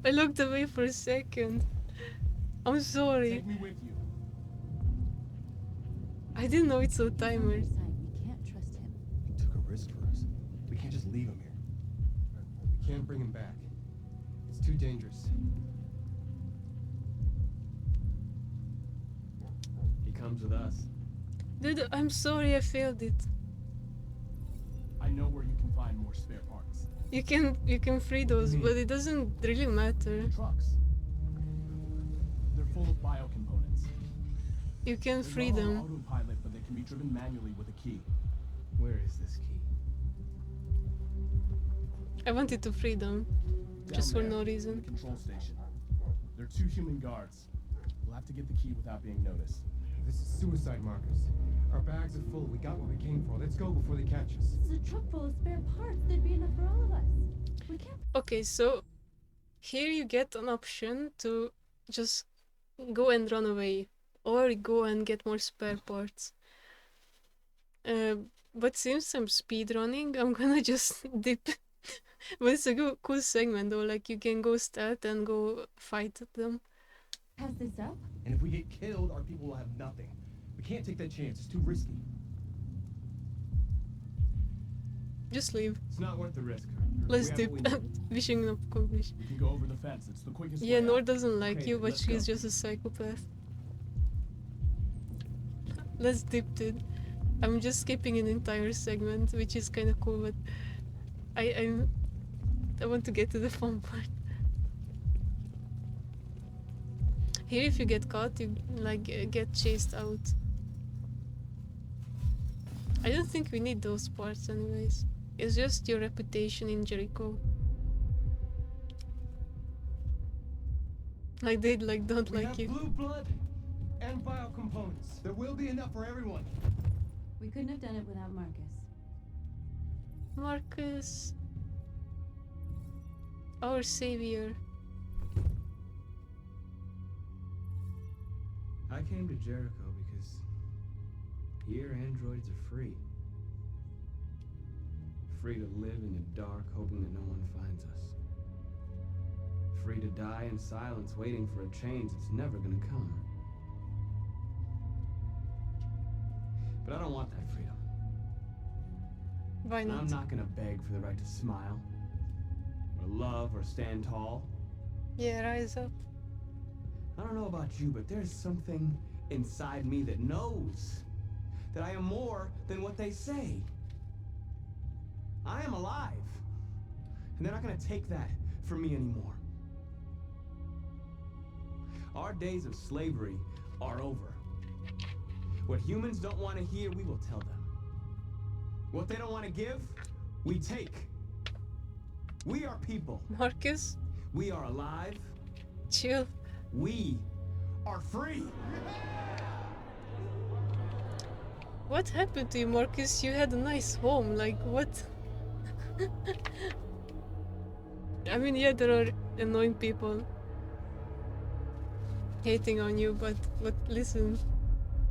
I looked away for a second. I'm sorry. Take me with you. I didn't know it's a timer. We can't trust him. He took a risk for us. We can't just leave him here. We can't bring him back. It's too dangerous. He comes with us. Dude, I'm sorry I failed it. I know where you can find more spare parts. You can free those, but it doesn't really matter. Trucks. They're full of biocomponents. You can They free run on them. autopilot, but they can be driven manually with a key. Where is this key? I wanted to free them. Down Just for there, no in reason. the control station. They're 2 human guards. We'll have to get the key without being noticed. This is suicide, Marcus. Our bags are full. We got what we came for. Let's go before they catch us. It's a truck full of spare parts. There'd be enough for all of us. We can't. Okay, so here you get an option to just go and run away, or go and get more spare parts. But since I'm speedrunning, I'm gonna just dip. But it's a cool segment though, like you can go stealth and go fight them. Pass this up? And if we get killed, our people will have nothing. We can't take that chance. It's too risky. Just leave. It's not worth the risk. Let's dip. Wishing accomplished. We can go over the fence. It's the quickest Yeah, way Nor out. doesn't like Okay, you, but let's she's go. just a psychopath. Let's dip, dude. I'm just skipping an entire segment, which is kind of cool, but I want to get to the fun part. Here, if you get caught, you like get chased out. I don't think we need those parts, anyways. It's just your reputation in Jericho. Like they don't We like have you. blue blood and bio components. There will be enough for everyone. We couldn't have done it without Marcus. Marcus, our savior. I came to Jericho because here androids are free. Free to live in the dark, hoping that no one finds us. Free to die in silence, waiting for a change that's never gonna come. But I don't want that freedom. Why not? I'm not gonna beg for the right to smile, or love, or stand tall. Yeah, rise up. I don't know about you, but there's something inside me that knows that I am more than what they say. I am alive, and they're not gonna take that from me anymore. Our days of slavery are over. What humans don't want to hear, we will tell them. What they don't want to give, we take. We are people. Marcus? We are alive. Chill. We are free. What happened to you, Marcus? You had a nice home, like what? I mean, yeah, there are annoying people hating on you, but listen,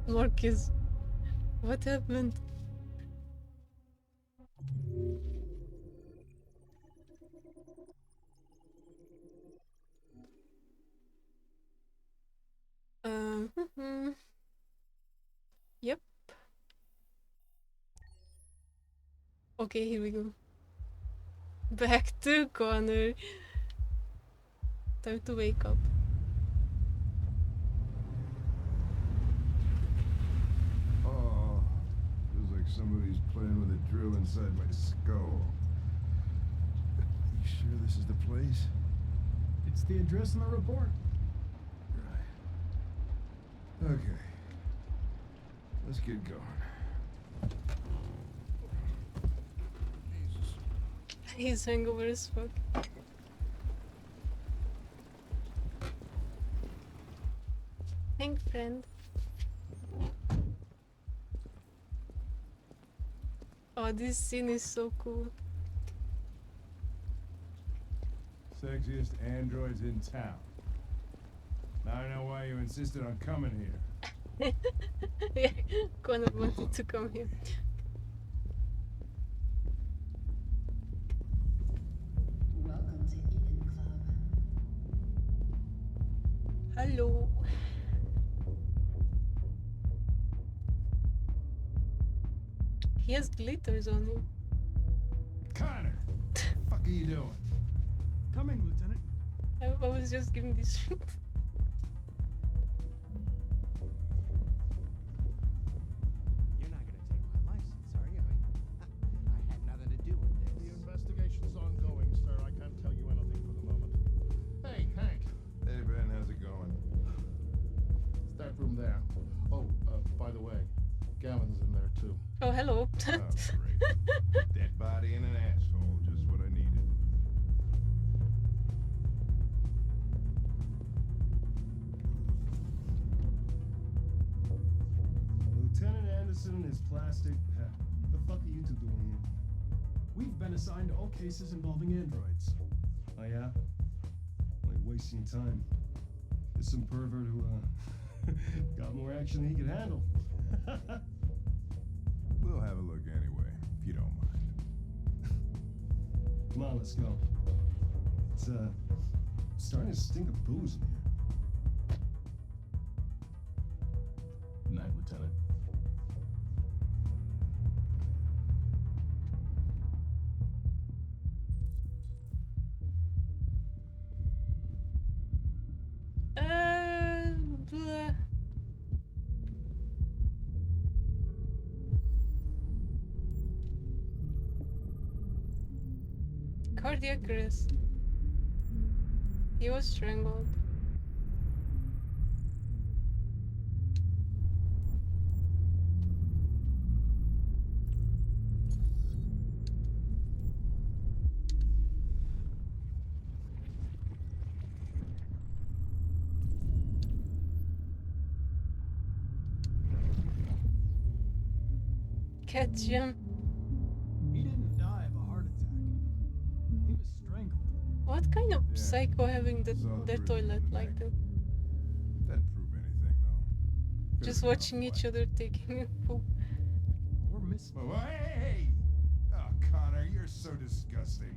Marcus, what happened? Yep. Okay, here we go. Back to Connor. Time to wake up. Oh, feels like somebody's playing with a drill inside my skull. You sure this is the place? It's the address in the report. Right. Okay. Let's get going. He's hangover as fuck. Thank friend. Oh, this scene is so cool. Sexiest androids in town. Now I know why you insisted on coming here. Yeah, Connor wanted to come here. Welcome to Eden Club. Hello. He has glitters on him. Connor! What the fuck are you doing? Coming, Lieutenant. I was just giving this shit. You're not gonna take my license, are you? I had nothing to do with this. The investigation's ongoing, sir. I can't tell you anything for the moment. Hey, Hank. Hey, Ben, how's it going? It's that room there. Oh, by the way, Gavin's in there too. Oh, hello. Oh, great. Dead body and an asshole, just what I needed. is plastic. The fuck are you two doing here? We've been assigned all cases involving androids. Oh yeah? Like wasting time. There's some pervert who got more action than he could handle. We'll have a look anyway, if you don't mind. Come on, let's go. It's starting to stink of booze in here. Night, Lieutenant. Blah. Cardiac arrest. He was strangled. Catch him. He didn't die of a heart attack. He was strangled. What kind of psycho having the toilet like that? Didn't prove anything, though. Just watching each other taking a poop. Or miss. Oh, hey! Oh, Connor, you're so disgusting.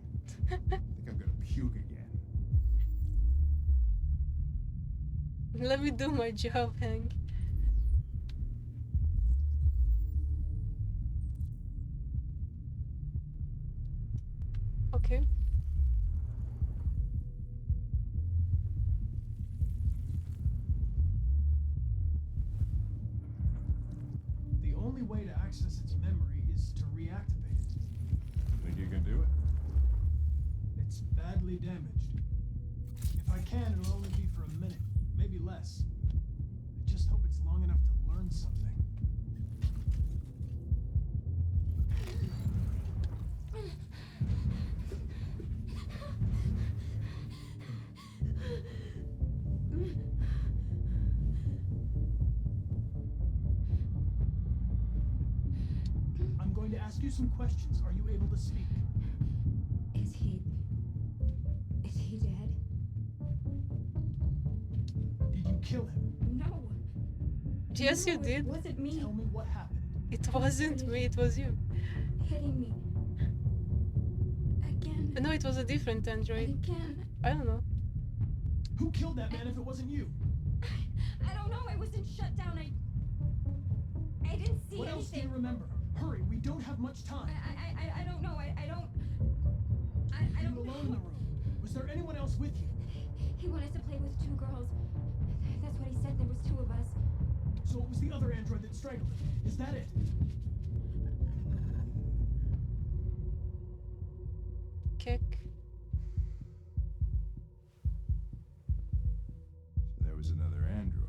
I think I'm gonna puke again. Let me do my job, Hank. Okay. The only way to access its memory is to reactivate it. Think you can do it? It's badly damaged. If I can, it'll only be for a minute, maybe less. I just hope it's long enough to learn something. I'm going to ask you some questions. Are you able to speak? Is he dead? Did you kill him? No. Yes, you did. It wasn't me. Tell me what happened. It wasn't me, it was you. Hitting me. Again. No, it was a different android. Again. I don't know. Who killed that man if it wasn't you? I don't know. I wasn't shut down. I didn't see What else do you anything. remember? Hurry, we don't have much time. I don't know. I don't. You alone in the room. Was there anyone else with you? He wanted to play with two girls. That's what he said. There was two of us. So it was the other android that strangled him. Is that it? Kick. So there was another android.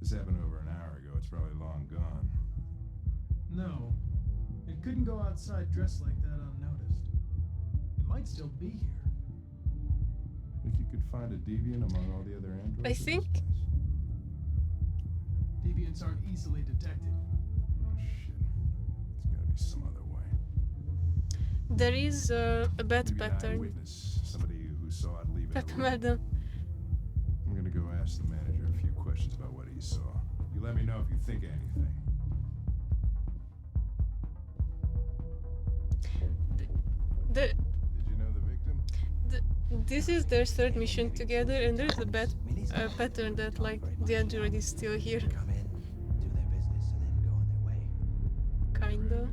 This happened over an hour ago. It's probably long gone. No. It couldn't go outside dressed like that unnoticed. It might still be here. Think you could find a deviant among all the other androids? I think Deviants aren't easily detected. Oh, shit. There's gotta be some other way. there is a bad Maybe an pattern. eyewitness, somebody who saw it leave it. Madam. I'm gonna go ask the manager a few questions about what he saw. You let me know if you think of anything. The Did you know the victim? this is their third mission together, and there's a bad pattern that like the android is still here. Come in, do their business, and then go on their way. Kinda.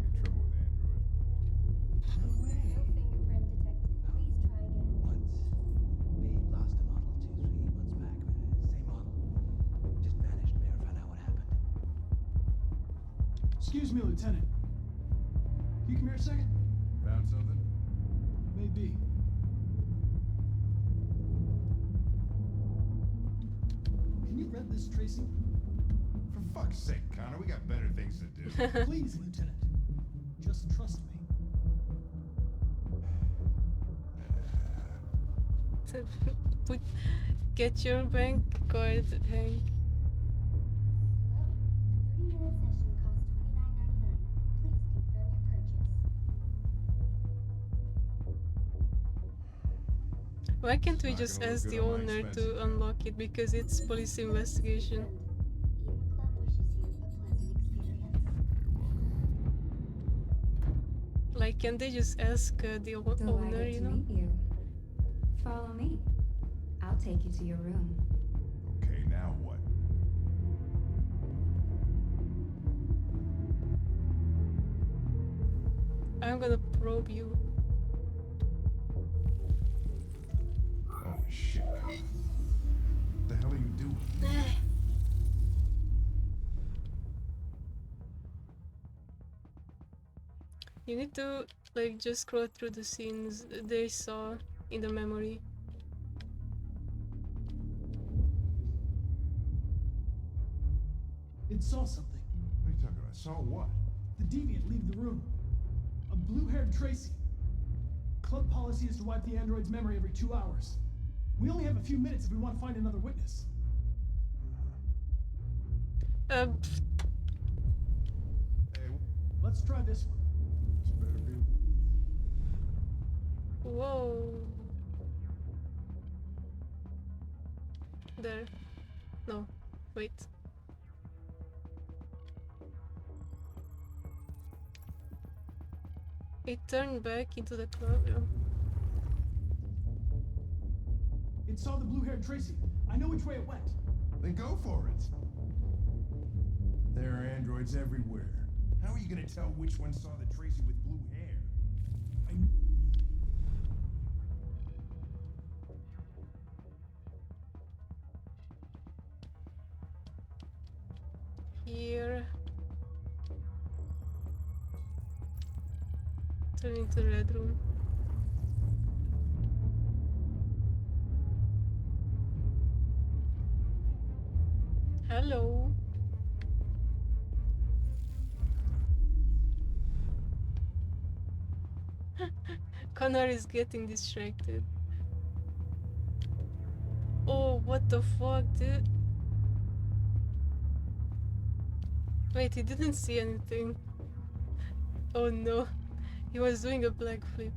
We lost a model 2-3 months back. Same model. Just vanished. Never found out what happened. Excuse me, Lieutenant. Can you come here a second? Found something? Maybe. Can you read this, Tracy? For fuck's sake, Connor, we got better things to do. Please, Lieutenant. Just trust me. Get your bank card, Hank. Well, a 30-minute session costs Why can't we Not just gonna look ask good the on my owner expenses. to unlock it because it's police investigation? Like, can they just ask the owner, Delighted you to know? meet you. Follow me. I'll take you to your room. Okay, now what? I'm gonna probe you. Oh shit. What the hell are you doing? You need to, like, just scroll through the scenes they saw in the memory. It saw something. What are you talking about? Saw what? The deviant leave the room. A blue-haired Tracy. Club policy is to wipe the android's memory every 2 hours. We only have a few minutes if we want to find another witness. Hey, Let's try this one. this better be. Whoa. There. No. Wait. It turned back into the club. Yeah. It saw the blue-haired Tracy. I know which way it went. Then go for it. There are androids everywhere. How are you gonna tell which one saw the Tracy with blue hair? Here. Turn into the red room. Hello. Connor is getting distracted. Oh, what the fuck, dude? Wait, he didn't see anything. Oh no, he was doing a black flip.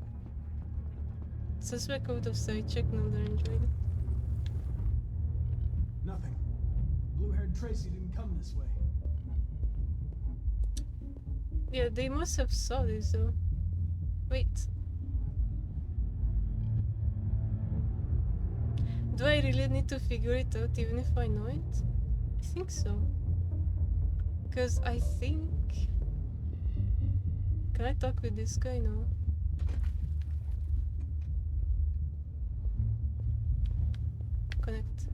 Suspect out of sight, check another android. Nothing. Blue-haired Tracy didn't come this way. Yeah, they must have saw this though. Wait. Do I really need to figure it out even if I know it? I think so. Because I think... Can I talk with this guy now? Connect.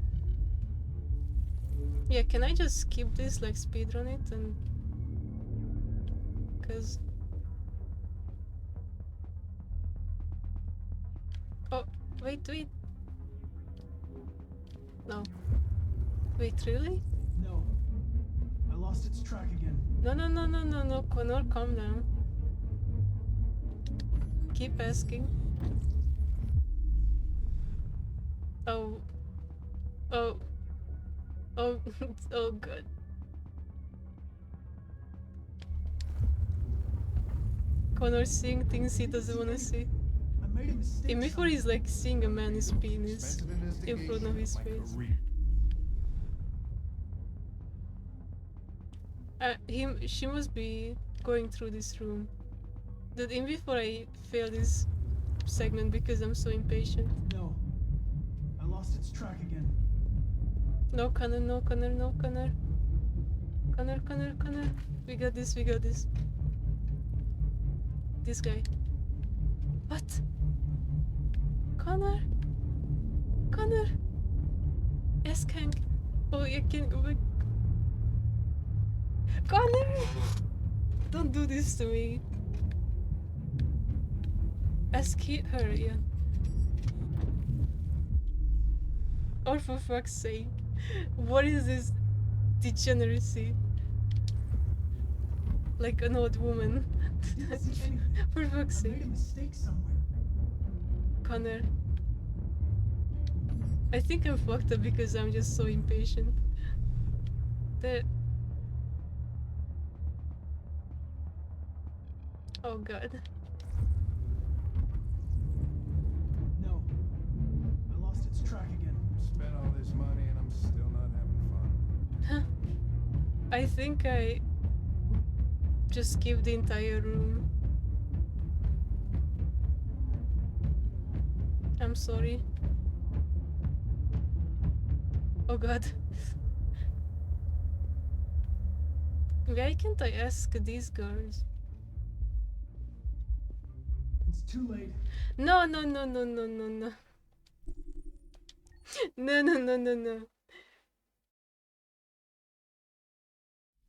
Yeah, can I just skip this, like speedrun it and... Because... Oh, wait. No. Wait, really? No. I lost its track again. No, Connor, calm down. Keep asking. Oh, oh god. Connor seeing things he doesn't want to see. I made a mistake. Even before he's like seeing a man's penis in front of his face. She must be going through this room. That even before I fail this segment because I'm so impatient. No. I lost its track again. No, Connor. Connor. We got this. This guy. What? Connor? Ask Hank. Oh, you can go back. Connor! Don't do this to me. Ask her, yeah. Or for fuck's sake. What is this degeneracy? Like an old woman. For fuck's sake. I made a mistake somewhere. Connor. I think I'm fucked up because I'm just so impatient. Oh god. No. I think I just skipped the entire room. I'm sorry. Oh god. Why can't I ask these girls? It's too late. No, no, no, no, no, no, no. No, no, no, no, no.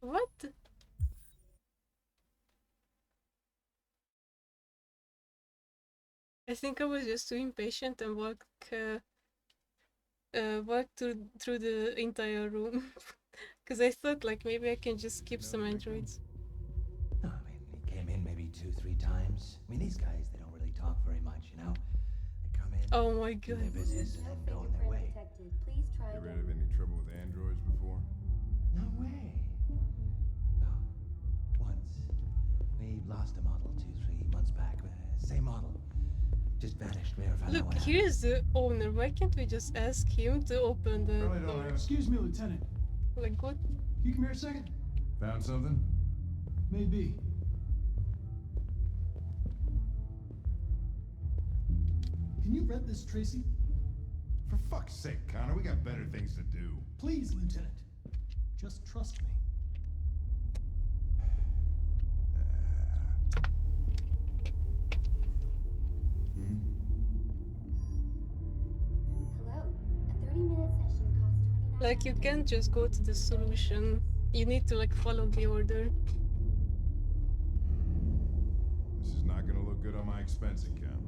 What? I think I was just too impatient and walked through the entire room. Because I thought like maybe I can just skip some androids. No, I mean, he came in maybe 2-3 times. I mean, these guys, they don't really talk very much, you know? They come in, oh my do god. their business, and then go on their way. You ever had any trouble with androids before? No way. No. Once. We lost a model 2-3 months back. Same model. Just vanished. We never found out Look, what happened. here's the owner. Why can't we just ask him to open the door? Excuse me, Lieutenant. Like what? Can you come here a second? Found something? Maybe. Can you rent this, Tracy? For fuck's sake, Connor, we got better things to do. Please, Lieutenant. Just trust me. Hello. A 30-minute session costs $29. Like you can't just go to the solution. You need to like follow the order. This is not gonna look good on my expense account.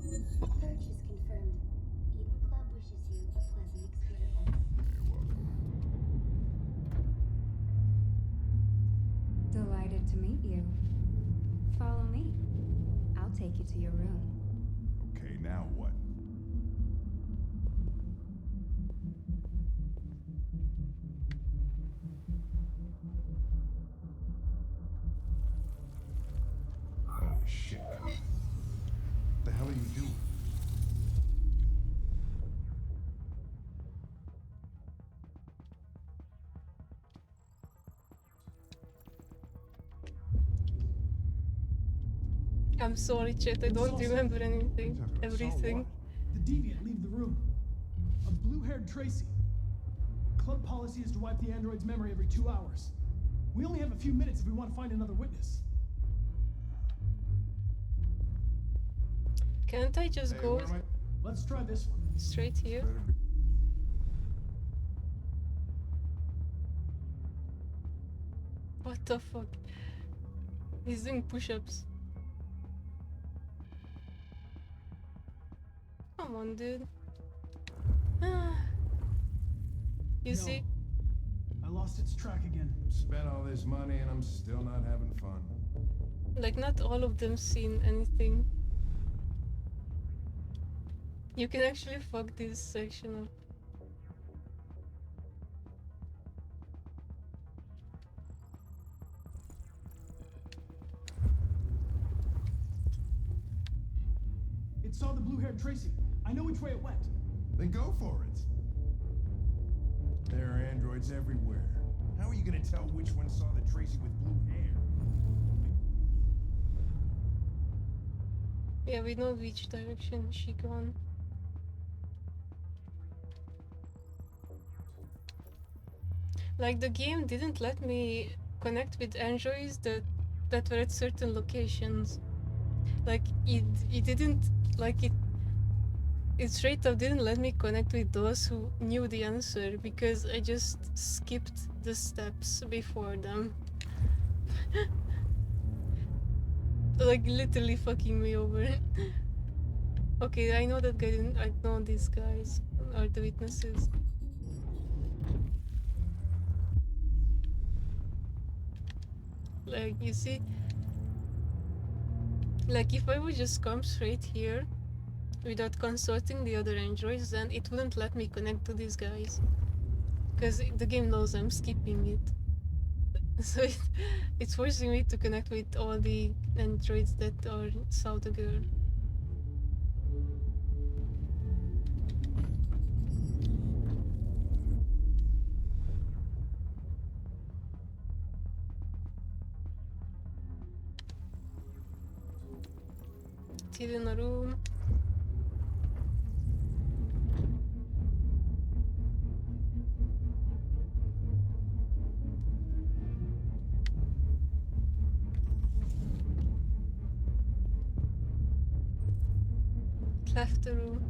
Search is confirmed. Eden Club wishes you a pleasant experience. You're welcome. Delighted to meet you. Follow me. I'll take you to your room. Okay, now what? Holy shit. What the hell are you doing? I'm sorry, chat. I don't remember anything. Everything. The deviant leave the room. A blue-haired Tracy. Club policy is to wipe the android's memory every 2 hours. We only have a few minutes if we want to find another witness. Can't I just go Let's try this one. straight here? What the fuck? He's doing push-ups. Come on, dude. You No. see? I lost its track again. Spent all this money and I'm still not having fun. Like, not all of them seen anything. You can actually fuck this section up. It saw the blue-haired Tracy. I know which way it went. Then go for it. There are androids everywhere. How are you gonna tell which one saw the Tracy with blue hair? Yeah, we know which direction she gone. Like, the game didn't let me connect with androids that were at certain locations. Like, it didn't, like, it straight up didn't let me connect with those who knew the answer because I just skipped the steps before them. Like, literally fucking me over. Okay, I know that guy didn't, I know these guys are the witnesses. Like, you see, like if I would just come straight here without consulting the other androids, then it wouldn't let me connect to these guys. Because the game knows I'm skipping it. So it's forcing me to connect with all the androids that are saw the girl. Still in a room. Left the room.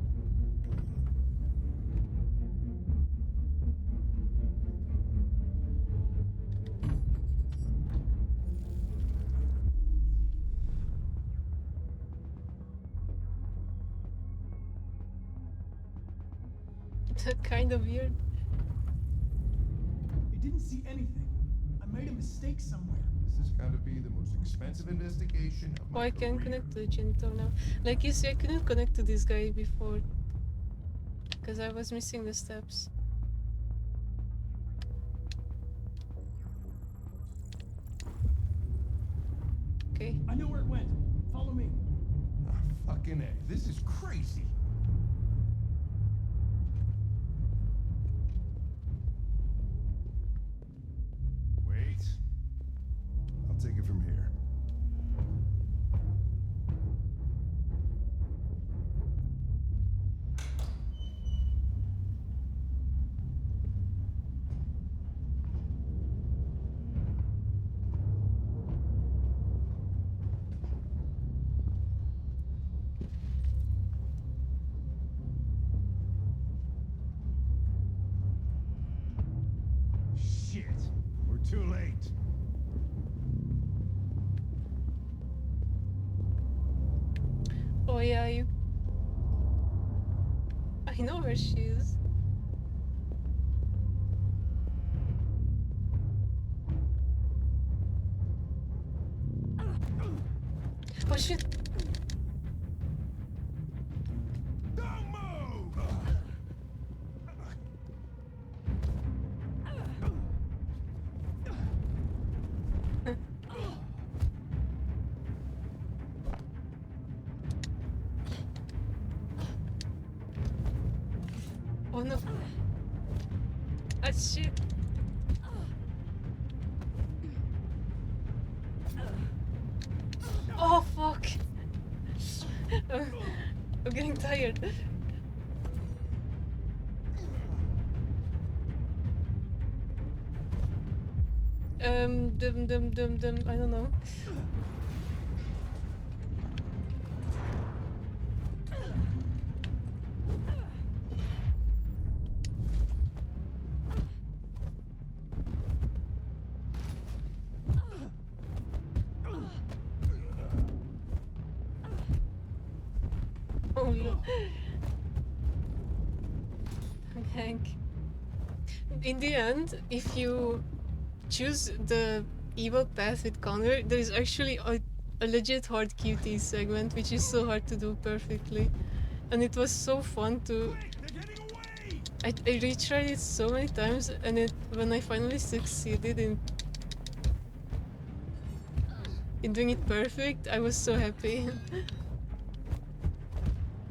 Kind of weird. You didn't see anything. I made a mistake somewhere. This has got to be the most expensive investigation of Oh, my I can career. connect to the janitor now. Like you see, I couldn't connect to this guy before because I was missing the steps. Okay. I know where it went. Follow me. Fucking A. This is crazy. Wait. I'll take it from here. Shit. We're too late. Oh yeah, you. I know where she is. Oh shit! Don't move! Oh no! Ah shit! Oh fuck! I'm getting tired. I don't know. Oh no. Hank. In the end, if you choose the evil path with Connor, there is actually a legit hard QT segment, which is so hard to do perfectly. And it was so fun to... I retried it so many times, and when I finally succeeded in doing it perfect, I was so happy.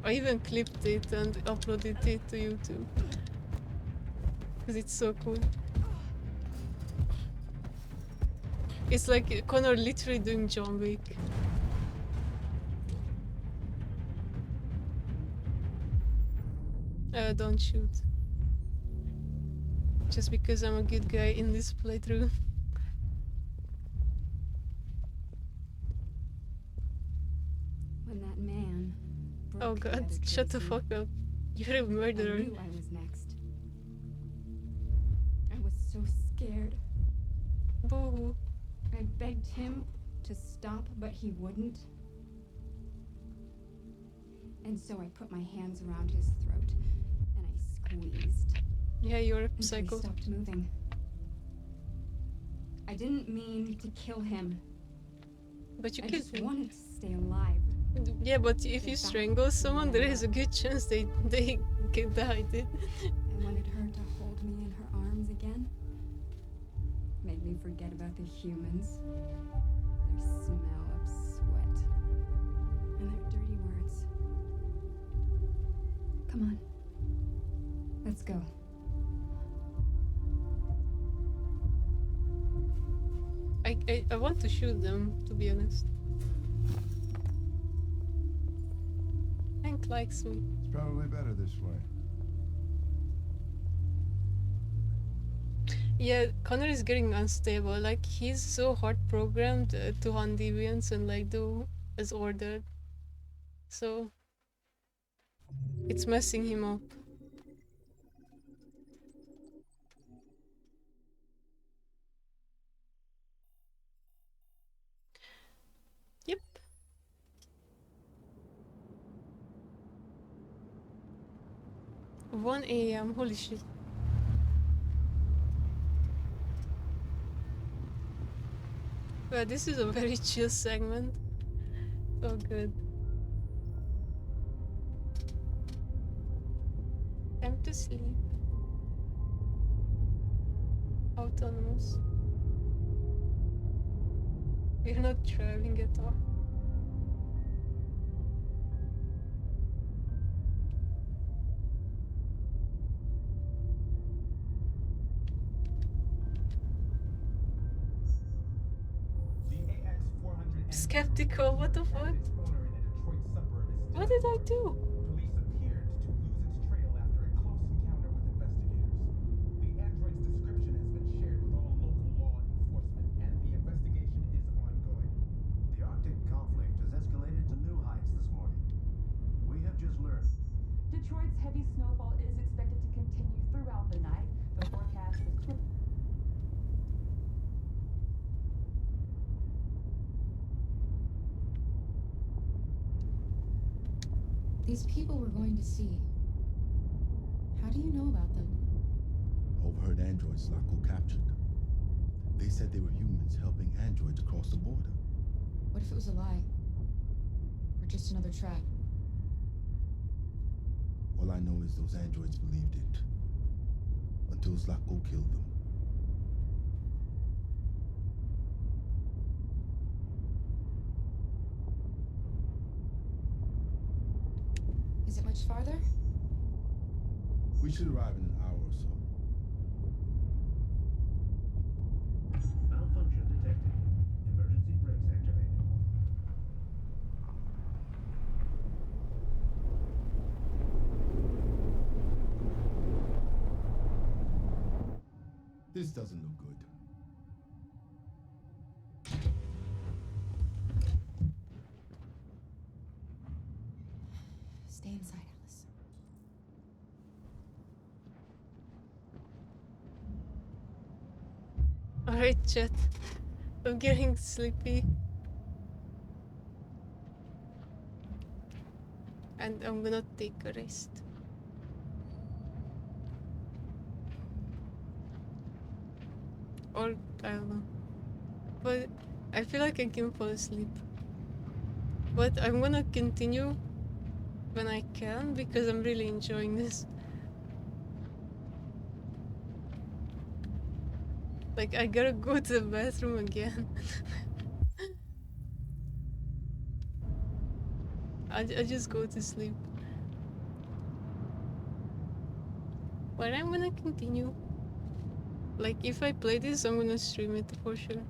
I even clipped it and uploaded it to YouTube. Because it's so cool. It's like Connor literally doing John Wick. Don't shoot. Just because I'm a good guy in this playthrough. When that man. Oh broke the god, other shut the Tracy, fuck up. You're a murderer. I knew I was next. I was so scared. Boo. I begged him to stop, but he wouldn't. And so I put my hands around his throat and I squeezed. Yeah, you're a Until he psycho. stopped moving. I didn't mean to kill him. But you I killed just him. wanted to stay alive. Yeah, but if you strangle someone, there is a good chance they get died. I wanted her to hold me in her arms again. Made me forget about the humans. Their smell of sweat. And their dirty words. Come on. Let's go. I want to shoot them, to be honest. it likes me. It's probably better this way. Yeah, Connor is getting unstable. Like, he's so hard programmed to hunt deviants and like do as ordered. So it's messing him up. Yep. One AM, holy shit. Well, this is a very chill segment. So good. Time to sleep. Autonomous. We're not driving at all. Skeptical, what the fuck? What did I do? Police appeared to lose its trail after a close encounter with investigators. The android's description has been shared with all local law enforcement, and the investigation is ongoing. The Arctic conflict has escalated to new heights this morning. We have just learned. Detroit's heavy snowfall is expected to continue throughout the night. The forecast is These people we're going to see. How do you know about them? Overheard androids Slocko captured. They said they were humans helping androids across the border. What if it was a lie? Or just another trap? All I know is those androids believed it. Until Slocko killed them. Is it much farther? We should arrive in an hour or so. Malfunction detected. Emergency brakes activated. This doesn't look good. Stay inside, Alice. Alright, chat. I'm getting sleepy. And I'm gonna take a rest. Or, I don't know. But I feel like I can fall asleep. But I'm gonna continue when I can because I'm really enjoying this. Like, I gotta go to the bathroom again. I just go to sleep. But I'm gonna continue. Like, if I play this, I'm gonna stream it for sure.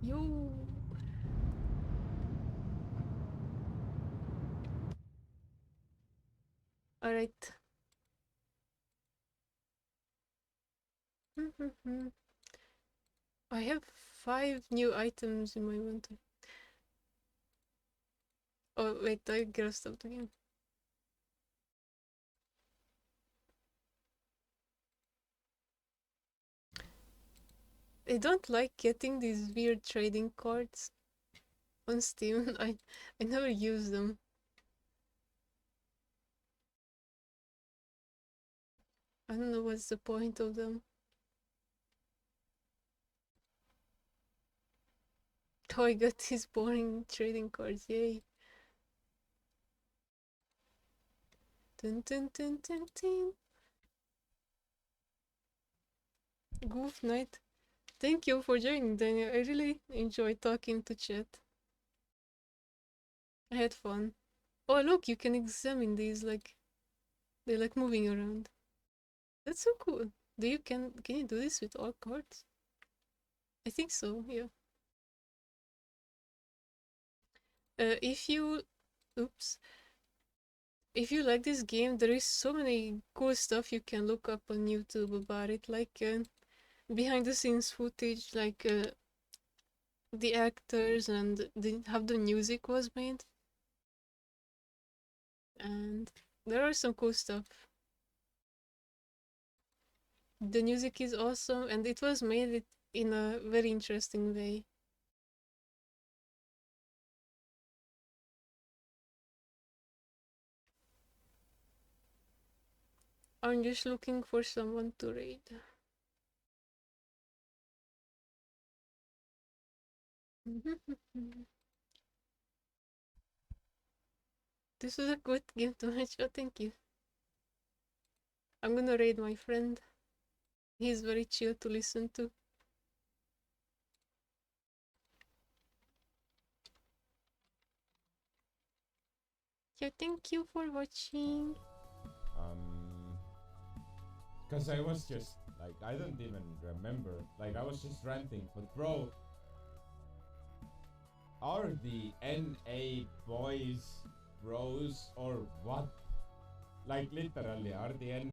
Yo. All right. I have 5 new items in my inventory. Oh wait, I gotta stop the game. I don't like getting these weird trading cards on Steam. I never use them. I don't know what's the point of them. Oh, I got these boring trading cards, yay. Dun dun dun dun dun. Goof night. Thank you for joining, Daniel. I really enjoyed talking to chat. I had fun. Oh look, you can examine these, like they're like moving around. That's so cool. can you do this with all cards? I think so, yeah. If you like this game, there is so many cool stuff you can look up on YouTube about it, like behind the scenes footage, like the actors and how the music was made. And there are some cool stuff. The music is awesome, and it was made in a very interesting way. I'm just looking for someone to raid. This was a good game to match. Oh, thank you. I'm gonna raid my friend. He's very chill to listen to. Yeah, thank you for watching. Because I was just, like, I don't even remember. Like, I was just ranting, but bro, are the NA boys bros or what? Like, literally, are the NA